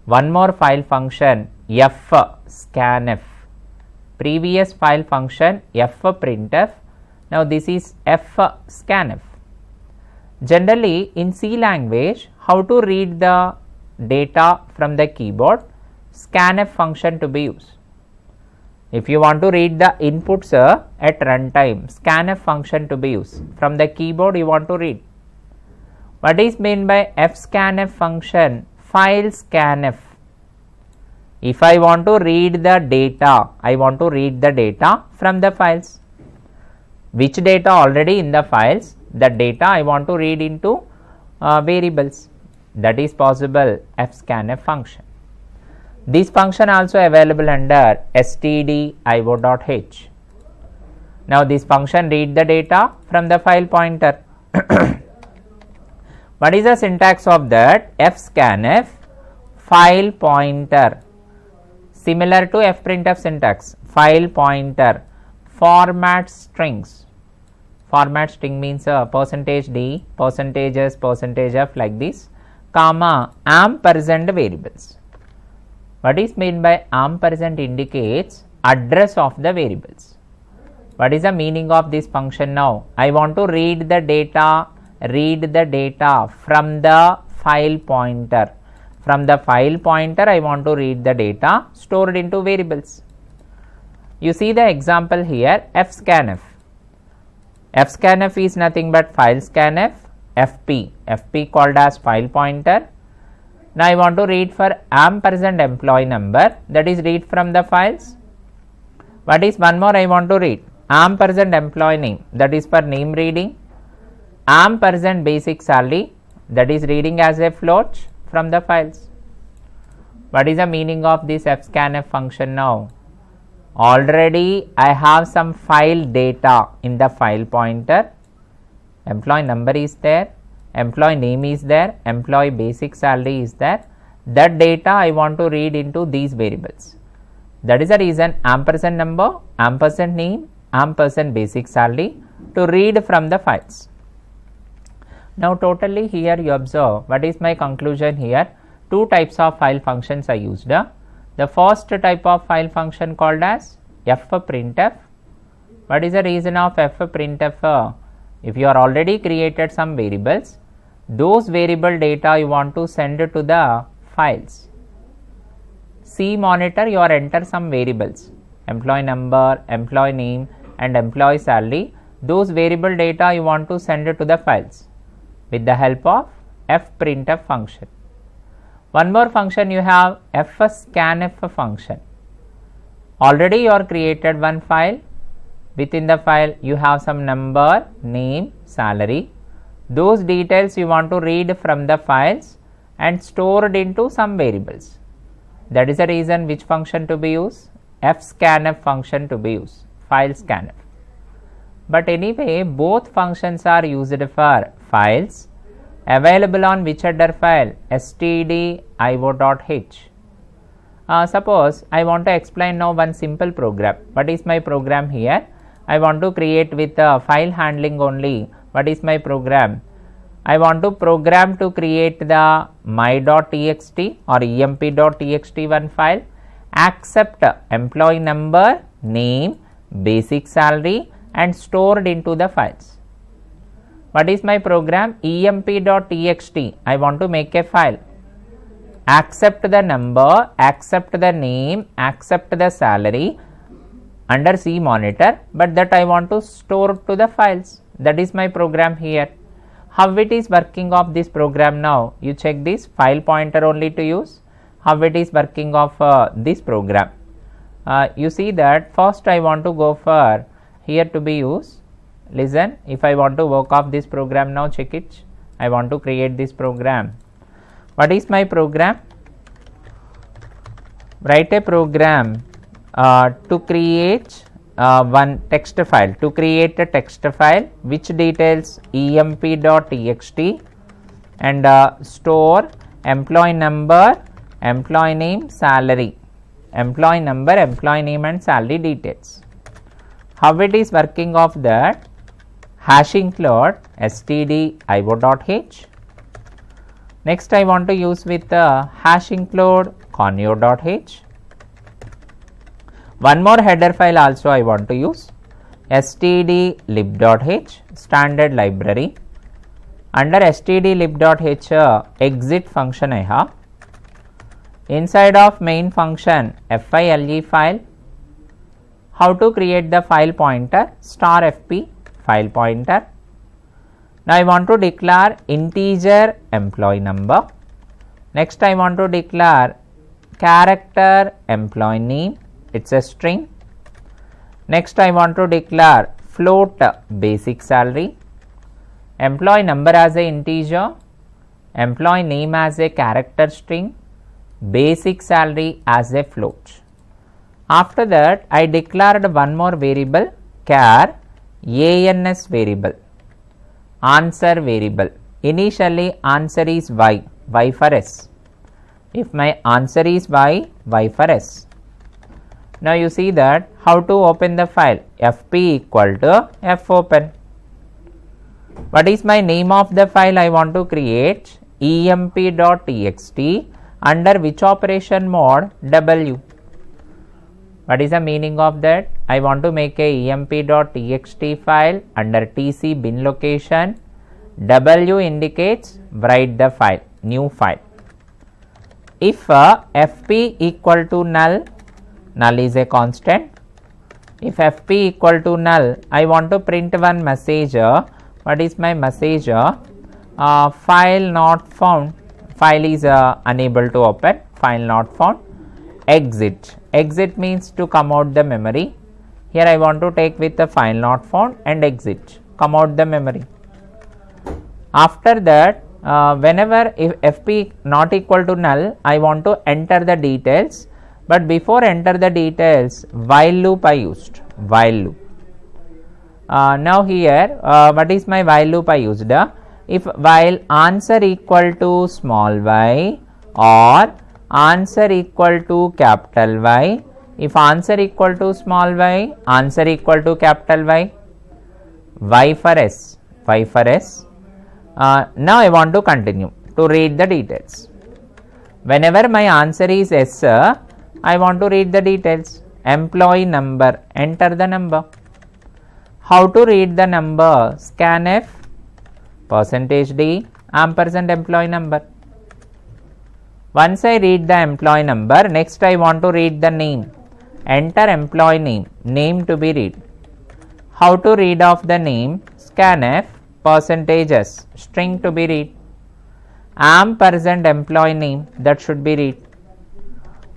One more file function fscanf. Previous file function fprintf. Now this is fscanf. Generally in C language, how to read the data from the keyboard? Scanf function to be used. If you want to read the inputs at runtime, scanf function to be used. From the keyboard you want to read. What is meant by fscanf function? File scanf. If I want to read the data, I want to read the data from the files. Which data already in the files? The data I want to read into variables. That is possible fscanf function. This function also available under stdio.h. Now this function read the data from the file pointer. What is the syntax of that? fscanf file pointer. Similar to fprintf syntax. File pointer. Format strings. Format string means %d, %s, %f like this, comma ampersand variables. What is meant by ampersand? Indicates address of the variables. What is the meaning of this function now? I want to read the data from the file pointer. From the file pointer I want to read the data stored into variables. You see the example here, fscanf. Fscanf is nothing but file scanf, fp called as file pointer. Now I want to read for ampersand employee number, that is read from the files. What is one more I want to read? Ampersand employee name, that is for name reading. Ampersand basic salary, that is reading as a float from the files. What is the meaning of this fscanf function now? Already I have some file data in the file pointer. Employee number is there, employee name is there, employee basic salary is there. That data I want to read into these variables. That is the reason ampersand number, ampersand name, ampersand basic salary to read from the files. Now totally here you observe, what is my conclusion here? Two types of file functions I used. The first type of file function called as fprintf. What is the reason of fprintf? If you are already created some variables, those variable data you want to send to the files. C monitor you are enter some variables, employee number, employee name and employee salary. Those variable data you want to send to the files with the help of fprintf function. One more function you have, fscanf function. Already you are created one file. Within the file you have some number, name, salary. Those details you want to read from the files and stored into some variables. That is the reason which function to be used? fscanf function to be used, file scanf. But anyway, both functions are used for files. Available on which header file? stdio.h. Suppose I want to explain now one simple program. What is my program here? I want to create with file handling only. What is my program? I want to program to create the my.txt or emp.txt one file, accept employee number, name, basic salary and stored into the files. What is my program? emp.txt. I want to make a file. Accept the number, accept the name, accept the salary under C monitor, but that I want to store to the files. That is my program here. How it is working of this program now? You check this file pointer only to use. How it is working of this program? You see that first I want to go for here to be used. Listen, if I want to work off this program now, check it. I want to create this program. What is my program? Write a program to create one text file. To create a text file, which details emp.txt and store employee number, employee name, salary, employee number, employee name and salary details. How it is working of that? Hash include stdio.h. Next I want to use with hash include conio.h. One more header file also I want to use, stdlib.h, standard library. Under stdlib.h exit function I have. Inside of main function file file. How to create the file pointer? Star fp file pointer. Now I want to declare integer employee number. Next I want to declare character employee name, it's a string. Next I want to declare float basic salary, employee number as a integer, employee name as a character string, basic salary as a float. After that I declared one more variable, char ans variable, answer variable. Initially answer is y for s. If my answer is y for s. Now you see that how to open the file, fp equal to fopen. What is my name of the file I want to create? emp.txt. Under which operation mode? W. What is the meaning of that? I want to make a emp.txt file under tc bin location. W indicates write the file, new file. If fp equal to null, null is a constant. If fp equal to null, I want to print one message. What is my message? File not found. File is unable to open. File not found. Exit. Exit means to come out the memory. Here I want to take with the file not found and exit. Come out the memory. After that, whenever if fp not equal to null, I want to enter the details. But before enter the details, while loop I used. While loop. Now here, what is my while loop I used? If while answer equal to small y or answer equal to capital Y, if answer equal to small y, answer equal to capital Y, y for s, y for s. Now I want to continue to read the details. Whenever my answer is s, I want to read the details. Employee number, enter the number. How to read the number? Scanf, %d, ampersand employee number. Once I read the employee number, next I want to read the name. Enter employee name, name to be read. How to read off the name? Scanf, %s, string to be read. Ampersand employee name, that should be read.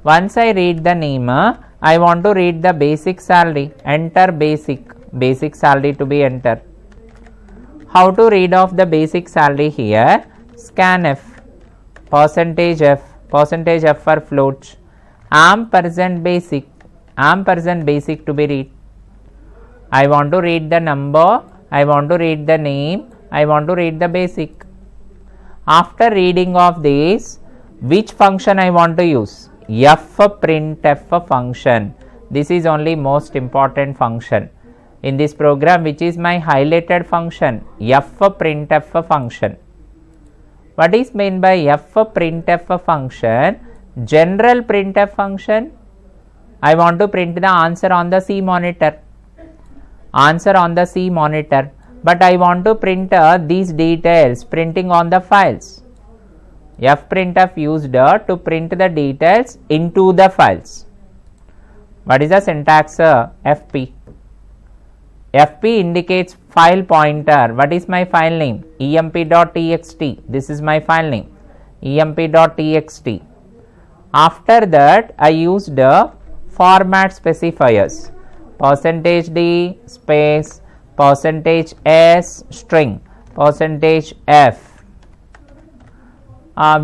Once I read the name, I want to read the basic salary. Enter basic, basic salary to be entered. How to read off the basic salary here? Scanf, %f, %f for float. Ampersand basic to be read. I want to read the number, I want to read the name, I want to read the basic. After reading of this, which function I want to use? printf function. This is only most important function in this program, which is my highlighted function, printf function. What is meant by printf function? General printf function. I want to print the answer on the C monitor. Answer on the C monitor. But I want to print these details printing on the files. fprintf used to print the details into the files. What is the syntax? fp. fp indicates file pointer. What is my file name? emp.txt. This is my file name, emp.txt. After that, I used format specifiers, %d space %s string %f.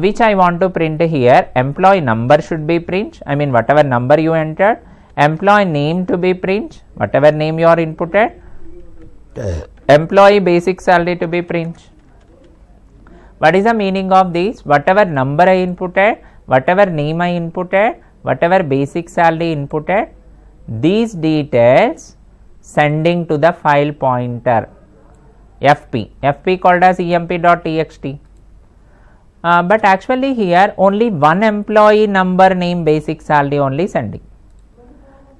Which I want to print here? Employee number should be print. I mean whatever number you entered, employee name to be print, whatever name you are inputted, employee basic salary to be print. What is the meaning of this? Whatever number I inputted, whatever name I inputted, whatever basic salary inputted, these details sending to the file pointer FP called as emp.txt. But actually here only one employee number, name, basic salary only sending.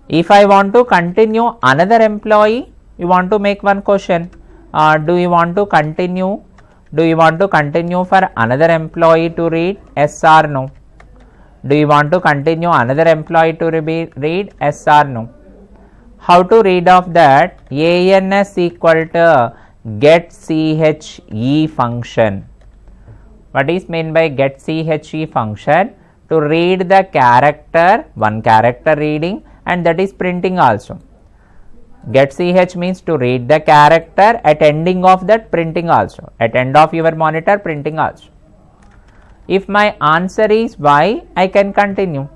If I want to continue another employee, you want to make one question, do you want to continue for another employee to read, yes or no? Do you want to continue another employee to read, yes or no? How to read of that? ANS equal to get CHE function. What is meant by get CHE function? To read the character, one character reading, and that is printing also. Get CH means to read the character, at ending of that printing also, at end of your monitor printing also. If my answer is Y, I can continue.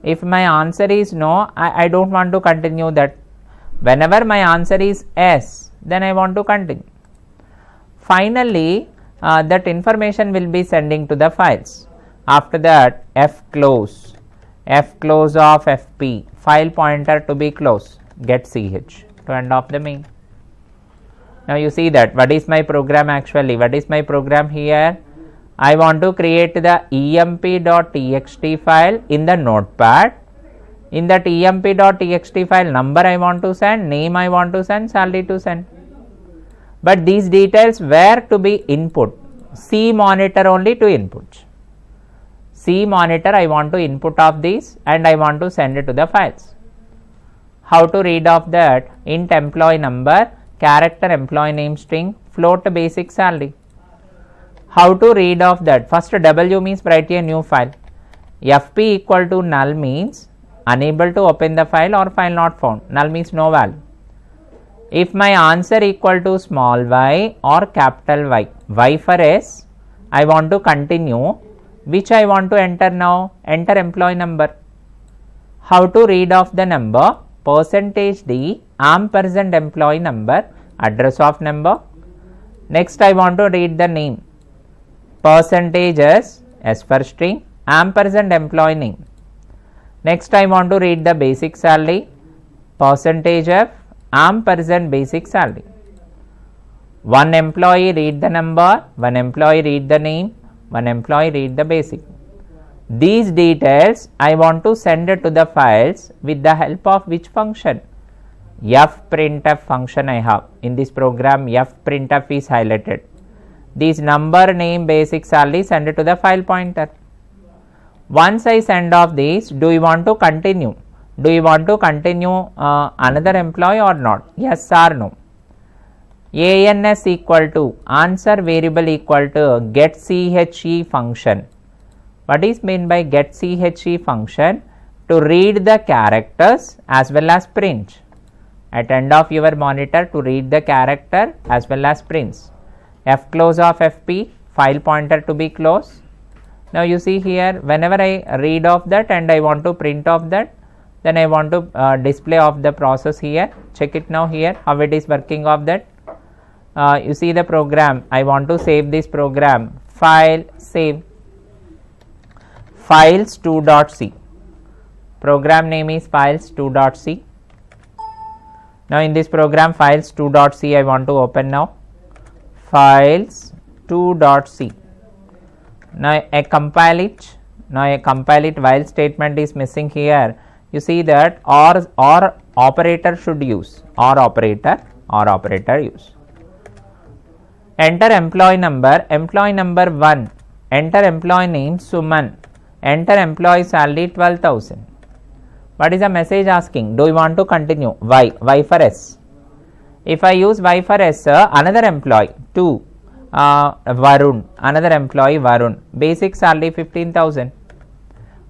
If my answer is no, I don't want to continue that. Whenever my answer is S, then I want to continue. Finally, that information will be sending to the files. After that, F close of FP, file pointer to be close, get CH to end of the main. Now you see that what is my program actually? What is my program here? I want to create the emp.txt file in the notepad. In that emp.txt file, number I want to send, name I want to send, salary to send. But these details where to be input? C monitor only to input. C monitor I want to input of this and I want to send it to the files. How to read of that? Int employee number, character employee name string, float basic salary. How to read of that? First W means write a new file. FP equal to null means unable to open the file or file not found. Null means no value. If my answer equal to small y or capital Y, Y for S, I want to continue. Which I want to enter now? Enter employee number. How to read of the number? %D ampersand employee number, address of number. Next I want to read the name. Percentages, S for string, ampersand employee name. Next I want to read the basic salary, percentage of ampersand basic salary. One employee read the number, one employee read the name, one employee read the basic. These details I want to send it to the files with the help of which function? fprintf function I have. In this program fprintf is highlighted. These number, name, basic salary send it to the file pointer. Once I send off this, do you want to continue? Do you want to continue another employee or not? Yes or no? ANS equal to answer variable equal to get CHE function. What is meant by get CHE function? To read the characters as well as print. At end of your monitor to read the character as well as prints. F close of FP, file pointer to be close. Now you see here, whenever I read of that and I want to print of that, then I want to display of the process here. Check it now here, how it is working of that. You see the program, I want to save this program, file, save, files2.c. Program name is files2.c. Now in this program files2.c I want to open now. Files2.c. Now I compile it. While statement is missing here. You see that or operator should use. Or operator use. Enter employee number 1. Enter employee name Suman. Enter employee salary 12,000. What is the message asking? Do you want to continue? Y for S. If I use Y for S, another employee 2. Varun, another employee Varun, basic salary 15,000.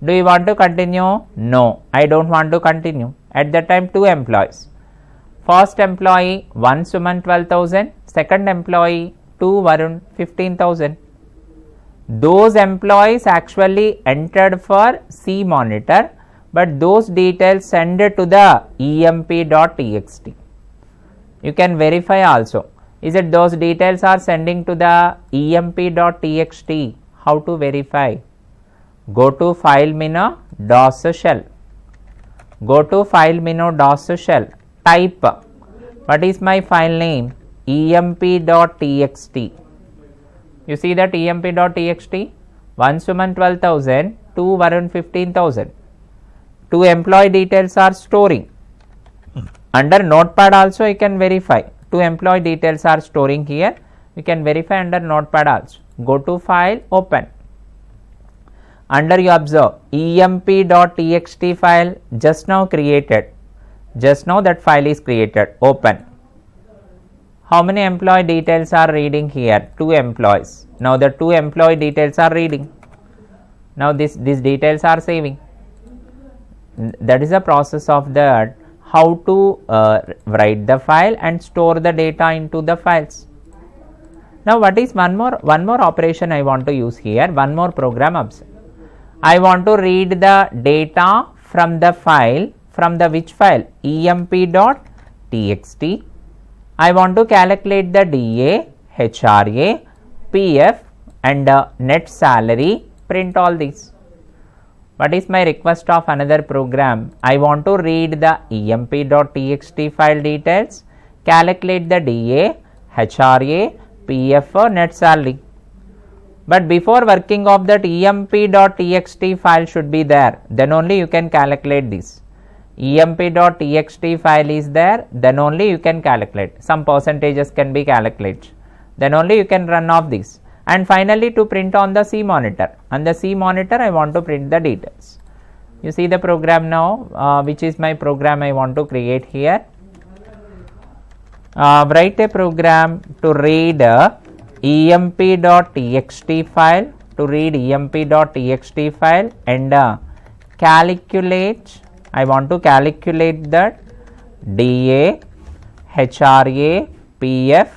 Do you want to continue? No, I don't want to continue. At that time 2 employees. First employee 1 Suman 12,000, second employee 2 Varun 15,000. Those employees actually entered for C monitor, but those details send to the emp.txt. You can verify also. Is it those details are sending to the emp.txt? How to verify? Go to file menu, DOS shell. Go to file menu, DOS shell. Type, what is my file name? emp.txt. You see that emp.txt? 1 Suman 12,000, 2 Varun 15,000. 2 employee details are storing. Under notepad also you can verify. 2 employee details are storing here. You can verify under notepad also. Go to file, open. Under you observe emp.txt file just now created. Just now that file is created. Open. How many employee details are reading here? 2 employees. Now the 2 employee details are reading. Now these details are saving. That is the process of that, how to write the file and store the data into the files. Now what is one more operation I want to use here, one more program observe. I want to read the data from the file, from the which file? emp.txt. I want to calculate the DA, HRA, PF and net salary, print all these. What is my request of another program? I want to read the emp.txt file details, calculate the DA, HRA, PF, net salary. But before working of that emp.txt file should be there, then only you can calculate this. emp.txt file is there, then only you can calculate. Some percentages can be calculated. Then only you can run off this. And finally to print on the C monitor. On the C monitor I want to print the details. You see the program now, which is my program I want to create here. Write a program to read emp.txt file, and calculate. I want to calculate that DA, HRA, PF,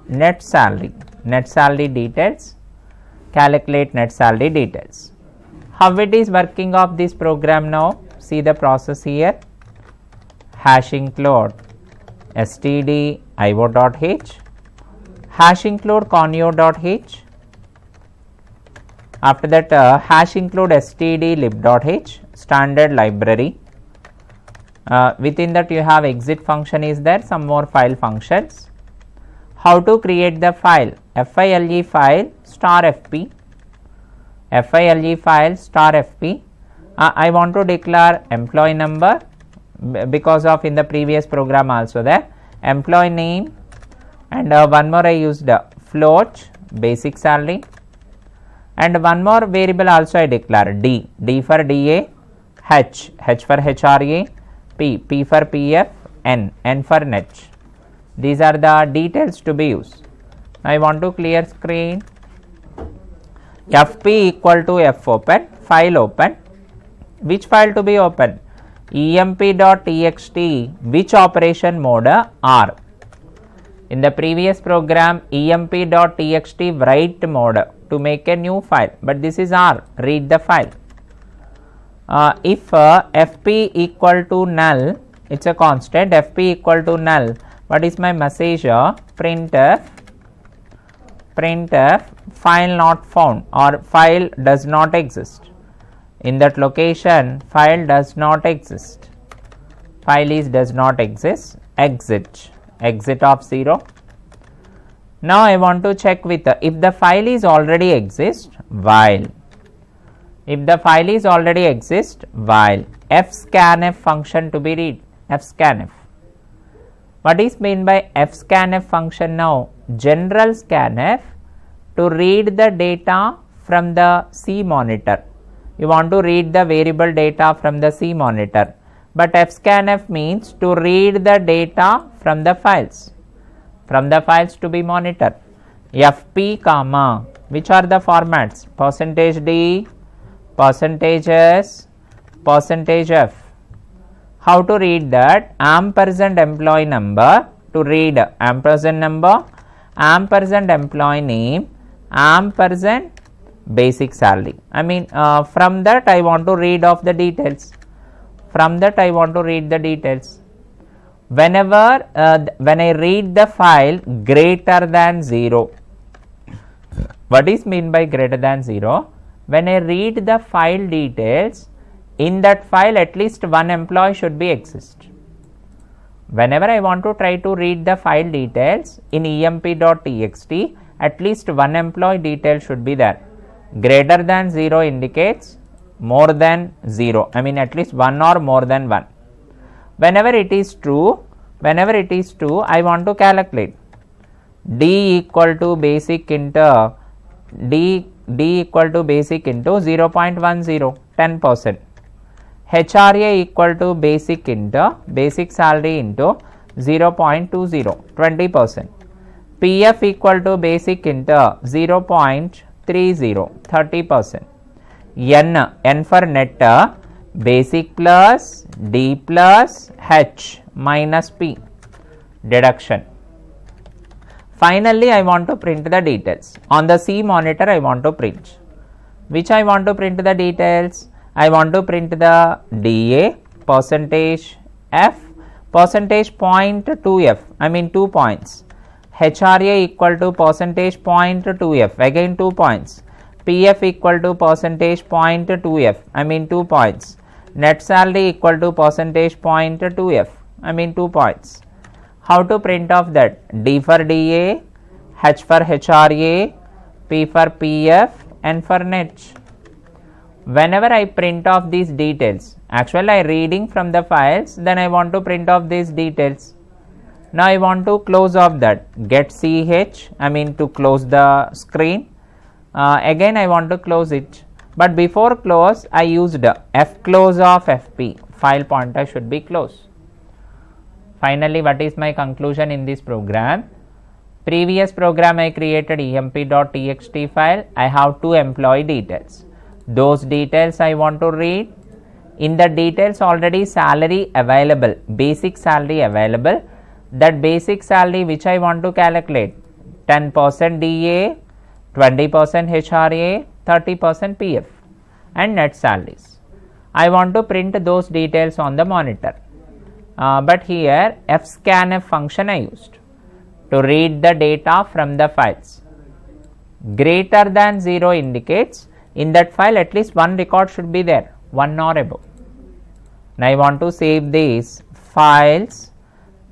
net salary details, calculate net salary details. How it is working of this program now? See the process here. Hash include std io.h, hash include conio.h. After that hash include std lib.h, standard library. Within that you have exit function is there, some more file functions. How to create the file? file file star fp, file file star fp. I want to declare employee number because of in the previous program also there, employee name, and one more I used float basic salary, and one more variable also I declare d for DA, h for HRA, p for PF, n for net. These are the details to be used. I want to clear screen. fp equal to f open, file open. Which file to be open? emp.txt, which operation mode? R. In the previous program emp.txt write mode to make a new file, but this is R, read the file. If fp equal to null, it's a constant, fp equal to null, what is my message? Printf file not found, or file does not exist. In that location file does not exist, file is does not exist, exit of 0. Now I want to check with if the file is already exist, while. If the file is already exist, while fscanf function to be read, fscanf. What is mean by fscanf function now? General scanf to read the data from the C monitor. You want to read the variable data from the C monitor, but fscanf means to read the data from the files to be monitored. fp comma, which are the formats? %d, %s, %f. How to read that? Ampersand employee number to read ampersand number, ampersand employee name, ampersand basic salary. I mean from that I want to read off the details. From that I want to read the details. Whenever when I read the file greater than 0, what is mean by greater than 0? When I read the file details, in that file at least one employee should be exist. Whenever I want to try to read the file details in emp.txt, at least one employee detail should be there. Greater than 0 indicates more than 0, I mean at least 1 or more than 1. Whenever it is true, I want to calculate d equal to basic into d equal to basic into 0.10, 10%. HRA equal to basic into basic salary into 0.20, 20%. PF equal to basic into 0.30, 30%. N for net basic plus D plus H minus P deduction. Finally, I want to print the details. On the C monitor, I want to print. Which I want to print the details? I want to print the DA, percentage F, percentage point 2F, I mean 2 points. HRA equal to percentage point 2F, again 2 points. PF equal to percentage point 2F, I mean 2 points. Net salary equal to percentage point 2F, I mean 2 points. How to print off that? D for DA, H for HRA, P for PF, N for net. Whenever I print off these details, actually I reading from the files, then I want to print off these details. Now I want to close off that, get CH, I mean to close the screen. Again I want to close it, but before close I used F close of FP, file pointer should be closed. Finally, what is my conclusion in this program? Previous program I created emp.txt file, I have 2 employee details. Those details I want to read. In the details already salary available, basic salary available. That basic salary which I want to calculate, 10% DA, 20% HRA, 30% PF and net salaries. I want to print those details on the monitor. But here fscanf function I used to read the data from the files. Greater than 0 indicates in that file at least one record should be there, 1 or above. Now I want to save this files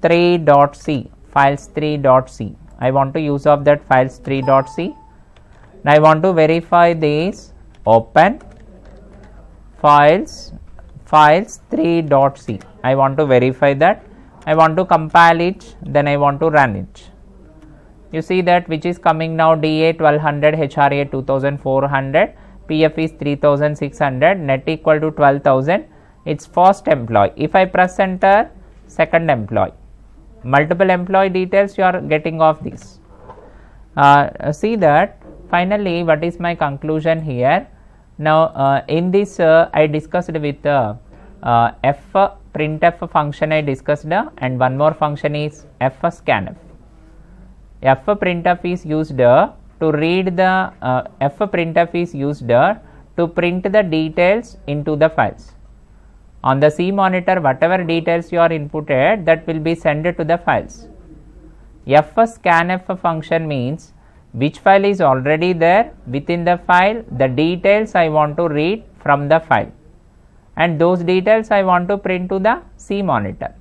3.c, files 3.c. I want to use of that files 3.c. Now I want to verify this, open files 3.c. I want to verify that. I want to compile it, then I want to run it. You see that which is coming now, DA 1200, HRA 2400, PF is 3600, net equal to 12,000. It's first employee. If I press enter, second employee. Multiple employee details you are getting of this. See that finally what is my conclusion here. Now in this I discussed with printf function I discussed, and one more function is fscanf. Fprintf is used to read the fprintf is used to print the details into the files. On the C monitor, whatever details you are inputted, that will be sent to the files. Fscanf function means which file is already there, within the file the details I want to read from the file, and those details I want to print to the C monitor.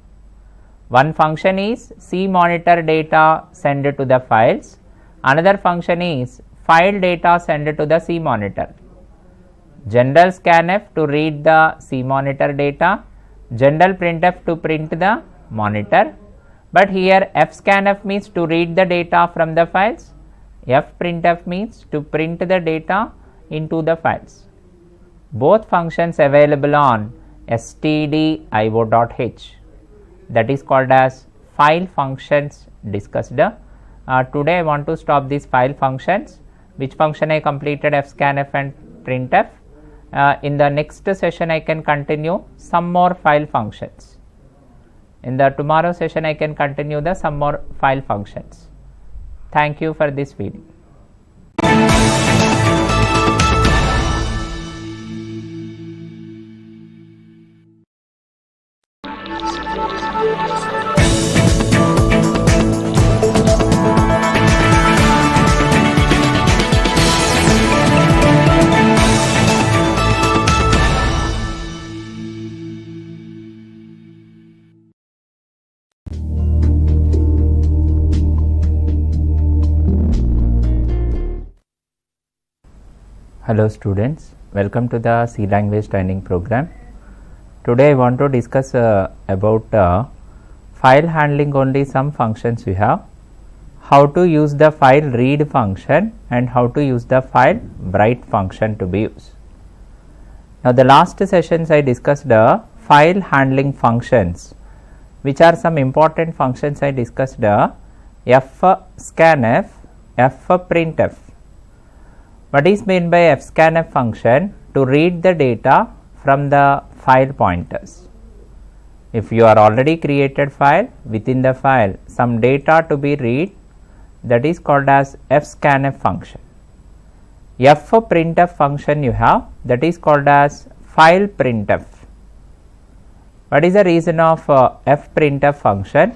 One function is C monitor data send to the files, another function is file data send to the C monitor. General scanf to read the C monitor data, general printf to print the monitor, but here fscanf means to read the data from the files, fprintf means to print the data into the files. Both functions available on stdio.h, that is called as file functions discussed. Today I want to stop these file functions, which function I completed fscanf and printf. In the next session I can continue some more file functions. In the tomorrow session I can continue the some more file functions. Thank you for this video. Hello students, welcome to the C language training program. Today I want to discuss about file handling. Only some functions we have, how to use the file read function and how to use the file write function to be used. Now the last sessions I discussed file handling functions, which are some important functions. I discussed fscanf, fprintf. What is meant by fscanf function? To read the data from the file pointers. If you are already created file, within the file some data to be read, that is called as fscanf function. fprintf function you have, that is called as file printf. What is the reason of fprintf function?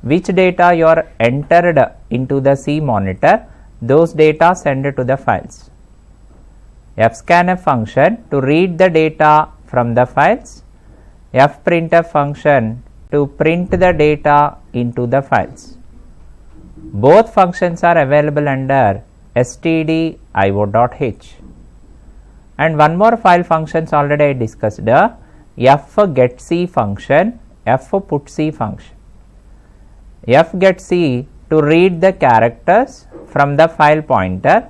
Which data you are entered into the C monitor, those data send to the files. fscanf function to read the data from the files, fprintf function to print the data into the files. Both functions are available under stdio.h. And one more file functions already I discussed, fgetC function, fputC function. fgetC to read the characters from the file pointer,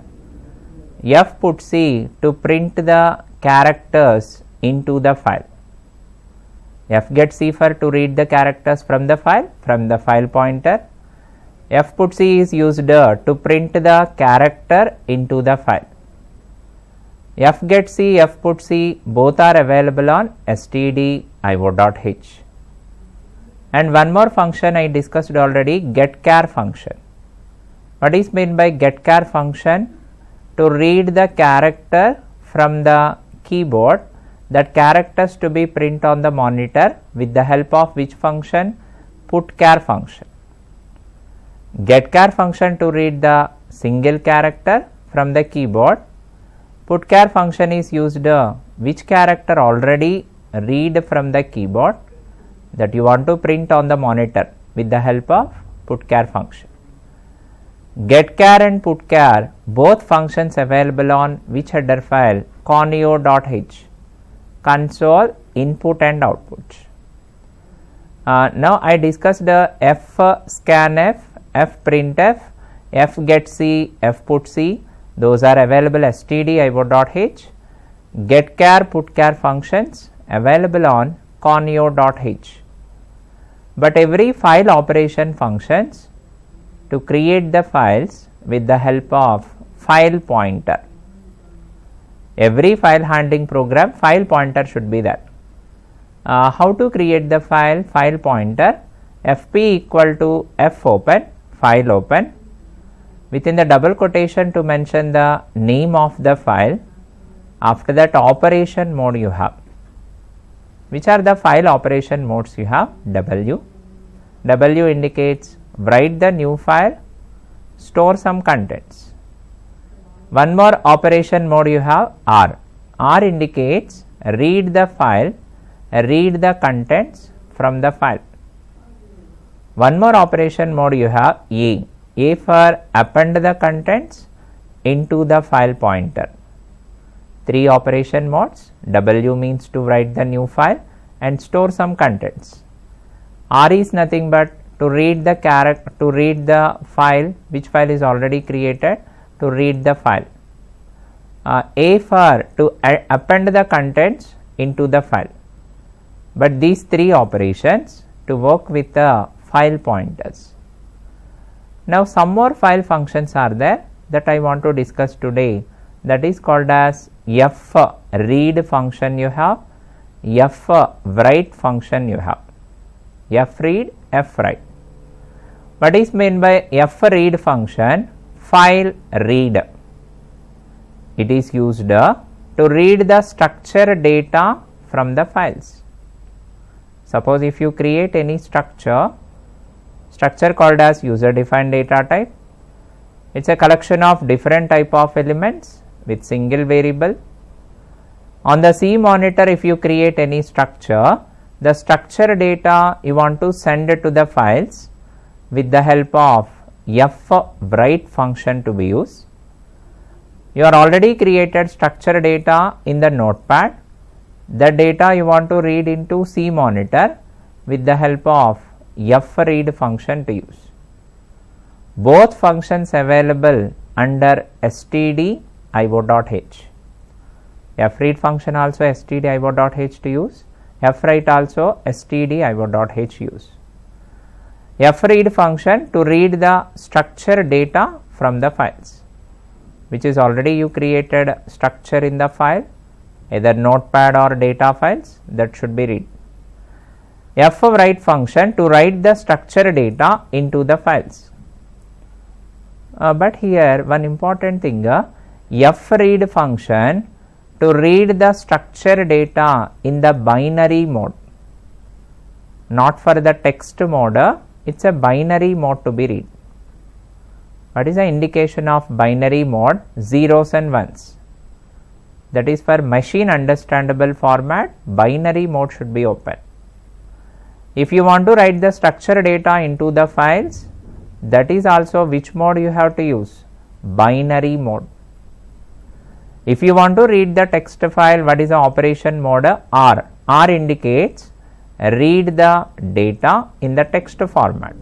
fputC to print the characters into the file. fgetC for to read the characters from the file pointer, fputC is used to print the character into the file. fgetC, fputC both are available on stdio.h. And one more function I discussed already, getChar function. What is meant by getChar function? To read the character from the keyboard, that characters to be print on the monitor with the help of which function? Putchar function. Getchar function to read the single character from the keyboard. Putchar function is used which character already read from the keyboard that you want to print on the monitor with the help of putchar function. Getchar and putchar both functions available on which header file? conio.h, console input and output. Now I discussed the fscanf, fprintf, fgetC, fputC, those are available stdio.h. Getchar, putchar functions available on conio.h. But every file operation functions to create the files with the help of file pointer. Every file handling program file pointer should be there. How to create the file pointer? fp equal to fopen, file open, within the double quotation to mention the name of the file. After that operation mode you have. Which are the file operation modes you have? W. W indicates write the new file, store some contents. One more operation mode you have, R. R indicates read the file, read the contents from the file. One more operation mode you have, A. A for append the contents into the file pointer. Three operation modes. W means to write the new file and store some contents. R is nothing but to read the file, which file is already created, to read the file. A for to append the contents into the file. But these three operations to work with the file pointers. Now some more file functions are there that I want to discuss today, that is called as fread function you have, fwrite function you have. fread, fwrite. What is meant by fread function? File read. It is used to read the structured data from the files. Suppose if you create any structure called as user defined data type, it is a collection of different type of elements with single variable. On the C monitor, if you create any structure, the structure data you want to send to the files with the help of fwrite function to be used. You are already created structure data in the notepad. The data you want to read into C monitor with the help of fread function to use. Both functions available under stdio.h. Fread function also stdio.h to use, fwrite also stdio.h use. Fread function to read the structure data from the files, which is already you created structure in the file, either notepad or data files, that should be read. Fwrite function to write the structure data into the files. But here one important thing, fread function to read the structure data in the binary mode, not for the text mode, it is a binary mode to be read. What is the indication of binary mode? Zeros and ones. That is for machine understandable format, binary mode should be open. If you want to write the structure data into the files, that is also which mode you have to use? Binary mode. If you want to read the text file, what is the operation mode? R. R indicates read the data in the text format.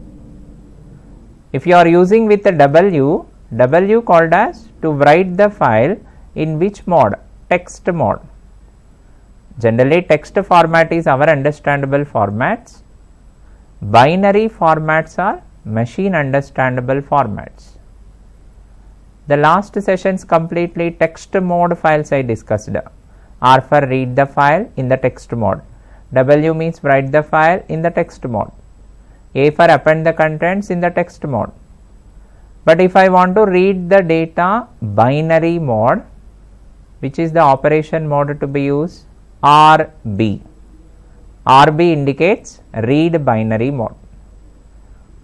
If you are using with the W called as to write the file in which mode? Text mode. Generally text format is our understandable formats. Binary formats are machine understandable formats. The last sessions completely text mode files I discussed. R for read the file in the text mode. W means write the file in the text mode. A for append the contents in the text mode. But if I want to read the data binary mode, which is the operation mode to be used? RB. RB indicates read binary mode.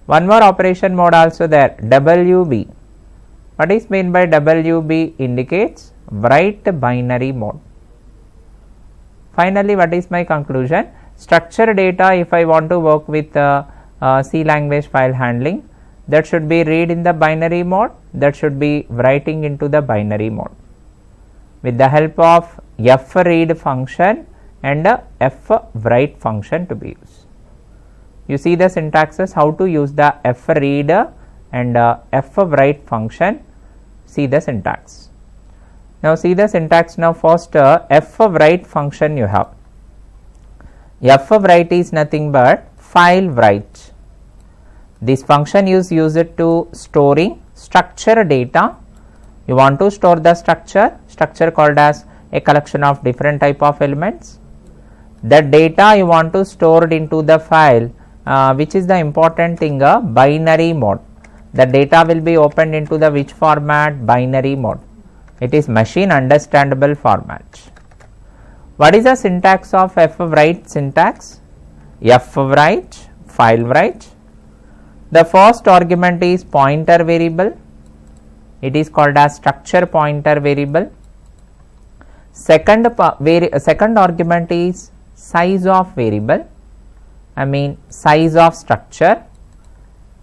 One more operation mode also there, WB. What is meant by WB? Indicates write binary mode. Finally, what is my conclusion? Structure data, if I want to work with C language file handling, that should be read in the binary mode, that should be writing into the binary mode with the help of fread function and fwrite function to be used. You see the syntaxes, how to use the fread and fwrite function. See the syntax. Now see the syntax. Now first fwrite function you have. Fwrite is nothing but file write. This function is used to storing structure data. You want to store the structure called as a collection of different type of elements. The data you want to store it into the file, which is the important thing, binary mode. The data will be opened into the which format? Binary mode. It is machine understandable format. What is the syntax of fwrite syntax? Fwrite, file write. The first argument is pointer variable. It is called as structure pointer variable. Second argument is size of variable, size of structure.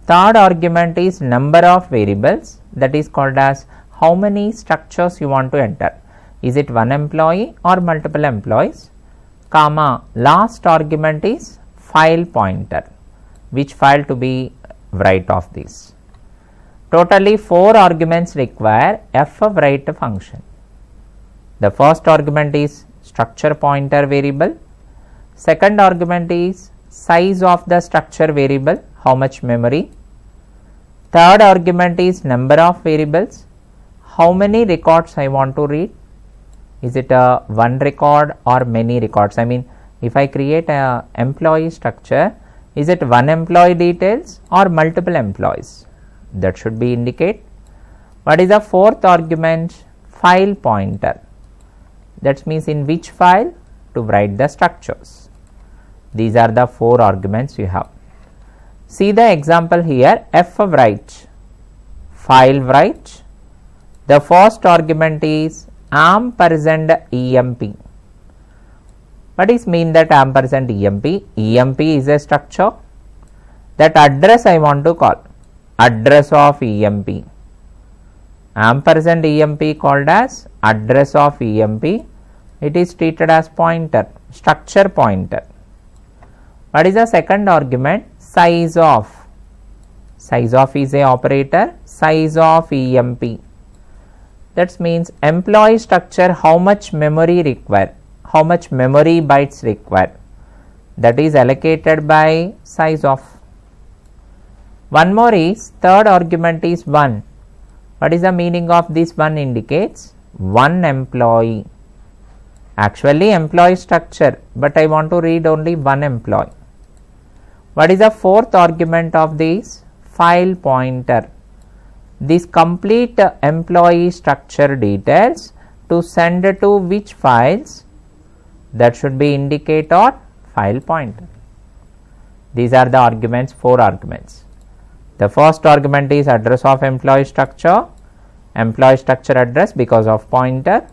Third argument is number of variables, that is called as how many structures you want to enter. Is it one employee or multiple employees? Comma, last argument is file pointer, which file to be write of this. Totally 4 arguments require fwrite function. The first argument is structure pointer variable. Second argument is size of the structure variable, how much memory. Third argument is number of variables, how many records I want to read. Is it a one record or many records? If I create a employee structure, is it one employee details or multiple employees? That should be indicate. What is the fourth argument? File pointer. That means in which file to write the structures. These are the 4 arguments you have. See the example here, f write, file write. The first argument is ampersand emp. What is mean that ampersand emp? Emp is a structure. That address I want to call, address of emp. Ampersand emp called as address of emp. It is treated as pointer, structure pointer. What is the second argument? Size of. Size of is a operator, size of emp. That means employee structure, how much memory required, how much memory bytes required. That is allocated by size of. One more is, third argument is 1. What is the meaning of this 1? Indicates 1 employee. Actually employee structure, but I want to read only 1 employee. What is the fourth argument of this? File pointer. This complete employee structure details to send to which files, that should be indicate or file pointer. These are the arguments, 4 arguments. The first argument is address of employee structure address because of pointer.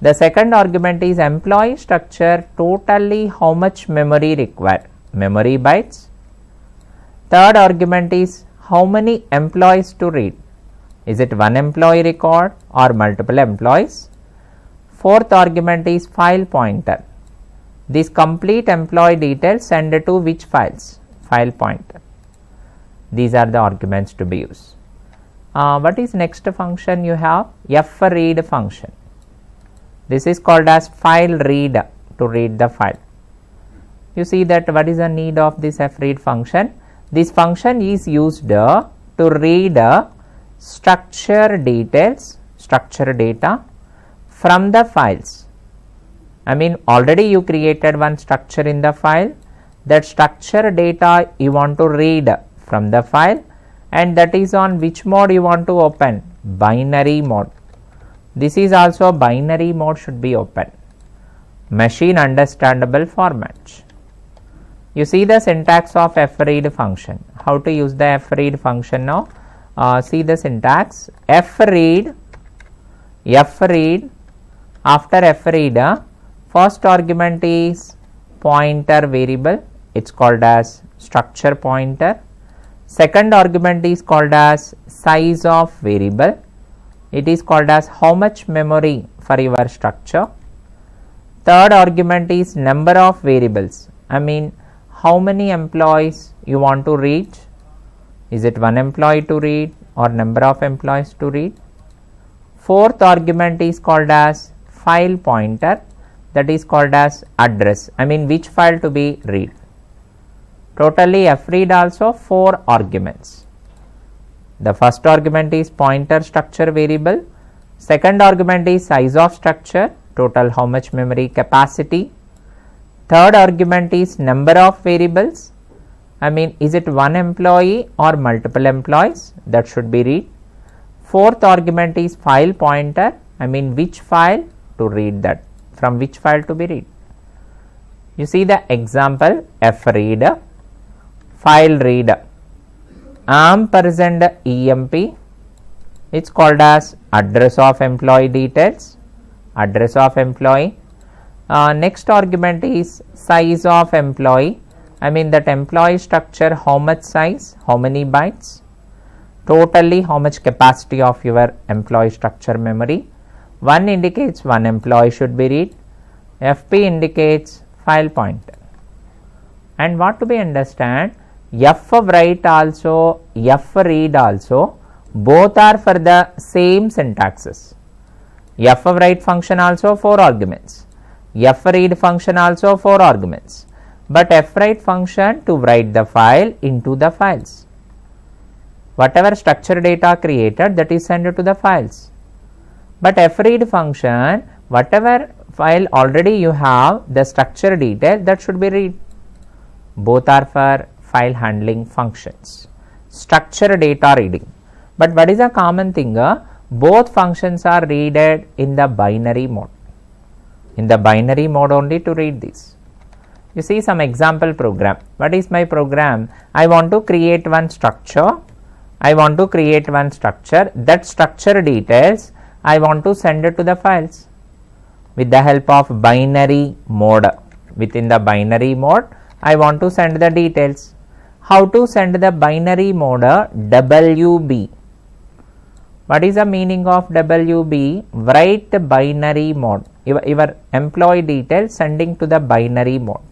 The second argument is employee structure, totally how much memory required, memory bytes. Third argument is how many employees to read. Is it 1 employee record or multiple employees? Fourth argument is file pointer. This complete employee details send to which files? File pointer. These are the arguments to be used. What is next function you have? fread function. This is called as file read, to read the file. You see that what is the need of this fread function? This function is used to read structure details, structure data from the files. I mean already you created one structure in the file, that structure data you want to read from the file, and that is on which mode you want to open? Binary mode. This is also binary mode should be open. Machine understandable format. You see the syntax of fread function. How to use the fread function now? See the syntax. fread, after fread, first argument is pointer variable. It's called as structure pointer. Second argument is called as size of variable. It is called as how much memory for your structure. Third argument is number of variables. I mean how many employees you want to read. Is it 1 employee to read or number of employees to read? Fourth argument is called as file pointer, that is called as address. I mean which file to be read. Totally fread also 4 arguments. The first argument is pointer structure variable. Second argument is size of structure, total how much memory capacity. Third argument is number of variables. I mean is it 1 employee or multiple employees, that should be read. Fourth argument is file pointer. I mean which file to read, that from which file to be read. You see the example, fread, file read, ampersand emp. It's called as address of employee details, address of employee. Next argument is size of employee. I mean that employee structure, how much size, how many bytes, totally how much capacity of your employee structure memory. 1 indicates 1 employee should be read. FP indicates file pointer. And what to be understand, write also, fread also, both are for the same syntaxes. Write function also 4 arguments. fread function also 4 arguments. But fwrite function to write the file into the files. Whatever structure data created, that is sent to the files. But fread function, whatever file already you have, the structure detail, that should be read. Both are for file handling functions, structure data reading. But what is a common thing? Both functions are readed in the binary mode. In the binary mode only to read this. You see some example program. What is my program? I want to create one structure. That structure details I want to send it to the files with the help of binary mode. Within the binary mode, I want to send the details. How to send the binary mode? WB. What is the meaning of WB? Write the binary mode. Your employee details sending to the binary mode.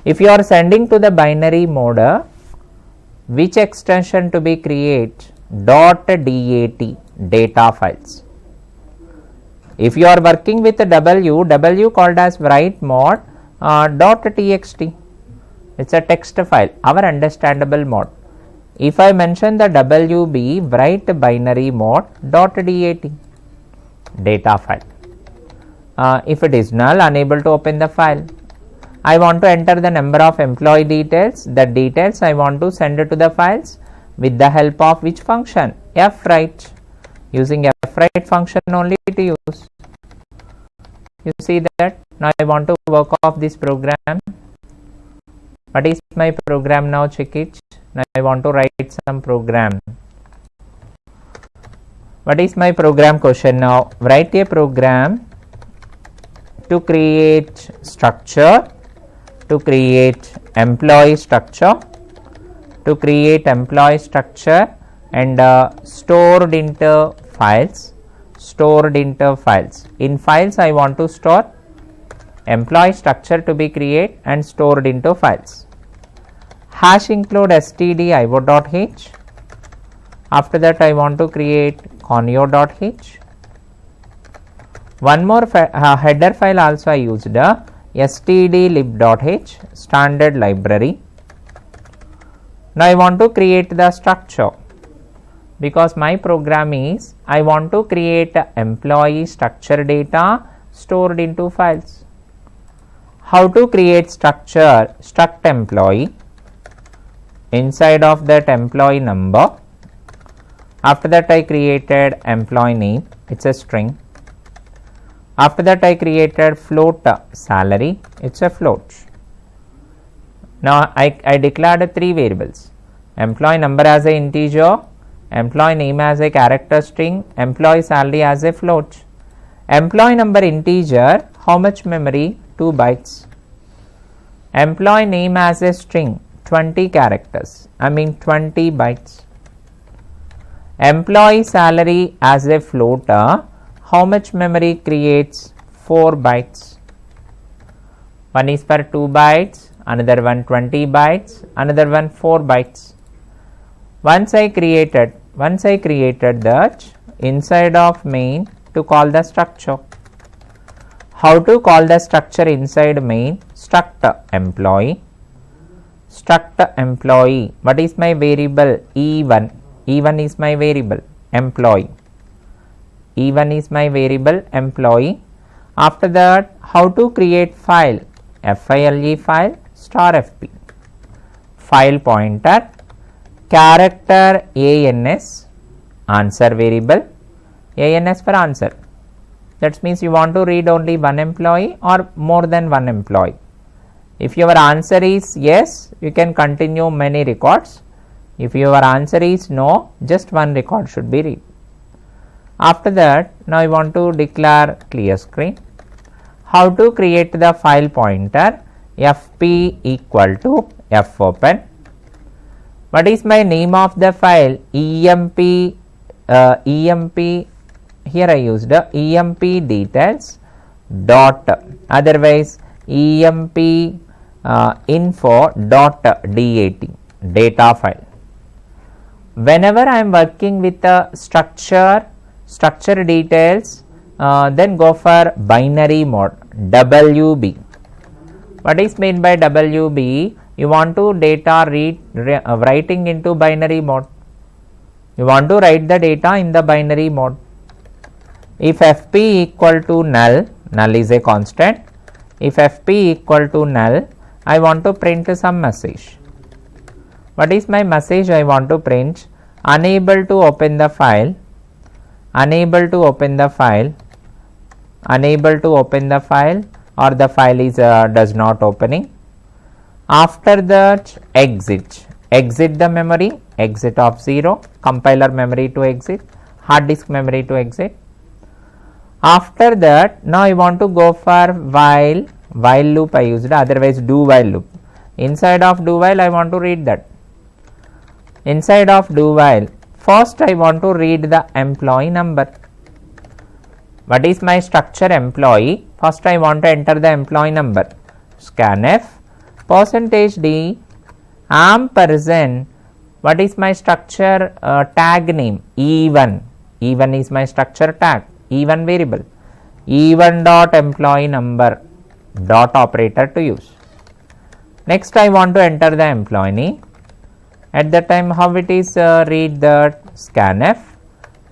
If you are sending to the binary mode, which extension to be create? .dat data files. If you are working with the W called as write mode .txt. It's a text file, our understandable mode. If I mention the WB, write binary mode .dat data file. If it is null, unable to open the file. I want to enter the number of employee details. The details I want to send it to the files with the help of which function? Fwrite. Using Fwrite function only to use. You see that? Now I want to work off this program. What is my program now? Check it. Now I want to write some program. What is my program question now? Write a program to create structure, to create employee structure, and stored into files. In files I want to store employee structure to be created and stored into files. Hash include std io.h. After that I want to create conio.h. One more header file also I used stdlib.h, standard library. Now I want to create the structure, because my program is I want to create employee structure data stored into files. How to create structure? Struct employee. Inside of that employee number. After that I created employee name, it's a string. After that I created float salary, it's a float. Now I declared 3 variables: employee number as a integer, employee name as a character string, employee salary as a float. Employee number integer, how much memory? 2 bytes. Employee name as a string, 20 characters, 20 bytes. Employee salary as a float, how much memory creates? 4 bytes. One is for 2 bytes, another one 20 bytes, another one 4 bytes. Once I created that, inside of main to call the structure. How to call the structure inside main? Struct employee. What is my variable? E1. E1 is my variable employee. After that, how to create file? file file star fp. File pointer, character ans, answer variable, ans for answer. That means you want to read only one employee or more than one employee. If your answer is yes, you can continue many records. If your answer is no, just one record should be read. After that, now I want to declare clear screen. How to create the file pointer? fp equal to fopen. What is my name of the file? emp. Here I used emp details dot, otherwise emp info dot dat, data file. Whenever I am working with the structure details, then go for binary mode, WB. What is meant by WB? You want to data writing into binary mode. You want to write the data in the binary mode. If fp equal to null, null is a constant. If fp equal to null, I want to print some message. What is my message I want to print? Unable to open the file, or the file is does not opening. After that, exit the memory, exit of 0, compiler memory to exit, hard disk memory to exit. After that, now I want to go for while loop I used, otherwise do while loop. Inside of do while I want to read that. Inside of do while, first I want to read the employee number. What is my structure employee? First I want to enter the employee number. Scanf %d ampersand, what is my structure tag name? E1. E1 is my structure tag, E1 variable. E1 dot employee number dot operator to use. Next I want to enter the employee name. At that time how it is read the scanf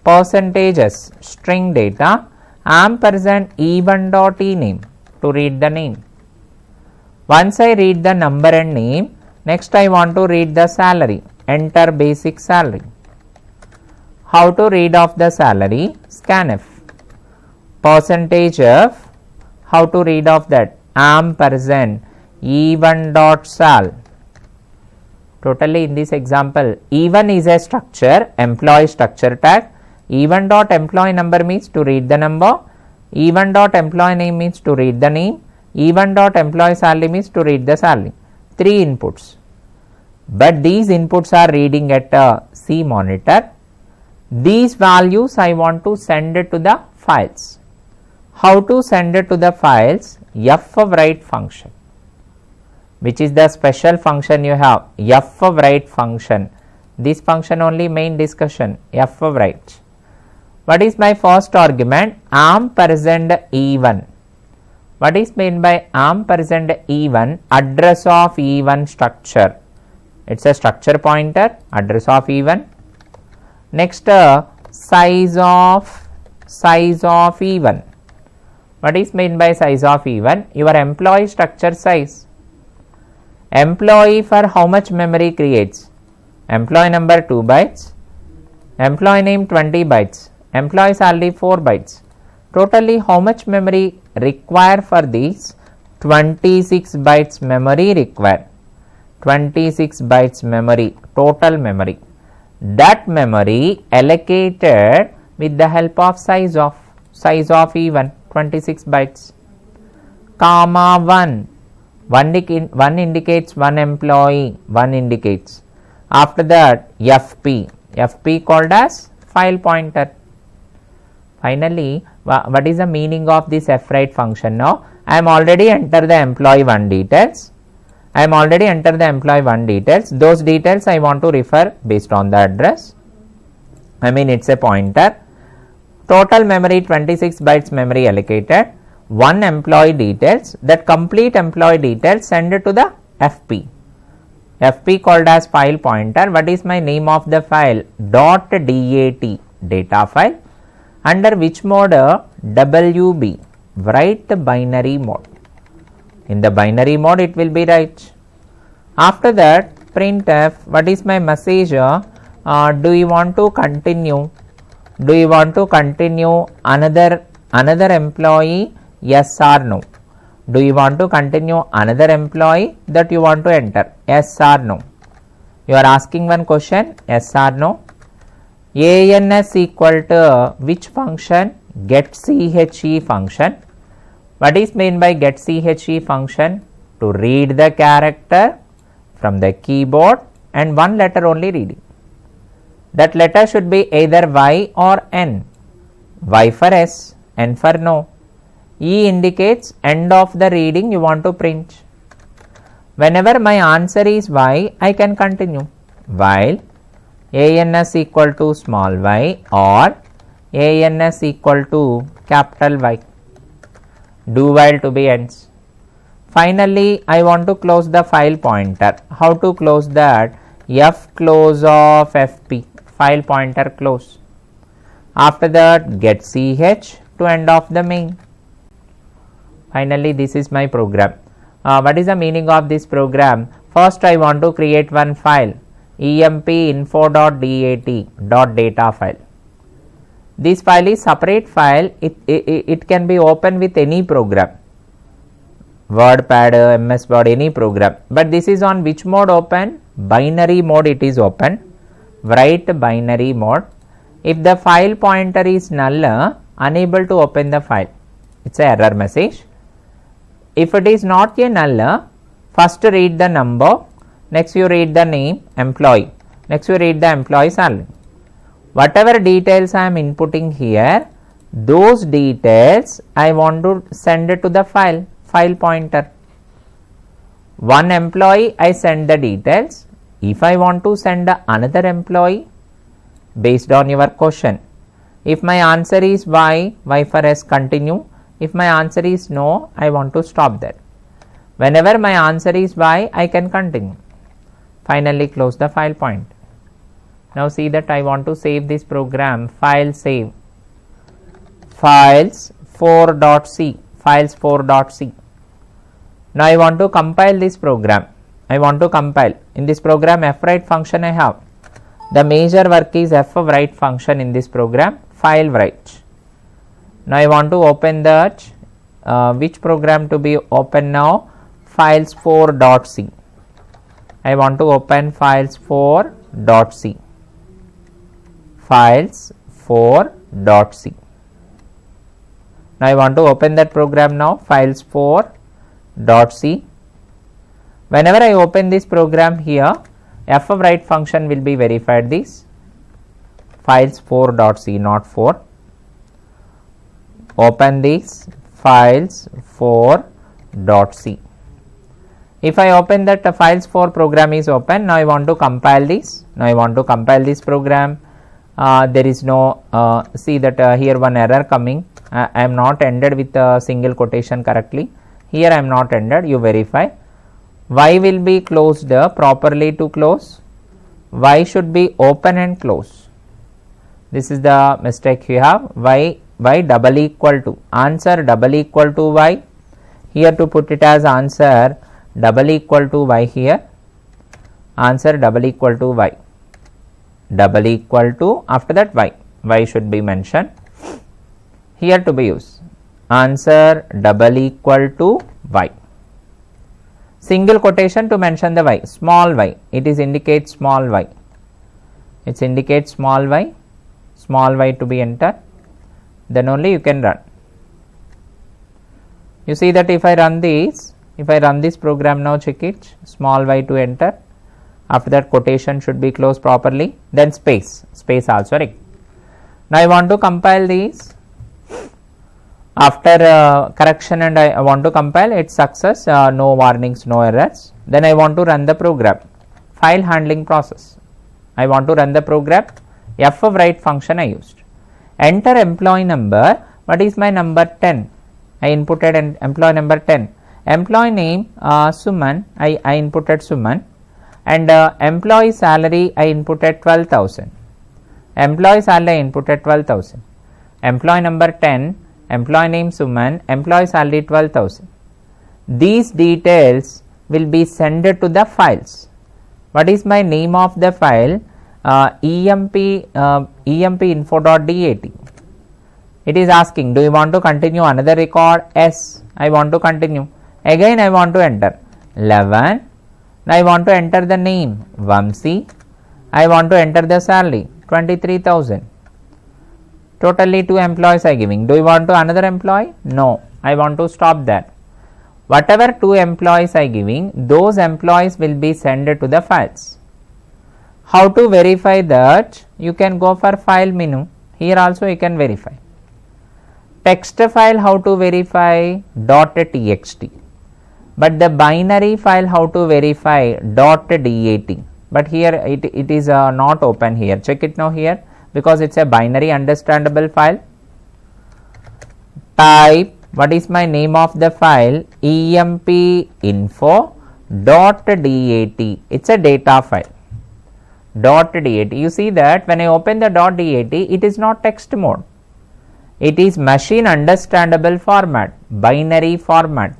%s string data ampersand E1 dot e name to read the name. Once I read the number and name, next I want to read the salary, enter basic salary. How to read off the salary? Scanf %f, how to read off that? Ampersand E1 dot sal. Totally in this example, E1 is a structure, employee structure tag. E1 dot employee number means to read the number. E1 dot employee name means to read the name. E1 dot employee salary means to read the salary. 3 inputs. But these inputs are reading at a C monitor. These values I want to send it to the files. How to send it to the files? F of write function, which is the special function you have, F of write function. This function only main discussion, F of write. What is my first argument? Ampersand E1. What is meant by ampersand E1? Address of E1 structure. It is a structure pointer, address of E1. Next, size of E1. What is meant by size of E1? Your employee structure size. Employee for how much memory creates? Employee number 2 bytes, employee name 20 bytes, employee salary 4 bytes. Totally how much memory require for these? 26 bytes memory require. 26 bytes memory, total memory. That memory allocated with the help of size of E1, 26 bytes. Comma 1. 1 indicates 1 employee, 1 indicates. After that, FP called as file pointer. Finally, what is the meaning of this fwrite function now? I am already enter the employee 1 details. Those details I want to refer based on the address. I mean it's a pointer. Total memory 26 bytes memory allocated. 1 employee details, that complete employee details send it to the FP. FP called as file pointer. What is my name of the file? .dat data file. Under which mode? WB, write binary mode. In the binary mode it will be write. After that, printf, what is my message? Do you want to continue? Do you want to continue another employee? Yes or no? Do you want to continue another employee that you want to enter? Yes or no? You are asking one question, yes or no? ANS equal to which function? Get CHE function. What is meant by get CHE function? To read the character from the keyboard and one letter only reading. That letter should be either Y or N. Y for S, N for no. E indicates end of the reading you want to print. Whenever my answer is Y, I can continue. While ANS equal to small y or ANS equal to capital Y. Do while to be ends. Finally, I want to close the file pointer. How to close that? F close of FP, file pointer close. After that, get CH to end of the main. Finally, this is my program. What is the meaning of this program? First, I want to create one file, emp info.dat data file. This file is separate file. It can be opened with any program. WordPad, MS Word, any program. But this is on which mode open? Binary mode it is open. Write binary mode. If the file pointer is null, unable to open the file. It's an error message. If it is not a null, first read the number, next you read the name, employee, next you read the employee salary. Whatever details I am inputting here, those details I want to send it to the file pointer. One employee I send the details. If I want to send another employee, based on your question, if my answer is Y for S, continue. If my answer is no, I want to stop that. Whenever my answer is Y, I can continue. Finally close the file point. Now see that I want to save this program. File save. Files 4.c. Files 4.c. Now I want to compile this program. I want to compile. In this program, fwrite function I have. The major work is fwrite function in this program. File write. Now I want to open that. Which program to be open now? Files 4.c. I want to open files 4.c. Files 4.c. Now I want to open that program now. Files 4.c. Whenever I open this program here, fwrite function will be verified this. Files 4.c, not 4. Open this files 4.c. If I open that files 4 program is open, now I want to compile this. Now I want to compile this program. There is no, see that here one error coming. I am not ended with a single quotation correctly. Here I am not ended, you verify. Y will be closed properly to close. Y should be open and close. This is the mistake you have. Y double equal to, answer double equal to Y. Here to put it as answer double equal to Y here. Answer double equal to Y. Double equal to, after that Y. Y should be mentioned. Here to be used. Answer double equal to Y. Single quotation to mention the Y. Small y. It is indicate small y. It indicates small y. Small y to be entered. Then only you can run. You see that if I run this program now, check it, small y to enter. After that quotation should be closed properly. Then space also right. Now I want to compile these. After correction and I want to compile, it's success, no warnings, no errors. Then I want to run the program. File handling process. I want to run the program. fwrite function I used. Enter employee number. What is my number? 10. I inputted an employee number 10. Employee name Suman. I inputted Suman. And employee salary I inputted 12,000. Employee salary I inputted 12,000. Employee number 10. Employee name Suman. Employee salary 12,000. These details will be sent to the files. What is my name of the file? EMP info.dat. It is asking, do you want to continue another record? Yes, I want to continue. Again I want to enter 11. Now I want to enter the name Vamsi. I want to enter the salary 23,000. Totally 2 employees I giving. Do you want to another employee? No, I want to stop that. Whatever 2 employees I giving, those employees will be sent to the files. How to verify that? You can go for file menu. Here also you can verify. Text file how to verify? .txt. But the binary file how to verify? .dat. But here it is not open here. Check it now here, because it's a binary understandable file. Type, what is my name of the file? emp info.dat. It's a data file. .dat. You see that when I open the .dat, it is not text mode. It is machine understandable format, binary format.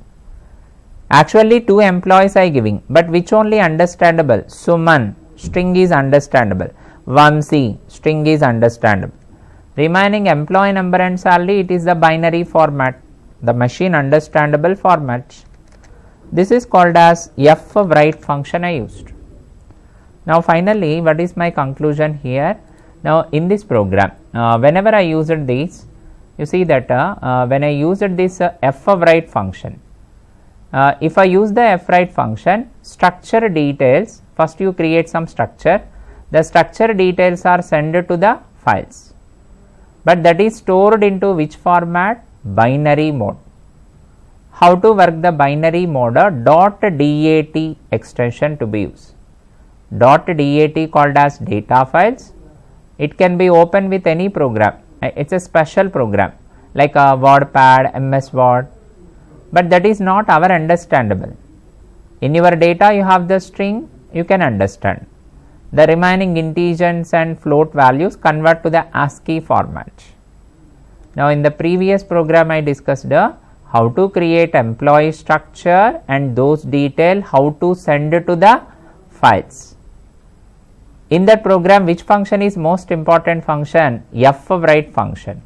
Actually 2 employees I giving, but which only understandable? Suman, string is understandable. Vamsi, string is understandable. Remaining employee number and salary, it is the binary format, the machine understandable format. This is called as f of write function I used. Now finally, what is my conclusion here? Now in this program, whenever I used this, you see that when I used this f of write function, if I use the f write function, structure details, first you create some structure, the structure details are sent to the files, but that is stored into which format? Binary mode. How to work the binary mode? .dat extension to be used. .dat called as data files. It can be opened with any program. It is a special program like a WordPad, MS Word, but that is not our understandable. In your data you have the string, you can understand. The remaining integers and float values convert to the ASCII format. Now in the previous program I discussed how to create employee structure and those details how to send to the files. In that program, which function is most important function? F of write function.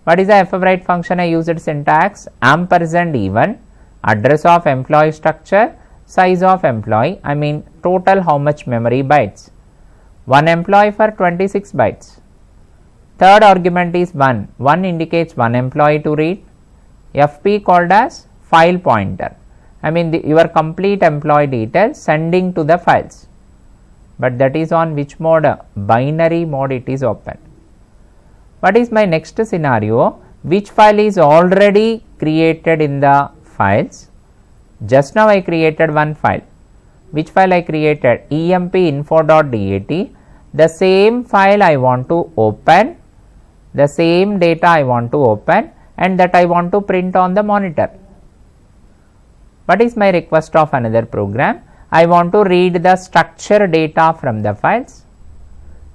What is the f of write function? I used syntax ampersand even, address of employee structure, size of employee, I mean total how much memory bytes. One employee for 26 bytes. Third argument is 1. 1 indicates one employee to read. FP called as file pointer. I mean your complete employee details sending to the files. But that is on which mode? Binary mode it is open. What is my next scenario? Which file is already created in the files? Just now I created one file. Which file I created? empinfo.dat. The same file I want to open, the same data I want to open, and that I want to print on the monitor. What is my request of another program? I want to read the structure data from the files.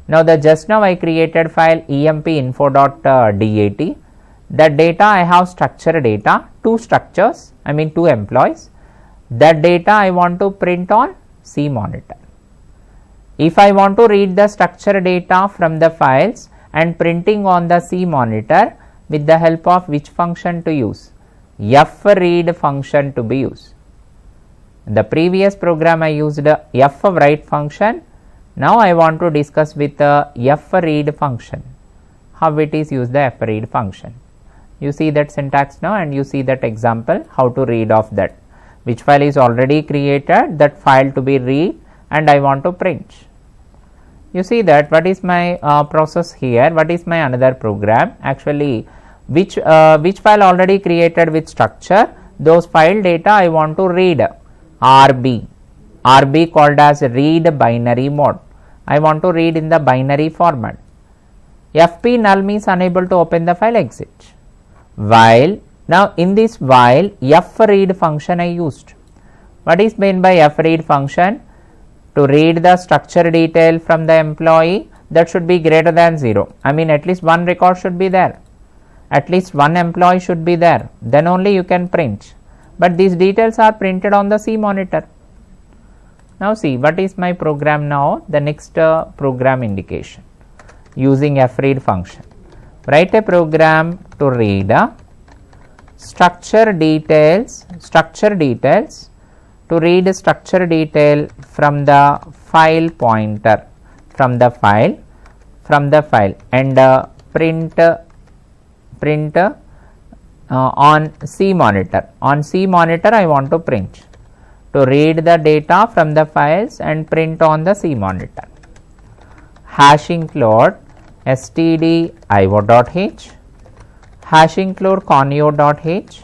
Now just now I created file empinfo.dat. That data I have structure data, two structures, I mean two employees. That data I want to print on C monitor. If I want to read the structure data from the files and printing on the C monitor, with the help of which function to use? F read function to be used. In the previous program I used f of write function. Now I want to discuss with the f read function. How it is used the f read function. You see that syntax now and you see that example how to read of that. Which file is already created, that file to be read and I want to print. You see that what is my process here, what is my another program, actually which file already created with structure, those file data I want to read. RB called as read binary mode. I want to read in the binary format. FP null means unable to open the file, exit. While, now in this while f read function I used. What is meant by f read function? To read the structure detail from the employee, that should be greater than 0. I mean at least one record should be there. At least one employee should be there. Then only you can print. But these details are printed on the C monitor. Now see what is my program now, the next program indication using f read function. Write a program to read structure details to read structure detail from the file pointer from the file and print on C monitor. On C monitor I want to print. To read the data from the files and print on the C monitor. Hash include stdio.h, hash include conio.h.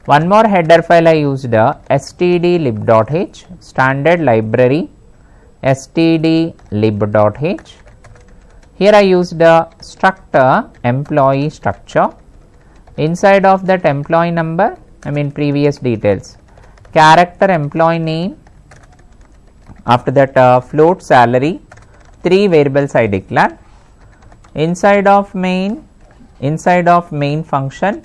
One more header file I used stdlib.h, standard library stdlib.h. Here I used struct employee structure. Inside of that employee number, I mean previous details, character employee name, after that float salary, 3 variables I declare. Inside of main function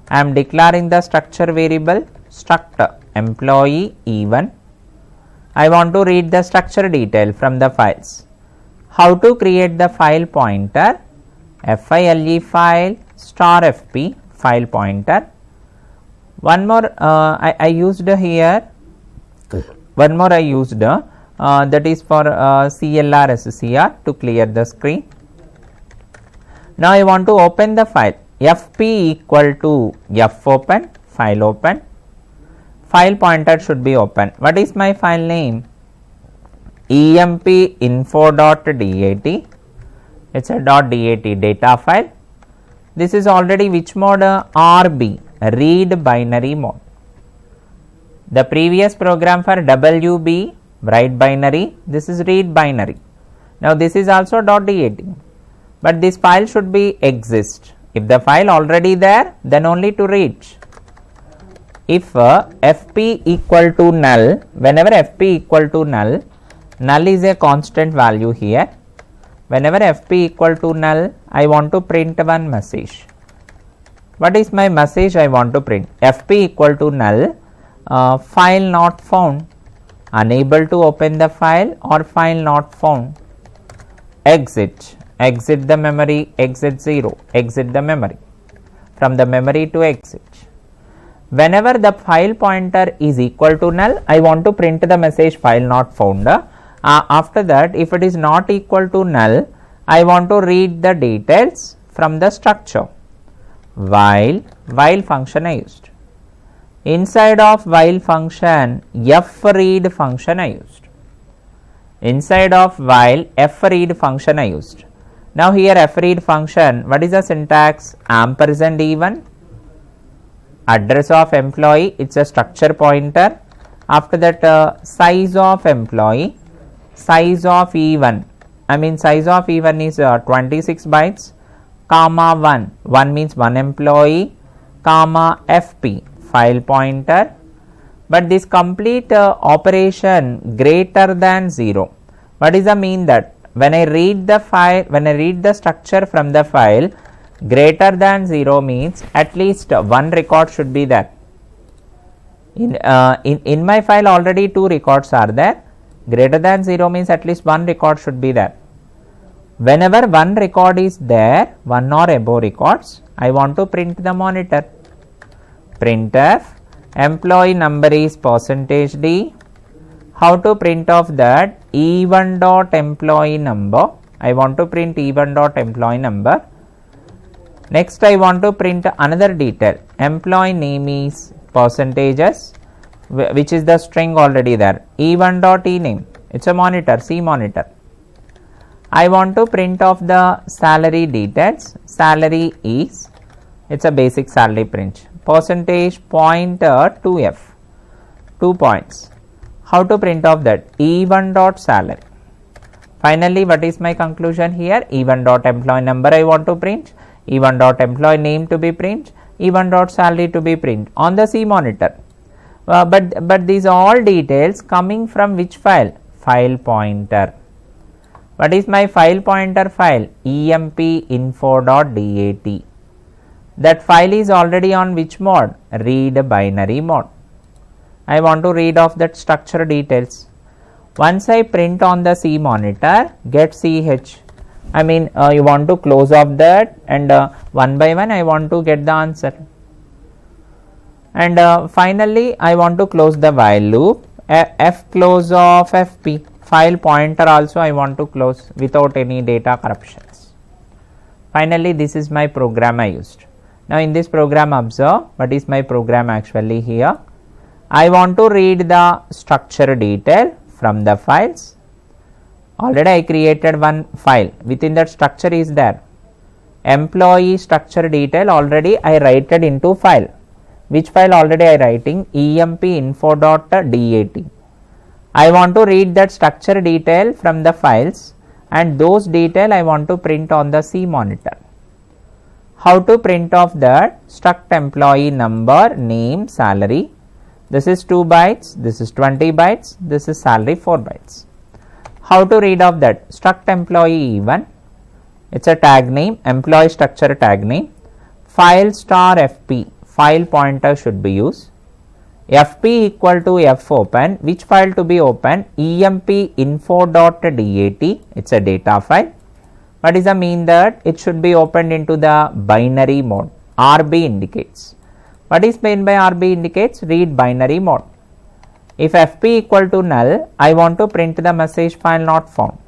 I am declaring the structure variable struct employee even. I want to read the structure detail from the files. How to create the file pointer? file file star fp file pointer. One more I used here, one more I used that is for CLR SCR to clear the screen. Now I want to open the file. Fp equal to F open, file open, file pointer should be open. What is my file name? emp info.dat. It's a .dat data file. This is already which mode? RB, read binary mode. The previous program for WB, write binary, this is read binary. Now this is also .dat, but this file should be exist. If the file already there, then only to read. If fp equal to null, whenever fp equal to null, null is a constant value here. Whenever fp equal to null, I want to print one message. What is my message I want to print? Fp equal to null, file not found, unable to open the file or file not found. Exit, exit the memory, exit 0, exit the memory, from the memory to exit. Whenever the file pointer is equal to null, I want to print the message file not found. After that, if it is not equal to null, I want to read the details from the structure. While function I used. Inside of while function, fread function I used. Inside of while, fread function I used. Now here fread function, what is the syntax? Ampersand E1, address of employee, it's a structure pointer. After that, size of employee, size of E1, I mean size of E1 is 26 bytes, comma 1 means one employee, comma fp, file pointer. But this complete operation greater than 0. What is the mean that when I read the file, when I read the structure from the file, greater than 0 means at least one record should be there. In my file already 2 records are there. Greater than 0 means at least one record should be there. Whenever one record is there, one or above records, I want to print the monitor. Printf, employee number is %d. How to print off that? E1 dot employee number. I want to print E1 dot employee number. Next I want to print another detail. Employee name is %s, which is the string already there. E1 dot e name, it's a monitor, C monitor. I want to print off the salary details. Salary is, it's a basic salary print. Percentage pointer to F, 2 points. How to print off that? E1 dot salary. Finally, what is my conclusion here? E1 dot employee number I want to print, E1 dot employee name to be print, E1 dot salary to be print on the C monitor. But these all details coming from which file? File pointer. What is my file pointer file? emp info.dat. That file is already on which mode? Read binary mode. I want to read off that structure details. Once I print on the C monitor, get ch. I mean you want to close off that, and one by one I want to get the answer. And finally I want to close the while loop. F close of fp, file pointer also I want to close without any data corruptions. Finally, this is my program I used. Now in this program, observe what is my program actually here. I want to read the structure detail from the files. Already I created one file. Within that structure is there. Employee structure detail already I write it into file. Which file already I writing? emp info.dat. I want to read that structure detail from the files, and those detail I want to print on the C monitor. How to print off that? Struct employee number, name, salary. This is 2 bytes, this is 20 bytes, this is salary 4 bytes. How to read off that? Struct employee E1, it's a tag name, employee structure tag name, file star fp, file pointer should be used. Fp equal to f open, which file to be open? emp info.dat, it's a data file. What is the mean that? It should be opened into the binary mode. RB indicates. What is meant by RB indicates read binary mode. If FP equal to null, I want to print the message file not found.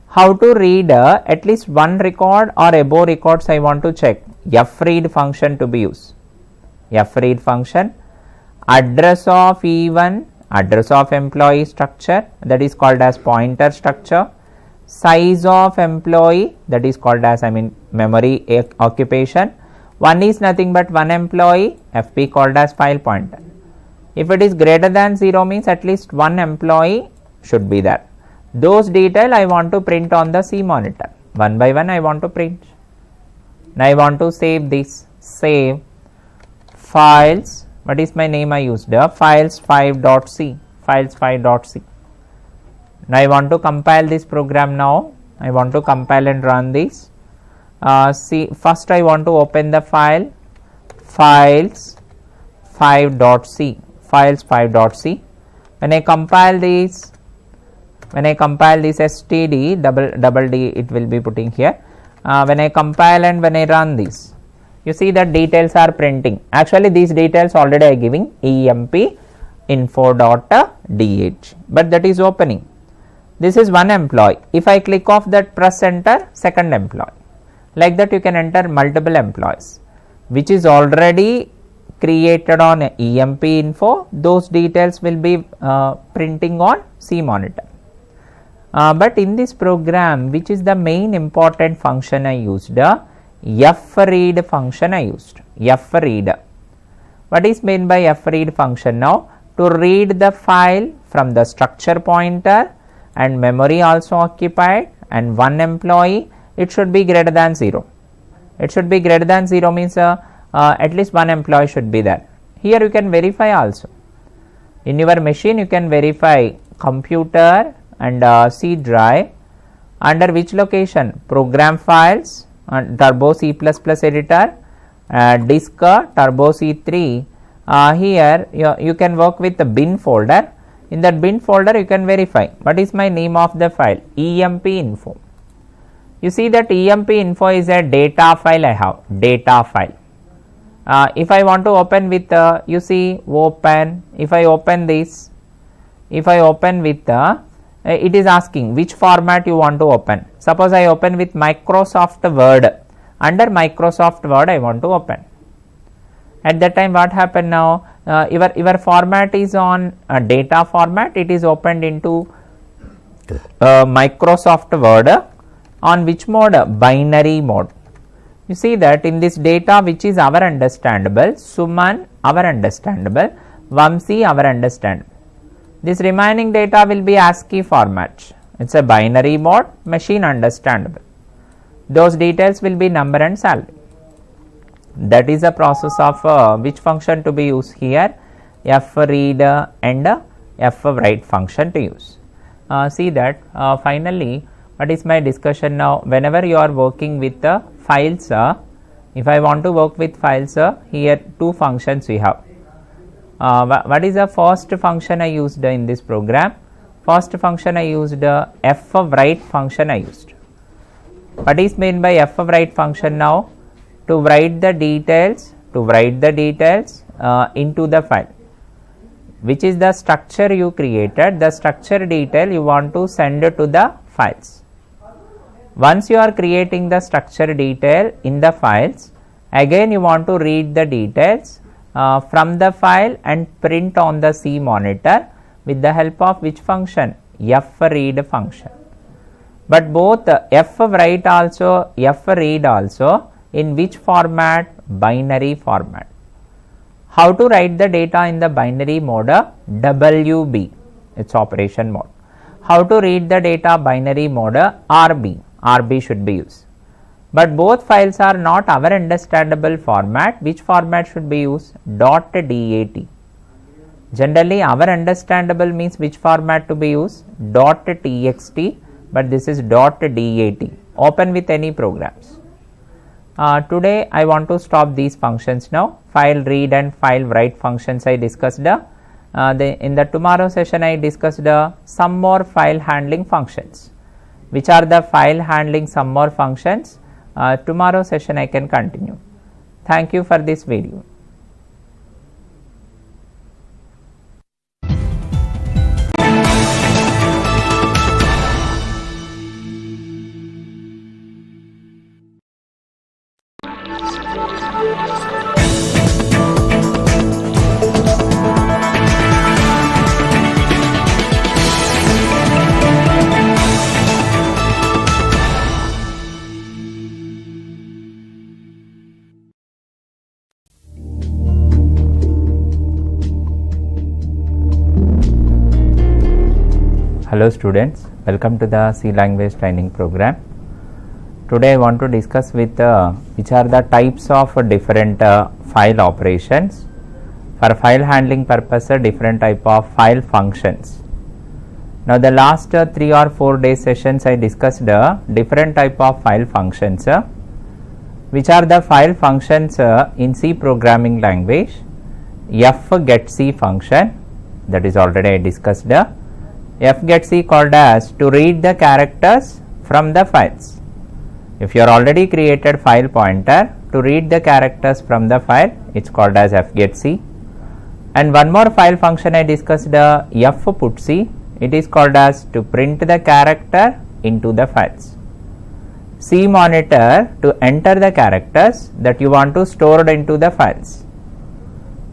How to read at least one record or above records I want to check. fread function to be used. fread function, address of E1, address of employee structure, that is called as pointer structure, size of employee, that is called as memory occupation. One is nothing but one employee, FP called as file pointer. If it is greater than 0 means at least one employee should be there. Those detail I want to print on the C monitor. One by one I want to print. Now I want to save this. Save files. What is my name I used? Files5.c. Files5.c. Now I want to compile this program now. I want to compile and run this. See, first I want to open the file files5.c. Files5.c. When I compile this std double d it will be putting here. When I compile and when I run this, you see that details are printing. Actually these details already I giving emp info.dh, but that is opening. This is one employee. If I click off that, press enter, second employee. Like that you can enter multiple employees, which is already created on emp info. Those details will be printing on C monitor. But in this program, which is the main important function I used, fread function I used. fread. What is meant by fread function now? To read the file from the structure pointer and memory also occupied and one employee, it should be greater than 0. It should be greater than 0 means at least one employee should be there. Here you can verify also. In your machine you can verify computer and C drive, under which location? Program files, Turbo C++ editor, disk Turbo C3. Here you can work with the bin folder. In that bin folder you can verify what is my name of the file, emp info. You see that emp info is a data file I have, data file. If I want to open with you see open, if I open this, if I open with it is asking which format you want to open. Suppose I open with Microsoft Word. Under Microsoft Word I want to open. At that time what happened now? Your format is on data format. It is opened into Microsoft Word. On which mode? Binary mode. You see that in this data which is our understandable, Suman our understandable, Vamsi our understandable. This remaining data will be ASCII format. It is a binary mode, machine understandable. Those details will be number and salary. That is the process of which function to be used here, fread and fwrite function to use. See that finally what is my discussion now? Whenever you are working with the files, if I want to work with files, here two functions we have. What is the first function I used in this program? First function I used fwrite function I used. What is meant by fwrite function now? To write the details, into the file. Which is the structure you created, the structure detail you want to send to the files. Once you are creating the structure detail in the files, again you want to read the details from the file and print on the C monitor with the help of which function? fread function. But both fwrite also, fread also in which format? Binary format. How to write the data in the binary mode? WB, its operation mode. How to read the data binary mode? RB should be used. But both files are not our understandable format. Which format should be used? .dat. Generally our understandable means which format to be used? .txt, but this is .dat. Open with any programs. Today I want to stop these functions now. File read and file write functions I discussed. In the tomorrow session I discussed some more file handling functions. Which are the file handling some more functions? Tomorrow session I can continue. Thank you for this video. Hello students, welcome to the C language training program. Today I want to discuss with which are the types of different file operations. For file handling purpose, different type of file functions. Now the last 3 or 4 day sessions I discussed different type of file functions. Which are the file functions in C programming language? fgetC function, that is already I discussed. fgetC called as to read the characters from the files. If you are already created file pointer, to read the characters from the file, it's called as fgetC. And one more file function I discussed, fputC, it is called as to print the character into the files. C monitor to enter the characters that you want to store into the files.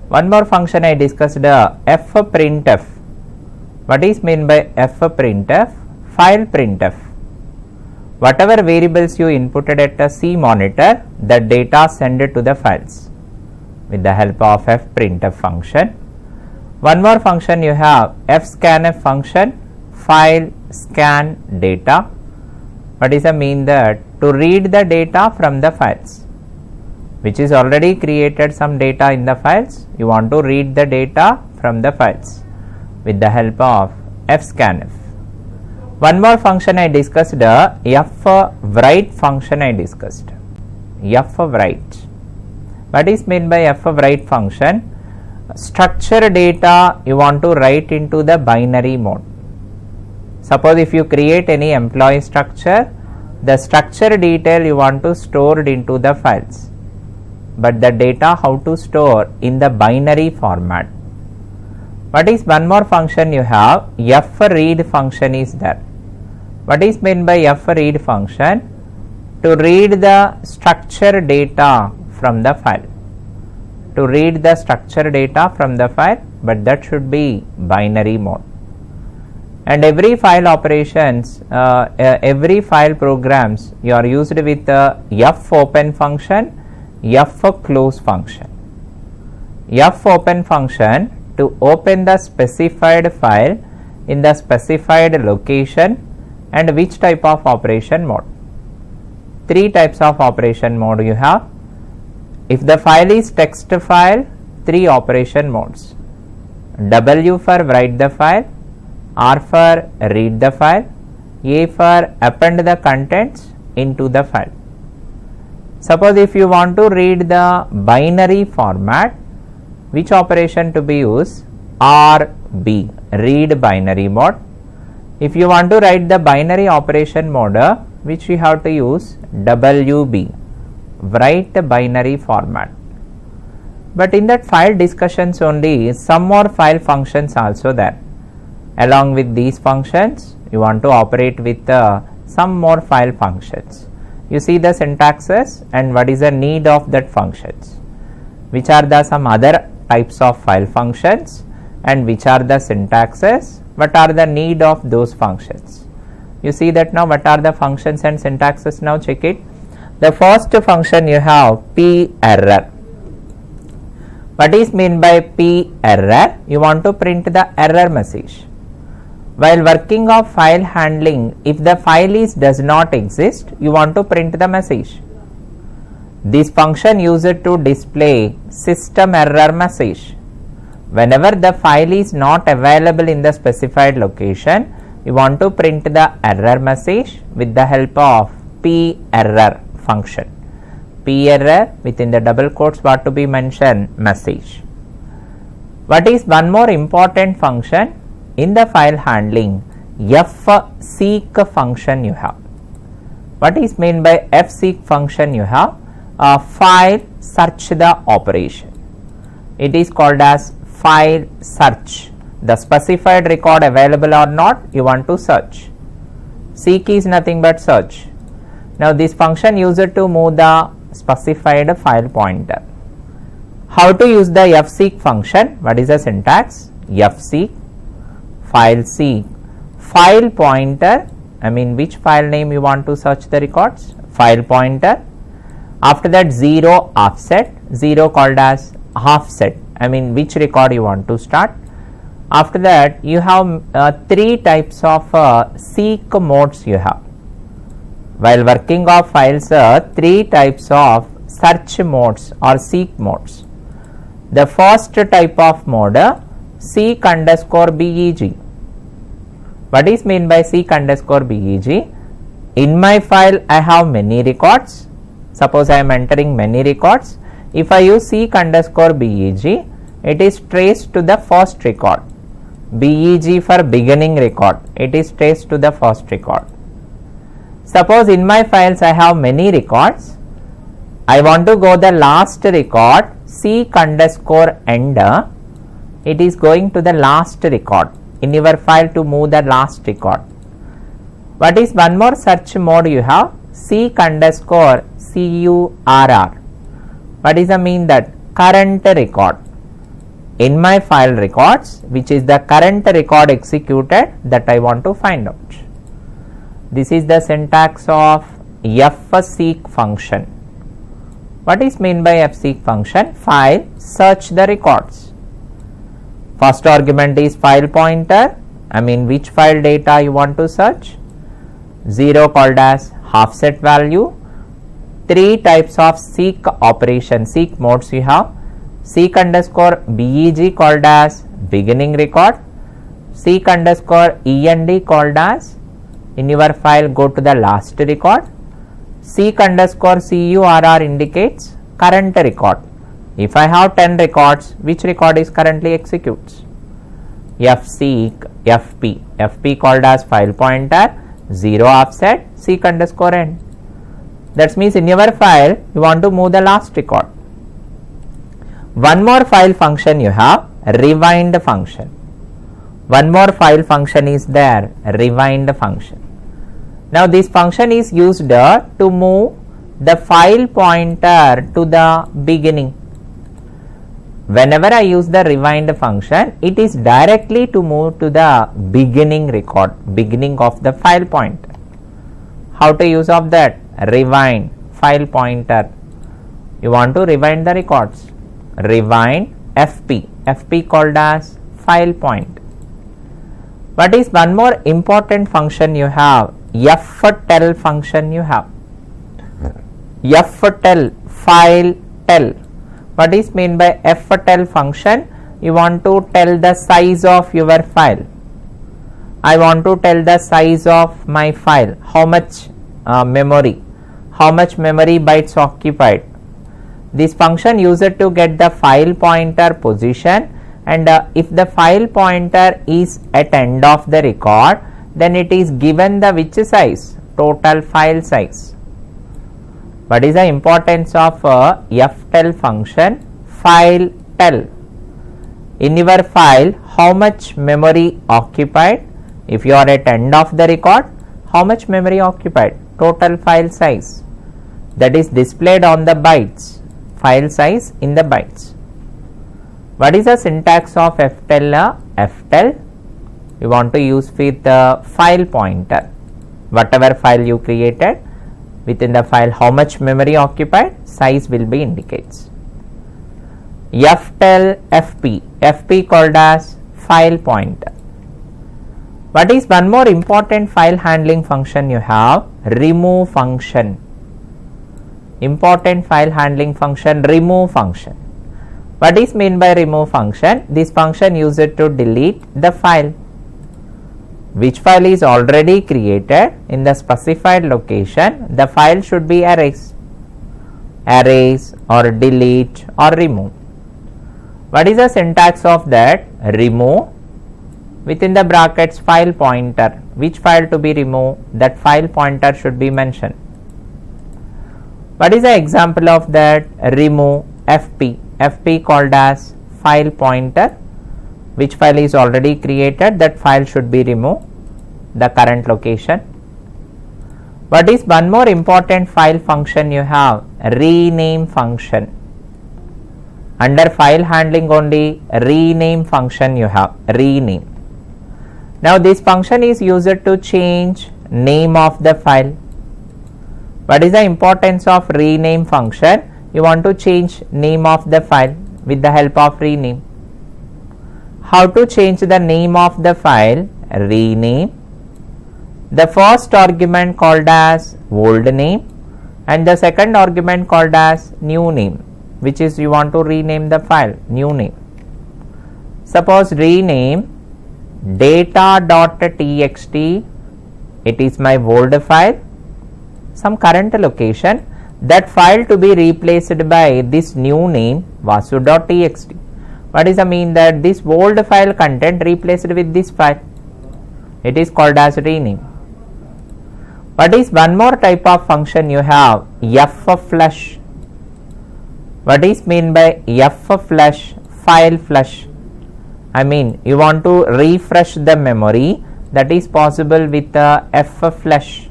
One more function I discussed, fprintf. What is meant by fprintf? File printf. Whatever variables you inputted at a C monitor, the data send to the files with the help of fprintf function. One more function you have fscanf function, file scan data. What is the mean that to read the data from the files, which is already created some data in the files, you want to read the data from the files with the help of fscanf. One more function I discussed, fwrite function I discussed. fwrite. What is meant by fwrite function? Structure data you want to write into the binary mode. Suppose if you create any employee structure, the structure detail you want to store it into the files, but the data how to store in the binary format. What is one more function you have? fread function is there. What is meant by fread function? To read the structure data from the file. To read the structure data from the file, but that should be binary mode. And every file operations, every file programs you are used with fopen function, fclose function. Fopen function to open the specified file in the specified location and which type of operation mode. 3 types of operation mode you have. If the file is text file, 3 operation modes. W for write the file, R for read the file, A for append the contents into the file. Suppose if you want to read the binary format, which operation to be used? RB, read binary mode. If you want to write the binary operation mode, which we have to use? WB, write the binary format. But in that file discussions only, some more file functions also there. Along with these functions, you want to operate with some more file functions. You see the syntaxes and what is the need of that functions. Which are the some other types of file functions and which are the syntaxes, what are the need of those functions. You see that now what are the functions and syntaxes now, check it. The first function you have p error. What is meant by p error? You want to print the error message. While working of file handling, if the file does not exist, you want to print the message. This function used to display system error message. Whenever the file is not available in the specified location, you want to print the error message with the help of p error function. P error within the double quotes what to be mentioned? Message. What is one more important function? In the file handling, fseek function you have. What is meant by fseek function you have? File search the operation. It is called as file search. The specified record available or not, you want to search. Seek is nothing but search. Now this function used to move the specified file pointer. How to use the fseek function? What is the syntax? Fseek, file seek, file pointer, which file name you want to search the records? File pointer. After that 0 offset, 0 called as offset, which record you want to start. After that, you have three types of seek modes you have. While working of files, three types of search modes or seek modes. The first type of mode, seek underscore beg. What is meant by seek underscore beg? In my file, I have many records. Suppose I am entering many records. If I use seek underscore beg, it is traced to the first record. Beg for beginning record, it is traced to the first record. Suppose in my files I have many records, I want to go the last record, seek underscore end, it is going to the last record in your file to move the last record. What is one more search mode you have? Seek underscore curr. What is the mean that? Current record. In my file records, which is the current record executed, that I want to find out. This is the syntax of fseek function. What is meant by fseek function? File search the records. First argument is file pointer, which file data you want to search. 0 called as half set value. Three types of seek operation, seek modes you have. Seek underscore beg called as beginning record. Seek underscore end called as in your file go to the last record. Seek underscore curr indicates current record. If I have 10 records, which record is currently executes? Fseek, fp called as file pointer, 0 offset, seek underscore end. That means in your file you want to move the last record. One more file function you have, rewind function. One more file function is there, rewind function. Now this function is used to move the file pointer to the beginning. Whenever I use the rewind function, it is directly to move to the beginning record, beginning of the file pointer. How to use of that? Rewind file pointer. You want to rewind the records. Rewind fp called as file point. What is one more important function you have? ftell function you have. ftell, file tell. What is meant by ftell function? You want to tell the size of your file. I want to tell the size of my file, how much memory bytes occupied. This function used to get the file pointer position, and if the file pointer is at end of the record, then it is given the which size? Total file size. What is the importance of ftell function? File tell. In your file, how much memory occupied? If you are at end of the record, how much memory occupied? Total file size. That is displayed on the bytes. File size in the bytes. What is the syntax of ftell? Ftell, you want to use with the file pointer. Whatever file you created, within the file how much memory occupied, size will be indicates. Ftell fp called as file pointer. What is one more important file handling function you have? Remove function. Important file handling function, remove function. What is meant by remove function? This function used to delete the file. Which file is already created in the specified location, the file should be erased. Erase or delete or remove. What is the syntax of that? Remove, within the brackets file pointer. Which file to be removed? That file pointer should be mentioned. What is the example of that? Remove fp called as file pointer. Which file is already created, that file should be removed, the current location. What is one more important file function you have? Rename function. Under file handling only, rename function you have, rename. Now this function is used to change name of the file. What is the importance of rename function? You want to change name of the file with the help of rename. How to change the name of the file? Rename. The first argument called as old name and the second argument called as new name, which is you want to rename the file, new name. Suppose rename data.txt, it is my old file, some current location, that file to be replaced by this new name vasu.txt. What is the mean that this old file content replaced with this file? It is called as rename. What is one more type of function you have? F-flush. What is mean by F-flush? File flush. I mean you want to refresh the memory, that is possible with F-flush.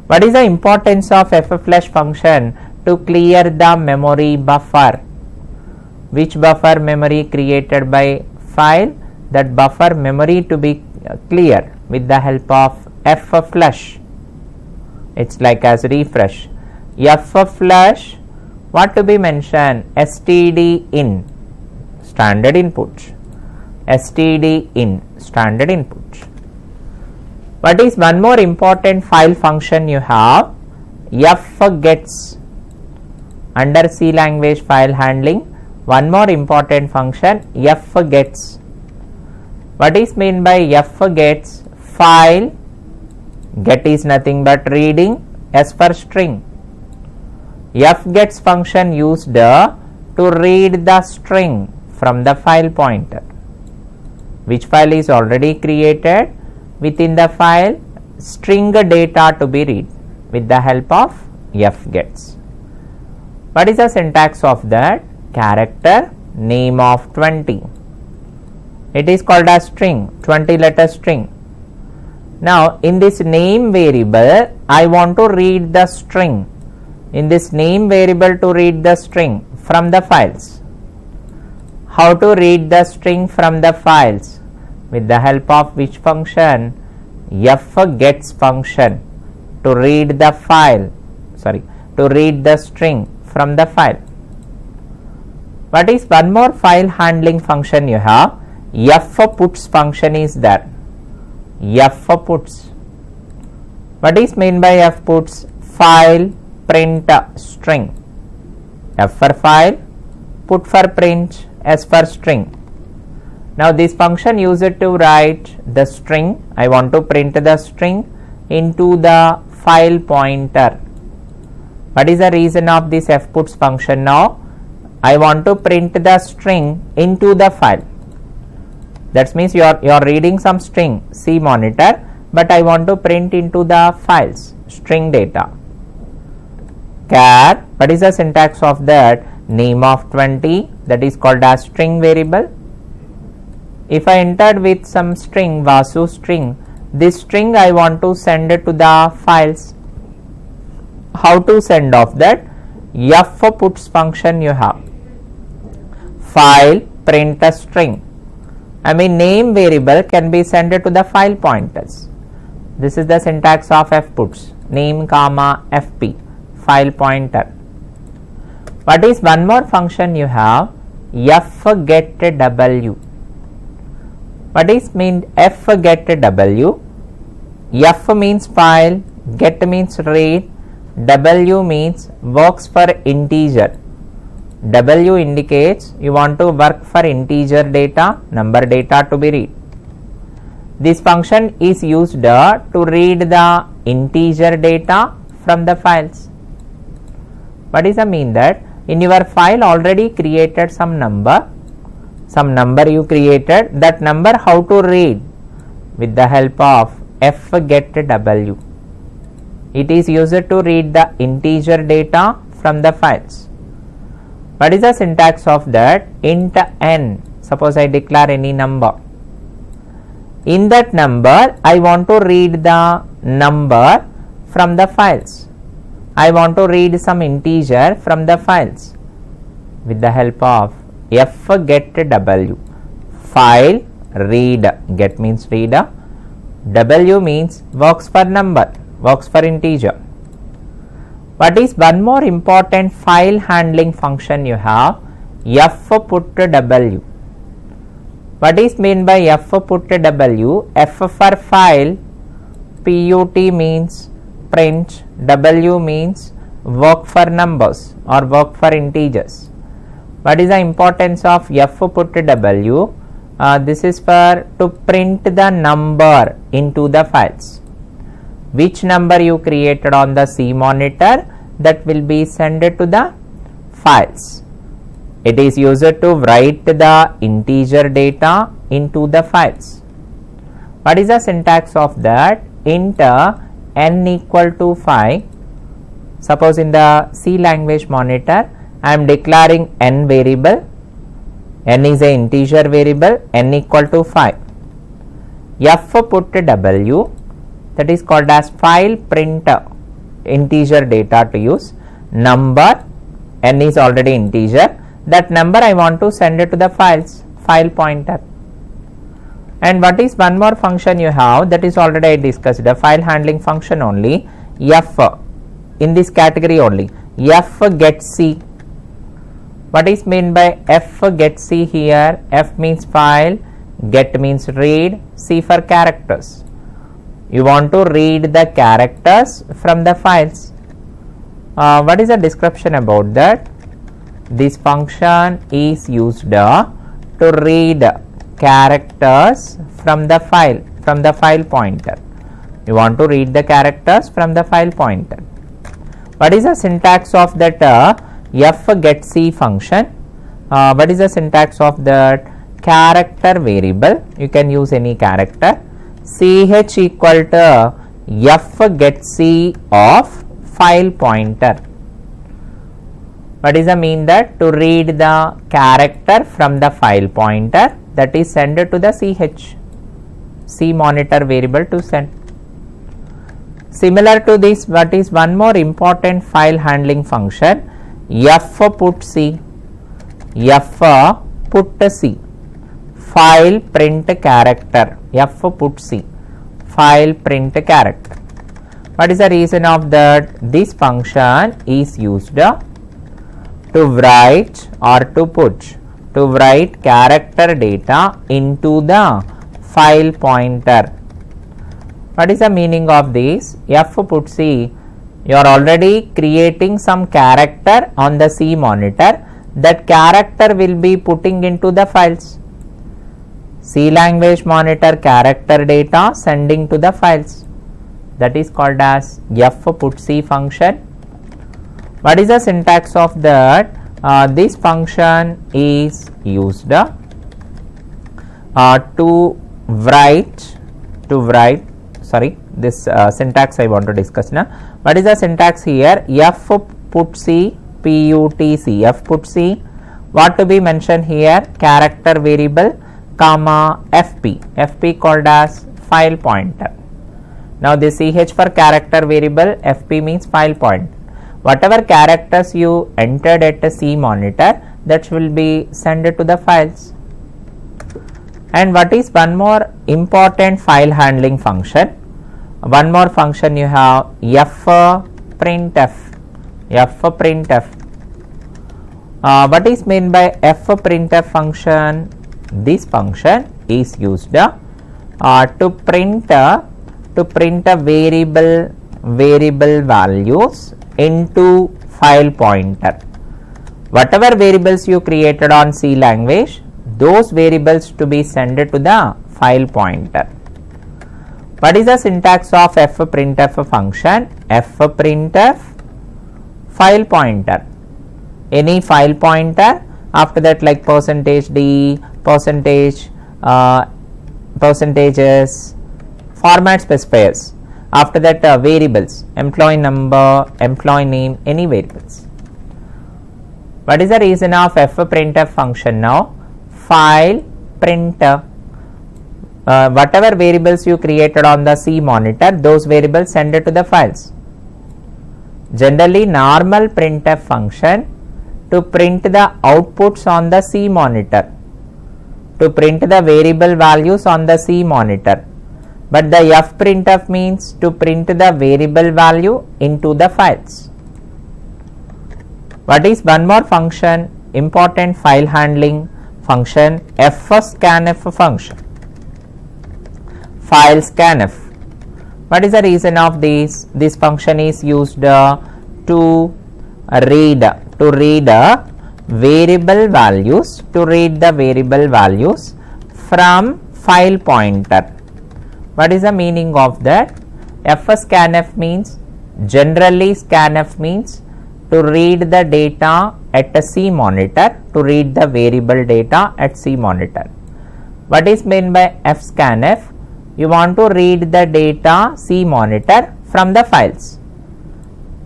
What is the importance of F-flush function? To clear the memory buffer. Which buffer memory created by file? That buffer memory to be clear with the help of F-flush. It's like as refresh. F-flush, what to be mentioned? std in, standard input. std in, standard input. What is one more important file function you have? F-gets. Under C language file handling, one more important function, F-gets. What is mean by F-gets? File, get is nothing but reading, S for string. F-gets function used to read the string from the file pointer. Which file is already created? Within the file, string data to be read with the help of F-gets. What is the syntax of that? Character, name of 20. It is called as string, 20 letter string. Now in this name variable, I want to read the string. In this name variable to read the string from the files. How to read the string from the files? With the help of which function? F-gets function to read the file, to read the string from the file. What is one more file handling function you have? F-puts function is there. F-puts. What is mean by F-puts? File, print, string. F for file, put for print, S for string. Now this function used to write the string. I want to print the string into the file pointer. What is the reason of this F-puts function now? I want to print the string into the file. That means you are reading some string, C monitor, but I want to print into the files, string data. Char, what is the syntax of that? Name of 20, that is called as string variable. If I entered with some string, Vasu string, this string I want to send it to the files. How to send off that? F-puts function you have. File, print a string. I mean name variable can be sent to the file pointers. This is the syntax of F-puts. Name comma FP, file pointer. What is one more function you have? F-get-W. What is mean F-get-W? F means file, get means read, W means works for integer. W indicates you want to work for integer data, number data to be read. This function is used to read the integer data from the files. What is the mean that? In your file already created some number you created, that number how to read? With the help of F-get-W. It is used to read the integer data from the files. What is the syntax of that? Int n. Suppose I declare any number. In that number, I want to read the number from the files. I want to read some integer from the files. With the help of F-get-W. File, read. Get means reader. W means works for number, works for integer. What is one more important file handling function you have? F-put W. What is meant by F put W? F for file, PUT means print, W means work for numbers or work for integers. What is the importance of F put W? This is for to print the number into the files. Which number you created on the C monitor, that will be sent to the files. It is used to write the integer data into the files. What is the syntax of that? Int n equal to 5. Suppose in the C language monitor, I am declaring n variable. N is a integer variable, n equal to 5. F put W, that is called as file printer, integer data to use. Number, n is already integer, that number I want to send it to the files, file pointer. And what is one more function you have, that is already I discussed, the file handling function only, F, in this category only, F get C. What is meant by F get C here? F means file, get means read, C for characters. You want to read the characters from the files. What is the description about that? This function is used to read characters from the file pointer. You want to read the characters from the file pointer. What is the syntax of that F get C function? What is the syntax of that character variable? You can use any character. CH equal to F get C of file pointer. What is the mean that? To read the character from the file pointer, that is sent to the CH, C monitor variable to send. Similar to this, what is one more important file handling function? F put C, F put C, file print character, F put C, file print character. What is the reason of that? This function is used to write or to write character data into the file pointer. What is the meaning of this? F put C, you are already creating some character on the C monitor, that character will be putting into the files. C language monitor character data sending to the files, that is called as F put C function. What is the syntax of that? This function is used to write, this syntax I want to discuss now. What is the syntax here? F put C, PUTC, F put C, what to be mentioned here? Character variable, comma FP called as file pointer. Now this CH for character variable, FP means file pointer. Whatever characters you entered at a C monitor, that will be sent to the files. And what is one more important file handling function? One more function you have, fprintf. What is meant by fprintf function? This function is used to print a variable values into file pointer. Whatever variables you created on C language, those variables to be sent to the file pointer. What is the syntax of fprintf function? Fprintf file pointer, any file pointer, after that like %d, percentages, format specifiers, after that variables, employee number, employee name, any variables. What is the reason of fprintf function now? File printer. Whatever variables you created on the C monitor, those variables send it to the files. Generally, normal printf function to print the outputs on the C monitor, to print the variable values on the C monitor. But the fprintf means to print the variable value into the files. What is one more function? Important file handling function fscanf function. File scanf. What is the reason of this? This function is used to read variable values, from file pointer. What is the meaning of that? fscanf means, generally scanf means to read the data at a C monitor, to read the variable data at C monitor. What is meant by fscanf? You want to read the data C monitor from the files.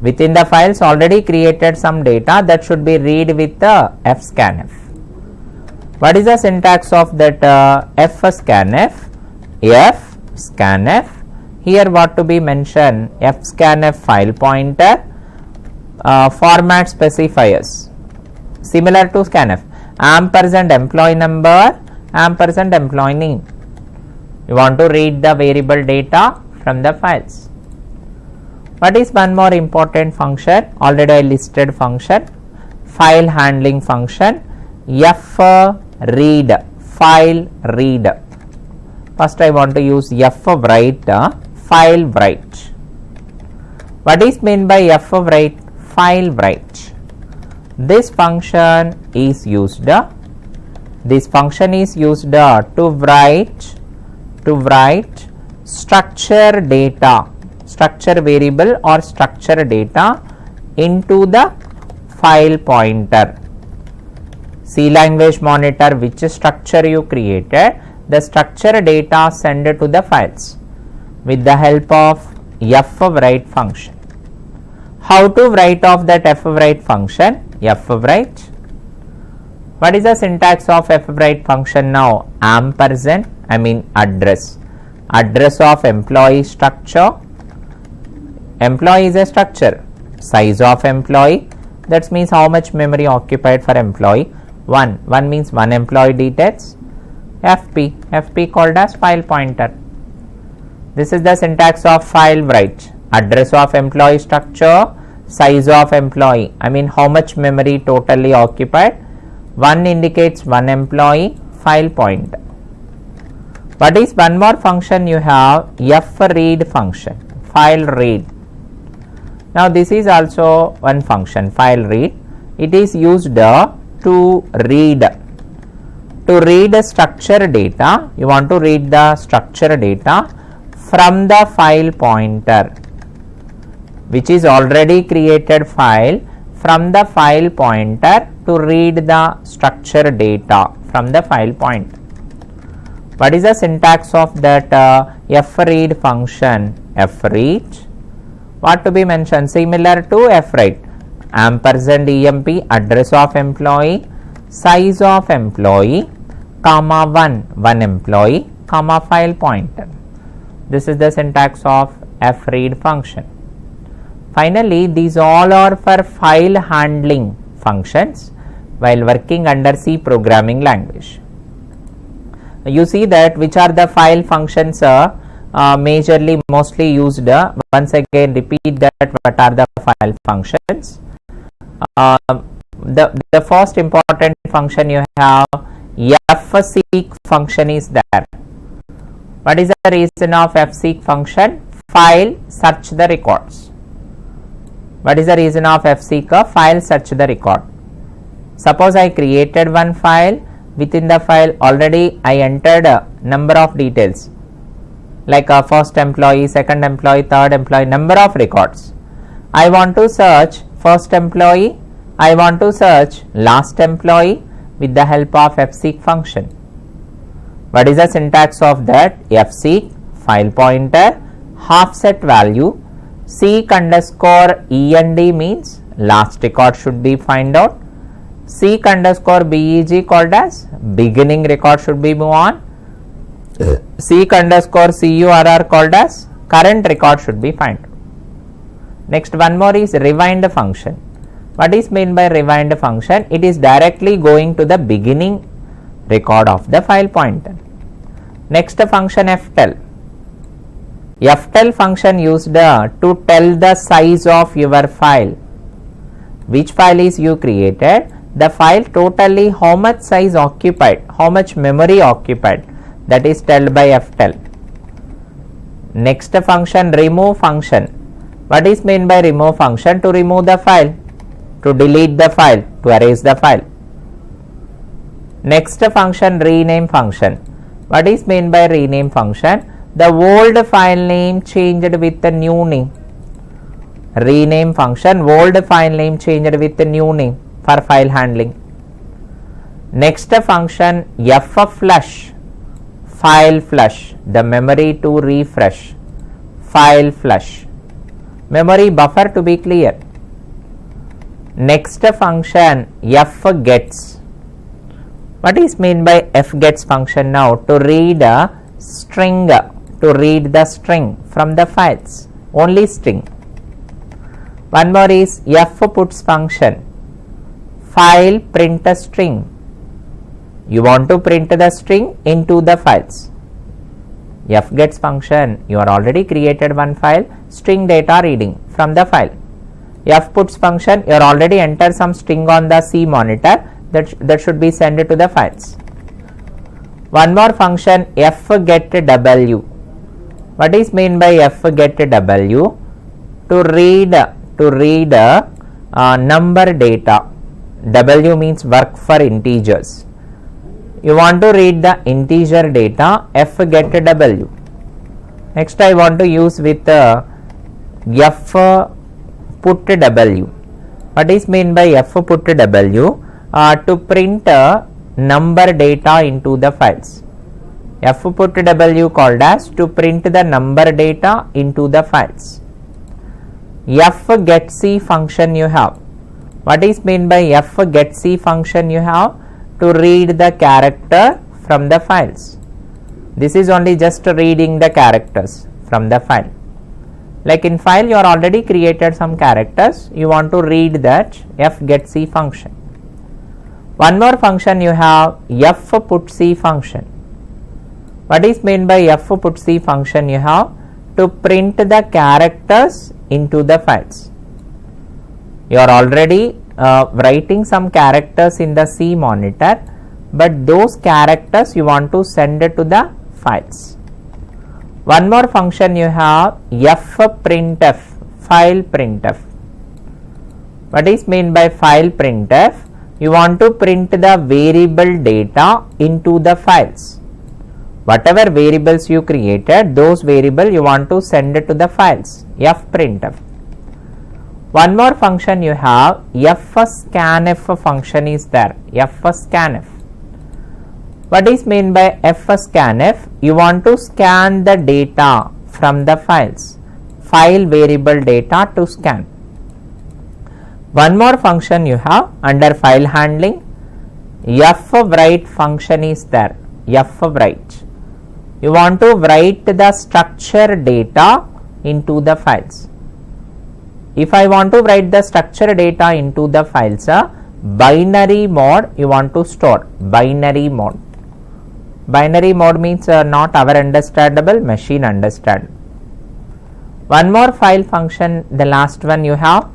Within the files already created some data that should be read with the fscanf. What is the syntax of that fscanf? fscanf. Here what to be mentioned? fscanf file pointer, format specifiers similar to scanf, ampersand employee number, ampersand employee name. You want to read the variable data from the files. What is one more important function? Already I listed function, file handling function, fread, file read. First I want to use fwrite, file write. What is meant by fwrite? File write. This function is used to write structure data, structure variable or structure data into the file pointer. C language monitor which structure you created, the structure data send to the files with the help of fwrite function. How to write off that fwrite function? Fwrite. What is the syntax of fwrite function now? Ampersand, address. Address of employee structure. Employee is a structure. Size of employee, that means how much memory occupied for employee. 1 means one employee details. FP called as file pointer. This is the syntax of file write. Address of employee structure, size of employee, how much memory totally occupied. 1 indicates one employee, file pointer. What is one more function you have? fread function, file read. Now this is also one function, file read. It is used to read structure data. You want to read the structure data from the file pointer, which is already created file, from the file pointer to read the structure data from the file pointer. What is the syntax of that fread function? Fread. What to be mentioned? Similar to fwrite. Ampersand emp, address of employee, size of employee, comma 1 employee, comma file pointer. This is the syntax of fread function. Finally, these all are for file handling functions while working under C programming language. You see that which are the file functions majorly mostly used. Once again repeat that what are the file functions. The first important function you have, fseek function is there. What is the reason of fseek function? File search the records. What is the reason of fseek? File search the record. Suppose I created one file. Within the file already I entered a number of details like a first employee, second employee, third employee, number of records. I want to search first employee, I want to search last employee with the help of fseek function. What is the syntax of that? Fseek, file pointer, offset value, seek underscore end means last record should be find out. Seek underscore beg called as beginning record should be move on. Seek underscore curr called as current record should be find. Next one more is rewind function. What is meant by rewind function? It is directly going to the beginning record of the file pointer. Next function ftell. Ftell function used to tell the size of your file. Which file is you created? the file totally how much size occupied, how much memory occupied, that is told by ftel. Next function, remove function. What is meant by remove function? To remove the file, to delete the file, to erase the file. Next function, rename function. What is meant by rename function? The old file name changed with the new name. Rename function, old file name changed with the new name for file handling. Next function, fflush, file flush, the memory to refresh, file flush, memory buffer to be clear. Next function, fgets. What is meant by fgets function now? To read a string, to read the string from the files, only string. One more is fputs function, file print a string. You want to print the string into the files. Fgets function, you are already created one file, string data reading from the file. Fputs function, you are already entered some string on the C monitor, that should be sent to the files. One more function, fgetw. What is meant by fgetw? To read number data. W means work for integers. You want to read the integer data, fgetw. Next I want to use with fputw. What is meant by fputw? To print number data into the files. Fputw called as to print the number data into the files. Fgetc function you have. What is meant by fgetc function you have? To read the character from the files. This is only just reading the characters from the file. Like in file you are already created some characters, you want to read that, fgetc function. One more function you have, fputc function. What is meant by fputc function you have? To print the characters into the files. You are already writing some characters in the C monitor, but those characters you want to send to the files. One more function you have, fprintf, file printf. What is meant by file printf? You want to print the variable data into the files. Whatever variables you created, those variables you want to send it to the files, fprintf. One more function you have, fscanf function is there, fscanf. What is meant by fscanf? You want to scan the data from the files, file variable data to scan. One more function you have under file handling, fwrite function is there, fwrite. You want to write the structure data into the files. If I want to write the structure data into the files, binary mode you want to store, binary mode. Binary mode means not our understandable, machine understand. One more file function, the last one you have,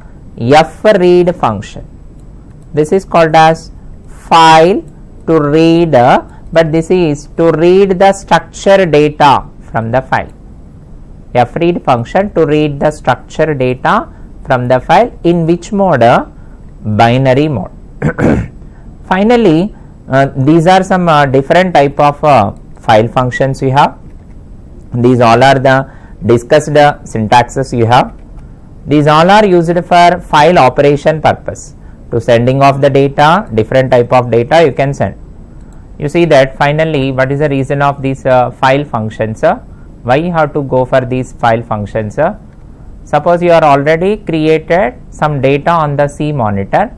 fread function. This is called as file to read, but this is to read the structure data from the file. Fread function to read the structure data from the file in which mode? Binary mode. Finally, these are some different type of file functions you have. These all are the discussed syntaxes you have. These all are used for file operation purpose. To sending of the data, different type of data you can send. You see that finally what is the reason of these file functions? Why you have to go for these file functions? Suppose you are already created some data on the C monitor,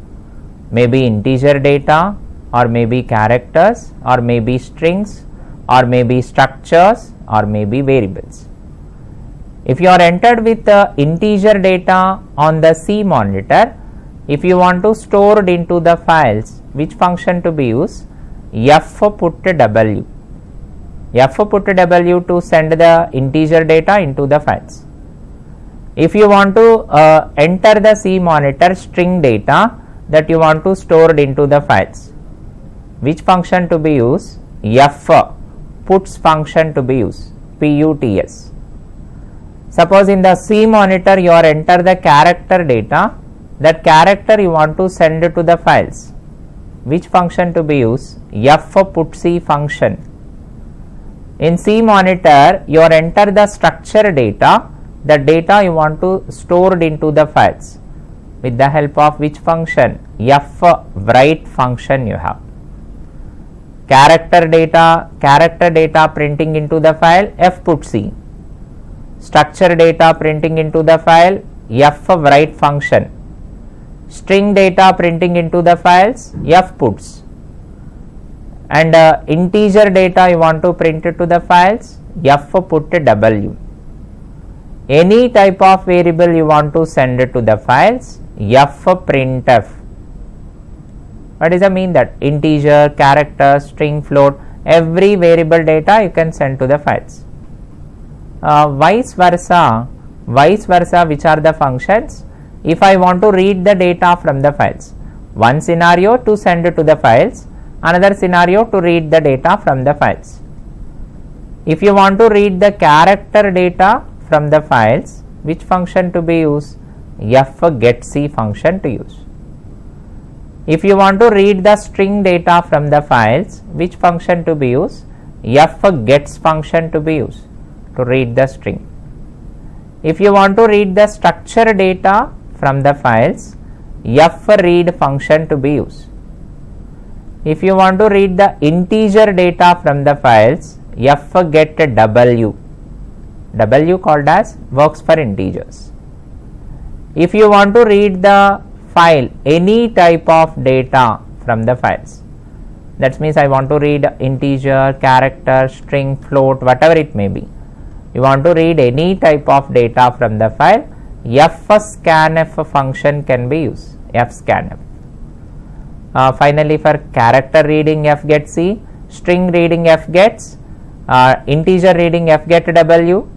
maybe integer data or maybe characters or maybe strings or maybe structures or maybe variables. If you are entered with integer data on the C monitor, if you want to store it into the files, which function to be used? fputw. fputw to send the integer data into the files. If you want to enter the C monitor string data, that you want to store it into the files. Which function to be used? F, puts function to be used, PUTS. Suppose in the C monitor you are enter the character data, that character you want to send to the files. Which function to be used? F put C function. In C monitor you are enter the structure data, the data you want to store it into the files. With the help of which function? F write function you have. Character data printing into the file, F put C. Structure data printing into the file, F write function. String data printing into the files, F puts. And integer data you want to print it to the files, F put W. Any type of variable you want to send it to the files, F printf. What does that mean? That integer, character, string, float, every variable data you can send to the files. Vice versa, which are the functions? If I want to read the data from the files, one scenario to send it to the files, another scenario to read the data from the files. If you want to read the character data from the files, which function to be used? F get C function to use. If you want to read the string data from the files, which function to be used? F gets function to be used to read the string. If you want to read the structure data from the files, F read function to be used. If you want to read the integer data from the files, F get W. W called as works for integers. If you want to read the file, any type of data from the files, that means I want to read integer, character, string, float, whatever it may be. You want to read any type of data from the file, F scanf function can be used, F scanf. Finally, for character reading, F get C, string reading, F gets, integer reading, F get W,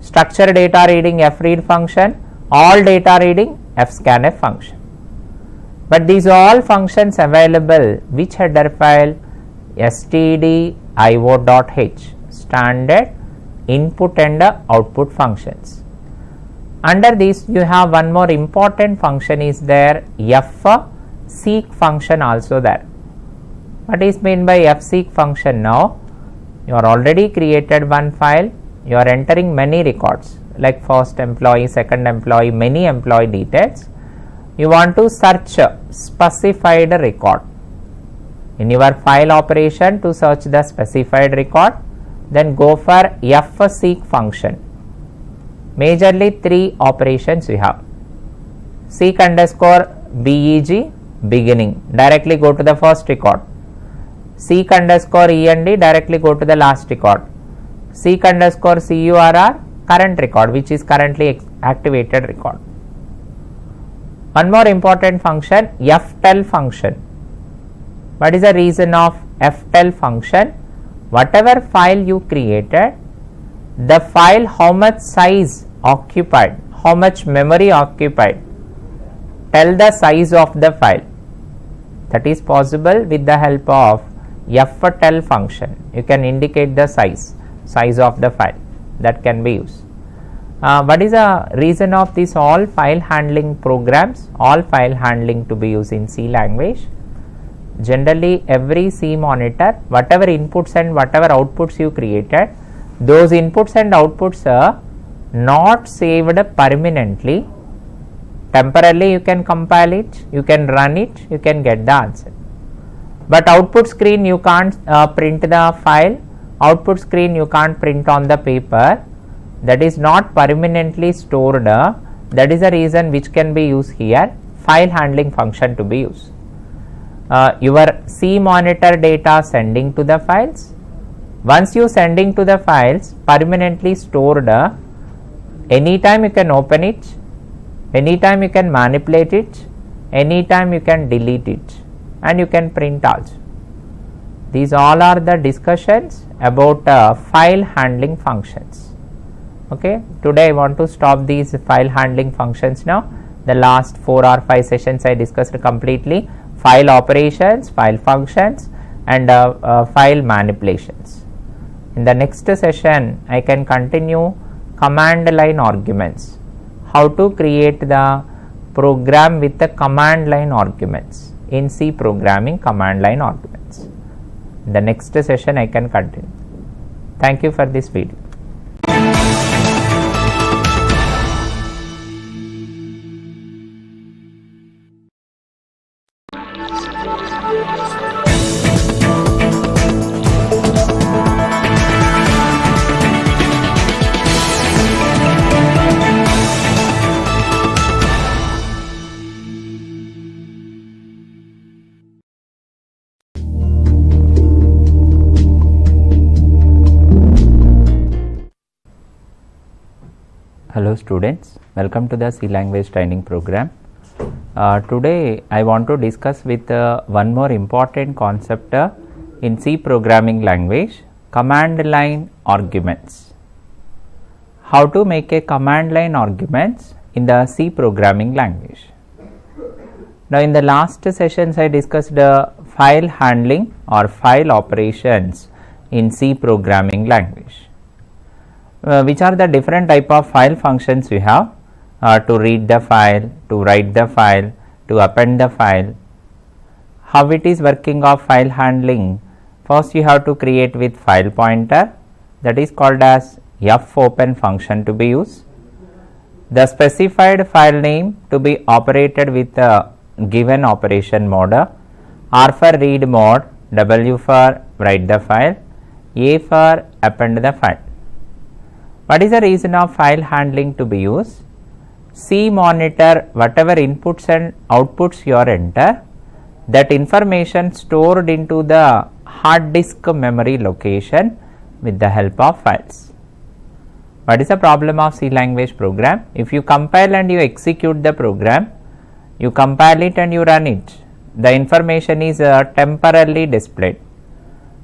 structure data reading, F read function, all data reading, F scanf function. But these all functions available which header file? stdio.h, standard input and output functions. Under this you have one more important function is there, F seek function also there. What is meant by F seek function? Now you are already created one file, you are entering many records like first employee, second employee, many employee details. You want to search specified record. In your file operation to search the specified record, then go for F seek function. Majorly three operations we have. Seek underscore BEG, beginning, directly go to the first record. Seek underscore END, directly go to the last record. Seek underscore CURR, current record, which is currently activated record. One more important function, ftell function. What is the reason of ftell function? Whatever file you created, the file how much size occupied, how much memory occupied, tell the size of the file. That is possible with the help of ftell function. You can indicate the size of the file, that can be used. What is the reason of this all file handling programs, all file handling to be used in C language? Generally every C monitor, whatever inputs and whatever outputs you created, those inputs and outputs are not saved permanently. Temporarily you can compile it, you can run it, you can get the answer. But output screen you can't print the file, output screen you can't print on the paper, that is not permanently stored. That is the reason which can be used here, file handling function to be used. Your C monitor data sending to the files, once you sending to the files permanently stored, anytime you can open it, anytime you can manipulate it, anytime you can delete it, and you can print also. These all are the discussions about file handling functions. Okay, today I want to stop these file handling functions now. The last 4 or 5 sessions I discussed completely file operations, file functions and file manipulations. In the next session I can continue command line arguments, how to create the program with the command line arguments in C programming command line arguments. In the next session I can continue. Thank you for this video. Hello students, welcome to the C language training program. Today I want to discuss with one more important concept in C programming language, command line arguments. How to make a command line arguments in the C programming language. Now in the last sessions I discussed file handling or file operations in C programming language. Which are the different type of file functions we have to read the file, to write the file, to append the file. How it is working of file handling? First you have to create with file pointer, that is called as fopen function to be used. The specified file name to be operated with a given operation mode, R for read mode, W for write the file, A for append the file. What is the reason of file handling to be used? C monitor whatever inputs and outputs you enter, that information stored into the hard disk memory location with the help of files. What is the problem of C language program? If you compile and you execute the program, you compile it and you run it, the information is temporarily displayed.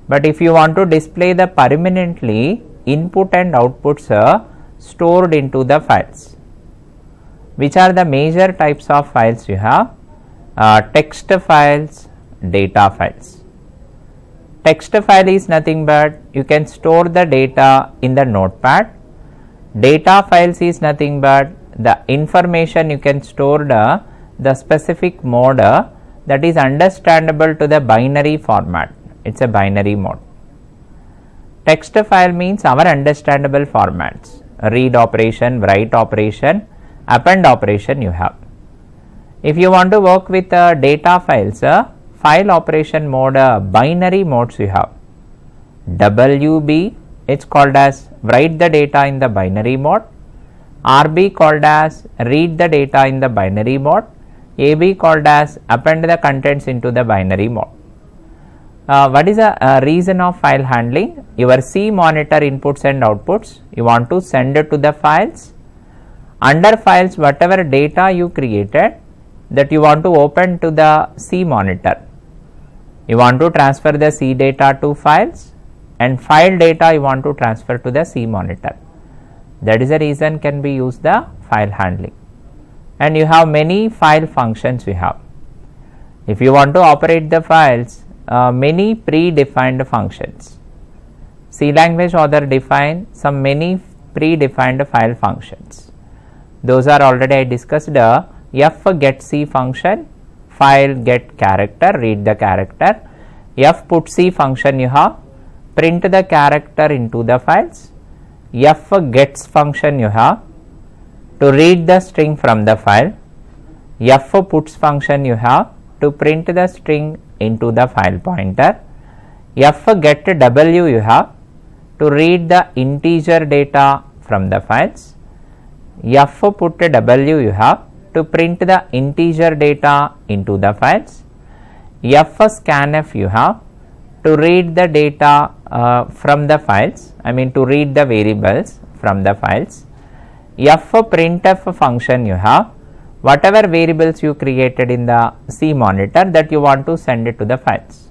But if you want to display the permanently, input and outputs are stored into the files. Which are the major types of files you have? Text files, data files. Text file is nothing but you can store the data in the notepad. Data files is nothing but the information you can store the specific mode that is understandable to the binary format. It's a binary mode. Text file means our understandable formats, read operation, write operation, append operation you have. If you want to work with data files, file operation mode, binary modes you have. WB, it's called as write the data in the binary mode. RB called as read the data in the binary mode. AB called as append the contents into the binary mode. What is the reason of file handling? Your C monitor inputs and outputs, you want to send it to the files. Under files, whatever data you created, that you want to open to the C monitor. You want to transfer the C data to files, and file data you want to transfer to the C monitor. That is the reason can be used the file handling. And you have many file functions we have. If you want to operate the files, many predefined functions. C language author define some many predefined file functions. Those are already I discussed. F get C function, file get character, read the character. F put C function you have, print the character into the files. F gets function you have to read the string from the file. F puts function you have to print the string into the file pointer. F get W you have to read the integer data from the files. F put W you have to print the integer data into the files. F scanf you have to read the data from the files, to read the variables from the files. F printf function you have whatever variables you created in the C monitor that you want to send it to the files.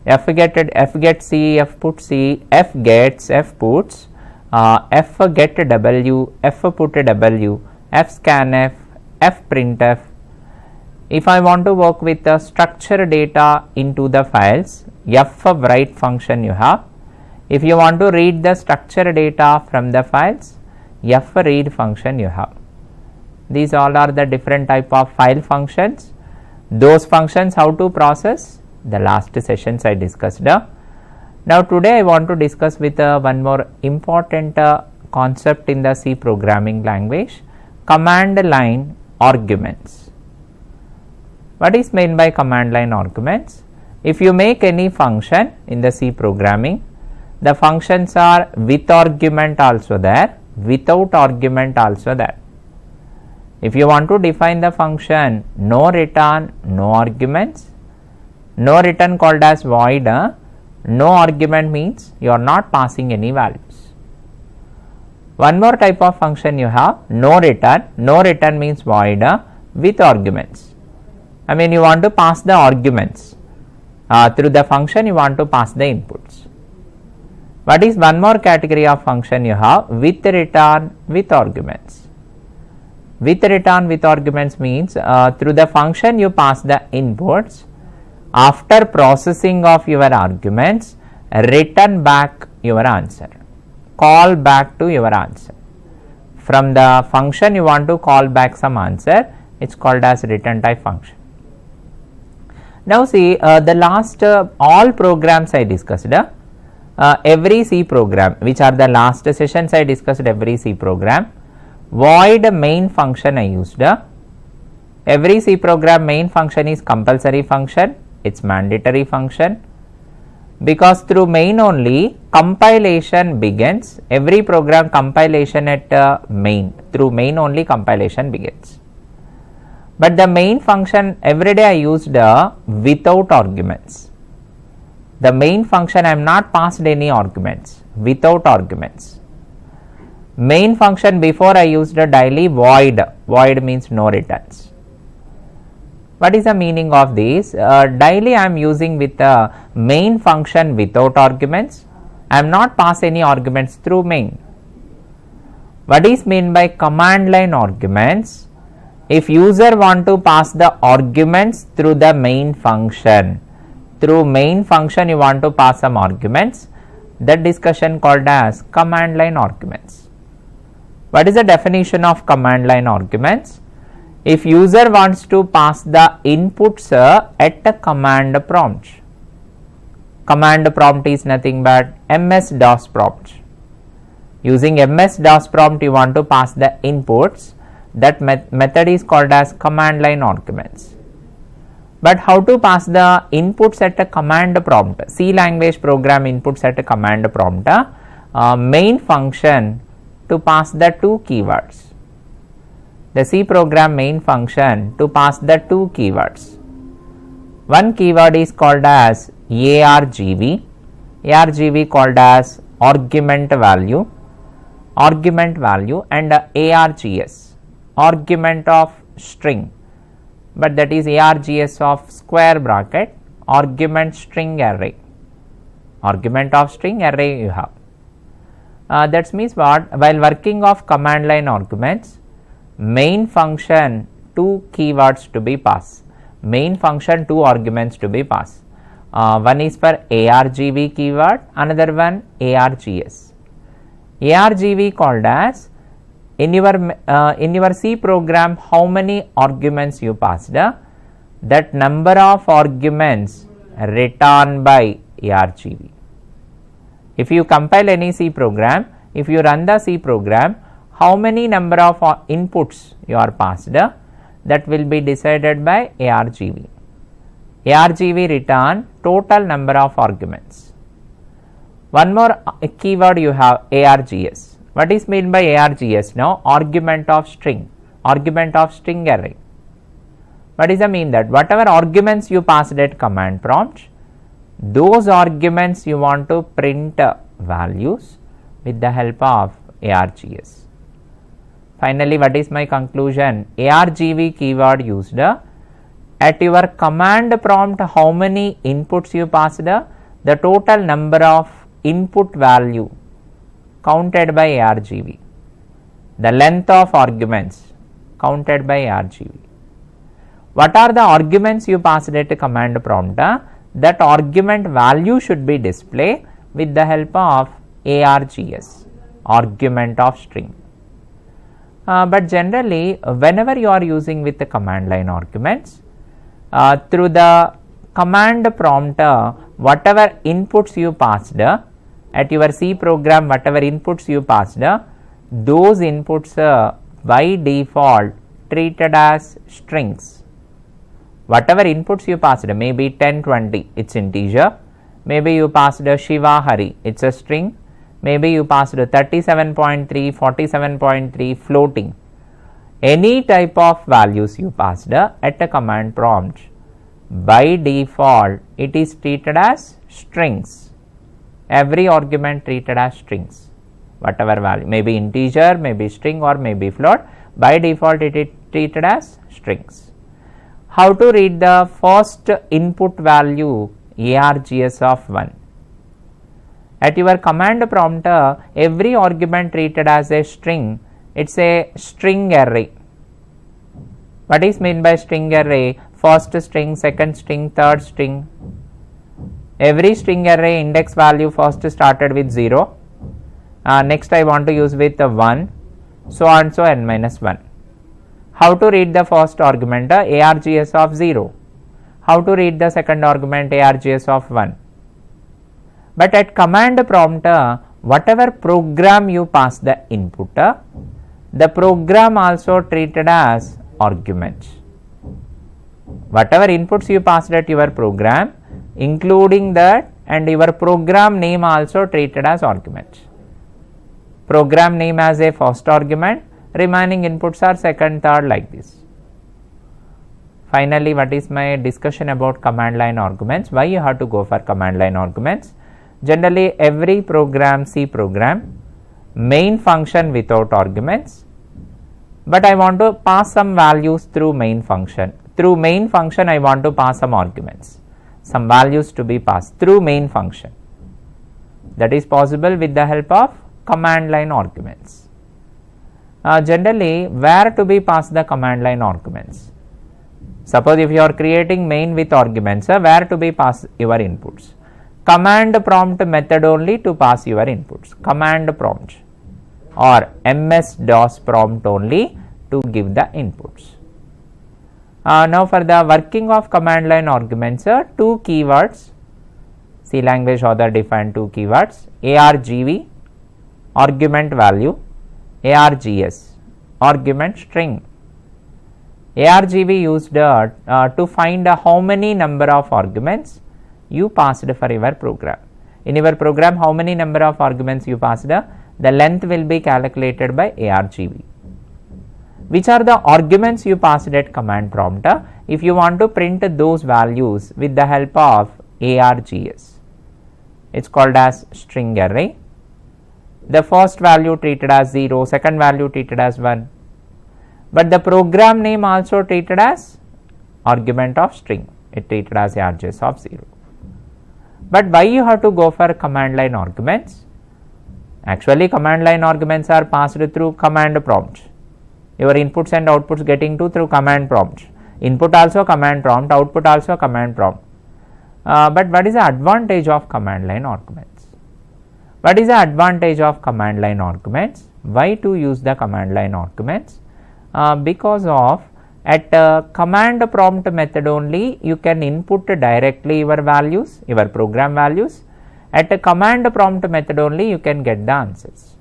F get C, F put C, F gets, F puts, F get W, F put W, F scanf, fprintf. If I want to work with the structured data into the files, f of write function you have. If you want to read the structured data from the files, f read function you have. These all are the different type of file functions. Those functions how to process, the last sessions I discussed. Now today I want to discuss with one more important concept in the C programming language, command line arguments. What is meant by command line arguments? If you make any function in the C programming, the functions are with argument also there, without argument also there. If you want to define the function no return, no arguments, no return called as void, no argument means you are not passing any values. One more type of function you have, no return means void with arguments. I mean you want to pass the arguments, through the function you want to pass the inputs. What is one more category of function you have, with return with arguments. With return with arguments means through the function you pass the inputs, after processing of your arguments return back your answer, call back to your answer. From the function you want to call back some answer, it is called as return type function. Now see the last all programs I discussed, every C program, which are the last sessions I discussed every C program, void main function I used. Every C program main function is compulsory function, it is mandatory function, because through main only compilation begins. Every program compilation at main, through main only compilation begins. But the main function every day I used without arguments. The main function I am not passed any arguments, without arguments. Main function before I used daily void, void means no returns. What is the meaning of this? Daily I am using with the main function without arguments, I am not pass any arguments through main. What is meant by command line arguments? If user want to pass the arguments through the main function, through main function you want to pass some arguments, that discussion called as command line arguments. What is the definition of command line arguments? If user wants to pass the inputs at a command prompt, command prompt is nothing but MS-DOS prompt. Using MS-DOS prompt you want to pass the inputs, that method is called as command line arguments. But how to pass the inputs at a command prompt? C language program inputs at a command prompt, main function to pass the two keywords. The C program main function to pass the two keywords. One keyword is called as argv, argv called as argument value, and args, argument of string, but that is args of square bracket, argument string array, argument of string array you have. That means what? While working of command line arguments, main function two keywords to be passed, main function two arguments to be passed. One is for argv keyword, another one args. Argv called as in your C program how many arguments you passed, that number of arguments returned by argv. If you compile any C program, if you run the C program, how many number of inputs you are passed, that will be decided by argv. Argv return total number of arguments. One more keyword you have, args. What is meant by args now? Argument of string, argument of string array. What does that mean? That whatever arguments you passed at command prompt, those arguments you want to print values with the help of args. Finally, what is my conclusion? Argv keyword used at your command prompt, how many inputs you passed, the total number of input value counted by argv, the length of arguments counted by ARGV. What are the arguments you passed at command prompt? That argument value should be displayed with the help of ARGS, argument of string. But generally whenever you are using with the command line arguments, through the command prompt, whatever inputs you passed at your C program, whatever inputs you passed, those inputs by default treated as strings. Whatever inputs you passed, maybe 10, 20, it's integer. Maybe you passed Shiva Hari, it's a string. Maybe you passed 37.3, 47.3 floating. Any type of values you passed at a command prompt, by default it is treated as strings. Every argument treated as strings. Whatever value, maybe integer, maybe string, or maybe float, by default it is treated as strings. How to read the first input value ARGS of 1? At your command prompt, every argument treated as a string, it is a string array. What is meant by string array? First string, second string, third string. Every string array index value first started with 0. Next I want to use with 1, so on, so n minus 1. How to read the first argument? ARGS of 0. How to read the second argument? ARGS of 1. But at command prompt, whatever program you pass the input, the program also treated as arguments. Whatever inputs you passed at your program, including that, and your program name also treated as arguments. Program name as a first argument, remaining inputs are second, third, like this. Finally, what is my discussion about command line arguments? Why you have to go for command line arguments? Generally every program, C program, main function without arguments, but I want to pass some values through main function. Through main function I want to pass some arguments, some values to be passed through main function. That is possible with the help of command line arguments. Generally where to be passed the command line arguments? Suppose if you are creating main with arguments, where to be passed your inputs? Command prompt method only to pass your inputs. Command prompt or MS-DOS prompt only to give the inputs. Now for the working of command line arguments, two keywords. C language author defined two keywords: ARGV, argument value; ARGS, argument string. ARGV used to find how many number of arguments you passed for your program. In your program, how many number of arguments you passed? The length will be calculated by ARGV. Which are the arguments you passed at command prompt? If you want to print those values with the help of ARGS, it's called as string array. The first value treated as 0, second value treated as 1. But the program name also treated as argument of string. It treated as ARGS of 0. But why you have to go for command line arguments? Actually command line arguments are passed through command prompt. Your inputs and outputs getting to through command prompt. Input also command prompt, output also command prompt. But what is the advantage of command line arguments? What is the advantage of command line arguments? Why to use the command line arguments? Because of at command prompt method only you can input directly your values, your program values. At a command prompt method only you can get the answers.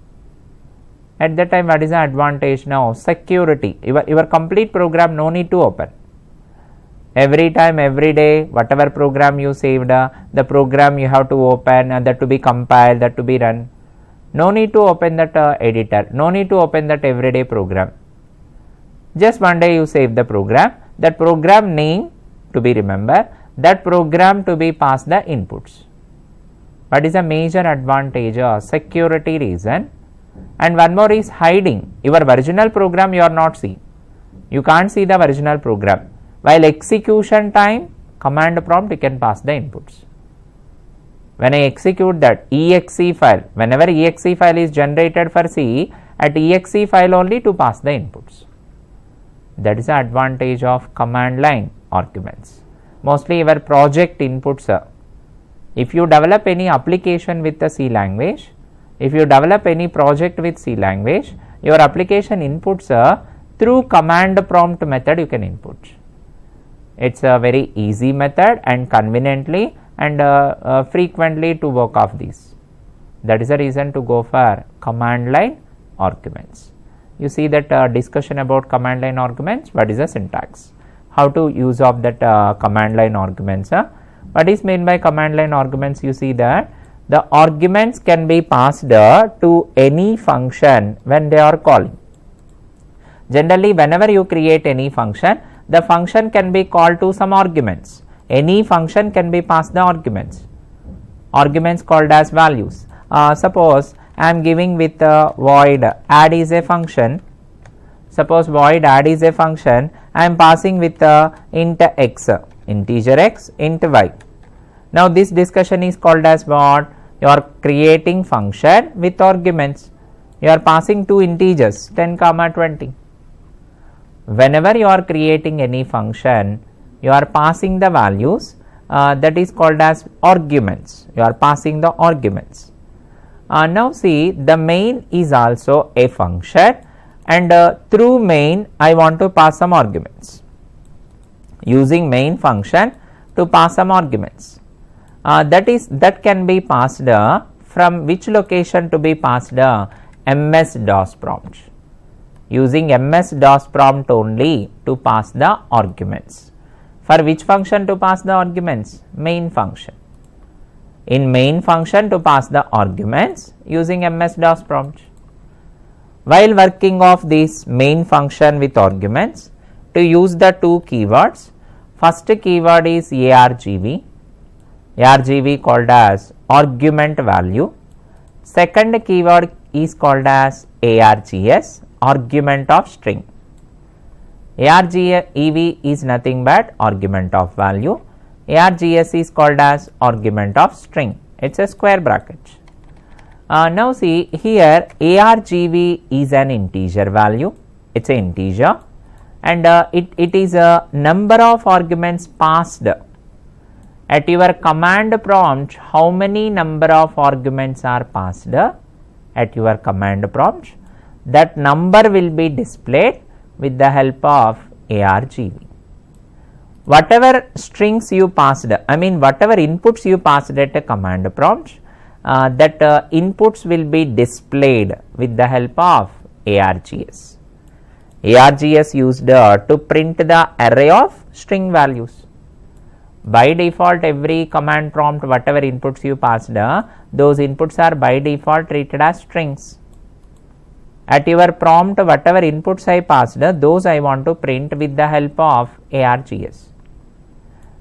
At that time what is the advantage now? Security. Your complete program no need to open. Every time, every day, whatever program you saved, the program you have to open, that to be compiled, that to be run. No need to open that editor, no need to open that everyday program. Just one day you save the program, that program name to be remembered, that program to be passed the inputs. What is a major advantage? Security reason. And one more is hiding. Your original program you are not seeing. You can't see the original program. While execution time, command prompt you can pass the inputs. When I execute that exe file, whenever exe file is generated for C, at exe file only to pass the inputs. That is the advantage of command line arguments. Mostly your project inputs are, if you develop any application with the C language, if you develop any project with C language, your application inputs are through command prompt method you can input. It is a very easy method and conveniently and frequently to work off these. That is the reason to go for command line arguments. You see that discussion about command line arguments, what is the syntax, how to use of that command line arguments. What is meant by command line arguments? You see that the arguments can be passed to any function when they are calling. Generally, whenever you create any function, the function can be called to some arguments. Any function can be passed the arguments. Arguments called as values. Suppose I am giving with void add is a function. Suppose void add is a function, I am passing with int x, integer x, int y. Now this discussion is called as what? You are creating function with arguments. You are passing two integers 10, 20. Whenever you are creating any function, you are passing the values that is called as arguments. You are passing the arguments. Now see, the main is also a function, and through main I want to pass some arguments. Using main function to pass some arguments. That can be passed from which location to be passed? MS-DOS prompt. Using MS-DOS prompt only to pass the arguments. For which function to pass the arguments? Main function. In main function to pass the arguments using MS-DOS prompt. While working of this main function with arguments, to use the two keywords, first keyword is argv, argv called as argument value. Second keyword is called as args, argument of string. argv is nothing but argument of value. Args is called as argument of string. It is a square bracket. Now see here, argv is an integer value. It is an integer, and it is a number of arguments passed. At your command prompt, how many number of arguments are passed at your command prompt? That number will be displayed with the help of argv. Whatever strings you passed, whatever inputs you passed at a command prompt, that inputs will be displayed with the help of args. Args used to print the array of string values. By default, every command prompt, whatever inputs you passed, those inputs are by default treated as strings. At your prompt, whatever inputs I passed, those I want to print with the help of args.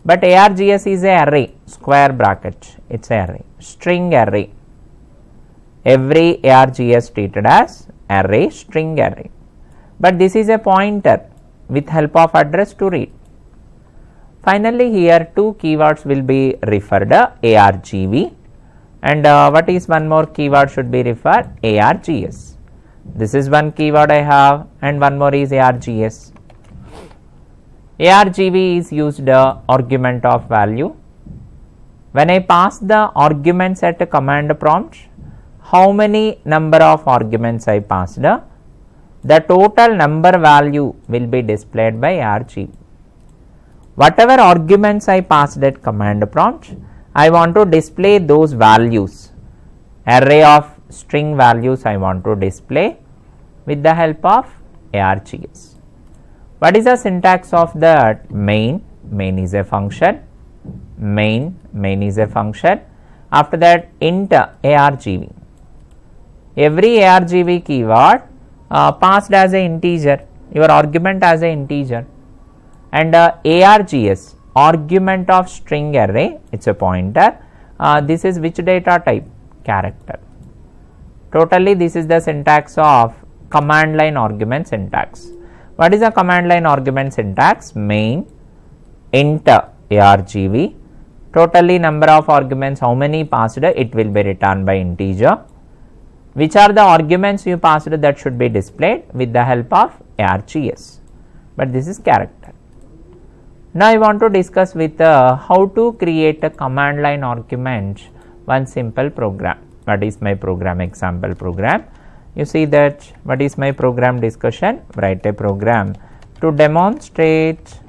But args is a array, square bracket, it is a array, string array. Every args treated as array, string array. But this is a pointer with help of address to read. Finally, here two keywords will be referred, argv, and what is one more keyword should be referred? Args. This is one keyword I have, and one more is args. Argv is used argument of value. When I pass the arguments at a command prompt, how many number of arguments I passed? The total number value will be displayed by argv. Whatever arguments I passed at command prompt, I want to display those values. Array of string values I want to display with the help of args. What is the syntax of that? Main is a function. Main is a function. After that, int argv. Every argv keyword passed as an integer, your argument as an integer. And args, argument of string array, it is a pointer. This is which data type? Character. Totally, this is the syntax of command line argument syntax. What is the command line argument syntax? Main, int argv, totally number of arguments, how many passed, it will be returned by integer. Which are the arguments you passed that should be displayed with the help of args. but this is character. Now I want to discuss with how to create a command line argument, one simple program. What is my program? Example program. You see that what is my program discussion? Write a program to demonstrate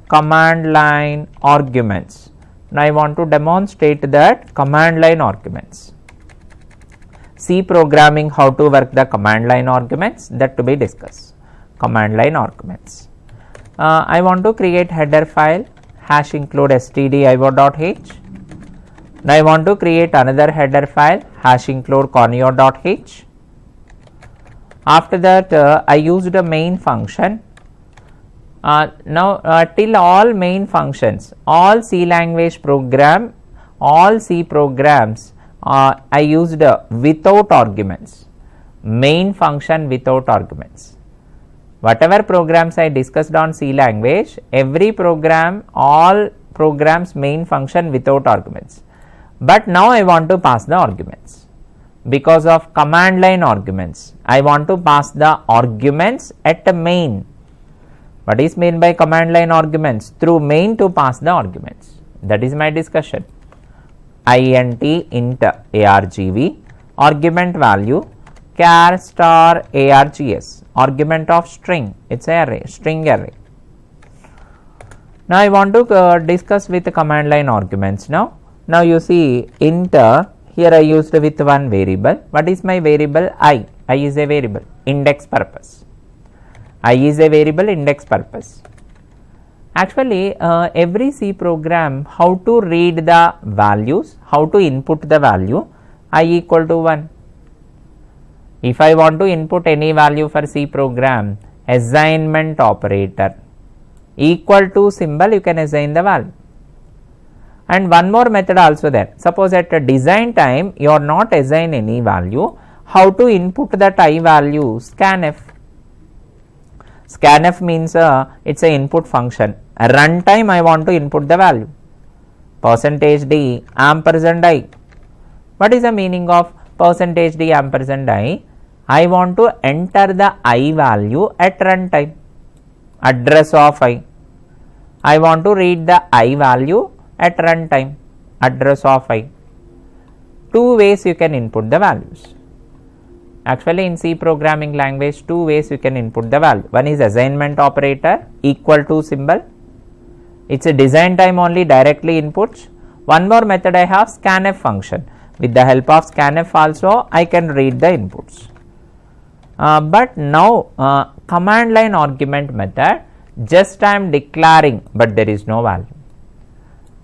command line arguments. Now I want to demonstrate that command line arguments. C programming, how to work the command line arguments, that to be discussed. Command line arguments. I want to create header file hash include stdio.h. Now I want to create another header file hash include conio.h. After that I used a main function. Till all main functions, all C language program, all C programs I used without arguments, main function without arguments. Whatever programs I discussed on C language, every program, all programs main function without arguments. But now I want to pass the arguments. Because of command line arguments, I want to pass the arguments at the main. What is meant by command line arguments? Through main to pass the arguments. That is my discussion. int argv, argument value char star args, argument of string, it is array, string array. Now I want to discuss with the command line arguments now. Now you see int, here I used with one variable. What is my variable? I is a variable, index purpose. I is a variable, index purpose. Actually every C program, how to read the values, how to input the value, I equal to 1. If I want to input any value for C program, assignment operator equal to symbol, you can assign the value. And one more method also there. Suppose at a design time you are not assign any value, how to input that I value? Scanf. Scanf means it's a input function. At runtime I want to input the value. %d ampersand I. What is the meaning of %d ampersand I? I want to enter the I value at runtime. Address of I. I want to read the I value at runtime. Address of I. Two ways you can input the values. Actually in C programming language, two ways you can input the value. One is assignment operator equal to symbol. It's a design time only, directly inputs. One more method I have, scanf function. With the help of scanf also I can read the inputs. But now command line argument method, just I am declaring but there is no value.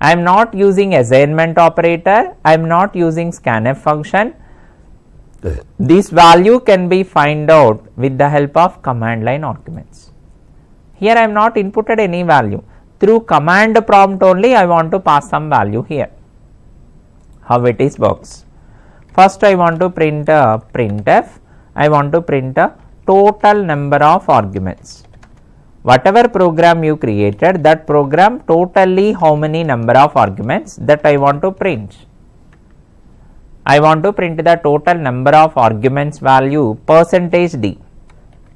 I am not using assignment operator, I am not using scanf function. This value can be find out with the help of command line arguments. Here I am not inputted any value. Through command prompt only I want to pass some value here. How it is works? First I want to print a printf. I want to print a total number of arguments. Whatever program you created, that program totally how many number of arguments, that I want to print. I want to print the total number of arguments value %d,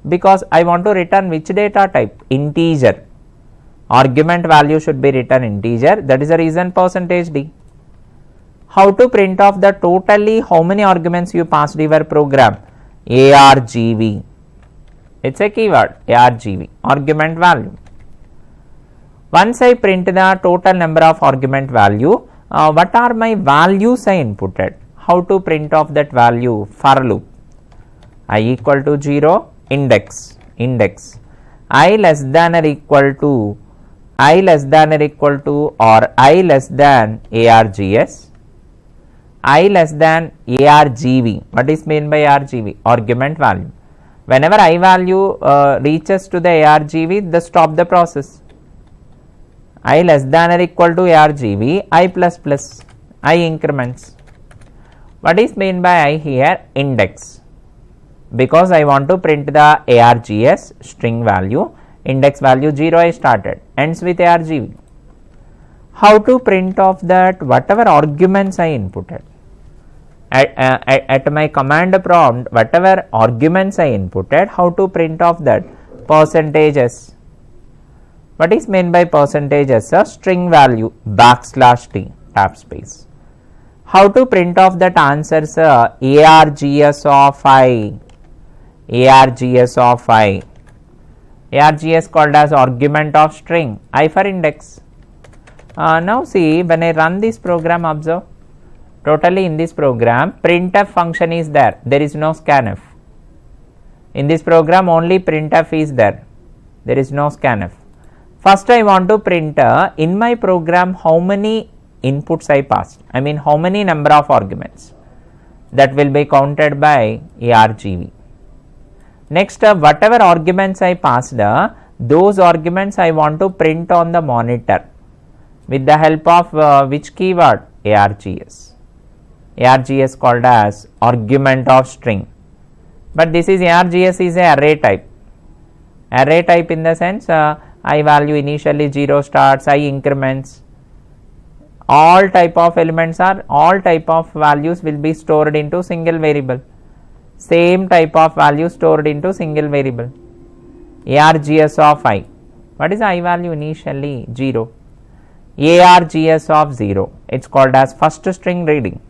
because I want to return which data type? Integer. Argument value should be written integer, that is the reason %d. How to print off the totally how many arguments you passed your program? Argv. It's a keyword, argv, argument value. Once I print the total number of argument value, what are my values I inputted? How to print off that value? For loop. I equal to 0, index, I less than or equal to, I less than or equal to or I less than args, I less than argv. What is meant by argv? Argument value. Whenever I value reaches to the argv, the stop the process. I less than or equal to argv, I plus plus, I increments. What is meant by I here? Index. Because I want to print the args string value, index value 0 I started, ends with argv. How to print off that? Whatever arguments I inputted. At my command prompt, whatever arguments I inputted, how to print off that? %s. What is meant by percentage as a string value \t tab space. How to print off that answer, sir? ARGS of I. ARGS of I. ARGS called as argument of string, I for index. Now see, when I run this program, observe, totally in this program printf function is there, there is no scanf. In this program only printf is there is no scanf. First I want to print in my program how many inputs I passed, I mean how many number of arguments, that will be counted by argv. Next whatever arguments I passed, those arguments I want to print on the monitor with the help of which keyword? ARGS. ARGS called as argument of string, but this is ARGS is a array type. Array type in the sense I value initially 0 starts, I increments, all type of elements are, all type of values will be stored into single variable, same type of value stored into single variable. ARGS of I, what is I value initially? 0. ARGS of 0, it is called as first string reading.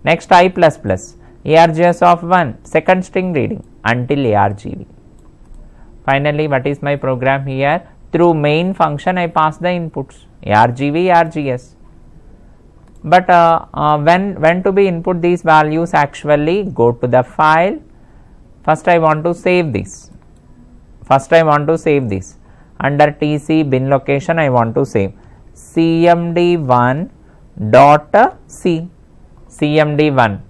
Next I plus plus, ARGS of 1, second string reading until ARGV. Finally, what is my program here? Through main function I pass the inputs ARGV, ARGS. But when to be input these values? Actually go to the file. First I want to save this. Under TC bin location I want to save cmd1.c. cmd1.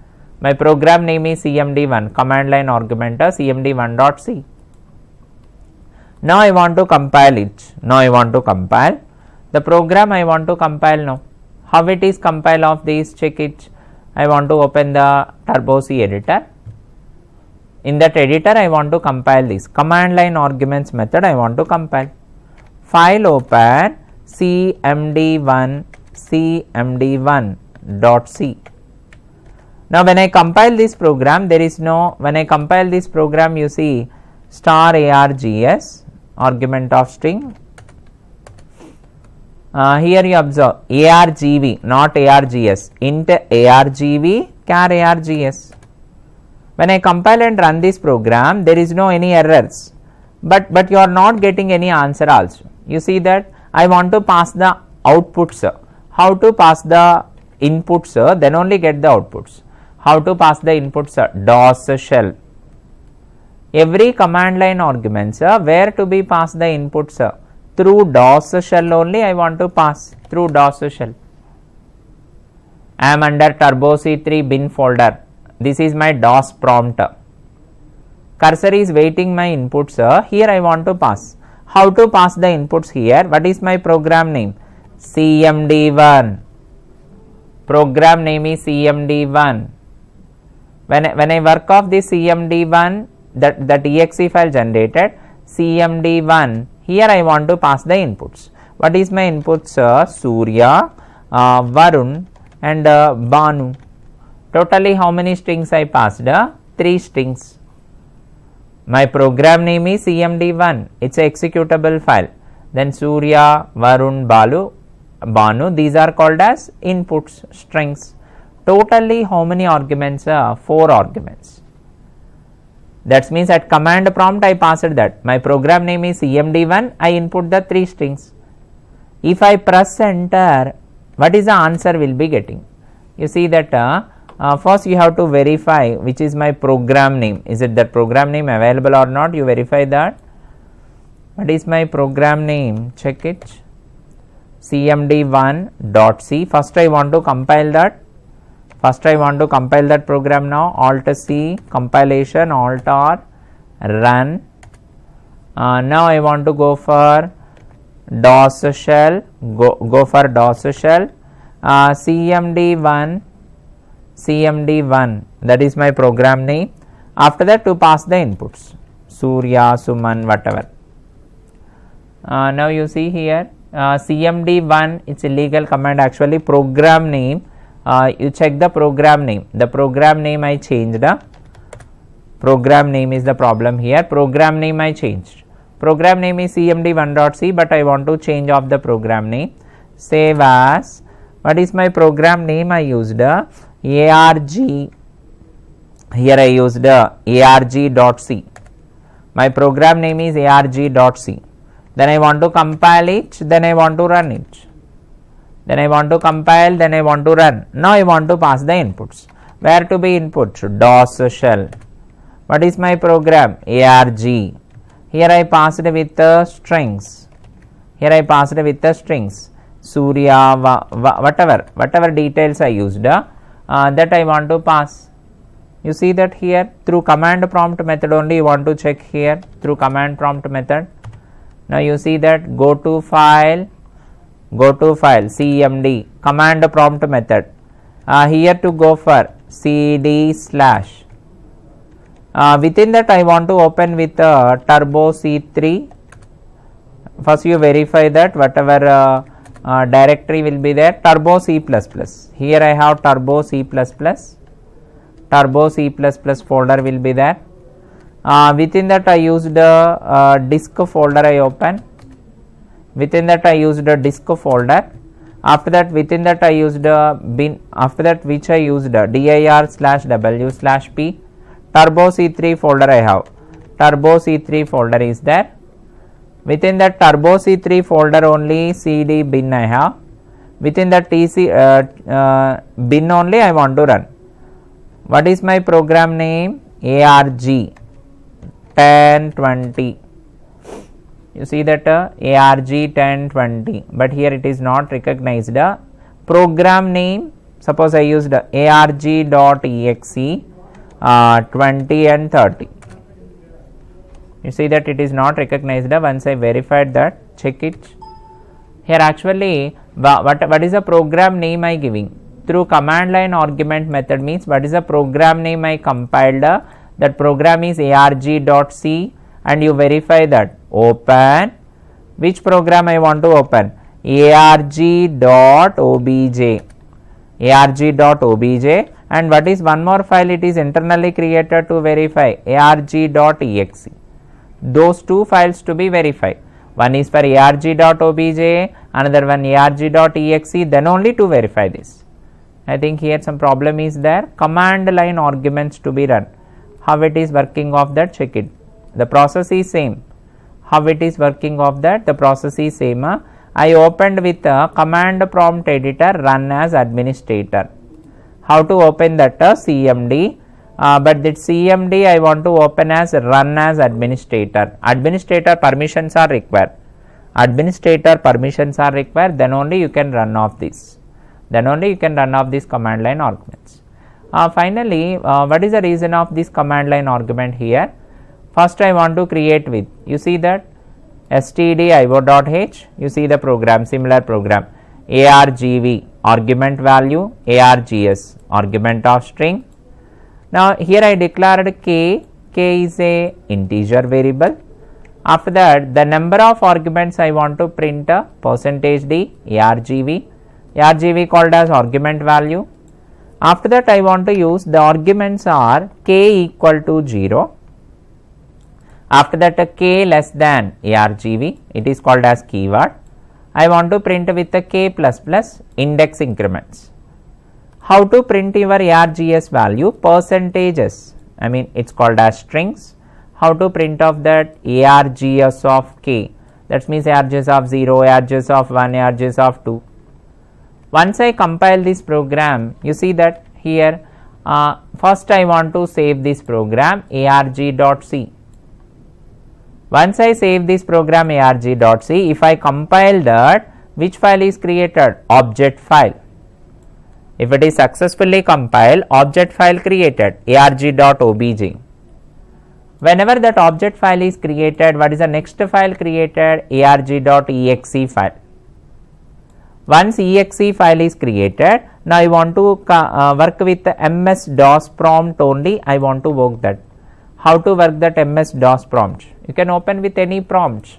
My program name is cmd1, command line argument cmd1.c. Now I want to compile it. The program I want to compile now. How it is compile of this? Check it. I want to open the Turbo C editor. In that editor I want to compile this. Command line arguments method I want to compile. File open cmd1.c. Now when I compile this program, there is no, when I compile this program you see star ARGS argument of string. Here you observe ARGV, not ARGS, int ARGV char ARGS. When I compile and run this program, there is no any errors, but you are not getting any answer also. You see that I want to pass the outputs. How to pass the inputs? Then only get the outputs. How to pass the inputs? DOS shell. Every command line arguments, where to be passed the inputs? Through DOS shell only I want to pass, through DOS shell. I am under Turbo C3 bin folder. This is my DOS prompt. Cursor is waiting my inputs. Here I want to pass. How to pass the inputs here? What is my program name? CMD1. Program name is CMD1. When I work off this CMD1, that exe file generated, CMD1, here I want to pass the inputs. What is my inputs? Surya, Varun and Banu. Totally how many strings I passed? 3 strings. My program name is CMD1, it is a executable file. Then Surya, Varun, Banu, these are called as inputs, strings. Totally how many arguments? 4 arguments. That means at command prompt I passed that. My program name is CMD1, I input the 3 strings. If I press enter, what is the answer will be getting? You see that first you have to verify which is my program name. Is it that program name available or not? You verify that. What is my program name? Check it. cmd1.c. First I want to compile that. Program now. Alt C, compilation, Alt R, run. Now I want to go for DOS shell. Go for DOS shell. CMD1. That is my program name. After that to pass the inputs. Surya, Suman, whatever. Now you see here CMD1, it's a legal command actually. Program name, you check the program name. The program name I changed. Program name is the problem here. Program name I changed. Program name is cmd1.c, but I want to change of the program name. Save as, what is my program name? I used arg, here I used arg.c. My program name is arg.c. Then I want to compile it, then I want to run it. Then I want to compile, then I want to run. Now I want to pass the inputs. Where to be input? DOS shell. What is my program? ARG. Here I passed with strings. Here I passed with strings. Surya, whatever details I used, that I want to pass. You see that here through command prompt method only you want to check here through command prompt method. Now you see that go to file cmd command prompt method. Here to go for cd slash. Within that I want to open with turbo C3. First you verify that whatever directory will be there, turbo C++. Here I have turbo C++. Turbo C++ folder will be there. Within that I used disk folder I open. Within that I used a disk folder. After that within that I used bin. After that which I used dir/w/p. Turbo C3 folder I have. Turbo C3 folder is there. Within that turbo C3 folder only cd bin I have. Within that tc bin only I want to run. What is my program name? ARG 1020. You see that ARG 1020, but here it is not recognized. Program name, suppose I used arg.exe 20 and 30. You see that it is not recognized. Once I verified that, check it. Here actually what is the program name I giving? Through command line argument method means what is the program name I compiled. That program is arg.c and you verify that. Open. Which program I want to open? arg.obj. arg.obj. And what is one more file? It is internally created to verify. arg.exe. Those two files to be verified. One is for arg.obj, another one arg.exe, then only to verify this. I think here some problem is there. Command line arguments to be run. How it is working of that, check it. The process is same. How it is working of that, the process is same. I opened with a command prompt editor, run as administrator. How to open that? CMD. But that CMD I want to open as run as administrator. Administrator permissions are required. Administrator permissions are required, then only you can run off this. Then only you can run off these command line arguments. Finally, what is the reason of this command line argument here? First I want to create with, you see that stdio.h, you see the program, similar program, argv, argument value, args, argument of string. Now here I declared k is a integer variable. After that the number of arguments I want to print %d argv called as argument value. After that I want to use the arguments are k equal to 0. After that k less than argv, it is called as keyword. I want to print with the k ++ index increments. How to print your args value? Percentages, I mean it's called as strings. How to print of that? Args of k, that means args of 0, args of 1, args of 2. Once I compile this program, you see that here first I want to save this program arg.c. Once I save this program arg.c, if I compile that, which file is created? Object file. If it is successfully compiled, object file created arg.obj. Whenever that object file is created, what is the next file created? arg.exe file. Once exe file is created, now I want to work with the ms-dos prompt only. I want to work that. How to work that ms-dos prompt? You can open with any prompt.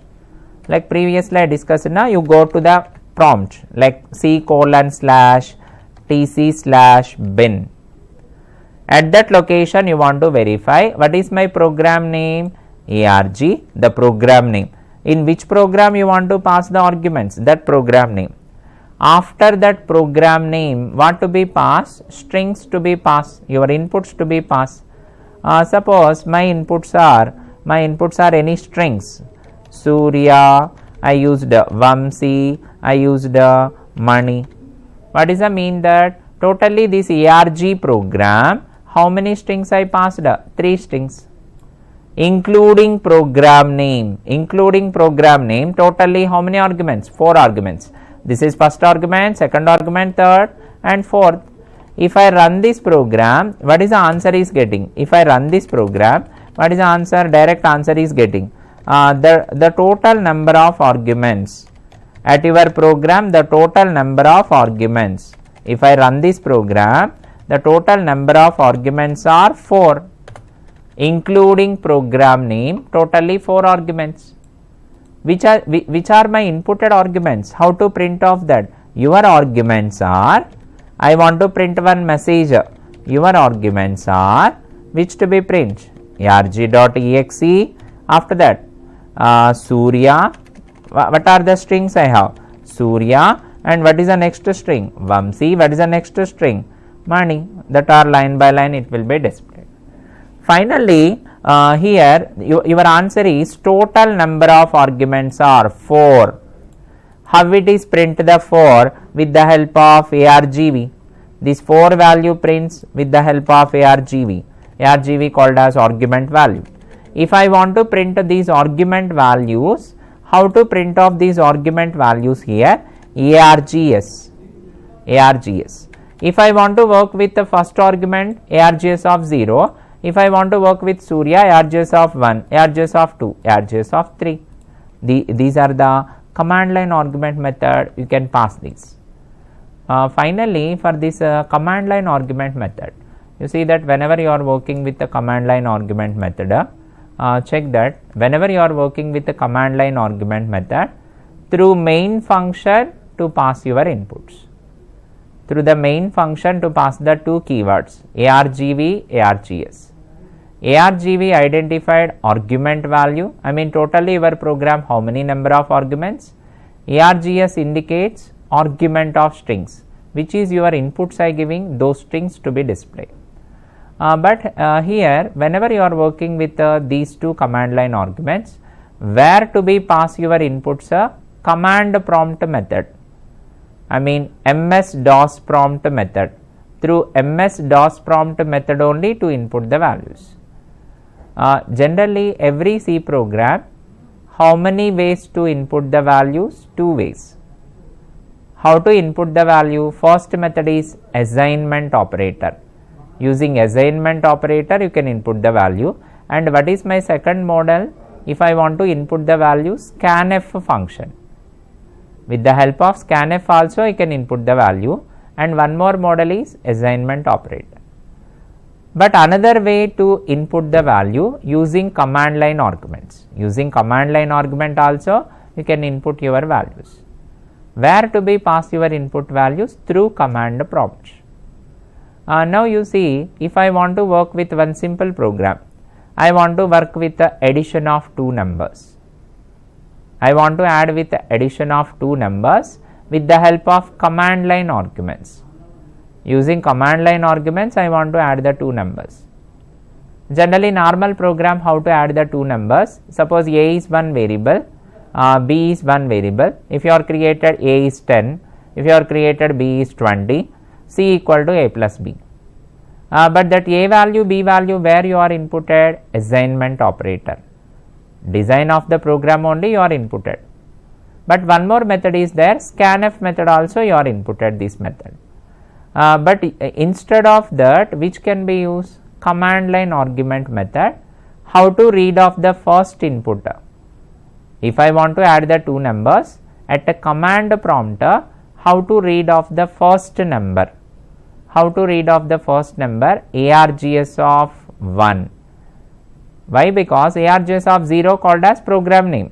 Like previously I discussed, now you go to the prompt like c:/tc/bin. At that location you want to verify what is my program name? arg, the program name. In which program you want to pass the arguments? That program name. After that program name, what to be passed? Strings to be passed, your inputs to be passed. Suppose my inputs are any strings. Surya, I used Vamsi, I used Mani. What is the mean that totally this ARG program, how many strings I passed? 3 strings. Including program name, totally how many arguments? 4 arguments. This is first argument, second argument, third and fourth. If I run this program, what is the answer is getting? If I run this program, what is the answer? Direct answer is getting the total number of arguments at your program, the total number of arguments. If I run this program, the total number of arguments are 4, including program name, totally 4 arguments. Which are my inputted arguments? How to print off that? Your arguments are, I want to print one message. Your arguments are, which to be print? arg.exe. After that, Surya. What are the strings I have? Surya. And what is the next string? Vamsi. What is the next string? Mani. That are line by line it will be displayed. Finally, here your answer is total number of arguments are 4. How it is print the 4? With the help of ARGV. This 4 value prints with the help of ARGV. ARGV called as argument value. If I want to print these argument values, how to print off these argument values here? ARGS. If I want to work with the first argument, ARGS of 0. If I want to work with Surya, ARGS of 1, ARGS of 2, ARGS of 3. These are the command line argument method, you can pass these. Finally, for this command line argument method, you see that whenever you are working with the command line argument method, check that whenever you are working with the command line argument method, through main function to pass your inputs. Through the main function to pass the 2 keywords ARGV, ARGS. ARGV identified argument value, I mean totally your program how many number of arguments. ARGS indicates argument of strings, which is your inputs I giving those strings to be displayed. But here whenever you are working with these 2 command line arguments, where to be pass your inputs? Command prompt method, I mean MS-DOS prompt method. Through MS-DOS prompt method only to input the values. Generally every C program, how many ways to input the values? 2 ways. How to input the value? First method is assignment operator. Using assignment operator you can input the value. And what is my second model? If I want to input the value, scanf function. With the help of scanf also I can input the value. And one more model is assignment operator. But another way to input the value using command line arguments. Using command line argument also you can input your values. Where to be pass your input values? Through command prompts. Now you see, if I want to work with one simple program, I want to work with the addition of 2 numbers. I want to add with the addition of 2 numbers with the help of command line arguments. Using command line arguments, I want to add the 2 numbers. Generally normal program how to add the 2 numbers. Suppose A is one variable, B is one variable. If you are created A is 10, if you are created B is 20, C equal to A plus B. But that A value, B value where you are inputted? Assignment operator. Design of the program only you are inputted. But one more method is there, scanf method also you are inputted this method. But instead of that, which can be used? Command line argument method. How to read off the first input? If I want to add the 2 numbers, at a command prompt, how to read off the first number? How to read off the first number? ARGS of 1. Why? Because ARGS of 0 called as program name.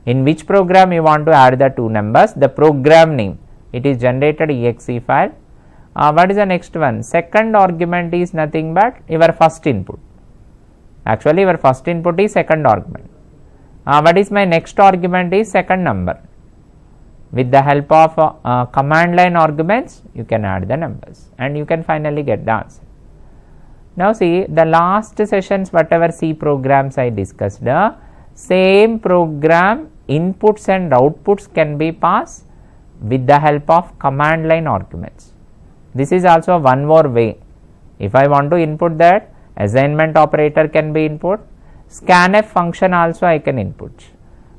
In which program you want to add the 2 numbers? The program name. It is generated exe file. What is the next one? Second argument is nothing but your first input. Actually your first input is second argument. What is my next argument is second number. With the help of command line arguments, you can add the numbers and you can finally get the answer. Now see, the last sessions whatever C programs I discussed, same program inputs and outputs can be passed with the help of command line arguments. This is also one more way. If I want to input that, assignment operator can be input, scanf function also I can input.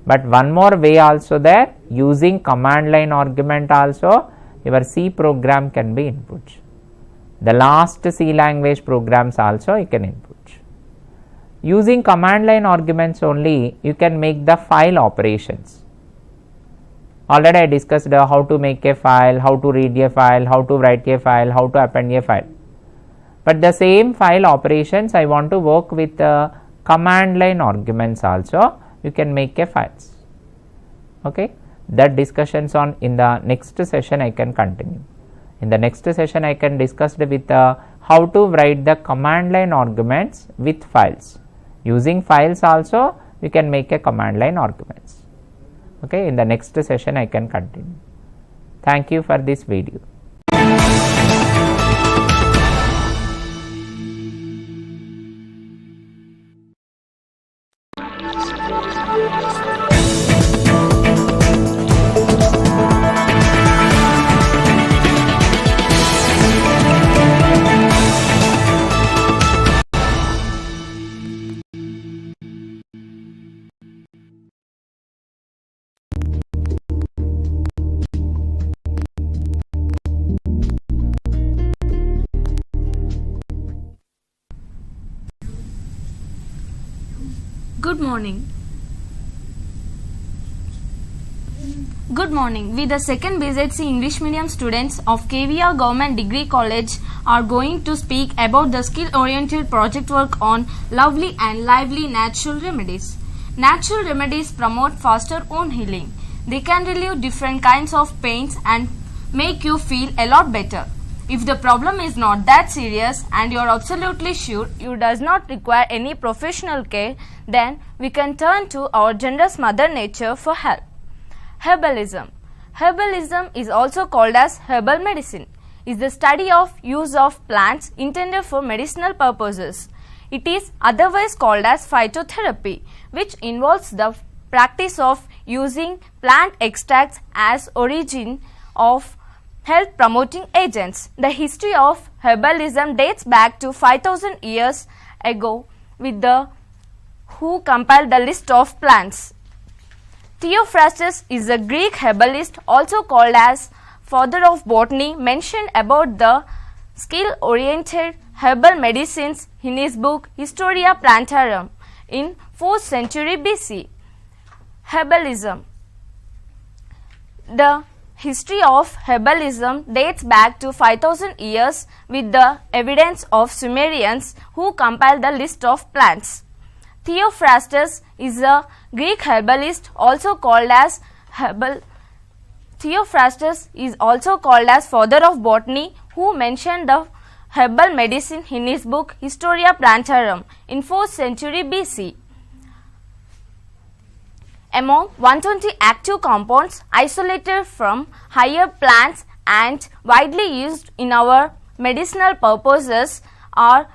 But one more way also there, using command line argument also your C program can be input. The last C language programs also you can input. Using command line arguments only you can make the file operations. Already I discussed how to make a file, how to read a file, how to write a file, how to append a file. But the same file operations I want to work with command line arguments also, you can make a files. Okay, that discussions on in the next session I can continue. In the next session I can discuss with how to write the command line arguments with files. Using files also you can make a command line arguments. Okay, in the next session I can continue. Thank you for this video. Good morning. Good morning. We the second BZC English medium students of KVR Government Degree College are going to speak about the skill-oriented project work on lovely and lively natural remedies. Natural remedies promote faster own healing. They can relieve different kinds of pains and make you feel a lot better. If the problem is not that serious and you are absolutely sure you does not require any professional care, then we can turn to our generous Mother Nature for help. Herbalism. Herbalism is also called as herbal medicine. Is the study of use of plants intended for medicinal purposes. It is otherwise called as phytotherapy, which involves the practice of using plant extracts as origin of health promoting agents. The history of herbalism dates back to 5000 years ago with the who compiled the list of plants. Theophrastus is a Greek herbalist also called as father of botany, mentioned about the skill-oriented herbal medicines in his book Historia Plantarum in 4th century BC. Herbalism. The history of herbalism dates back to 5000 years with the evidence of Sumerians who compiled the list of plants. Theophrastus is a Greek herbalist also called as Theophrastus is also called as father of botany who mentioned the herbal medicine in his book Historia Plantarum in 4th century BC. Among 120 active compounds isolated from higher plants and widely used in our medicinal purposes are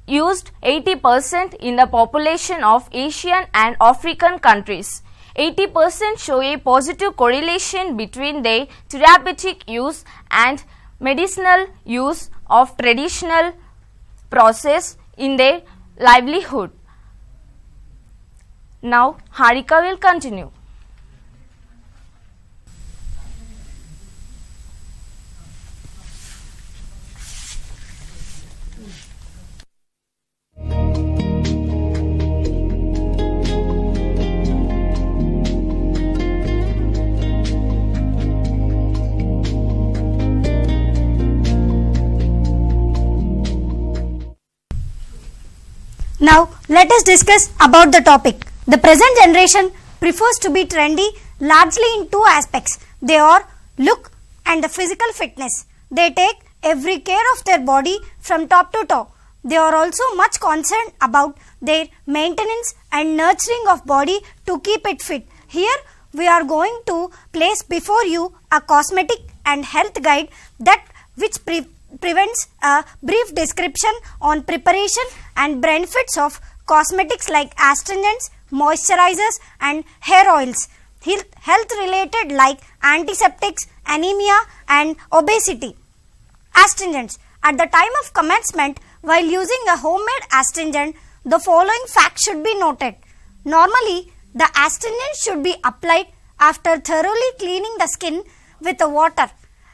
used 80% in the population of Asian and African countries. 80% show a positive correlation between their therapeutic use and medicinal use of traditional process in their livelihood. Now, Harika will continue. Now, let us discuss about the topic. The present generation prefers to be trendy largely in two aspects. They are look and the physical fitness. They take every care of their body from top to toe. They are also much concerned about their maintenance and nurturing of body to keep it fit. Here we are going to place before you a cosmetic and health guide that which prevents a brief description on preparation and benefits of cosmetics like astringents, moisturizers and hair oils, health related like antiseptics, anemia and obesity. Astringents. At the time of commencement, while using a homemade astringent, the following facts should be noted. Normally, the astringent should be applied after thoroughly cleaning the skin with the water.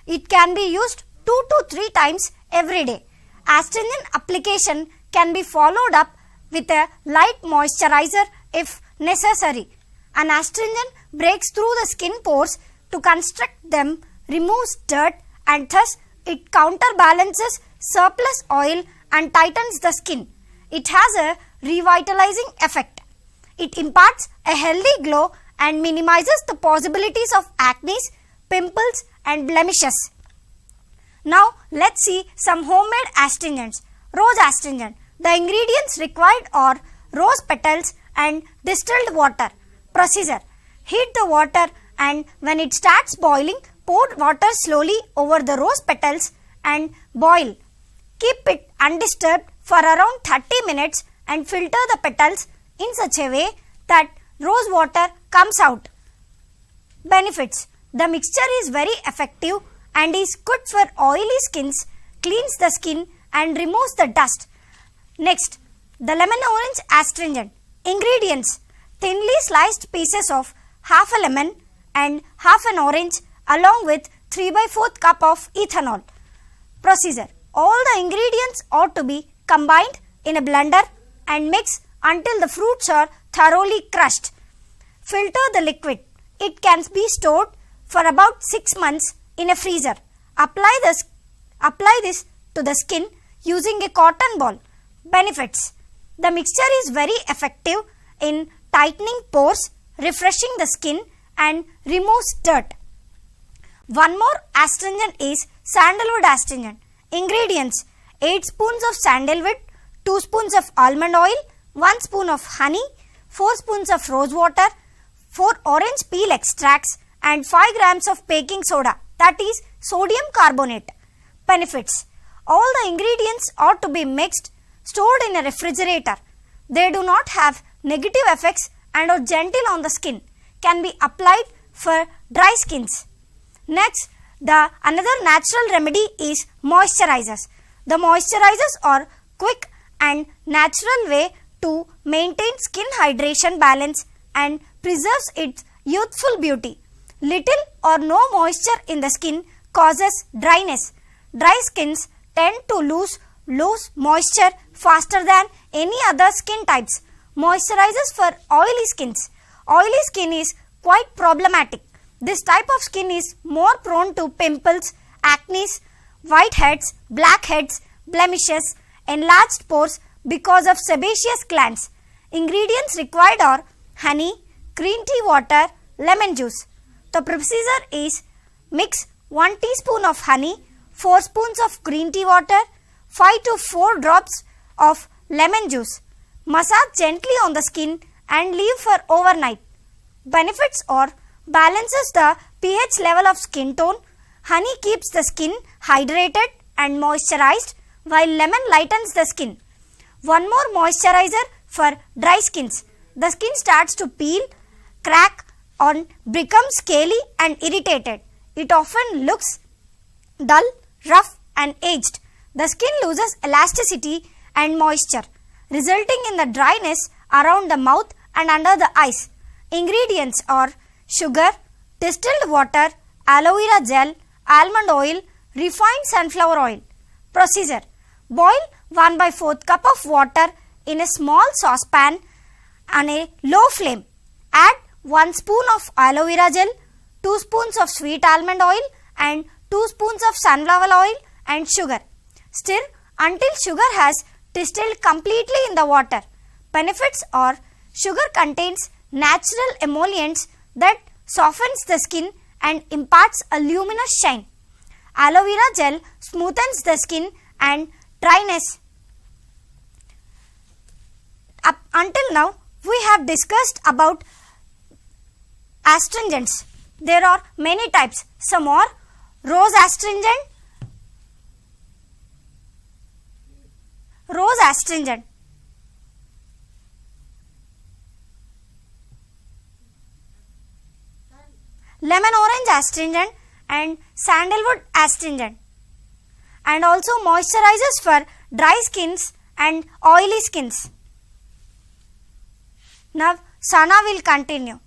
It can be used 2 to 3 times every day. Astringent application can be followed up with a light moisturizer if necessary. An astringent breaks through the skin pores to constrict them, removes dirt, and thus it counterbalances surplus oil and tightens the skin. It has a revitalizing effect. It imparts a healthy glow and minimizes the possibilities of acne, pimples and blemishes. Now let's see some homemade astringents. Rose astringent. The ingredients required are rose petals and distilled water. Procedure. Heat the water and when it starts boiling, pour water slowly over the rose petals and boil. Keep it undisturbed for around 30 minutes and filter the petals in such a way that rose water comes out. Benefits. The mixture is very effective and is good for oily skins, cleans the skin and removes the dust. Next, the lemon orange astringent. Ingredients. Thinly sliced pieces of half a lemon and half an orange along with 3/4 cup of ethanol. Procedure. All the ingredients ought to be combined in a blender and mix until the fruits are thoroughly crushed. Filter the liquid. It can be stored for about 6 months in a freezer. Apply this to the skin using a cotton ball. Benefits. The mixture is very effective in tightening pores, refreshing the skin and removes dirt. One more astringent is sandalwood astringent. Ingredients. 8 spoons of sandalwood, 2 spoons of almond oil, 1 spoon of honey, 4 spoons of rose water, 4 orange peel extracts and 5 grams of baking soda, that is sodium carbonate. Benefits. All the ingredients ought to be mixed, stored in a refrigerator. They do not have negative effects and are gentle on the skin. Can be applied for dry skins. Next, another natural remedy is moisturizers. The moisturizers are quick and natural way to maintain skin hydration balance and preserves its youthful beauty. Little or no moisture in the skin causes dryness. Dry skins tend to lose moisture faster than any other skin types. Moisturizers for oily skins. Oily skin is quite problematic. This type of skin is more prone to pimples, acne, whiteheads, blackheads, blemishes, enlarged pores because of sebaceous glands. Ingredients required are honey, green tea water, lemon juice. The procedure is mix 1 teaspoon of honey, 4 spoons of green tea water, 5 to 4 drops of lemon juice. Massage gently on the skin and leave for overnight. Benefits are balances the pH level of skin tone. Honey keeps the skin hydrated and moisturized while lemon lightens the skin. One more moisturizer for dry skins. The skin starts to peel, crack or become scaly and irritated. It often looks dull, rough and aged. The skin loses elasticity and moisture, resulting in the dryness around the mouth and under the eyes. Ingredients are sugar, distilled water, aloe vera gel, almond oil, refined sunflower oil. Procedure. Boil 1/4 cup of water in a small saucepan on a low flame. Add 1 spoon of aloe vera gel, 2 spoons of sweet almond oil and 2 spoons of sunflower oil and sugar. Stir until sugar has distilled completely in the water. Benefits are sugar contains natural emollients that softens the skin and imparts a luminous shine. Aloe vera gel smoothens the skin and dryness. Until now, we have discussed about astringents. There are many types. Some are rose astringent, lemon orange astringent and sandalwood astringent, and also moisturizers for dry skins and oily skins. Now Sana will continue.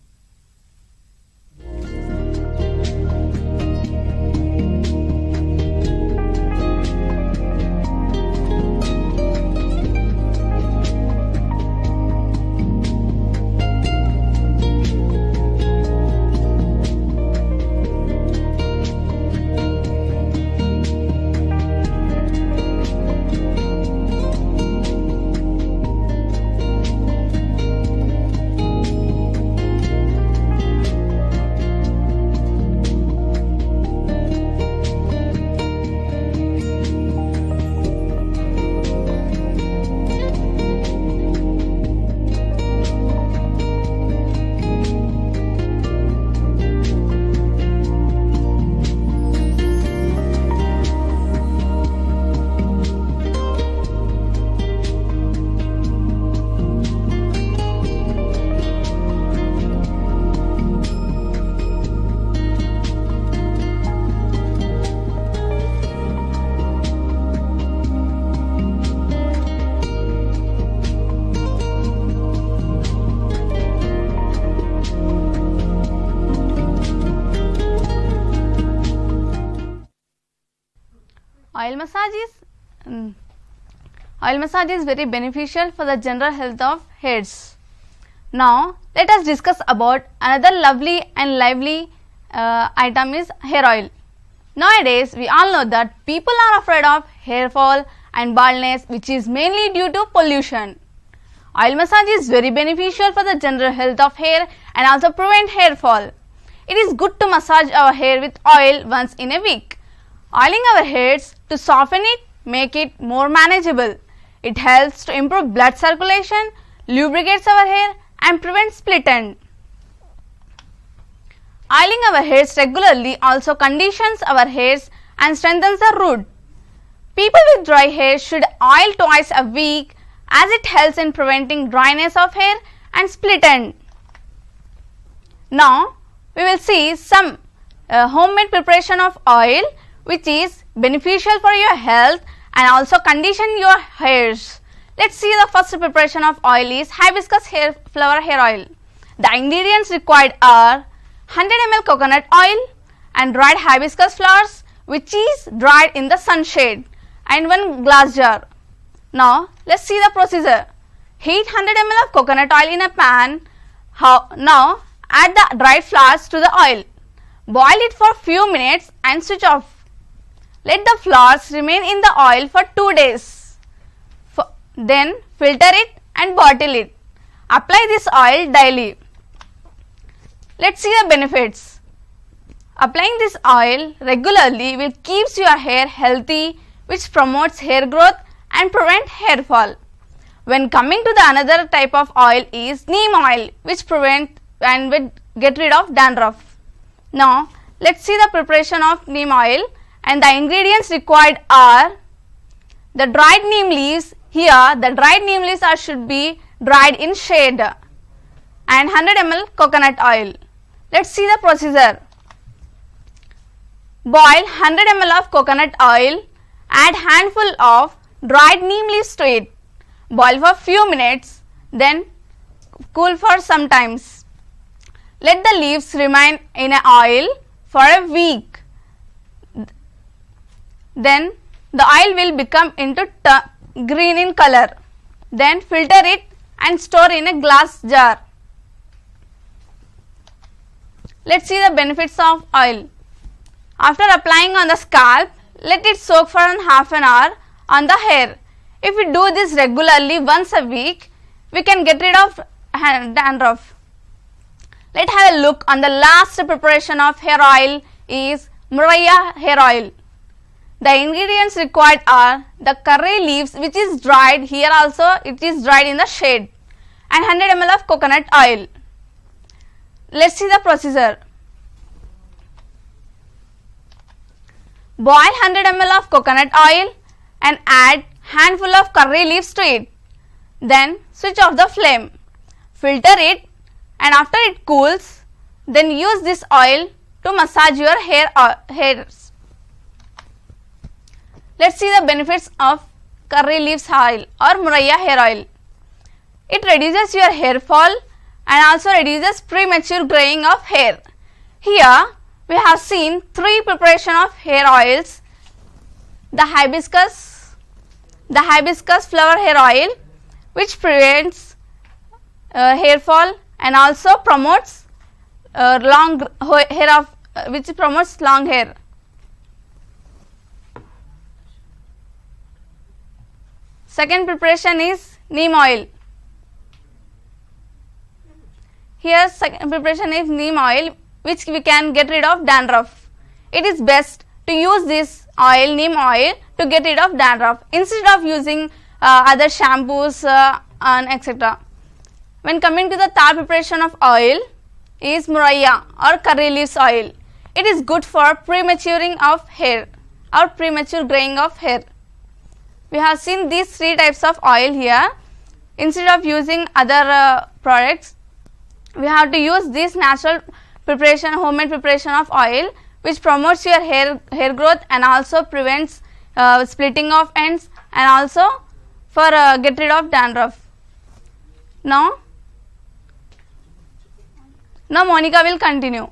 Oil massage is very beneficial for the general health of hairs. Now let us discuss about another lovely and lively item is hair oil. Nowadays we all know that people are afraid of hair fall and baldness, which is mainly due to pollution. Oil massage is very beneficial for the general health of hair and also prevent hair fall. It is good to massage our hair with oil once in a week. Oiling our hairs to soften it, make it more manageable. It helps to improve blood circulation, lubricates our hair and prevents split end. Oiling our hairs regularly also conditions our hairs and strengthens the root. People with dry hair should oil twice a week as it helps in preventing dryness of hair and split end. Now we will see some homemade preparation of oil which is beneficial for your health and also condition your hairs. Let's see the first preparation of oil is hibiscus flower hair oil. The ingredients required are 100 ml coconut oil and dried hibiscus flowers which is dried in the sunshade and 1 glass jar. Now let's see the procedure. Heat 100 ml of coconut oil in a pan. Now add the dried flowers to the oil. Boil it for few minutes and switch off. Let the flowers remain in the oil for 2 days. Then filter it and bottle it. Apply this oil daily. Let's see the benefits. Applying this oil regularly will keep your hair healthy, which promotes hair growth and prevent hair fall. When coming to the another type of oil is neem oil, which prevent and will get rid of dandruff. Now let's see the preparation of neem oil, and the ingredients required are the dried neem leaves. Here the dried neem leaves should be dried in shade and 100 ml coconut oil. Let's see the procedure. Boil 100 ml of coconut oil, add handful of dried neem leaves to it. Boil for few minutes, then cool for some times. Let the leaves remain in an oil for a week. Then the oil will become into green in color. Then filter it and store in a glass jar. Let's see the benefits of oil. After applying on the scalp, let it soak for half an hour on the hair. If we do this regularly once a week, we can get rid of dandruff. Let's have a look on the last preparation of hair oil is Muraya hair oil. The ingredients required are the curry leaves, which is dried. Here also it is dried in the shade, and 100 ml of coconut oil. Let's see the procedure. Boil 100 ml of coconut oil and add handful of curry leaves to it. Then switch off the flame. Filter it, and after it cools, then use this oil to massage your hairs. Let's see the benefits of curry leaves oil or Muraya hair oil. It reduces your hair fall and also reduces premature graying of hair. Here we have seen 3 preparation of hair oils: the hibiscus flower hair oil, which prevents hair fall and also promotes long hair. Second preparation is neem oil. Here second preparation is neem oil, which we can get rid of dandruff. It is best to use this oil, neem oil, to get rid of dandruff instead of using other shampoos and etc. When coming to the third preparation of oil is Muraya or curry leaves oil. It is good for prematuring of hair or premature graying of hair. We have seen these 3 types of oil here. Instead of using other products, we have to use this natural preparation, homemade preparation of oil, which promotes your hair growth and also prevents splitting of ends and also for get rid of dandruff. Now Monica will continue.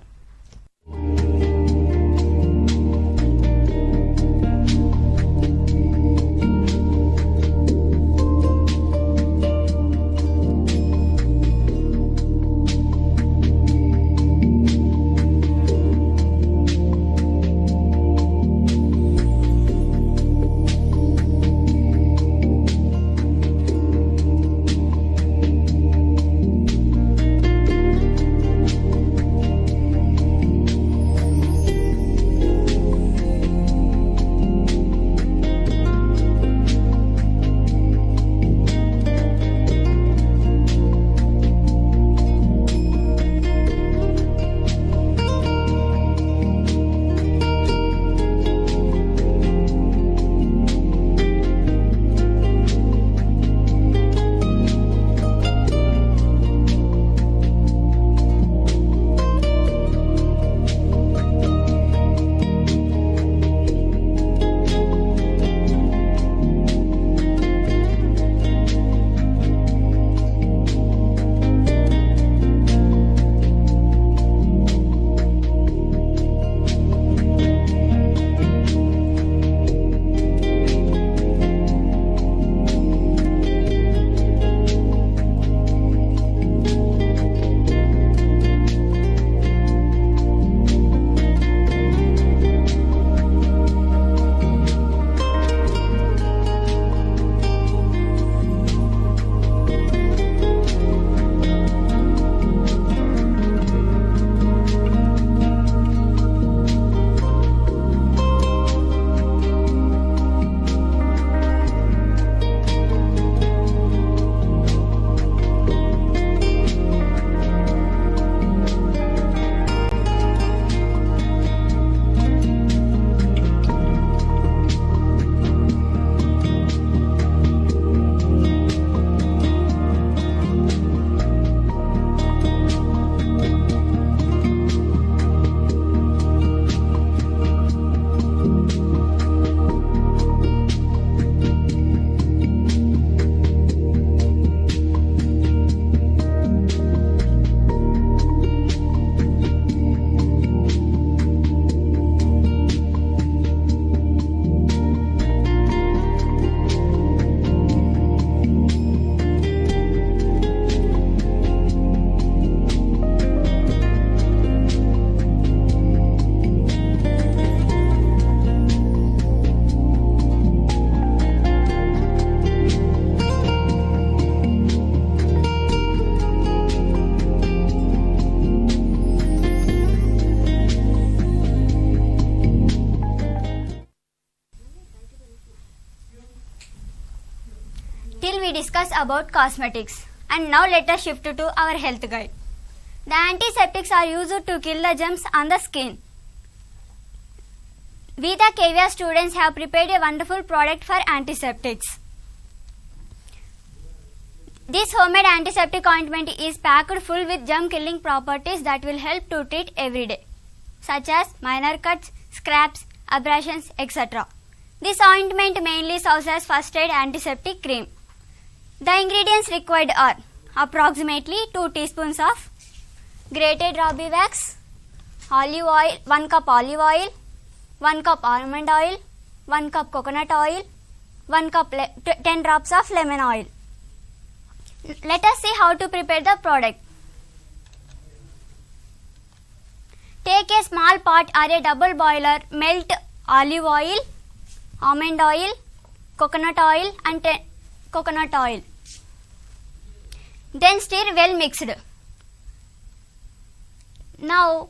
Till we discuss about cosmetics. And now let us shift to our health guide. The antiseptics are used to kill the germs on the skin. We the KVR students have prepared a wonderful product for antiseptics. This homemade antiseptic ointment is packed full with germ killing properties that will help to treat every day, such as minor cuts, scrapes, abrasions, etc. This ointment mainly serves as first aid antiseptic cream. The ingredients required are approximately 2 teaspoons of grated raw bee wax, olive oil, 1 cup olive oil, 1 cup almond oil, 1 cup coconut oil, 1 cup 10 drops of lemon oil. Let us see how to prepare the product. Take a small pot or a double boiler, melt olive oil, almond oil, coconut oil and coconut oil. Then stir well mixed. Now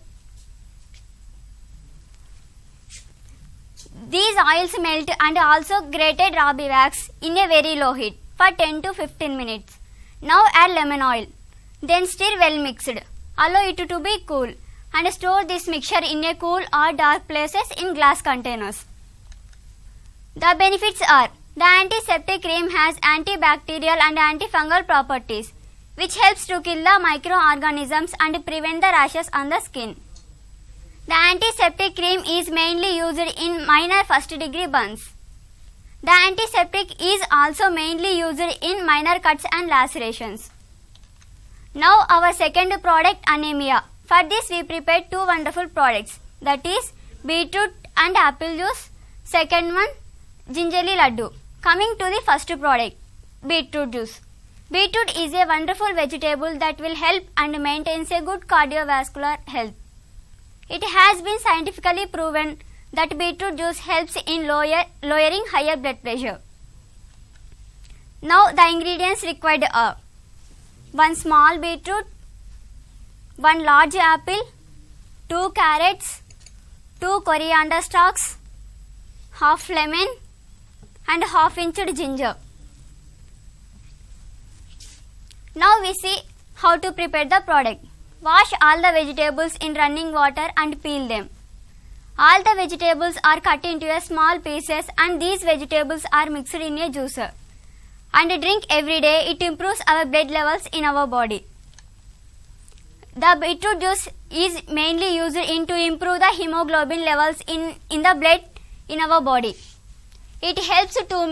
these oils melt and also grated raw bee wax in a very low heat for 10 to 15 minutes. Now add lemon oil. Then stir well mixed. Allow it to be cool and store this mixture in a cool or dark places in glass containers. The benefits are: the antiseptic cream has antibacterial and antifungal properties, which helps to kill the microorganisms and prevent the rashes on the skin. The antiseptic cream is mainly used in minor first degree burns. The antiseptic is also mainly used in minor cuts and lacerations. Now our second product, anemia. For this we prepared 2 wonderful products, that is beetroot and apple juice. Second one, gingerly laddu. Coming to the first product, beetroot juice. Beetroot is a wonderful vegetable that will help and maintains a good cardiovascular health. It has been scientifically proven that beetroot juice helps in lowering higher blood pressure. Now the ingredients required are 1 small beetroot, 1 large apple, 2 carrots, 2 coriander stalks, half lemon and half inched ginger. Now we see how to prepare the product. Wash all the vegetables in running water and peel them. All the vegetables are cut into small pieces and these vegetables are mixed in a juicer. And drink every day. It improves our blood levels in our body. The beetroot juice is mainly used to improve the hemoglobin levels in the blood in our body. It helps to